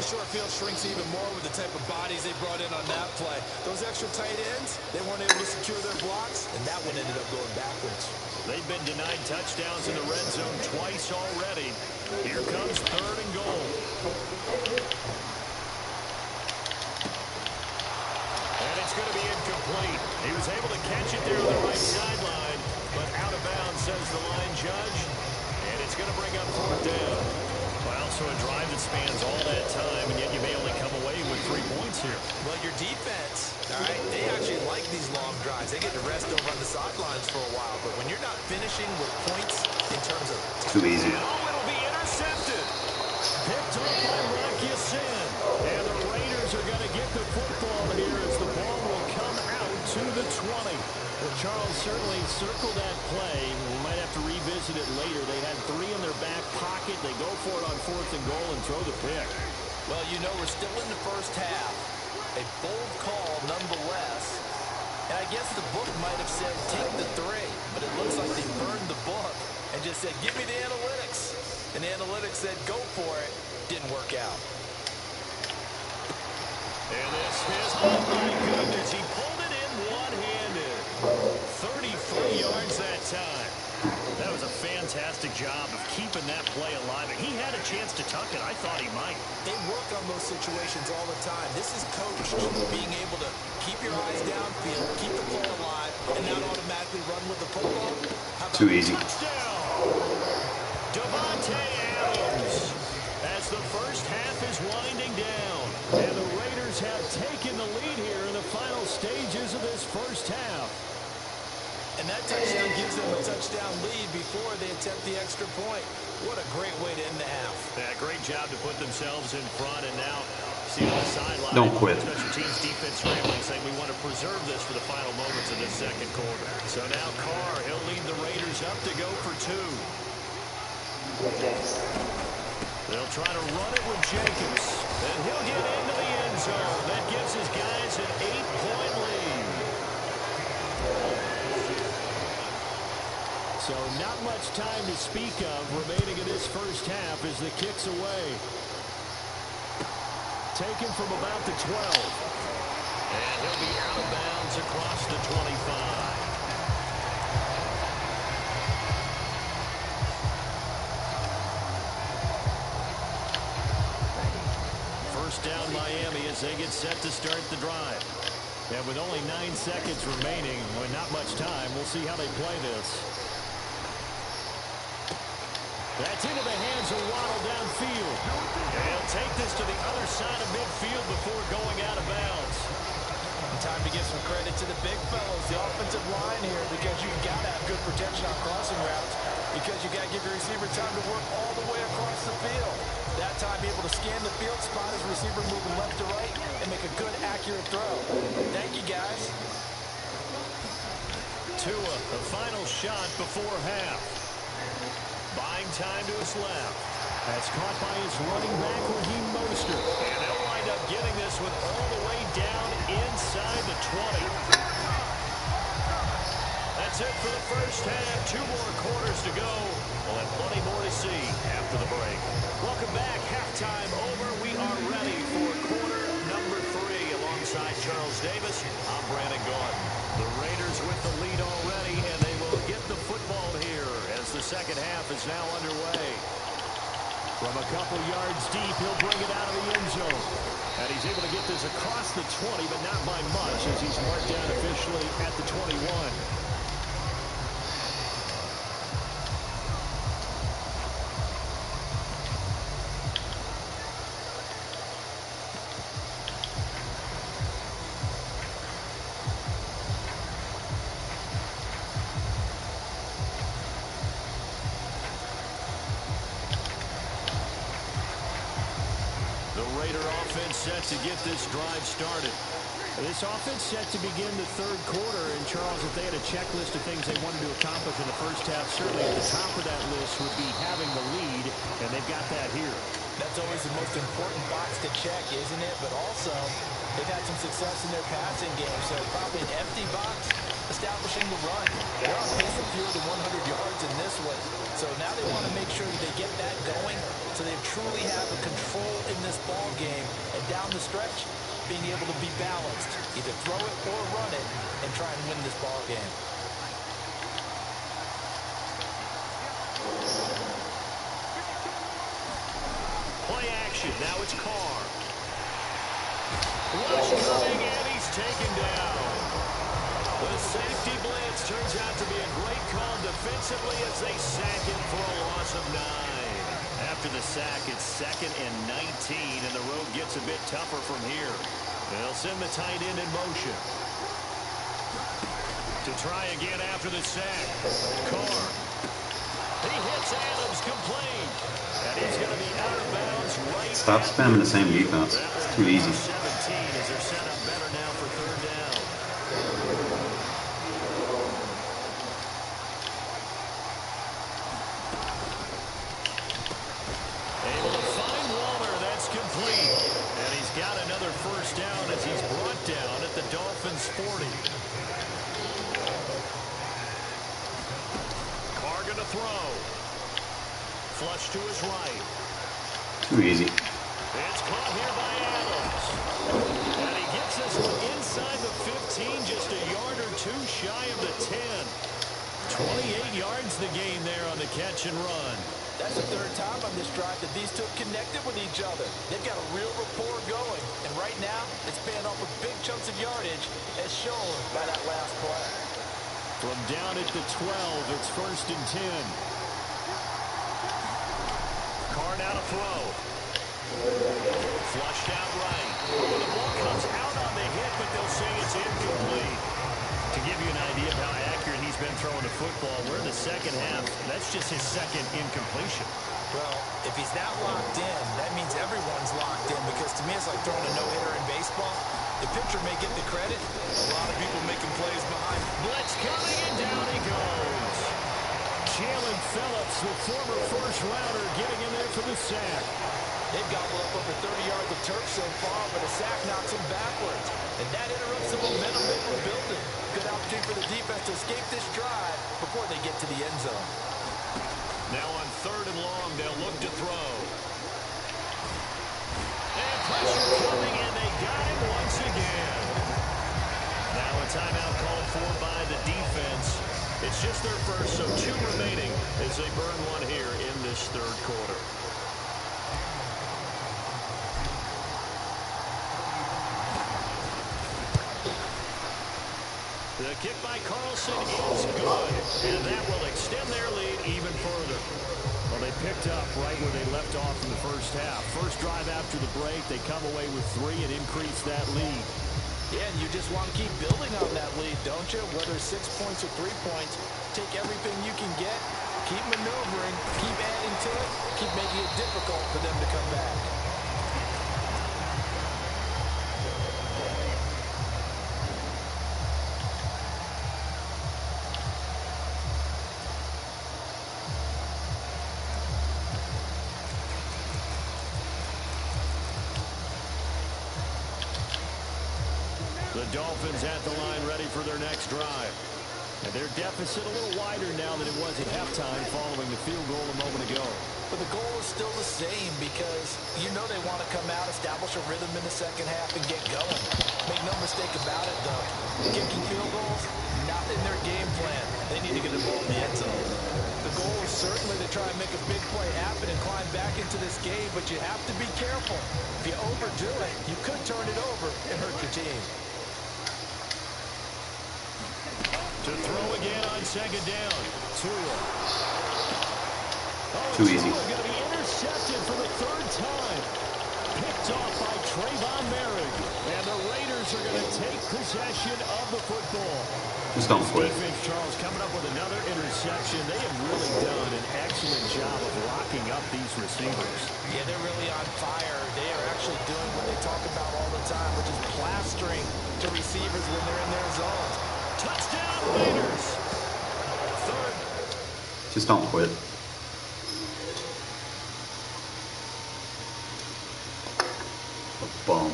The short field shrinks even more with the type of bodies they brought in on that play. Those extra tight ends, they weren't able to secure their blocks, and that one ended up going backwards. They've been denied touchdowns in the red zone twice already. Here comes 3rd and goal. And it's going to be incomplete. He was able to catch it there on the right sideline, but out of bounds, says the line judge. And it's going to bring up 4th down. Well, so a drive that spans all that time, and yet you may only come away with 3 points here. Well, your defense, all right, they actually like these long drives. They get to rest over on the sidelines for a while, but when you're not finishing with points in terms of... Too easy. Oh, it'll be intercepted. Picked up by Rocky Sin. And the Raiders are going to get the football here as the ball will come out to the 20. Well, Charles certainly circled that play. We might have to revisit it later. They had 3 in their back pocket. They go for it on 4th and goal and throw the pick. Well, you know, we're still in the first half. A bold call nonetheless. And I guess the book might have said take the 3, but it looks like they burned the book and just said give me the analytics. And the analytics said go for it. Didn't work out. And this is, oh my goodness, he pulled it in one-handed. 33 yards that time. That was a fantastic job of keeping that play alive. And he had a chance to tuck it. I thought he might. They work on those situations all the time. This is coached, being able to keep your eyes downfield, keep the play alive, and not automatically run with the football. Too easy. Touchdown! Devontae Adams. As the first half is winding down. And the Raiders have taken the lead here in the final stages of this first half. And that touchdown gives them a touchdown lead before they attempt the extra point. What a great way to end the half. Yeah, great job to put themselves in front, and now see on the sideline. Don't quit. Special teams defense scrambling, saying we want to preserve this for the final moments of this second quarter. So now Carr, he'll lead the Raiders up to go for 2. They'll try to run it with Jacobs, and he'll get into the end zone. That gives his guys an 8-point lead. So not much time to speak of remaining in this first half as the kick's away. Taken from about the 12. And he'll be out of bounds across the 25. First down Miami as they get set to start the drive. And with only 9 seconds remaining, with not much time, we'll see how they play this. That's into the hands of Waddle downfield. And he'll take this to the other side of midfield before going out of bounds. Time to give some credit to the big fellows, the offensive line here, because you've got to have good protection on crossing routes, because you got to give your receiver time to work all the way across the field. That time, be able to scan the field, spot his receiver moving left to right, and make a good, accurate throw. Thank you, guys. Tua, the final shot before half. Buying time to his left. That's caught by his running back, Raheem Mostert. And they'll wind up getting this one all the way down inside the 20. That's it for the first half. 2 more quarters to go. We'll have plenty more to see after the break. Welcome back. Halftime over. We are ready for quarter number 3. Alongside Charles Davis, I'm Brandon Gaudin. The Raiders with the lead already, and they will get the football here as the second half is now underway. From a couple yards deep, he'll bring it out of the end zone. And he's able to get this across the 20, but not by much as he's marked down officially at the 21. Set to get this drive started. This offense set to begin the third quarter, and Charles, if they had a checklist of things they wanted to accomplish in the first half, certainly at the top of that list would be having the lead, and they've got that here. That's always the most important box to check, isn't it? But also, they've had some success in their passing game, so probably an empty box establishing the run. They're on pace for fewer than 100 yards in this one, so now they want to make sure that they get that going so they truly have a control in this ball game, and down the stretch, being able to be balanced, either throw it or run it, and try and win this ball game. Play action. Now it's Carr. Rush coming, and he's taken down. The safety blitz turns out to be a great call defensively as they sack him for a loss of 9. After the sack, it's 2nd and 19, and the road gets a bit tougher from here. They'll send the tight end in motion. To try again after the sack. Carr. He hits Adams complete. And he's going to be out of bounds right. Stop spamming the same defense. It's too easy. 17 as they're set up better now for third down. Able to find Waller. That's complete. And he's got another first down as he's brought down at the Dolphins' 40. Carr going to throw. Flush to his right. Too easy. It's caught here by Adams. And he gets this one inside the 15, just a yard or two shy of the 10. 28 yards the gain there on the catch and run. That's the third time on this drive that these two have connected with each other. They've got a real rapport going. And right now, it's paying off with big chunks of yardage, as shown by that last play. From down at the 12, it's 1st and 10. Carr now to throw. Flushed out right. The ball comes out on the hit, but they'll say it's incomplete. To give you an idea of how accurate he's been throwing the football, we're in the second half. That's just his 2nd incompletion. Well, if he's that locked in, that means everyone's locked in, because to me it's like throwing a no-hitter in baseball. The pitcher may get the credit. A lot of people making plays behind. Blitz coming, and down he goes. Jalen Phillips, the former first-rounder, getting in there for the sack. They've got up over 30 yards of turf so far, but a sack knocks them backwards. And that interrupts the momentum they were building. Good opportunity for the defense to escape this drive before they get to the end zone. Now on 3rd and long, they'll look to throw. And pressure coming, and they got him once again. Now a timeout called for by the defense. It's just their first, so 2 remaining as they burn one here in this third quarter. The kick by Carlson is good, and that will extend their lead even further. Well, they picked up right where they left off in the first half. First drive after the break, they come away with 3 and increase that lead. Yeah, and you just want to keep building on that lead, don't you? Whether 6 points or 3 points, take everything you can get, keep maneuvering, keep adding to it, keep making it difficult for them to come back. Dolphins at the line ready for their next drive. And their deficit a little wider now than it was at halftime following the field goal a moment ago. But the goal is still the same because you know they want to come out, establish a rhythm in the second half, and get going. Make no mistake about it, though. Kicking field goals, not in their game plan. They need to get the ball in the end zone. The goal is certainly to try and make a big play happen and climb back into this game, but you have to be careful. If you overdo it, you could turn it over and hurt your team. To throw again on second down. Tua. Too easy. Going to be intercepted for the third time. Picked off by Trayvon Merrick. And the Raiders are going to take possession of the football. Just don't quit. Defense, Charles, coming up with another interception. They have really done an excellent job of locking up these receivers. Yeah, they're really on fire. They are actually doing what they talk about all the time, which is plastering to receivers when they're in their zones. Touchdown, Raiders. Third. Just don't quit. A bum.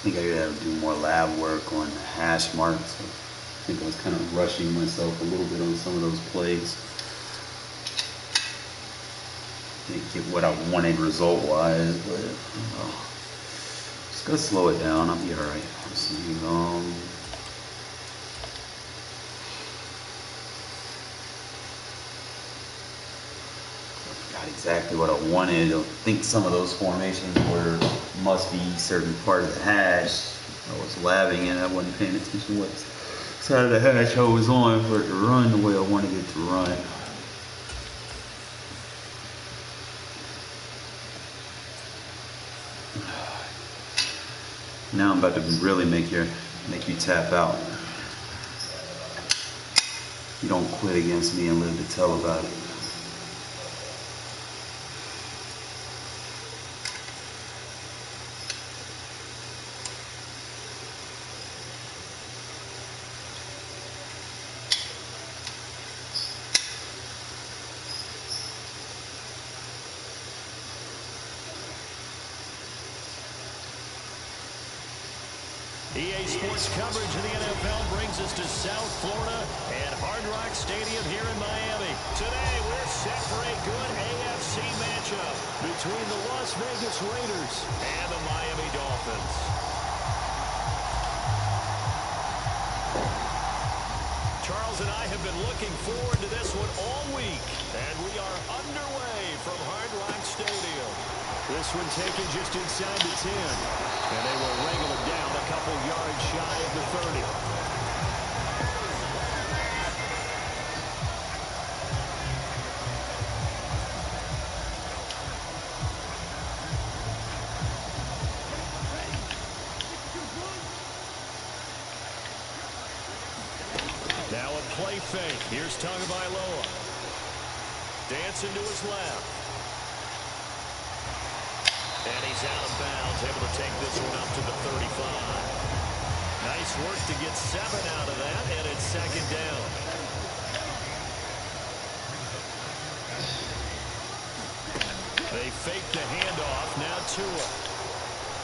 I think I gotta do more lab work on hash marks. I think I was kind of rushing myself a little bit on some of those plays. Didn't get what I wanted result-wise, but just gotta slow it down. I'll be all right. Got exactly what I wanted. I think some of those formations must be certain part of the hash. I was labbing and I wasn't paying attention to what side of the hash I was on for it to run the way I wanted it to run. Now I'm about to really make you tap out. You don't quit against me and live to tell about it. EA Sports coverage of the NFL brings us to South Florida and Hard Rock Stadium here in Miami. Today, we're set for a good AFC matchup between the Las Vegas Raiders and the Miami Dolphins. Charles and I have been looking forward to this one all week, and we are underway from Hard Rock Stadium. This one taken just inside the 10, and they will wrangle it down a couple yards shy of the 30. Now a play fake. Here's Tagovailoa. Dancing to his left. And he's out of bounds, able to take this one up to the 35. Nice work to get 7 out of that, and it's second down. They fake the handoff, now Tua.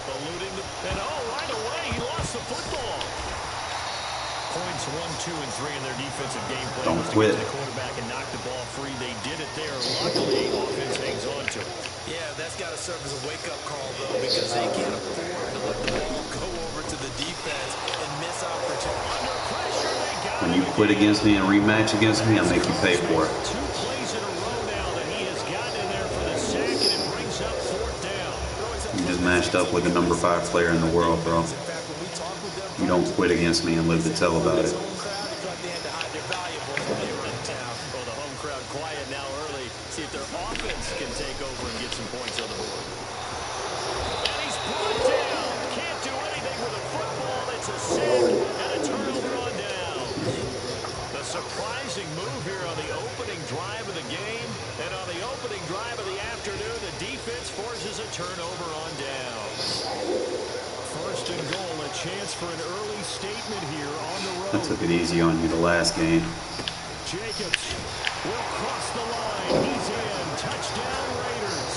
Eluding the, and right away, he lost the football. Points 1, 2, and 3 in their defensive game plan. Don't quit. The quarterback and knock the ball free. They did it there. Luckily, offense hangs on to it. Yeah, that's got to serve as a wake-up call, though, because they can't afford to let the ball go over to the defense and miss opportunity. Under pressure, they got When you quit against me and rematch against me, I'll make you pay for it. 2 plays in a row now that he has gotten in there for the sack, and it brings up 4th down. You just matched up with the number 5 player in the world, bro. You don't quit against me and live to tell about it. Well, the home crowd quiet now early. See if their offense can take over and get some points on the board. And he's brought down. Can't do anything with a football. It's a sack and a turnover on down. The surprising move here on the opening drive of the game. And on the opening drive of the afternoon, the defense forces a turnover on down. First I took it easy on you the last game. Jacobs will cross the line. He's in. Touchdown, Raiders.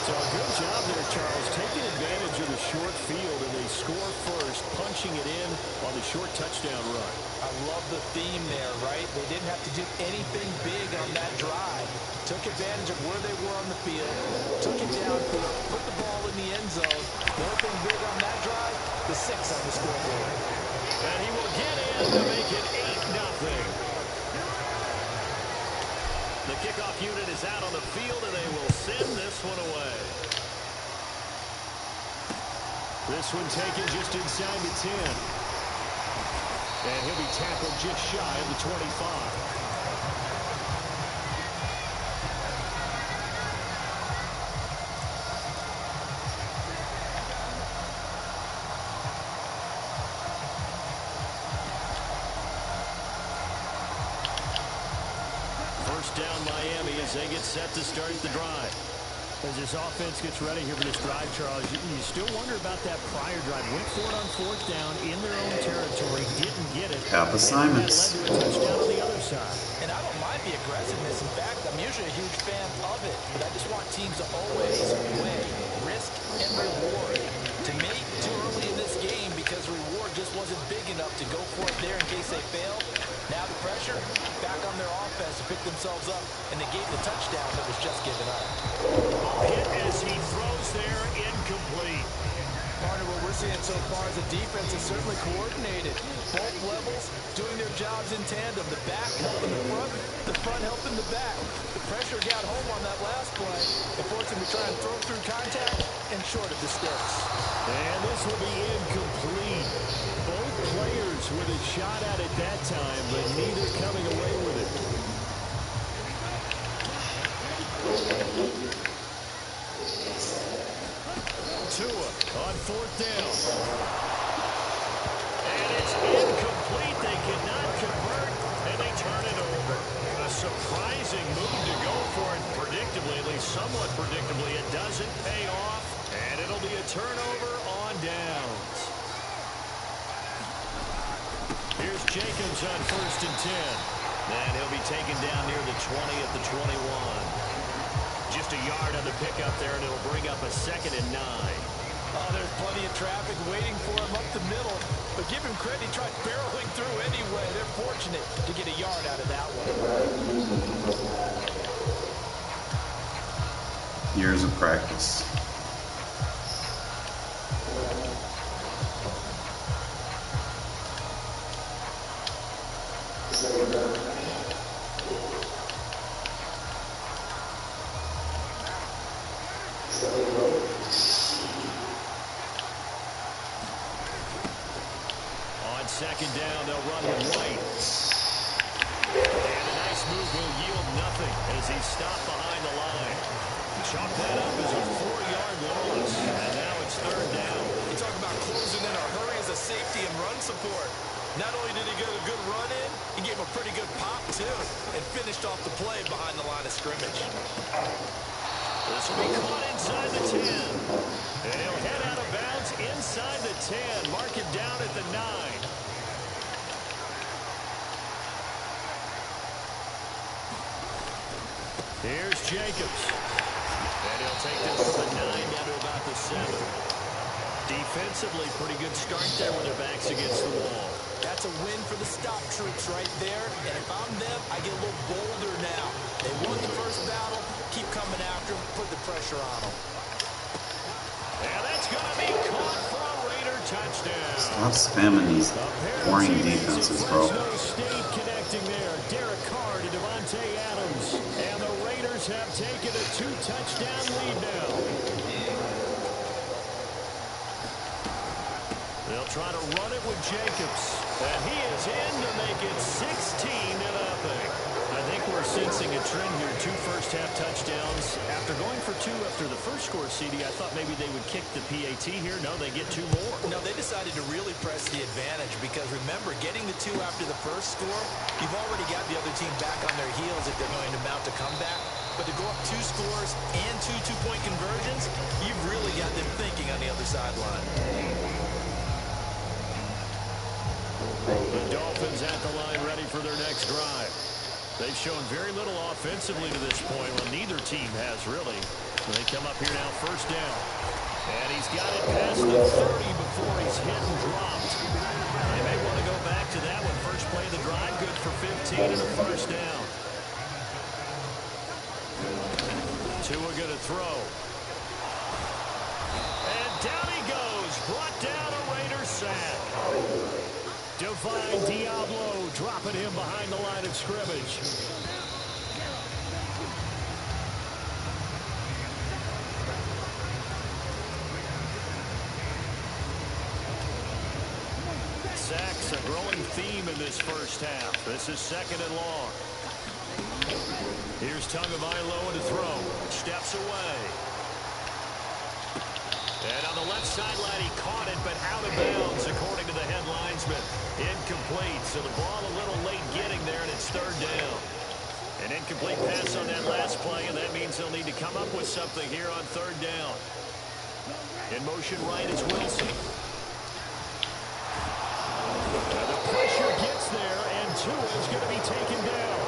So a good job there, Charles, taking advantage of the short field, and they score first, punching it in on the short touchdown run. I love the theme there, right? They didn't have to do anything big on that drive. Took advantage of where they were on the field, took it downfield, put the ball in the end zone. The only thing big on that drive, the 6 on the scoreboard. And he will get in to make it 8-0. The kickoff unit is out on the field, and they will send this one away. This one taken just inside the 10. And he'll be tackled just shy of the 25. Down Miami as they get set to start the drive. As this offense gets ready here for this drive, Charles, you still wonder about that prior drive. Went for it on 4th down in their own territory, didn't get it. Half assignments. And that led to a touchdown on the other side. And I don't mind the aggressiveness. In fact, I'm usually a huge fan of it, but I just want teams to always weigh risk and reward. To me, too early in this game because the reward just wasn't big enough to go for it there in case they failed. Now the pressure back on their offense to pick themselves up, and they gave the touchdown that was just given up. Hit as he throws there, incomplete. Part of what we're seeing so far is the defense is certainly coordinated. Both levels doing their jobs in tandem. The back helping the front helping the back. The pressure got home on that last play. They forced him to try and throw through contact and short of the sticks. And this will be incomplete. Both players with a shot at it that time, but neither coming away with it. Tua on 4th down. And it's incomplete. They cannot convert, and they turn it over. A surprising move to go for it predictably, at least somewhat predictably. It doesn't pay off, and it'll be a turnover on downs. Here's Jacobs on 1st and 10. And he'll be taken down near the 20 at the 21. Just a yard on the pickup there, and it'll bring up a 2nd and 9. Oh, there's plenty of traffic waiting for him up the middle. But give him credit, he tried barreling through anyway. They're fortunate to get a yard out of that one. Years of practice. On 2nd down, they'll run with White. And a nice move will yield nothing as he's stopped behind the line. Chalk that up as a 4-yard loss. And now it's 3rd down. You talk about closing in a hurry as a safety and run support. Not only did he get a good run in, he gave a pretty good pop, too, and finished off the play behind the line of scrimmage. This will be caught inside the 10. And he'll head out of bounds inside the 10. Mark it down at the 9. Here's Jacobs. And he'll take this from the 9 down to about the 7. Defensively, pretty good start there when their backs against the wall. That's a win for the stop troops right there. And if I'm them, I get a little bolder now. They won the first battle. Keep coming after them. Put the pressure on them. And that's going to be caught for a Raider touchdown. Stop spamming these boring defenses, bro. Fresno State connecting there. Derek Carr to Devontae Adams. And the Raiders have taken a 2-touchdown lead now. They'll try to run it with Jacobs. And he is in to make it 16-0. I think we're sensing a trend here. 2 first-half touchdowns. After going for 2 after the first score, CD, I thought maybe they would kick the PAT here. No, they get 2 more. No, they decided to really press the advantage because, remember, getting the 2 after the first score, you've already got the other team back on their heels if they're going to mount a comeback. But to go up 2 scores and 2 two-point conversions, you've really got them thinking on the other sideline. The Dolphins their next drive. They've shown very little offensively to this point. Well, neither team has, really. They come up here now, first down. And he's got it past the 30 before he's hit and dropped. They may want to go back to that one. First play of the drive, good for 15 and a first down. Tua going to throw. And down he goes. Brought down a Raiders sack. Divine Diablo dropping him behind the line of scrimmage. Sacks a growing theme in this first half. This is second and long. Here's Tagovailoa to throw. Steps away. And on the left sideline, he caught it, but out of bounds, according to the head linesman. Incomplete, so the ball a little late getting there, and it's third down. An incomplete pass on that last play, and that means they'll need to come up with something here on third down. In motion right is Wilson. And the pressure gets there, and Tua is going to be taken down.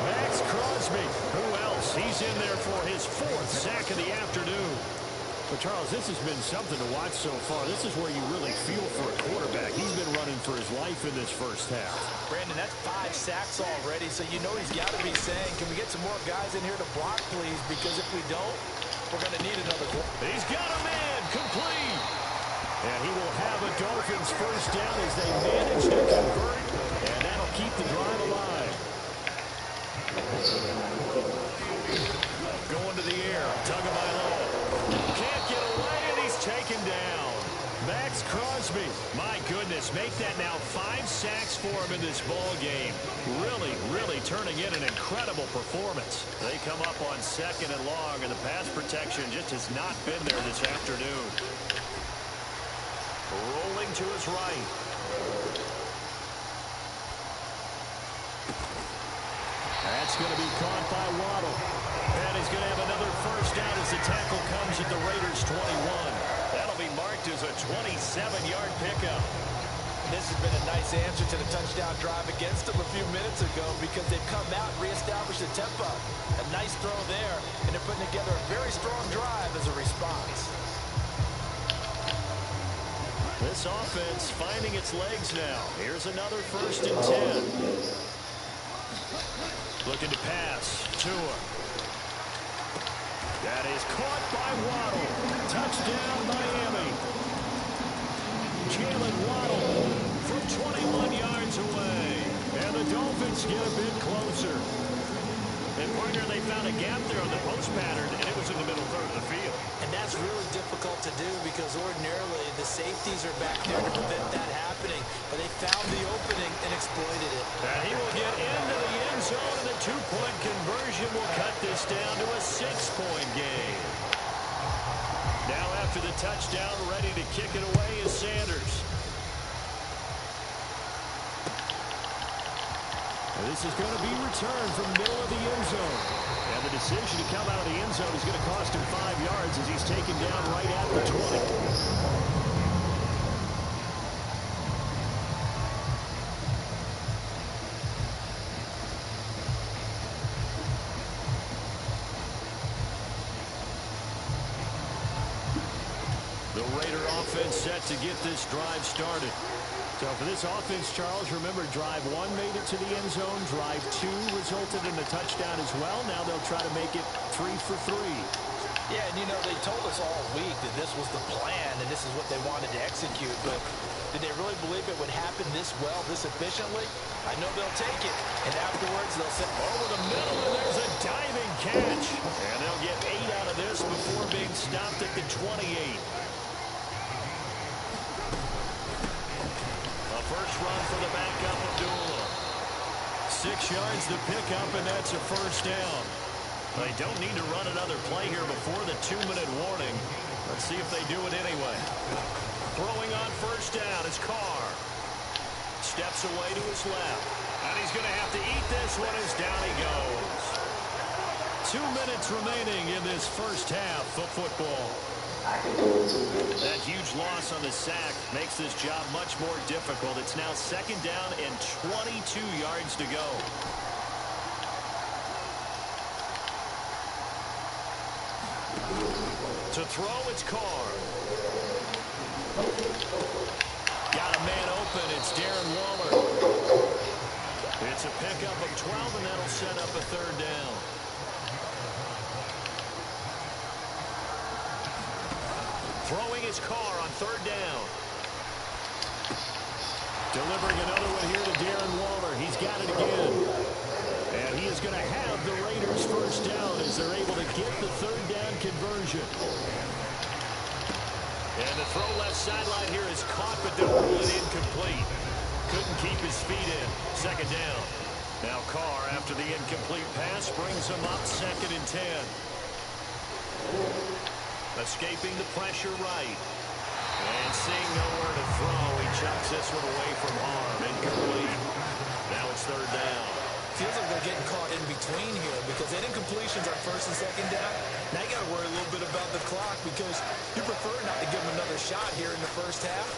Max Crosby, who else? He's in there for his fourth sack of the afternoon. But, Charles, this has been something to watch so far. This is where you really feel for a quarterback. He's been running for his life in this first half. Brandon, that's 5 sacks already, so you know he's got to be saying, can we get some more guys in here to block, please? Because if we don't, we're going to need another one. He's got a man complete. And he will have a Dolphins first down as they manage to convert. And that'll keep the drive alive. Going to the air. Tagovailoa. Can't get away, and he's taken down. Max Crosby. My goodness, make that now 5 sacks for him in this ball game. Really turning in an incredible performance. They come up on second and long, and the pass protection just has not been there this afternoon. Rolling to his right. That's going to be caught by Waddle. And he's going to have another first down as the tackle comes at the Raiders' 21. That'll be marked as a 27-yard pickup. This has been a nice answer to the touchdown drive against them a few minutes ago because they've come out and reestablished the tempo. A nice throw there, and they're putting together a very strong drive as a response. This offense finding its legs now. Here's another first and 10. Looking to pass. Tua. That is caught by Waddle. Touchdown, Miami. Jalen Waddle from 21 yards away. And the Dolphins get a bit closer. And, partner, they found a gap there on the post pattern, and it was in the middle third of the field. And that's really difficult to do because ordinarily the safeties are back there to prevent that happening. But they found the opening and exploited it. And he will get into the end zone, and the 2-point conversion will cut this down to a 6-point game. Now after the touchdown, ready to kick it away is Sanders. And this is going to be returned from the middle of the end zone. And the decision to come out of the end zone is going to cost him 5 yards as he's taken down right at the 20. The Raider offense set to get this drive started. So for this offense, Charles, remember drive 1 made it to the end zone. Drive 2 resulted in a touchdown as well. Now they'll try to make it 3 for 3. Yeah, and you know, they told us all week that this was the plan and this is what they wanted to execute. But did they really believe it would happen this well, this efficiently? I know they'll take it. And afterwards, they'll say, over the middle, and there's a diving catch. And they'll get 8 out of this before being stopped at the 28. First run for the backup Abdullah. 6 yards to pick up, and that's a first down. They don't need to run another play here before the 2-minute warning. Let's see if they do it anyway. Throwing on first down is Carr. Steps away to his left. And he's going to have to eat this one as down he goes. 2 minutes remaining in this first half of football. That huge loss on the sack makes this job much more difficult. It's now 2nd down and 22 yards to go. To throw, it's Carr. Got a man open. It's Darren Waller. It's a pickup of 12, and that'll set up a 3rd down. Throwing his Carr on 3rd down. Delivering another one here to Darren Waller. He's got it again. And he is going to have the Raiders 1st down as they're able to get the 3rd down conversion. And the throw left sideline here is caught, but they'll rule it incomplete. Couldn't keep his feet in. 2nd down. Now Carr, after the incomplete pass, brings him up 2nd and 10. Escaping the pressure right. And seeing nowhere to throw, he chucks this one away from harm. Incomplete. Now it's 3rd down. Feels like they're getting caught in between here because they had incompletions on 1st and 2nd down. Now you got to worry a little bit about the clock because you prefer not to give them another shot here in the 1st half.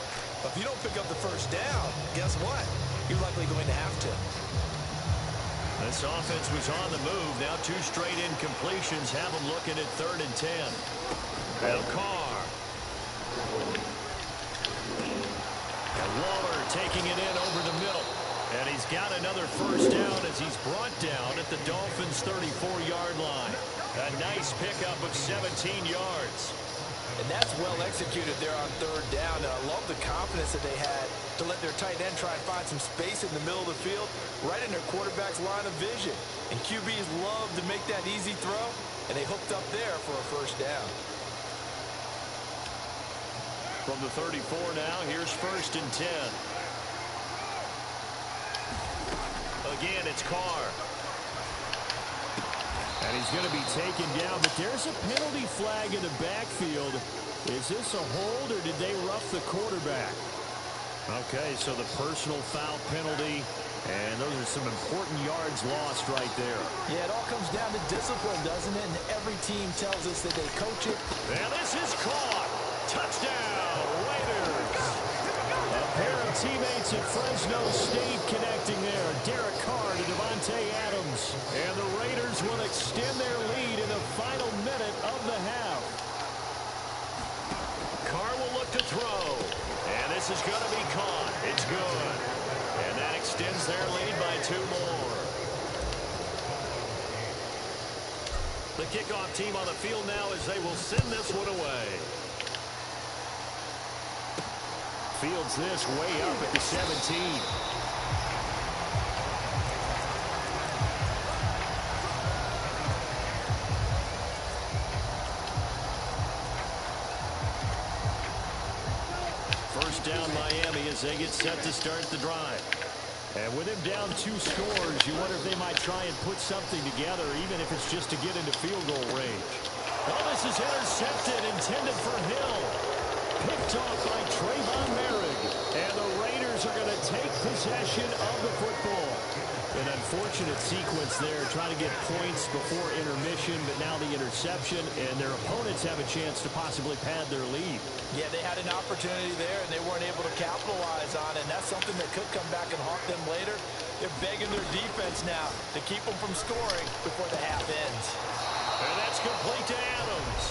But if you don't pick up the 1st down, guess what? You're likely going to have to. This offense was on the move. Now 2 straight incompletions have them looking at 3rd and 10. Now Carr. And Waller taking it in over the middle. And he's got another 1st down as he's brought down at the Dolphins' 34-yard line. A nice pickup of 17 yards. And that's well executed there on 3rd down. And I love the confidence that they had to let their tight end try and find some space in the middle of the field, right in their quarterback's line of vision. And QBs love to make that easy throw, and they hooked up there for a 1st down. From the 34 now, here's 1st and 10. Again, it's Carr. And he's going to be taken down, but there's a penalty flag in the backfield. Is this a hold, or did they rough the quarterback? Okay, so the personal foul penalty, and those are some important yards lost right there. Yeah, it all comes down to discipline, doesn't it? And every team tells us that they coach it. And this is caught. Touchdown, Raiders. A pair of teammates at Fresno State connecting there. Derek Carr to Devontae Adams. And the Raiders will extend their lead in the final minute of the half. Carr will look to throw. And this is going to be caught. It's good. And that extends their lead by 2 more. The kickoff team on the field now as they will send this one away. Fields this way up at the 17. First down Miami as they get set to start the drive. And with him down 2 scores, you wonder if they might try and put something together, even if it's just to get into field goal range. Oh, this is intercepted, intended for Hill. Picked off by Trayvon Merrick. And the Raiders are going to take possession of the football. An unfortunate sequence there, trying to get points before intermission, but now the interception, and their opponents have a chance to possibly pad their lead. Yeah, they had an opportunity there, and they weren't able to capitalize on it, and that's something that could come back and haunt them later. They're begging their defense now to keep them from scoring before the half ends. And that's complete to Adams.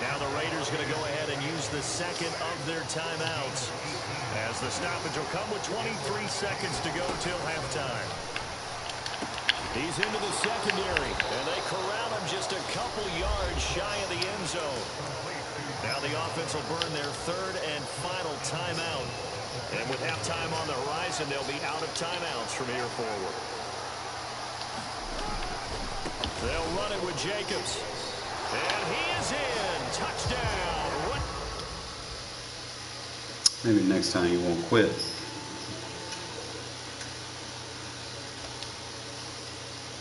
Now the Raiders going to go ahead and use the 2nd of their timeouts, as the stoppage will come with 23 seconds to go till halftime. He's into the secondary, and they corral him just a couple yards shy of the end zone. Now the offense will burn their 3rd and final timeout. And with halftime on the horizon, they'll be out of timeouts from here forward. They'll run it with Jacobs. And he is in. Touchdown. What? Maybe next time you won't quit.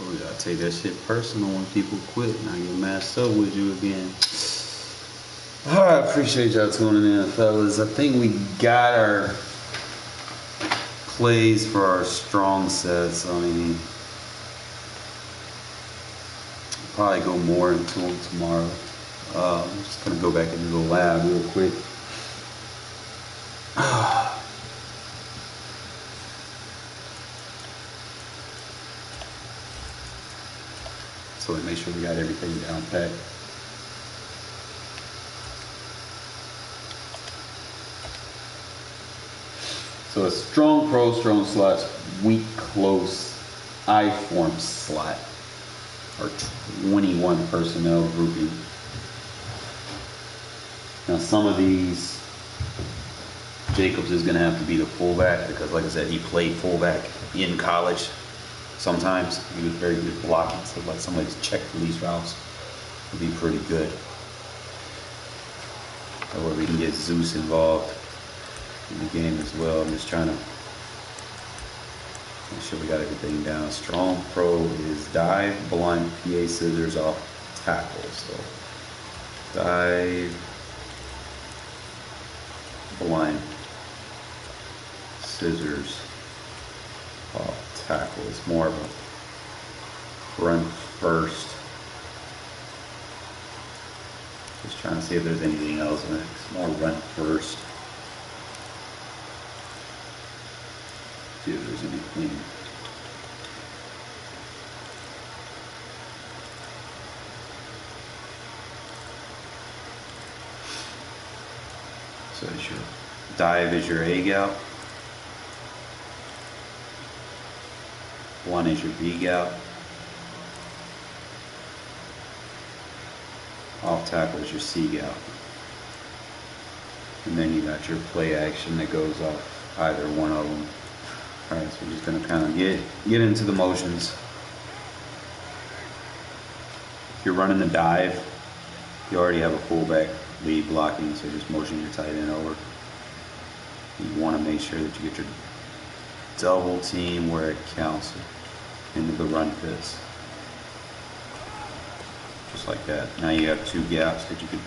Oh, you gotta take that shit personal when people quit and I get messed up with you again. Alright, appreciate y'all tuning in, fellas. I think we got our plays for our strong sets. I mean, probably go more into them tomorrow. I'm just gonna go back into the lab real quick. So we make sure we got everything down pat. So a strong pro, strong slots, weak close, I-form slot, or 21 personnel grouping. Now some of these, Jacobs is going to have to be the fullback because, like I said, he played fullback in college. Sometimes he was very good blocking, so like somebody to check these routes would be pretty good. Or we can get Zeus involved in the game as well. I'm just trying to make sure we got everything down. Strong pro is dive, blind, PA, scissors, off, tackle. So dive, blind, scissors, off, tackle. It's more of a run first. Just trying to see if there's anything else in it. It's more run first. See if there's anything. So is your dive is your A gap. One is your B gap. Off tackle is your C gap. And then you got your play action that goes off either one of them. Alright, so we're just going to kind of get into the motions. If you're running the dive, you already have a fullback lead blocking, so just motion your tight end over. You want to make sure that you get your double team where it counts into the run fits. Just like that. Now you have two gaps that you can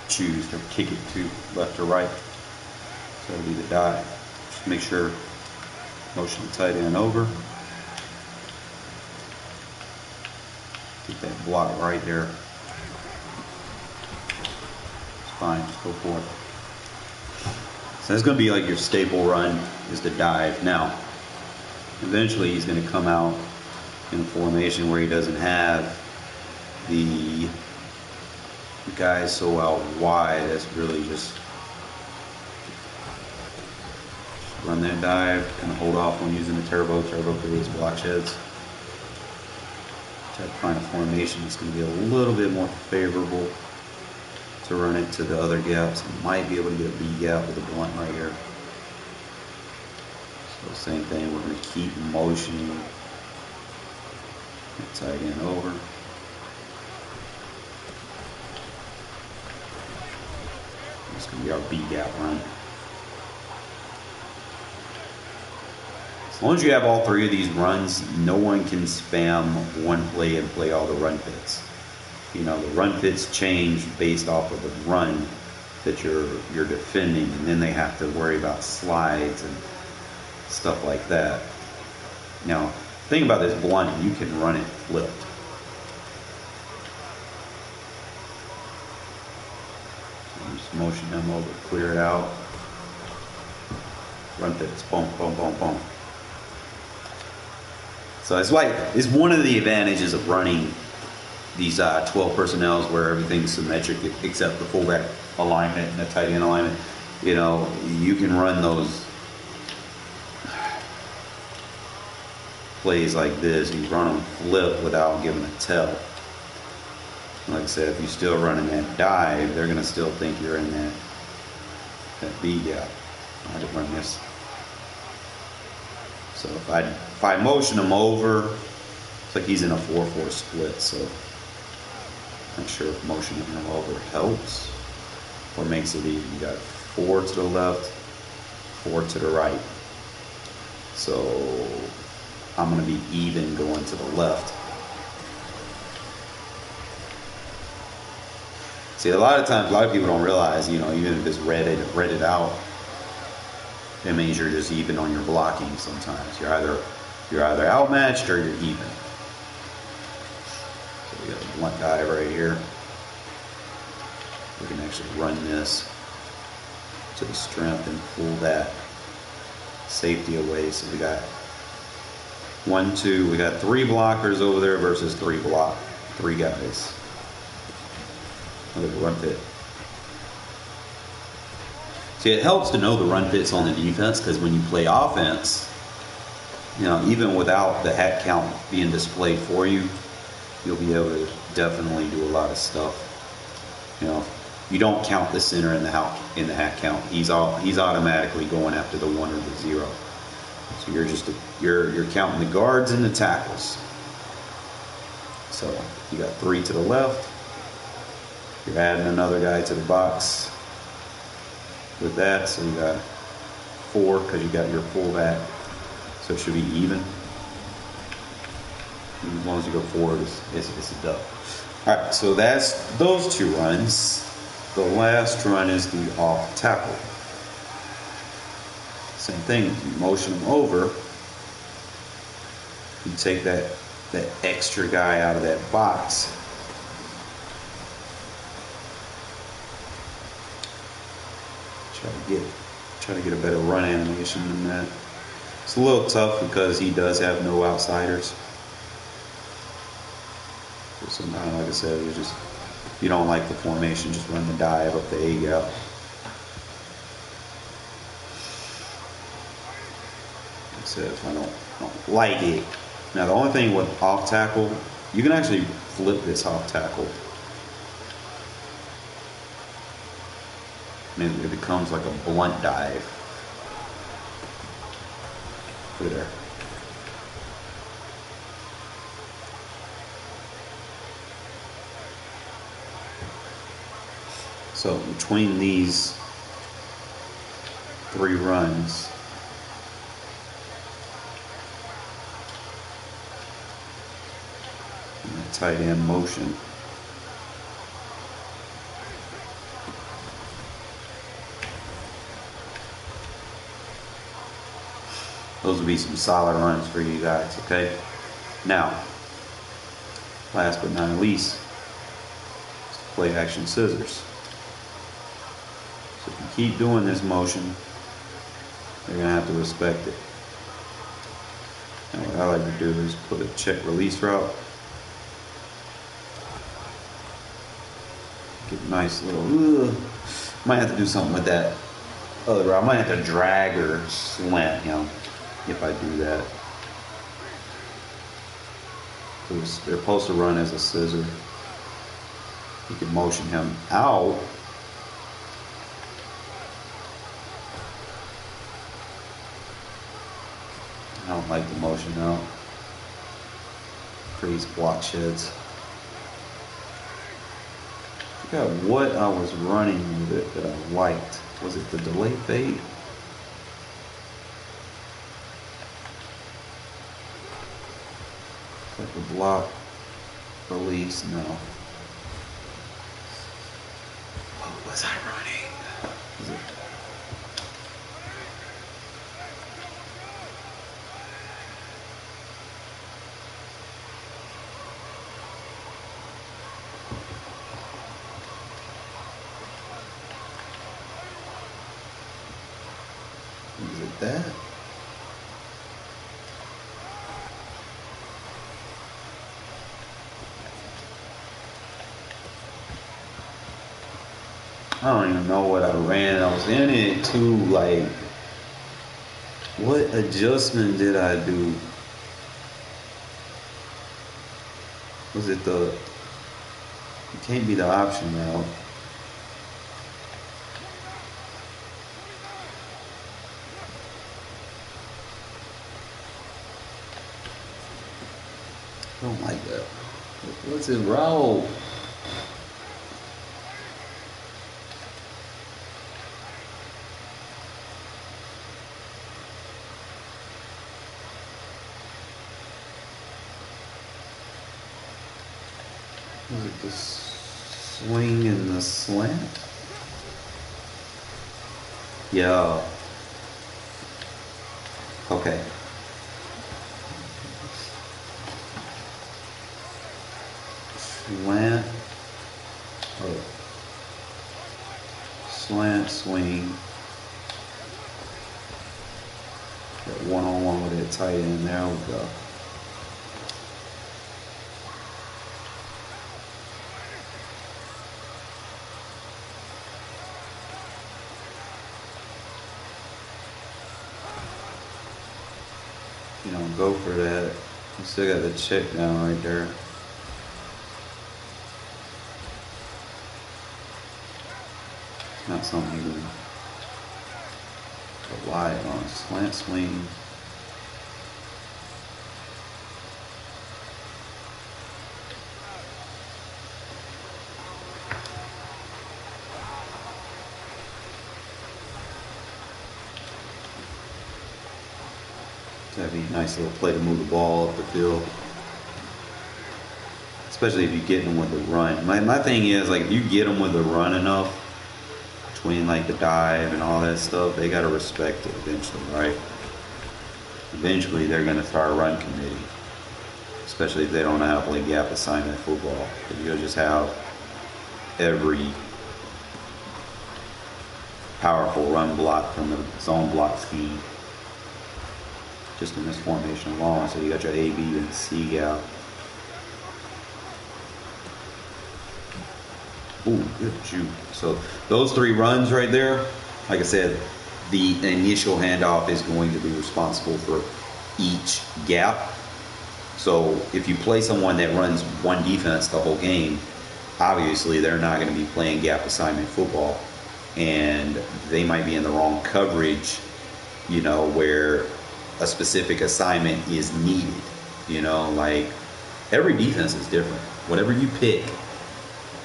choose to kick it to left or right. So it'll be the dive. Just make sure motion the tight end over. Get that block right there. It's fine, just go for it. So that's going to be like your staple run is the dive. Now, eventually he's going to come out in a formation where he doesn't have the guys so out wide. That's really just run that dive, kind of hold off when using the turbo for these block sheds. Try to find a formation that's going to be a little bit more favorable to run it to the other gaps. Might be able to get a B gap with a blunt right here. So same thing, we're going to keep motioning the tight end over. It's going to be our B gap run. As long as you have all three of these runs, no one can spam one play and play all the run fits. You know, the run fits change based off of the run that you're defending, and then they have to worry about slides and stuff like that. Now, the thing about this blunt, you can run it flipped. So just motion them over, clear it out. Run fits, boom, boom, boom, boom. So it's one of the advantages of running these 12 personnels where everything's symmetric except the fullback alignment and the tight end alignment. You know, you can run those plays like this. You run them flip without giving a tell. Like I said, if you're still running that dive, they're going to still think you're in that B gap. I just run this. So if I motion him over, it's like he's in a 4-4 split, so I'm not sure if motioning him over helps or makes it even. You got 4 to the left, 4 to the right. So I'm going to be even going to the left. See, a lot of times, a lot of people don't realize, you know, even if it's redded out, it means you're just even on your blocking sometimes. You're either outmatched or you're even. So we got a blunt dive right here. We can actually run this to the strength and pull that safety away. So we got 1, 2, we got 3 blockers over there versus 3 guys. Look at the run fit. See, it helps to know the run fits on the defense, because when you play offense, you know, even without the hat count being displayed for you, you'll be able to definitely do a lot of stuff. You know, you don't count the center in the hat count. He's automatically going after the 1 or the 0. So you're counting the guards and the tackles. So you got 3 to the left. You're adding another guy to the box with that, so you got 4 because you got your fullback. So it should be even. As long as you go forward, it's a dub. All right, so that's those 2 runs. The last run is the off tackle. Same thing. You motion them over. You take that extra guy out of that box. Try to get a better run animation than that. It's a little tough because he does have no outsiders. So sometimes, like I said, if you don't like the formation, just run the dive up the A gap. Like I said, if I don't like it. Now the only thing with off tackle, you can actually flip this off tackle. I mean, it becomes like a blunt dive. Put it there. So between these 3 runs, and the tight end motion, those would be some solid runs for you guys, okay? Now, last but not least, play action scissors. So if you keep doing this motion, you're gonna have to respect it. And what I like to do is put a check release route. Get a nice little, might have to do something with that other route. I might have to drag or slant him if I do that. Because they're supposed to run as a scissor. You can motion him out. I don't like the motion out. Creates block sheds. I forgot what I was running with it that I liked. Was it the delay fade? Like a block release? No. What was I running? Was it? Was it that? I don't even know what I ran. I was in it too, like, what adjustment did I do? Was it the, it can't be the option route. I don't like that. What's it route? Was it the swing and the slant? Yeah. Okay. Slant. Oh. swing. Got one-on-one with that tight end. There we go. You don't go for that. You still got the check down right there. Not something you rely on. Slant swing. That'd be a nice little play to move the ball up the field. Especially if you get them with the run. My thing is, like, if you get them with the run enough, between like the dive and all that stuff, they gotta respect it eventually, right? Eventually they're gonna start a run committee. Especially if they don't know how to play gap assignment football. But you'll just have every powerful run block from the zone block scheme. Just in this formation alone. So you got your A, B, and C gap. Ooh, good juke. So those three runs right there, like I said, the initial handoff is going to be responsible for each gap. So if you play someone that runs one defense the whole game, obviously they're not going to be playing gap assignment football. And they might be in the wrong coverage, you know, where a specific assignment is needed. You know, like every defense is different. Whatever you pick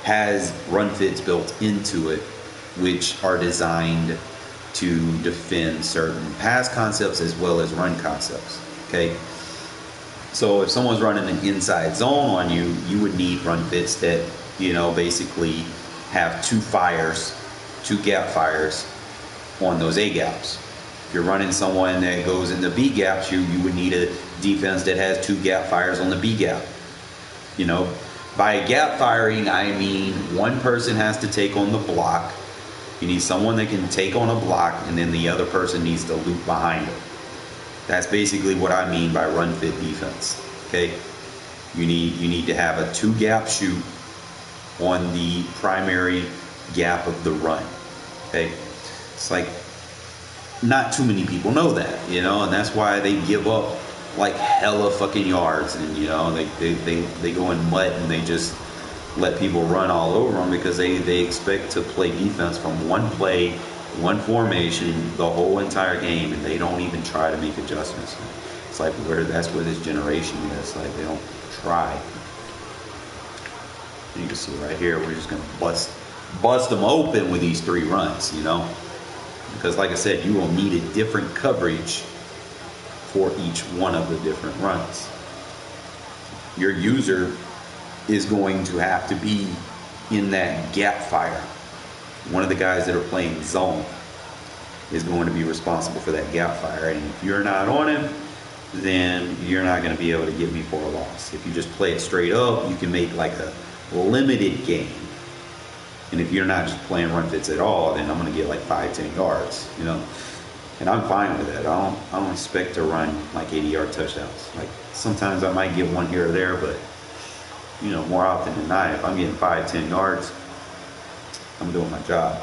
has run fits built into it, which are designed to defend certain pass concepts as well as run concepts. Okay, so if someone's running an inside zone on you, you would need run fits that, you know, basically have two gap fires on those A gaps. If you're running someone that goes into B gaps, you would need a defense that has two gap fires on the B gap. You know, by gap firing, I mean one person has to take on the block. You need someone that can take on a block, and then the other person needs to loop behind it. That's basically what I mean by run fit defense. Okay, you need to have a two gap shoot on the primary gap of the run. Okay, it's like not too many people know that, you know, and that's why they give up like hella fucking yards, and you know they go in mud and they just let people run all over them because they expect to play defense from one play, one formation the whole entire game, and they don't even try to make adjustments. It's like that's where this generation is. Like they don't try. You can see right here, we're just gonna bust them open with these three runs, you know, because like I said, you will need a different coverage for each one of the different runs. Your user is going to have to be in that gap fire. One of the guys that are playing zone is going to be responsible for that gap fire, and if you're not on him, then you're not going to be able to get me for a loss. If you just play it straight up, you can make like a limited game. And if you're not just playing run fits at all, then I'm going to get like 5-10 yards, you know. And I'm fine with that. I don't expect to run like 80-yard touchdowns. Like sometimes I might get one here or there, but you know, more often than not, if I'm getting 5-10 yards, I'm doing my job.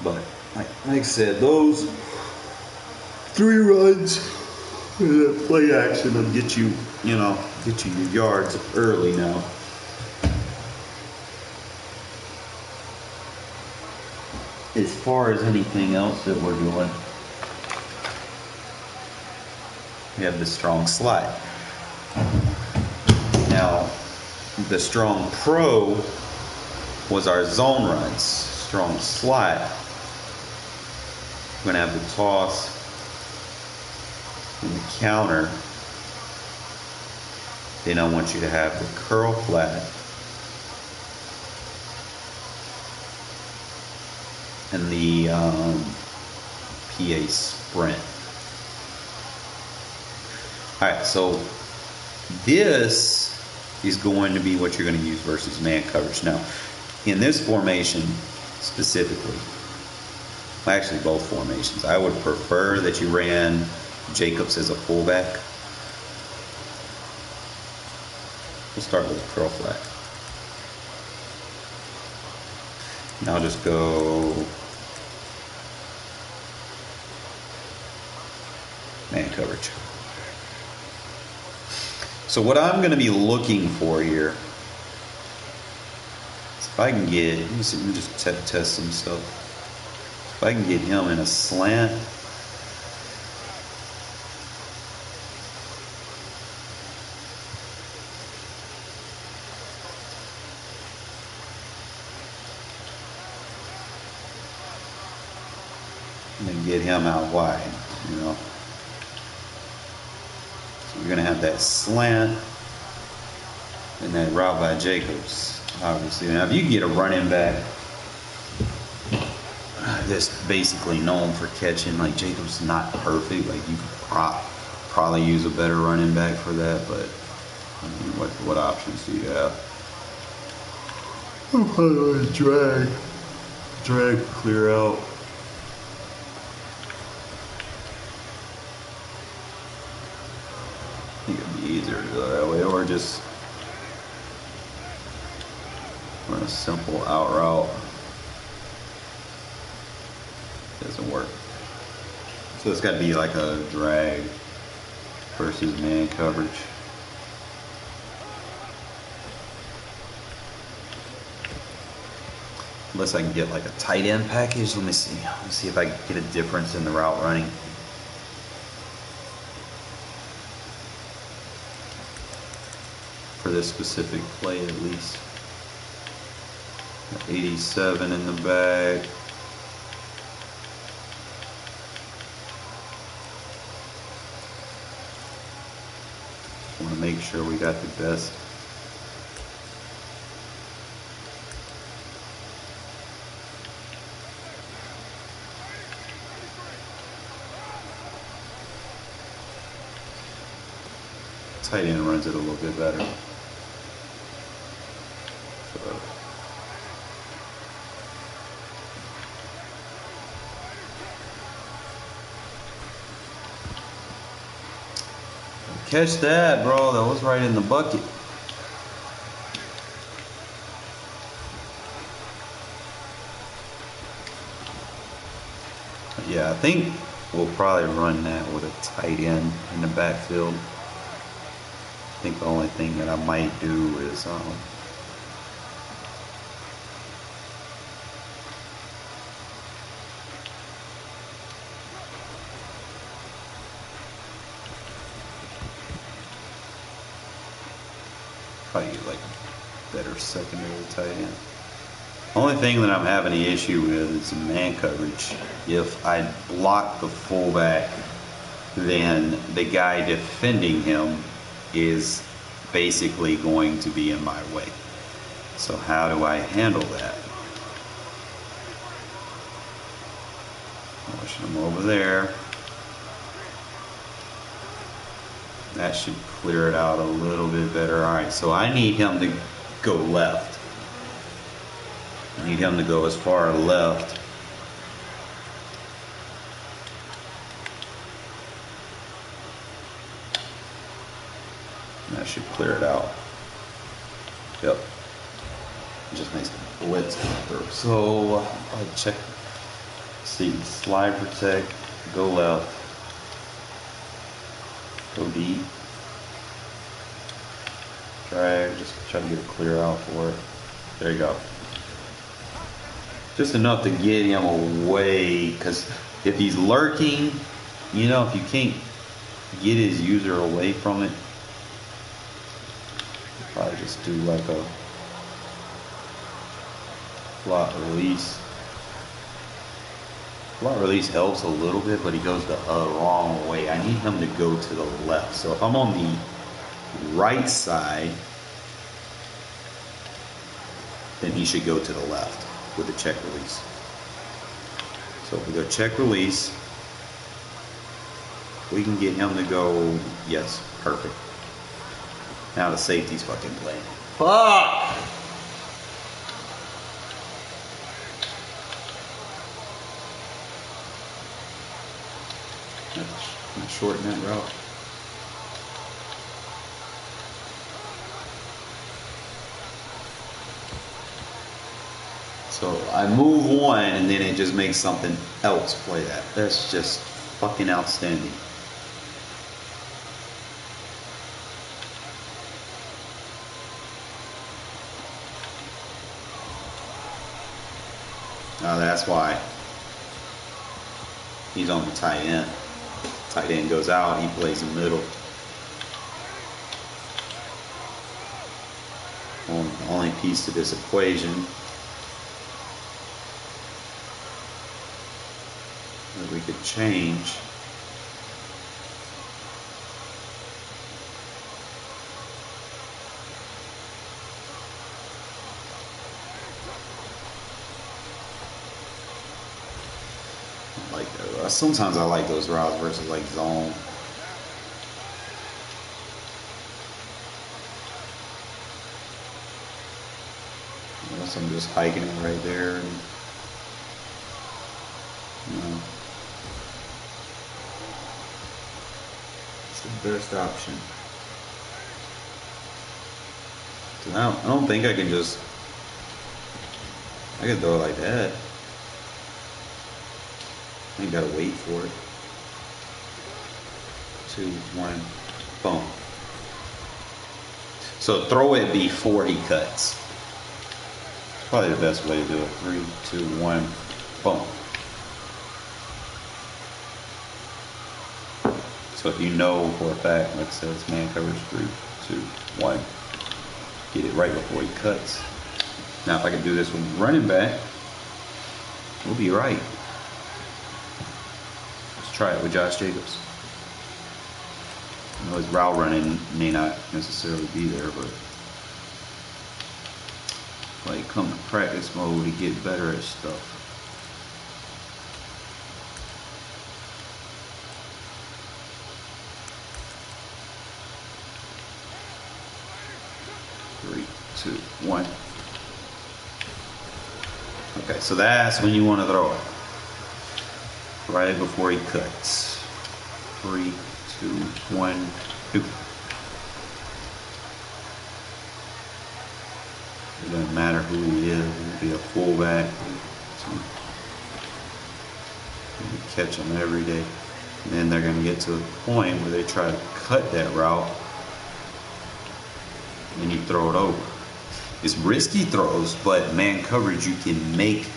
But like I said, those three runs, that play action will get you your yards early now. As far as anything else that we're doing, we have the strong slide. Now, the strong pro was our zone runs. Strong slide, we're going to have the toss and the counter. Then I want you to have the curl flat and the PA sprint. Alright, so this is going to be what you're going to use versus man coverage. Now, in this formation specifically, Actually, both formations. I would prefer that you ran Jacobs as a fullback. We'll start with a curl flat. And I'll just go man coverage. So what I'm going to be looking for here is if I can get, let me just test some stuff. If I can get him in a slant, and then get him out wide, you know. So you're going to have that slant and that route by Jacobs, obviously. Now, if you get a running back that's basically known for catching, like Jacobs is not perfect, like you could probably use a better running back for that, but I mean, what options do you have? I'm probably drag, clear out. I think it'd be easier to go that way, or just run a simple out route. Doesn't work. So it's got to be like a drag versus man coverage. Unless I can get like a tight end package. Let me see. Let me see if I can get a difference in the route running. For this specific play at least. 87 in the bag. Want to make sure we got the best. Tight end runs it a little bit better. So. Catch that, bro. That was right in the bucket. Yeah, I think we'll probably run that with a tight end in the backfield. I think the only thing that I might do is probably get like a better secondary tight end. Only thing that I'm having an issue with is man coverage. If I block the fullback, then the guy defending him is basically going to be in my way. So how do I handle that? Push him over there. That should clear it out a little bit better. All right, so I need him to go left. I need him to go as far left. That should clear it out. Yep. It just makes the blitz come through. So I'll check. See, slide protect, go left, go deep, drag, just try to get a clear out for it. There you go. Just enough to get him away, because if he's lurking, you know, if you can't get his user away from it, probably just do like a flat release. Flat release helps a little bit, but he goes the wrong way. I need him to go to the left. So if I'm on the right side, then he should go to the left with the check release. So if we go check release, we can get him to go, yes, perfect. Now the safety's fucking playing. Fuck! shorten that route. So I move one and then it just makes something else play that. That's just fucking outstanding. That's why he's on the tight end. Tight end goes out, he plays in the middle. Only piece to this equation that we could change. Like sometimes I like those routes versus like zone. Unless I'm just hiking it right there, and, you know, it's the best option. I don't think I can just. I can throw it like that. I ain't gotta wait for it. 2, 1, boom. So throw it before he cuts. Probably the best way to do it. 3, 2, 1, boom. So if you know for a fact, like I said, it's man coverage 3, 2, 1. Get it right before he cuts. Now if I can do this with running back, we'll be right. Let's try it with Josh Jacobs. I know his route running may not necessarily be there, but like come to practice mode to get better at stuff. Three, 2, 1. Okay, so that's when you want to throw it. Right before he cuts. 3, 2, 1, 2. It doesn't matter who he is. He'll be a fullback. You catch him every day. And then they're going to get to a point where they try to cut that route. And you throw it over. It's risky throws, but man coverage, you can make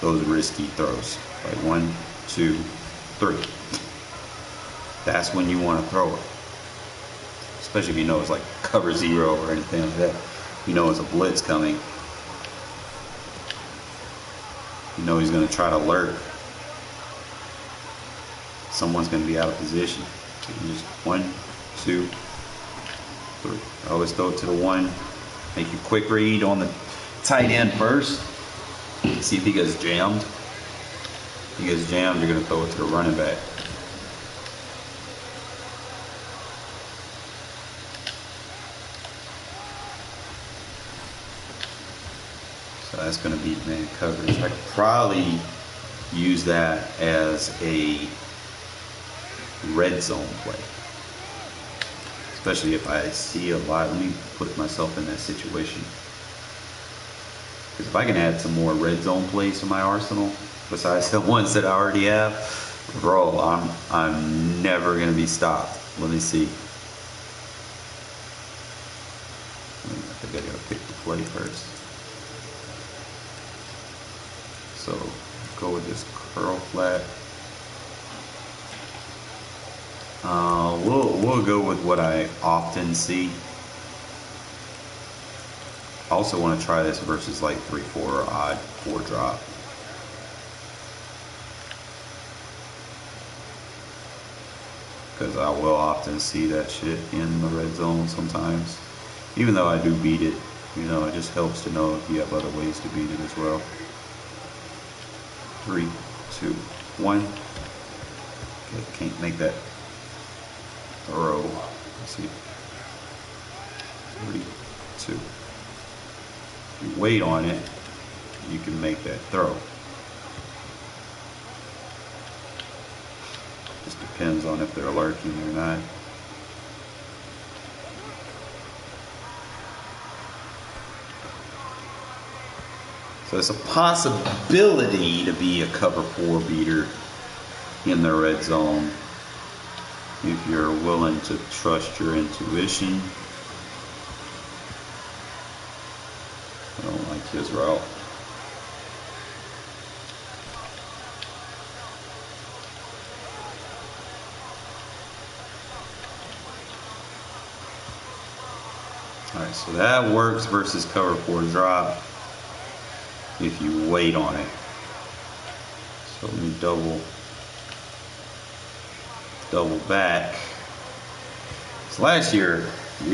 those risky throws. Like 1, 2, 3. That's when you want to throw it. Especially if you know it's like cover 0 or anything like that. You know it's a blitz coming. You know he's going to try to lurk. Someone's going to be out of position. So you just 1, 2, 3. I always throw it to the 1. Make your quick read on the tight end first. See if he gets jammed. If he gets jammed, you're going to throw it to the running back. So that's going to be man coverage. I could probably use that as a red zone play. Especially if I see a lot. Let me put myself in that situation. Because if I can add some more red zone plays to my arsenal, besides the ones that I already have, bro, I'm never gonna be stopped. Let me see. I think I gotta pick the play first. So go with this curl flat. We'll go with what I often see. I also want to try this versus like 3-4 or odd 4 drop. Because I will often see that shit in the red zone sometimes. Even though I do beat it, you know, it just helps to know if you have other ways to beat it as well. 3, 2, 1. Okay, can't make that throw. Let's see. 3, 2. If you wait on it, you can make that throw. Just depends on if they're lurking or not. So it's a possibility to be a cover 4 beater in the red zone if you're willing to trust your intuition. I don't like his route. Alright, so that works versus cover 4 drop if you wait on it. So let me double back. So last year, in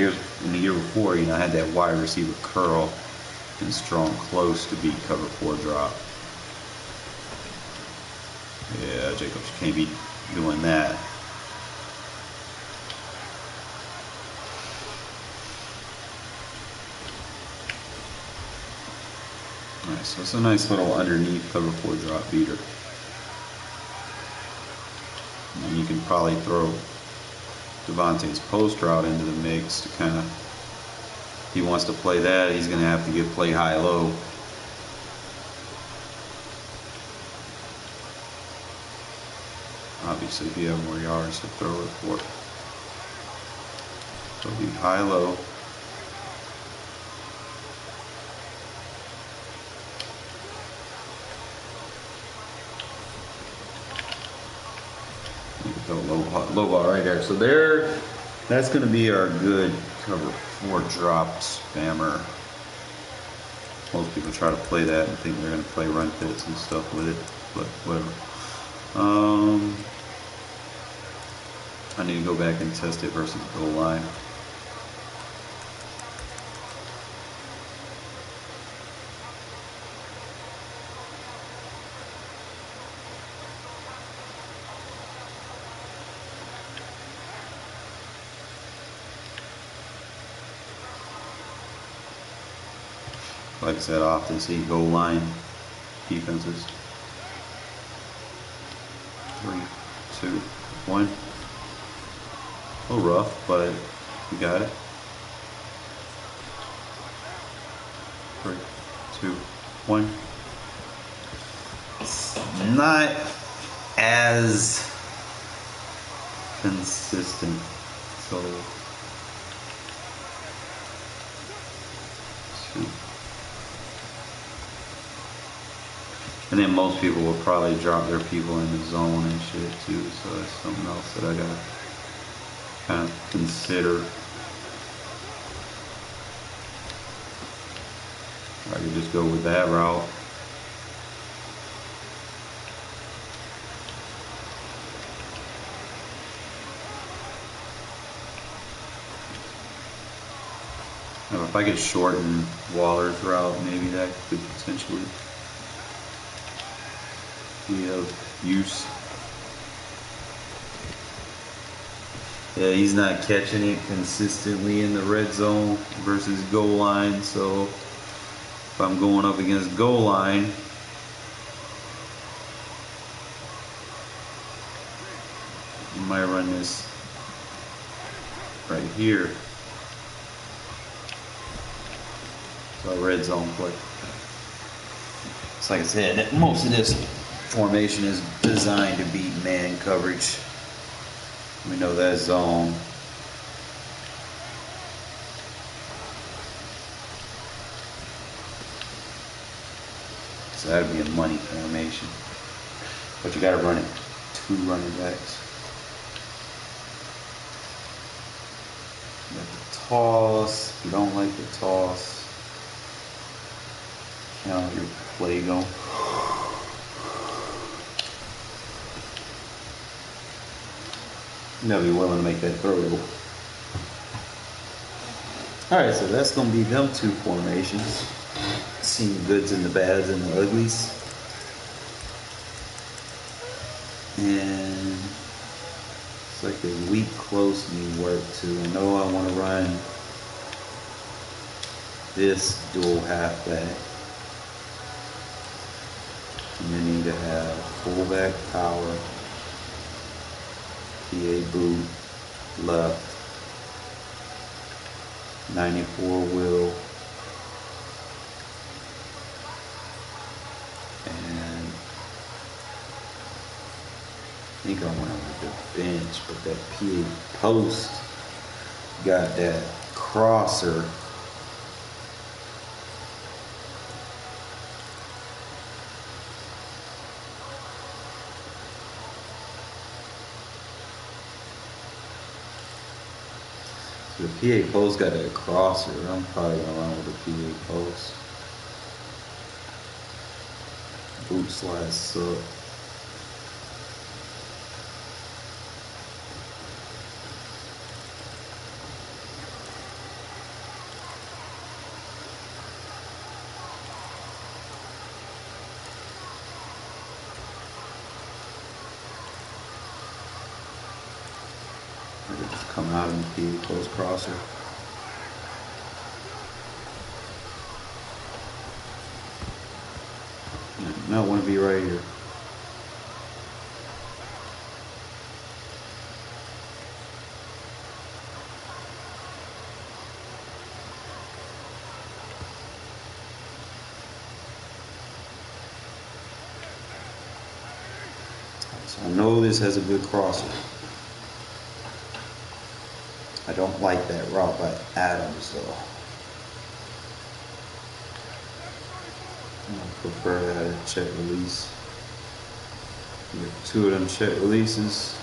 the year before, I had that wide receiver curl and strong close to beat cover 4 drop. Yeah, Jacobs can't be doing that. Alright, so it's a nice little underneath cover 4 drop beater. And you can probably throw Devontae's post route into the mix to kind of, if he wants to play that, he's going to have to play high-low. Obviously, if you have more yards to throw it for. So it'll be high-low. Low ball right there. So that's going to be our good cover 4 drop spammer. Most people try to play that and think they're going to play run fits and stuff with it, but whatever. I need to go back and test it versus goal line. Like I said, I often see goal line defenses. 3, 2, 1. A little rough, but we got it. 3, 2, 1. It's not as consistent, so 2. And then most people will probably drop their people in the zone and shit too, so that's something else that I gotta kind of consider. I could just go with that route. Now if I could shorten Waller's route, maybe that could potentially be of use. Yeah, he's not catching it consistently in the red zone versus goal line, so if I'm going up against goal line, I might run this right here. So a red zone play. So like I said, most of this formation is designed to beat man coverage. We know that zone. So that'd be a money formation. But you gotta run it 2 running backs. You got the toss. If you don't like the toss, count your play going. You gotta be willing to make that throw. Alright, so that's gonna be them 2 formations. Seeing the goods and the bads and the uglies. And it's like a weak close need work too. I know I want to run this dual halfback. And you need to have fullback power PA boot, left, 94 wheel, and I think I went over the bench, but that PA post got that crosser. So the PA post got that crosser. I'm probably gonna run with the PA post. Boot slide suck. Just come out in the PA post crosser. You might want to be right here. So I know this has a good crosser. I don't like that route by Adams though. I prefer that at check release. You get 2 of them check releases.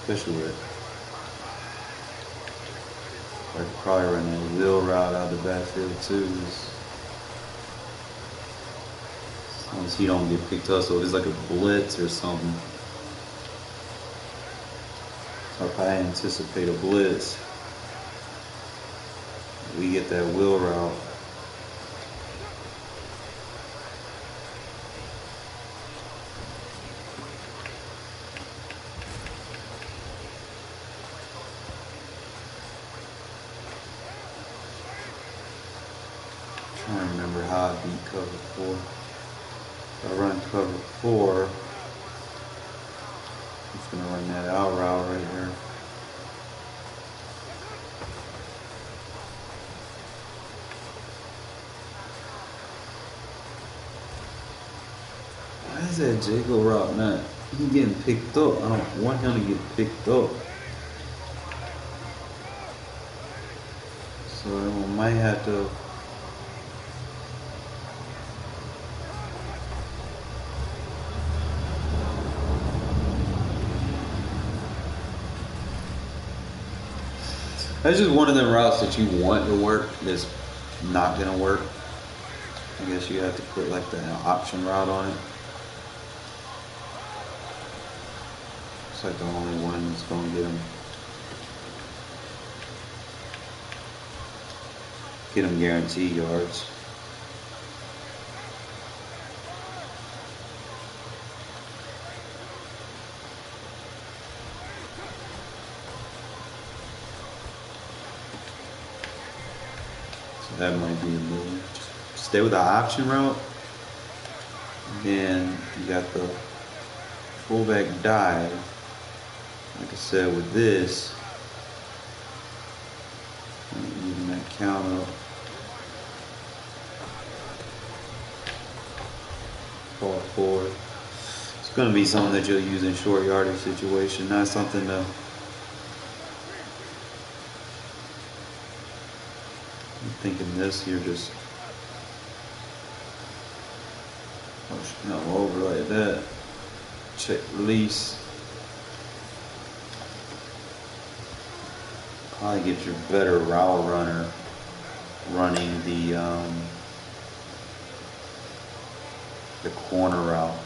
Especially with, I could probably run that wheel route out of the backfield too. As long as he don't get picked up, so if it's like a blitz or something. So if I anticipate a blitz, we get that wheel route. I'm trying to remember how I beat cover 4. If I run cover 4, I'm just gonna run that out route right here. Why is that Jago route not? He getting picked up. I don't want him to get picked up. So I might have to. That's just one of the routes that you want to work that's not gonna work. I guess you have to put like the option route on it. It's like the only one that's gonna get him guaranteed yards. So that might be a move. Just stay with the option route. And then you got the fullback dive. Like I said, with this, even that count up. Fall forward. It's going to be something that you'll use in short yardage situation, not something to. I'm thinking this, you're just pushing them over like that. Check release. Probably get your better route runner running the corner route.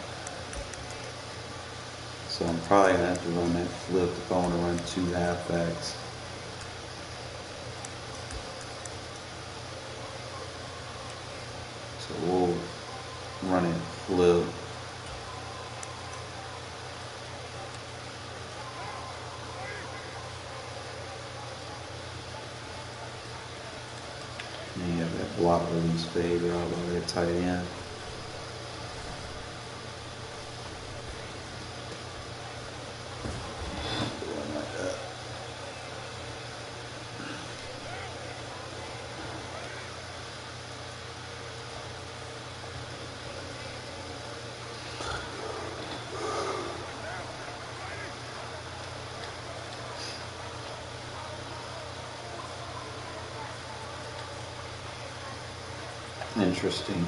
So I'm probably gonna have to run that flip if I want to run 2 halfbacks. So we'll run it flip. And you have that block release fade route by that tight end. Interesting.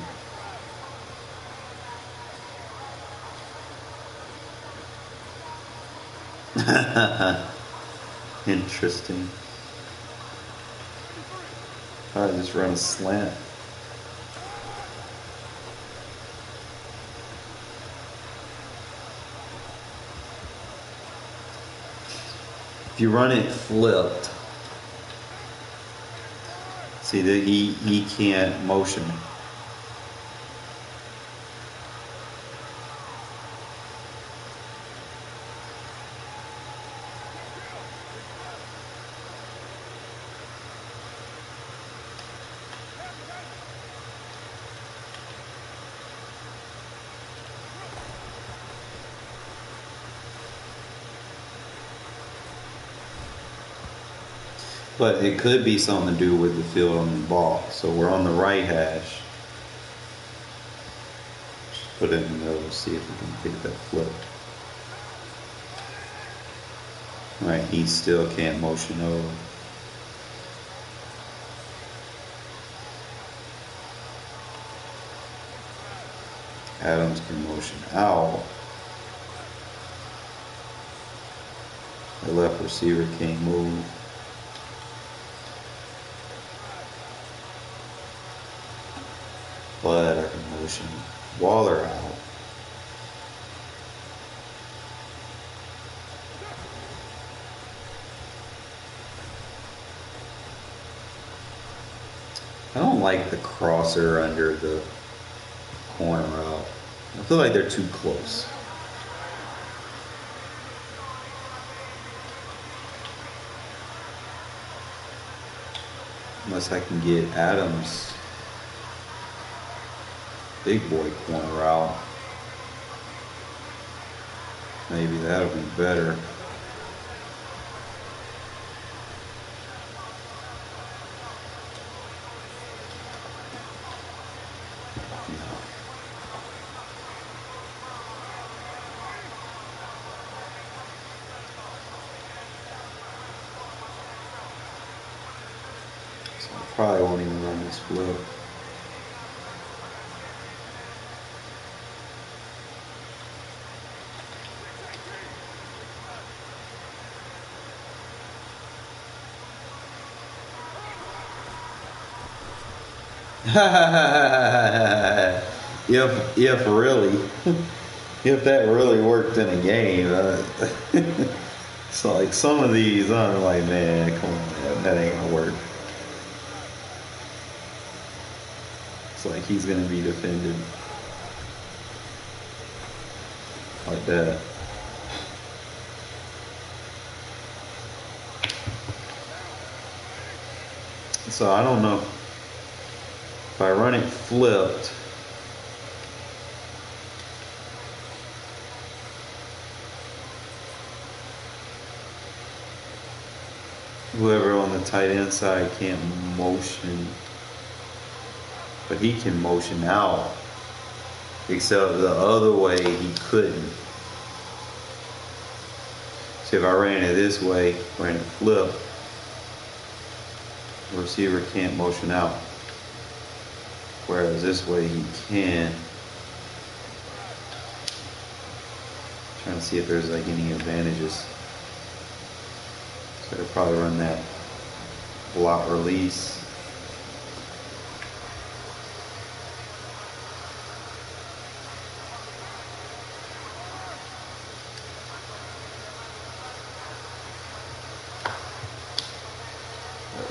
Interesting. I just run a slant. If you run it flipped, see that he can't motion. But it could be something to do with the field on the ball. So we're on the right hash. Just put it in the middle, see if we can get that flip. Right, he still can't motion over. Adams can motion out. The left receiver can't move. But I can motion Waller out. I don't like the crosser under the corner out. I feel like they're too close. Unless I can get Adams big boy corner out. Maybe that'll be better. So I probably won't even run this flip. if really, if that really worked in a game, so like some of these, I'm like, man, come on, man, that ain't gonna work. It's like he's gonna be defended like that. So I don't know if I run it flipped. Whoever on the tight end side can't motion, but he can motion out. Except the other way he couldn't. So if I ran it this way, ran it flip, the receiver can't motion out. Whereas this way he can. Trying to see if there's like any advantages. So I'd probably run that block release.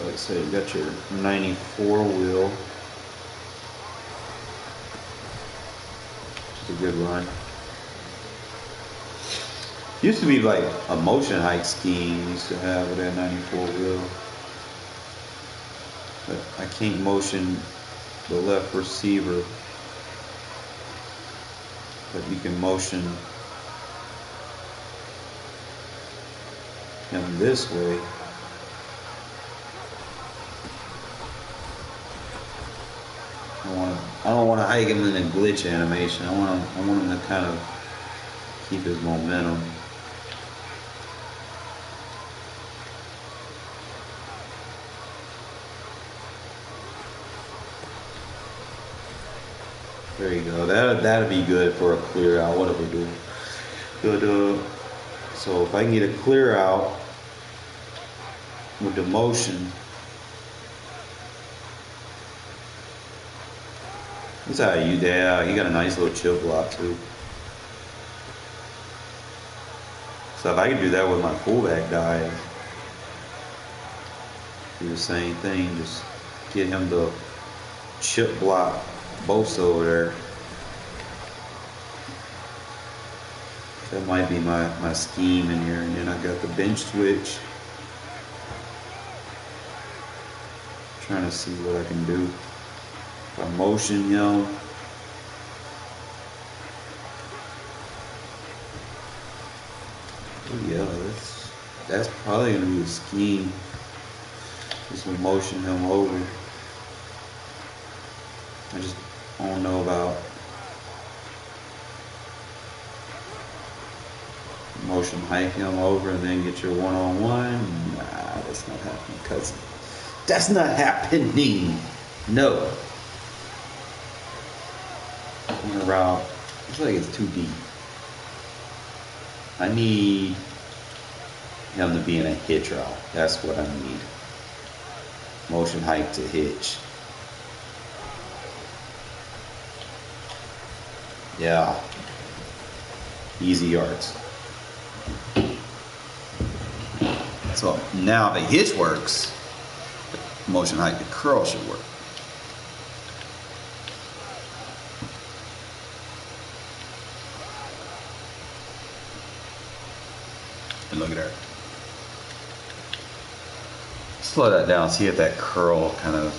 Like I said, you got your 94 wheel. Just a good run. Used to be like a motion hike scheme used to have with that 94 wheel. But I can't motion the left receiver. But you can motion him this way. I don't want to hike him in a glitch animation. I want him to kind of keep his momentum. There you go. That'd be good for a clear out. What if we do? Good. So if I can get a clear out with the motion, that's how you there. You got a nice little chill block too. So if I can do that with my fullback dive, do the same thing. Just get him to chip block Bosa over there. That might be my scheme in here. And then I got the bench switch. Trying to see what I can do. If I motion him. Oh yeah, that's probably gonna be a scheme. Just gonna motion him over. I just don't know about motion hike him over and then get your one-on-one. Nah, that's not happening, cousin. That's not happening. No. On the route, I feel like it's too deep. I need him to be in a hitch route. That's what I need. Motion hike to hitch. Yeah. Easy yards. So now the hitch works. Motion hike to curl should work. And look at her. Slow that down. See if that curl kind of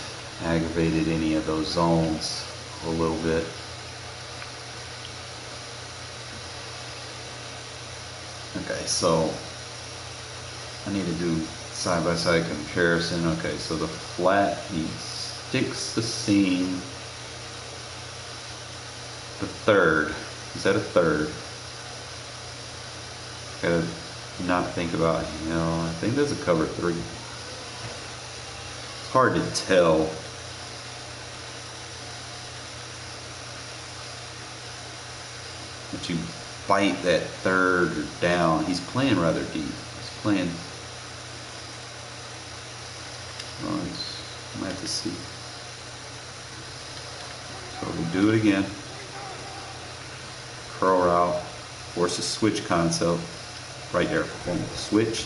aggravated any of those zones a little bit. Okay, so I need to do side-by-side comparison. Okay, so the flat, he sticks the seam. The third. Is that a third? Gotta not think about, I think that's a cover 3. It's hard to tell. But you bite that third down. He's playing rather deep. He's playing. I might have to see. So we do it again. Curl route. Force a switch concept. Right there. Boom. Switch.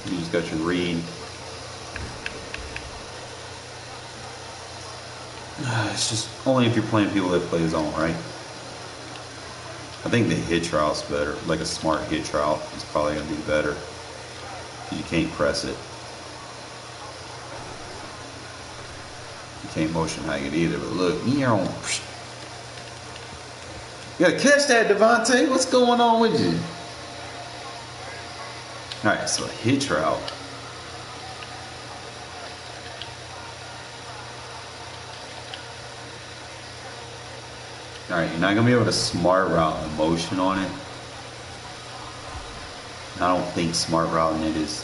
You just got your read. It's just only if you're playing people that play zone, right? I think the hitch route's better. Like a smart hitch route is probably going to be better. You can't press it. You can't motion hike it either. But look, you gotta catch that, Devontae. What's going on with you? Alright, so a hitch route. Alright, you're not going to be able to smart route the motion on it. I don't think smart routing it is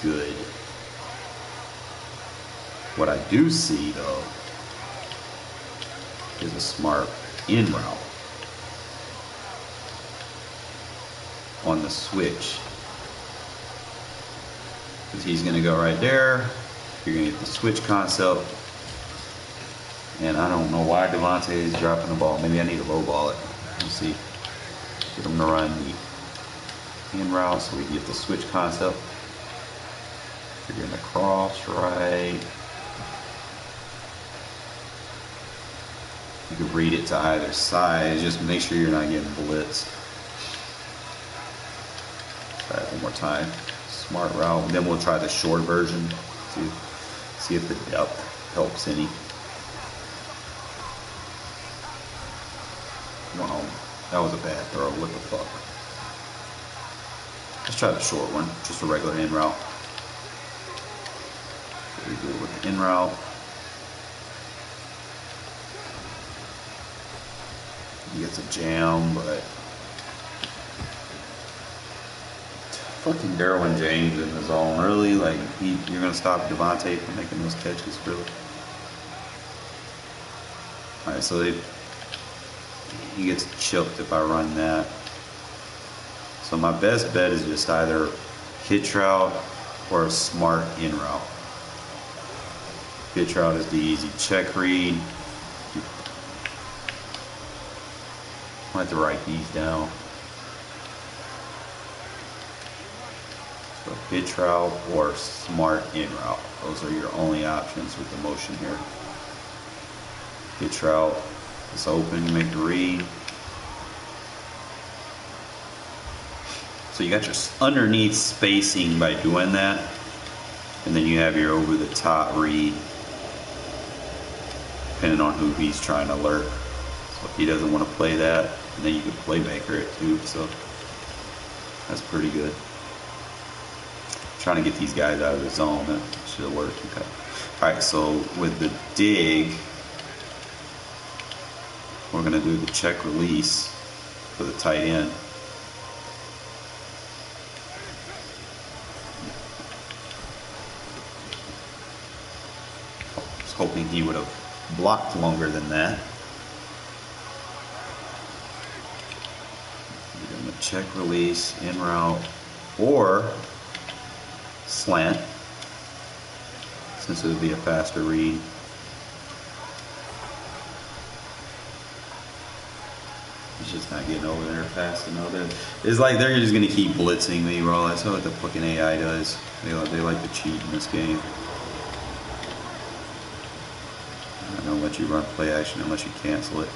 good. What I do see, though, is a smart in route on the switch. Because he's going to go right there. You're going to get the switch concept. And I don't know why Devontae is dropping the ball. Maybe I need to low ball it. Let's see. Get him to run the in route so we can get the switch concept. You're going to cross right. You can read it to either side. Just make sure you're not getting blitzed. Try it one more time. Smart route. Then we'll try the short version. See if the depth helps any. Wow, that was a bad throw. What the fuck? Let's try the short one. Just a regular in route. We do it with the in route. He gets a jam, but fucking Darren James in the zone. Really? Like, you're going to stop Devontae from making those catches? Really? Alright, so he gets choked if I run that. So my best bet is just either hitch route or a smart in route. Hitch route is the easy check read. I have to write these down. So hitch route or smart in route. Those are your only options with the motion here. Hitch route is open, you make the read. So you got your underneath spacing by doing that. And then you have your over the top read, depending on who he's trying to alert. So if he doesn't want to play that, then you can playmaker it too. So that's pretty good. Trying to get these guys out of the zone. That should work. Okay. Alright, so with the dig, we're going to do the check release for the tight end. I was hoping he would have blocked longer than that. We're going to check release, in route, or slant, since it would be a faster read. He's just not getting over there fast enough. It's like they're just gonna keep blitzing me, bro. That's what the fucking AI does. They like to cheat in this game. I don't let you run play action unless you cancel it.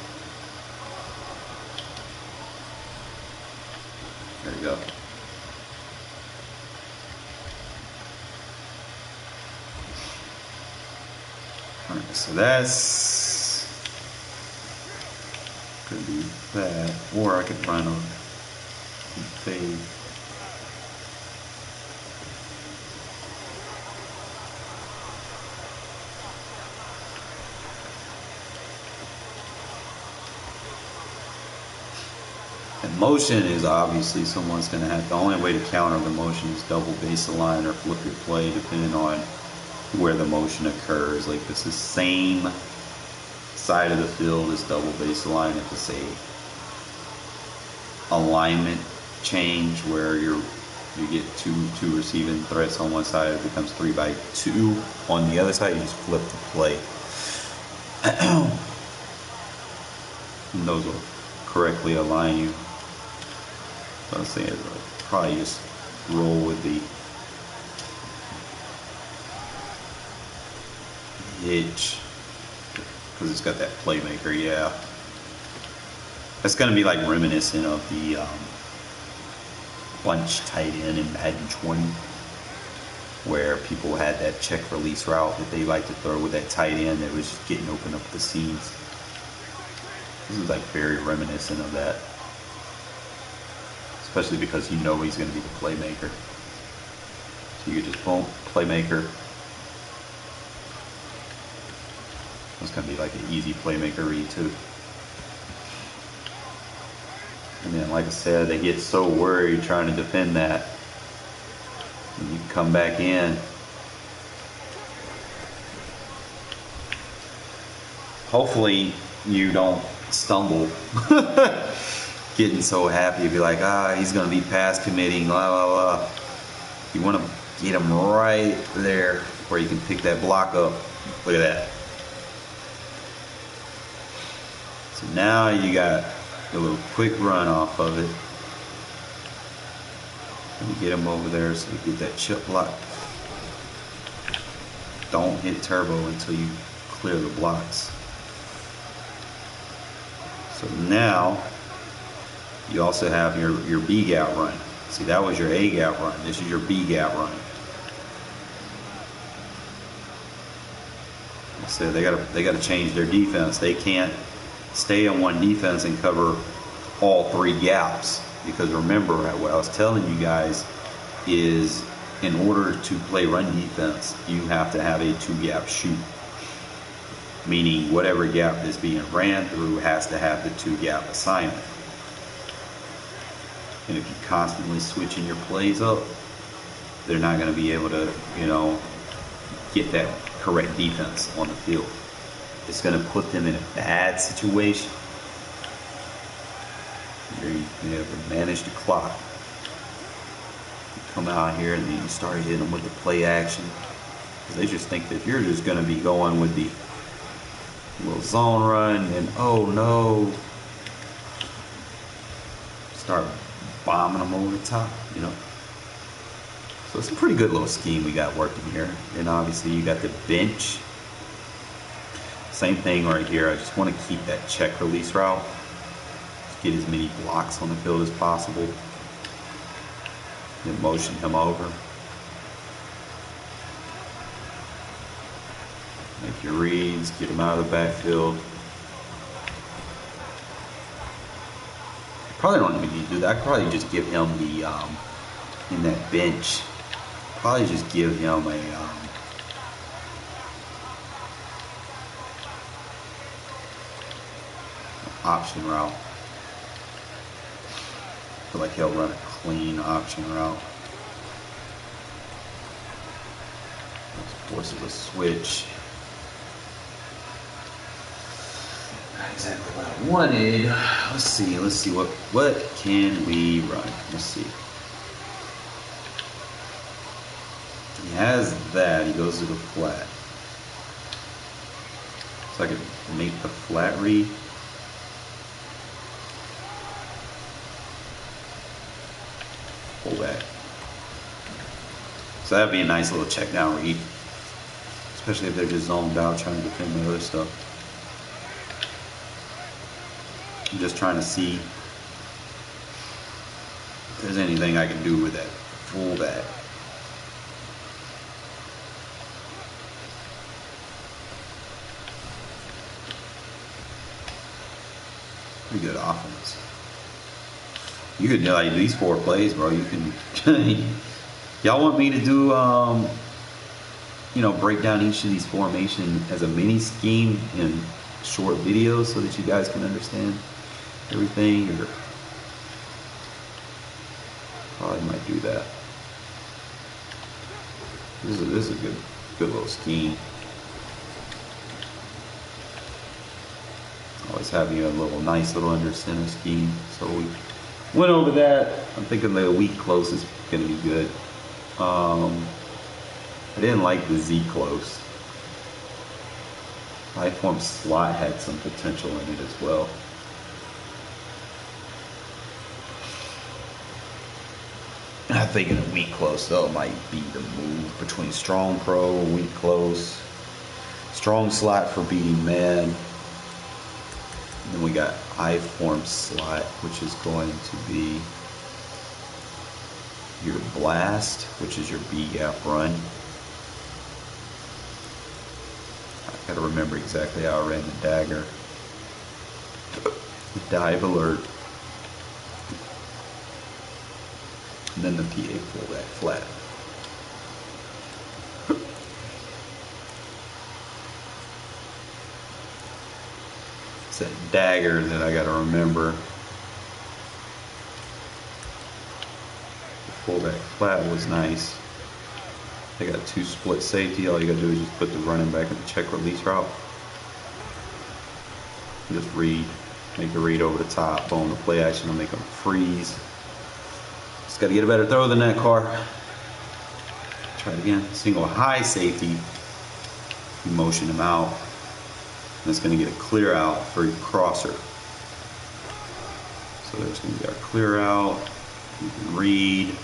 There you go. Alright, so that's could be that, or I could run a fade. And motion is obviously someone's going to have, the only way to counter the motion is double base align or flip your play depending on where the motion occurs. Like this is same side of the field as double base align. If it's a alignment change where you get two receiving threats on one side, it becomes 3x2 on the other side. You just flip the play. And those will correctly align you. So I was saying probably just roll with the hitch because it's got that playmaker. Yeah, that's gonna be like reminiscent of the bunch tight end in Madden 20, where people had that check release route that they like to throw with that tight end that was just getting open up the seams. This is like very reminiscent of that, especially because you know he's going to be the playmaker. So you could just boom, playmaker. It's going to be like an easy playmaker read too. And then, like I said, they get so worried trying to defend that. And you come back in. Hopefully you don't stumble. Getting so happy, you'd be like, he's going to be pass committing, blah, blah, blah. You want to get him right there where you can pick that block up. Look at that. So now you got a little quick run off of it. Let me get him over there so you get that chip block. Don't hit turbo until you clear the blocks. So now you also have your B gap run. See, that was your A gap run. This is your B gap run. So they gotta change their defense. They can't stay on one defense and cover all three gaps, because remember what I was telling you guys is in order to play run defense, you have to have a two gap shoot. Meaning whatever gap is being ran through has to have the two gap assignment. And if you're constantly switching your plays up, they're not going to be able to, get that correct defense on the field. it's going to put them in a bad situation. You have to manage the clock. You come out here and then you start hitting them with the play action. They just think that you're just going to be going with the little zone run and oh no, start bombing them over the top, you know. So it's a pretty good little scheme we got working here. And obviously you got the bench. Same thing right here. I just want to keep that check release route. Get as many blocks on the field as possible. Then motion him over. Make your reads, get him out of the backfield. Probably don't even need to do that. I'd probably just give him the, in that bench, probably just give him a, option route. I feel like he'll run a clean option route. Let's force it to switch. Not exactly what I wanted. Let's see what can we run? Let's see. He has that, he goes to the flat. So I could make the flat read. Pull back. So that'd be a nice little check down read. Especially if they're just zoned out trying to defend the other stuff. I'm just trying to see if there's anything I can do with that fullback. Pretty good offense. You could do like these 4 plays, bro. You can. Y'all want me to do, you know, break down each of these formations as a mini scheme in short videos so that you guys can understand everything, or probably might do that. This is a good little scheme. Always having a nice little under center scheme. So we went over that. I'm thinking the weak close is gonna be good. I didn't like the Z close. High form slot had some potential in it as well. I think in a weak close though might be the move between strong pro and weak close. Strong slot for beating man. And then we got high form slot, which is going to be your blast, which is your B gap run. I gotta remember exactly how I ran the dagger. The dive alert. And then the PA fullback flat. It's that dagger that I gotta remember. The fullback flat was nice. They got 2 split safety. All you gotta do is just put the running back in the check release route. Just read, make a read over the top, boom, the play action will make them freeze. Just gotta get a better throw than that, Carr. Try it again. Single high safety. You motion him out. And it's gonna get a clear out for your crosser. So there's gonna be our clear out. You can read.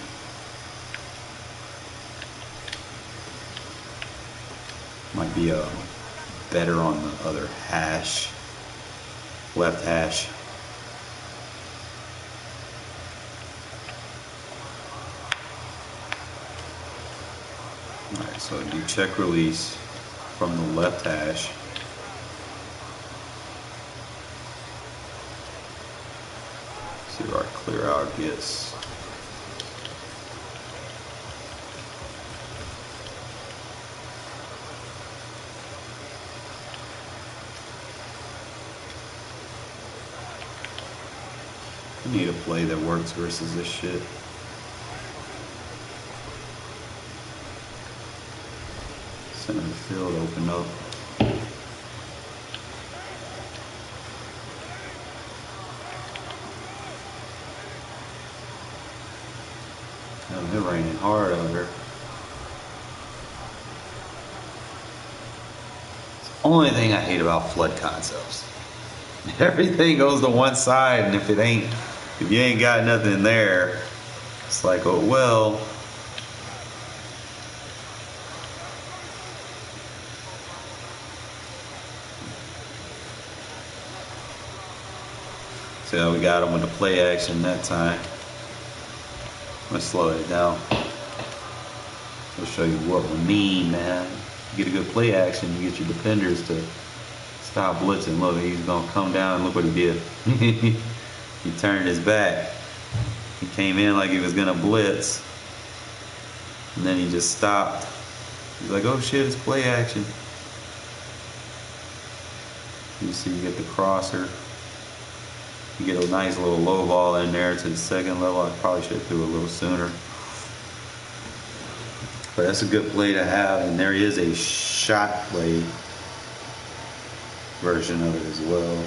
Might be better on the other hash, left hash. Alright, so do check release from the left hash. See where our clear out gets. I need a play that works versus this shit. Center of the field, open up. Oh, they're raining hard out here. Only thing I hate about flood concepts. Everything goes to one side, and if you ain't got nothing there, it's like, oh well. So we got him with the play action that time. I'm gonna slow it down. I'll show you what we mean, man. You get a good play action, you get your defenders to stop blitzing. Look, he's gonna come down. Look what he did. He turned his back. He came in like he was gonna blitz, and then he just stopped. He's like, "Oh shit, it's play action." You see, you get the crosser. You get a nice little low ball in there to the second level. I probably should have threw a little sooner. But that's a good play to have, and there is a shot play version of it as well.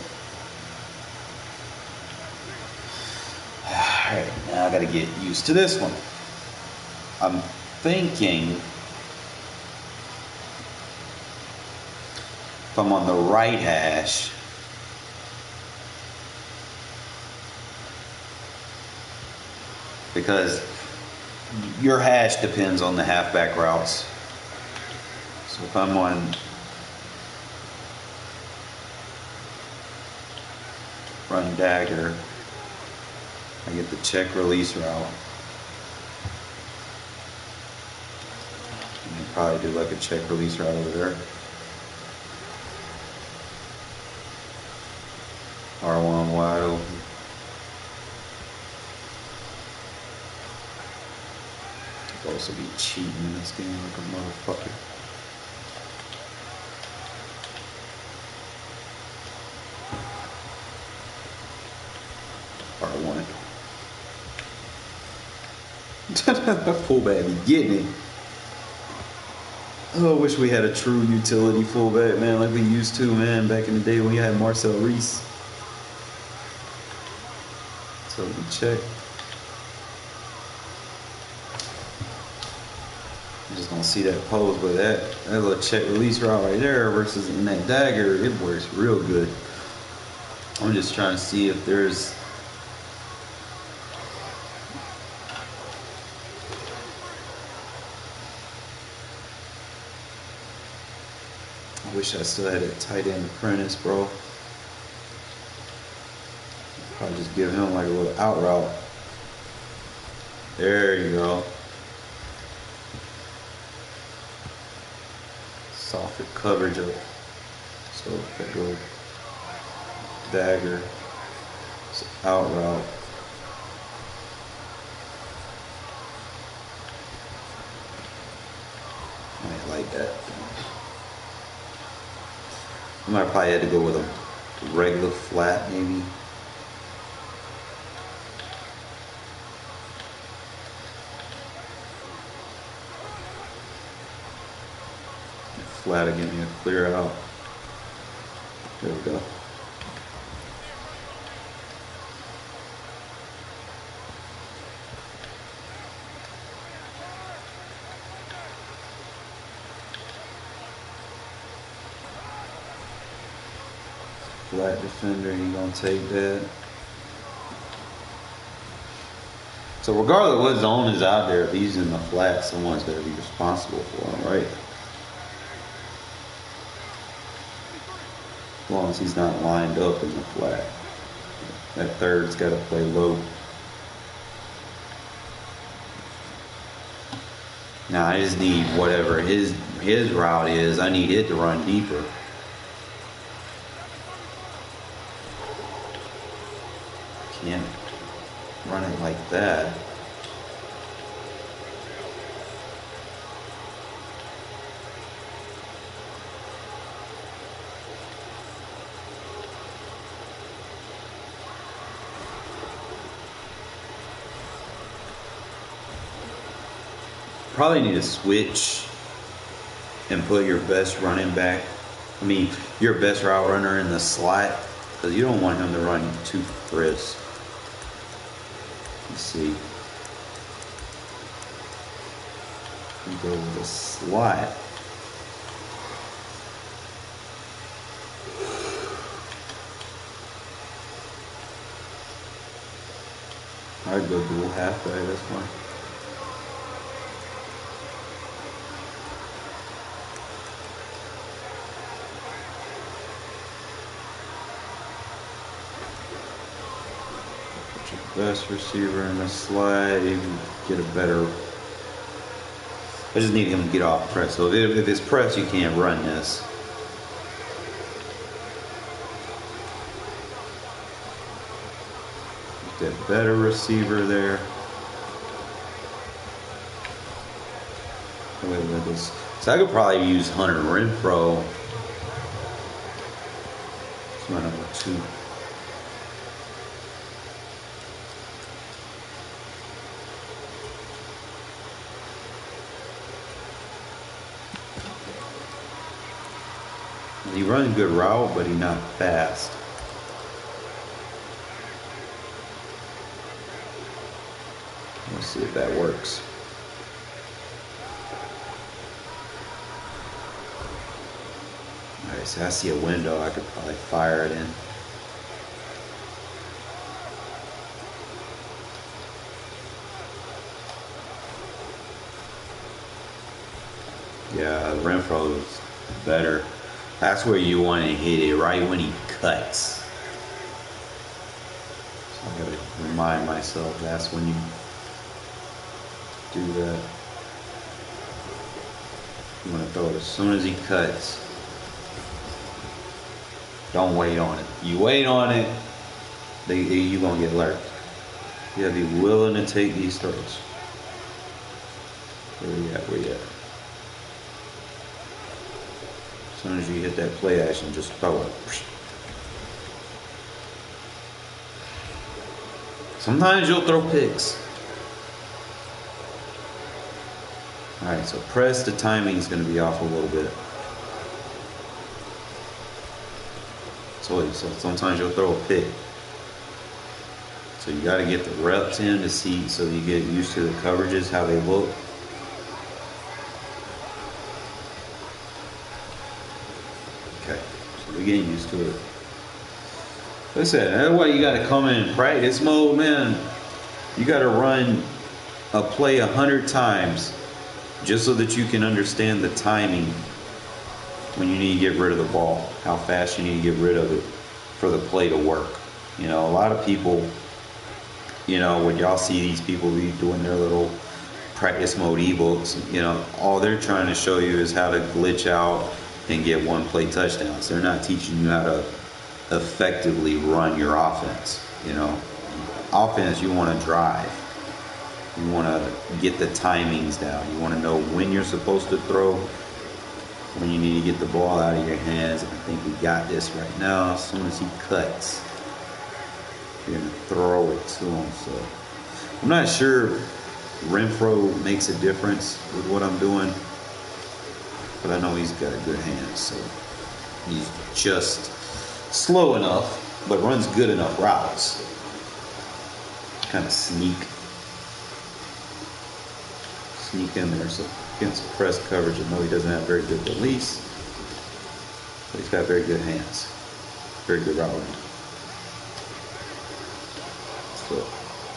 Alright, now I gotta get used to this one. I'm thinking if I'm on the right hash, because your hash depends on the halfback routes. So if I'm on run dagger, I get the check release route. And probably do like a check release route over there. R1 wide open. I'll also be cheating in this game like a motherfucker. R1. That fullback be getting it. Oh, I wish we had a true utility fullback, man, like we used to, man, back in the day when we had Marcel Reese. So we check. I'm just gonna see that pose, but that little check release route right there versus in that dagger, it works real good. I'm just trying to see if there's I wish I still had a tight end apprentice, bro. I'll just give him like a little out route. There you go. Softer coverage of it. So if I go dagger, it's out route. I like that. I might probably have to go with a regular flat, maybe. Flat again, you clear out. There we go. Flat defender, you gonna take that. So regardless of what zone is out there, if he's in the flat, someone's gonna be responsible for him, right? As long as he's not lined up in the flat. That third's got to play low. Now I just need whatever his route is, I need it to run deeper. Can't run it like that. Probably need to switch and put your best running back, your best route runner in the slot, because you don't want him to run too crisp. Let's see. and go with a slot. I'd go dual halfback, that's fine. Put your best receiver in the slot, you can get a better. I just need him to get off press. So if it's press, you can't run this. Get that better receiver there. So I could probably use Hunter Renfrow. It's my number 2. He runs a good route, but he's not fast. Let's see if that works. Alright, so I see a window. I could probably fire it in. Yeah, Renfrow is better. That's where you want to hit it, right when he cuts. So I gotta remind myself that's when you do that. You want to throw it as soon as he cuts. Don't wait on it. You wait on it, you're gonna get lurked. You gotta be willing to take these throws. Where you at? Where you at? As soon as you hit that play action, just throw it. Sometimes you'll throw picks. Alright, so press, the timing is going to be off a little bit. So sometimes you'll throw a pick. So you got to get the reps in to see, so you get used to the coverages, how they look. Okay, so we're getting used to it. Like I said, that's why you got to come in practice mode, man. You got to run a play 100 times just so that you can understand the timing when you need to get rid of the ball, how fast you need to get rid of it for the play to work. You know, a lot of people, you know, when y'all see these people be doing their little practice mode ebooks, you know, all they're trying to show you is how to glitch out and get one play touchdowns. They're not teaching you how to effectively run your offense. You know, offense, you want to drive. You want to get the timings down. You want to know when you're supposed to throw, when you need to get the ball out of your hands. And I think we got this right now. As soon as he cuts, you're going to throw it to him. So I'm not sure Renfrow makes a difference with what I'm doing, but I know he's got a good hand. So he's just slow enough, but runs good enough routes. Kind of sneak in there. So against press coverage, I know he doesn't have very good release, but he's got very good hands, very good route running. So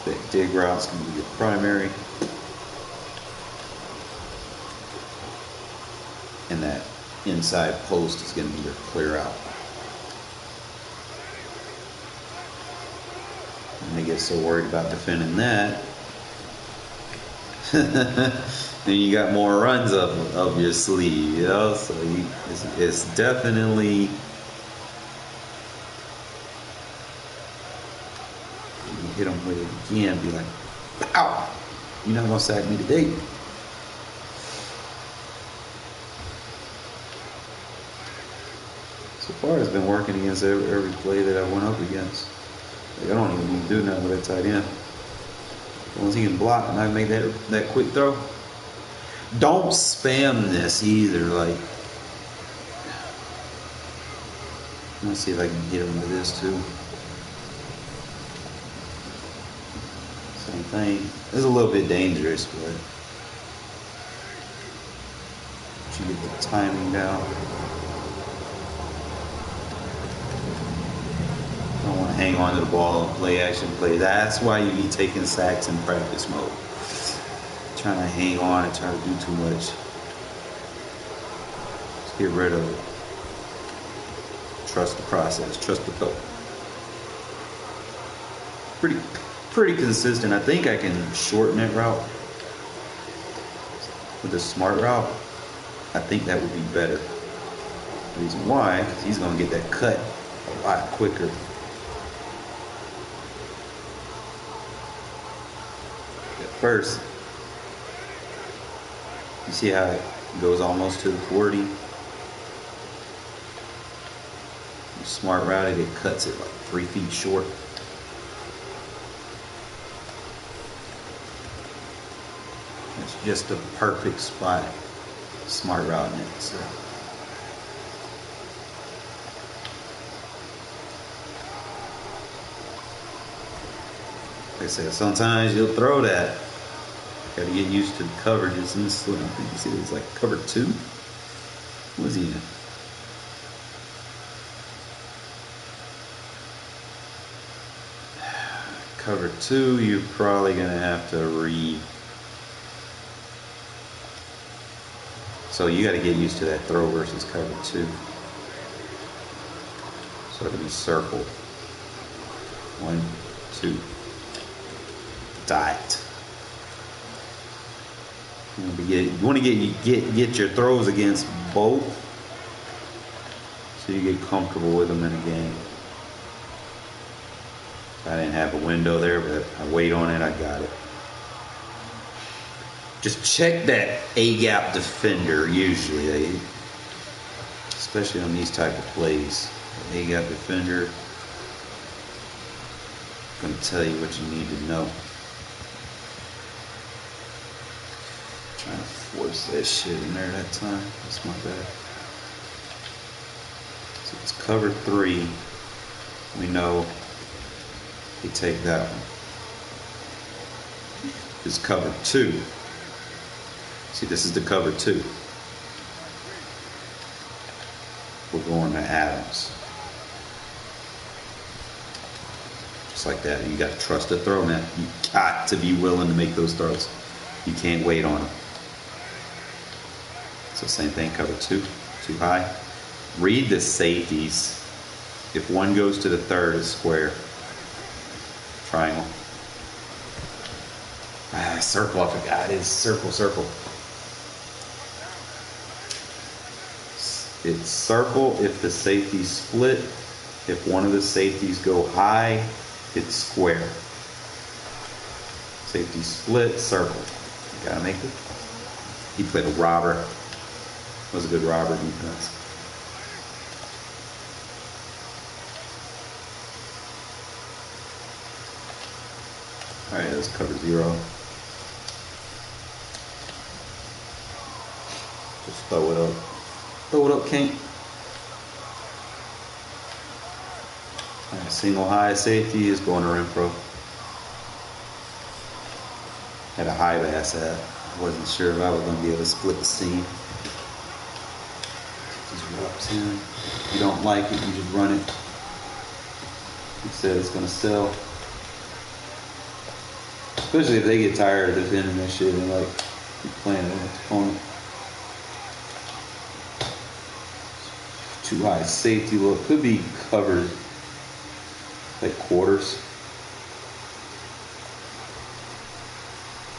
that dig route's going to be your primary, and that inside post is going to be your clear out. And they get so worried about defending that, then you got more runs up your sleeve, you know. So it's definitely, you hit him with it again, be like, "Ow! You're not gonna sack me today." So far, it's been working against every play that I went up against. Like, I don't even need to do nothing with that tight end. Once he can block and I can make that quick throw. Don't spam this either. Like, let's see if I can hit him with this too. Same thing. It's a little bit dangerous, but You get the timing down. I don't want to hang on to the ball and play action play. That's why you be taking sacks in practice mode. Trying to hang on and trying to do too much. Just get rid of it. Trust the process. Trust the coach. Pretty consistent. I think I can shorten that route with a smart route. I think that would be better. The reason why is he's going to get that cut a lot quicker. At first, you see how it goes almost to the 40. The smart route, it cuts it like 3 feet short. It's just the perfect spot. Smart route in it. So. Like I said, sometimes you'll throw that. Got to get used to the coverages in this one. I think you see it was like cover 2. What was he in? Cover 2, you're probably going to have to read. So you got to get used to that throw versus cover 2. So it'll be circle. 1, 2. Dot. You want to get your throws against both, so you get comfortable with them in a game. I didn't have a window there, but I wait on it. I got it. Just check that A-gap defender, usually, especially on these type of plays. A-gap defender, going to tell you what you need to know. Trying to force that shit in there that time. That's my bad. So it's cover 3. We know you take that one. It's cover 2. See, this is the cover 2. We're going to Adams. Just like that. You got to trust the throw now. You got to be willing to make those throws. You can't wait on them. So same thing, cover 2. Too high. Read the safeties. If one goes to the third, it's square. Triangle. Circle, I forgot. It is circle, circle. It's circle if the safeties split. If one of the safeties go high, it's square. Safety split, circle. You gotta make it. He played a robber. Was a good robber defense. Alright, let's cover 0. Just throw it up. Throw it up, King. Alright, single high safety is going to Renfrow. Had a high bass at. I wasn't sure if I was going to be able to split the seam. These reps in. If you don't like it, you just run it. He said it's going to sell. Especially if they get tired of defending that shit and like keep playing it with the opponent. Too high safety look. Could be covered like quarters.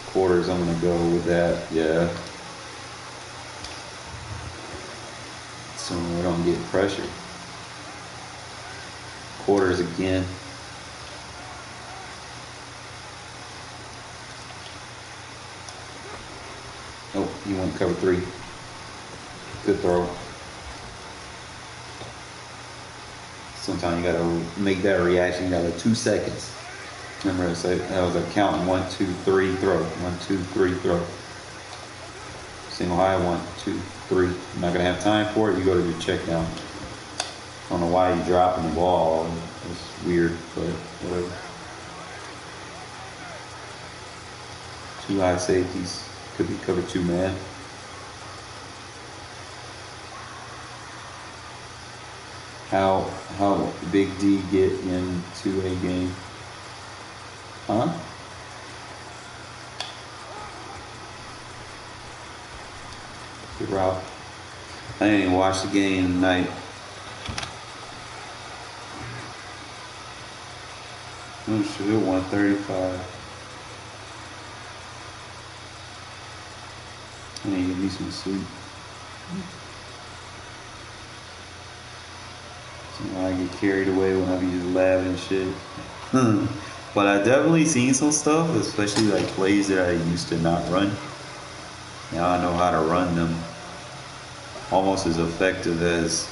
Quarters, I'm going to go with that. Yeah. So we don't get pressure. Quarters again. Nope, you want cover 3. Good throw. Sometimes you gotta make that reaction. You got like 2 seconds. Remember, I said that was a counting 1, 2, 3, throw. 1, 2, 3, throw. Single high, 1, 2, 3. You're not gonna have time for it. You go to your check down. I don't know why you're dropping the ball. It's weird, but whatever. 2 high safeties. Could be cover 2 man. how Big D get into a game? Huh? Good route. I didn't even watch the game tonight. Oh shit, 135. I need to get me some sleep. So I get carried away when I be just laughing and shit. But I definitely seen some stuff, especially like plays that I used to not run. Now I know how to run them almost as effective as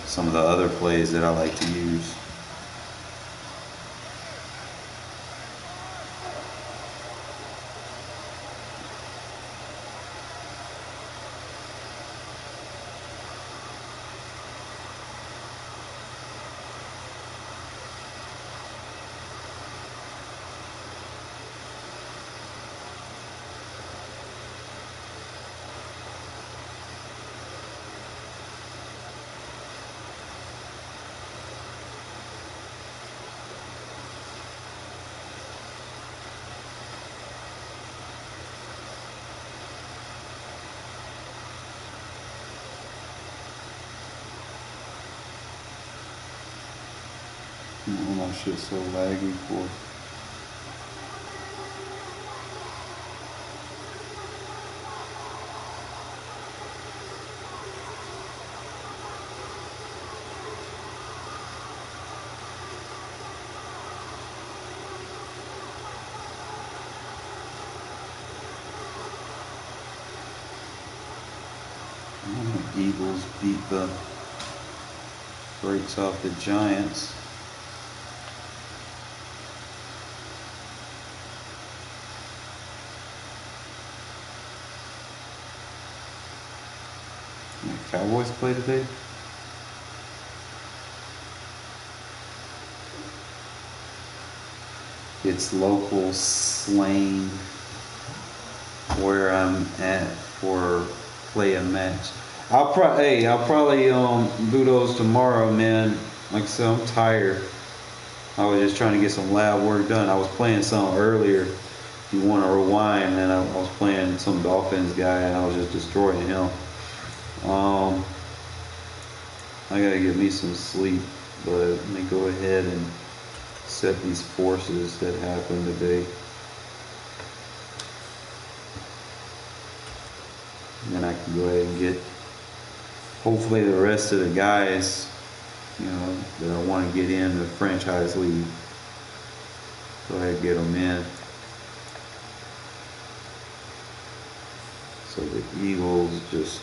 some of the other plays that I like to use. Oh, my shit's so laggy for. The Eagles beat the brakes off the Giants. The Cowboys play today? It's local slang where I'm at for play a match. I'll probably do those tomorrow, man. Like I said, I'm tired. I was just trying to get some lab work done. I was playing some earlier. If you want to rewind, man, I was playing some Dolphins guy and I was just destroying him. I gotta get me some sleep, but let me go ahead and set these forces that happened today. And then I can go ahead and get, hopefully, the rest of the guys, you know, that I want to get in the franchise league. Go ahead and get them in. So the Eagles just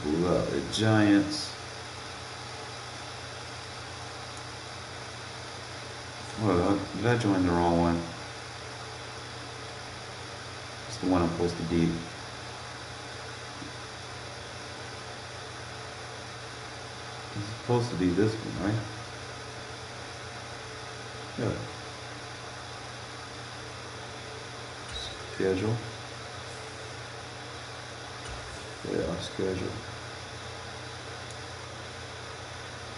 blew out the Giants. Well, did I join the wrong one? It's the one I'm supposed to be. It's supposed to be this one, right? Yeah. Schedule. Yeah, schedule.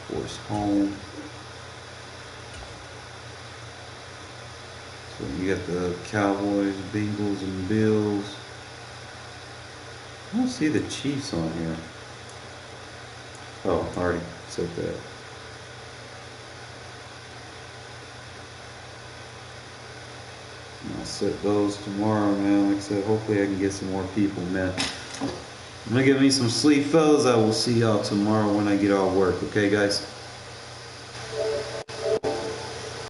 Force home. So you got the Cowboys, Bengals, and Bills. I don't see the Chiefs on here. Oh, I already said that. I'll set those tomorrow, man. Like I said, hopefully I can get some more people, man. I'm gonna get me some sleep, fellas. I will see y'all tomorrow when I get off work. Okay, guys?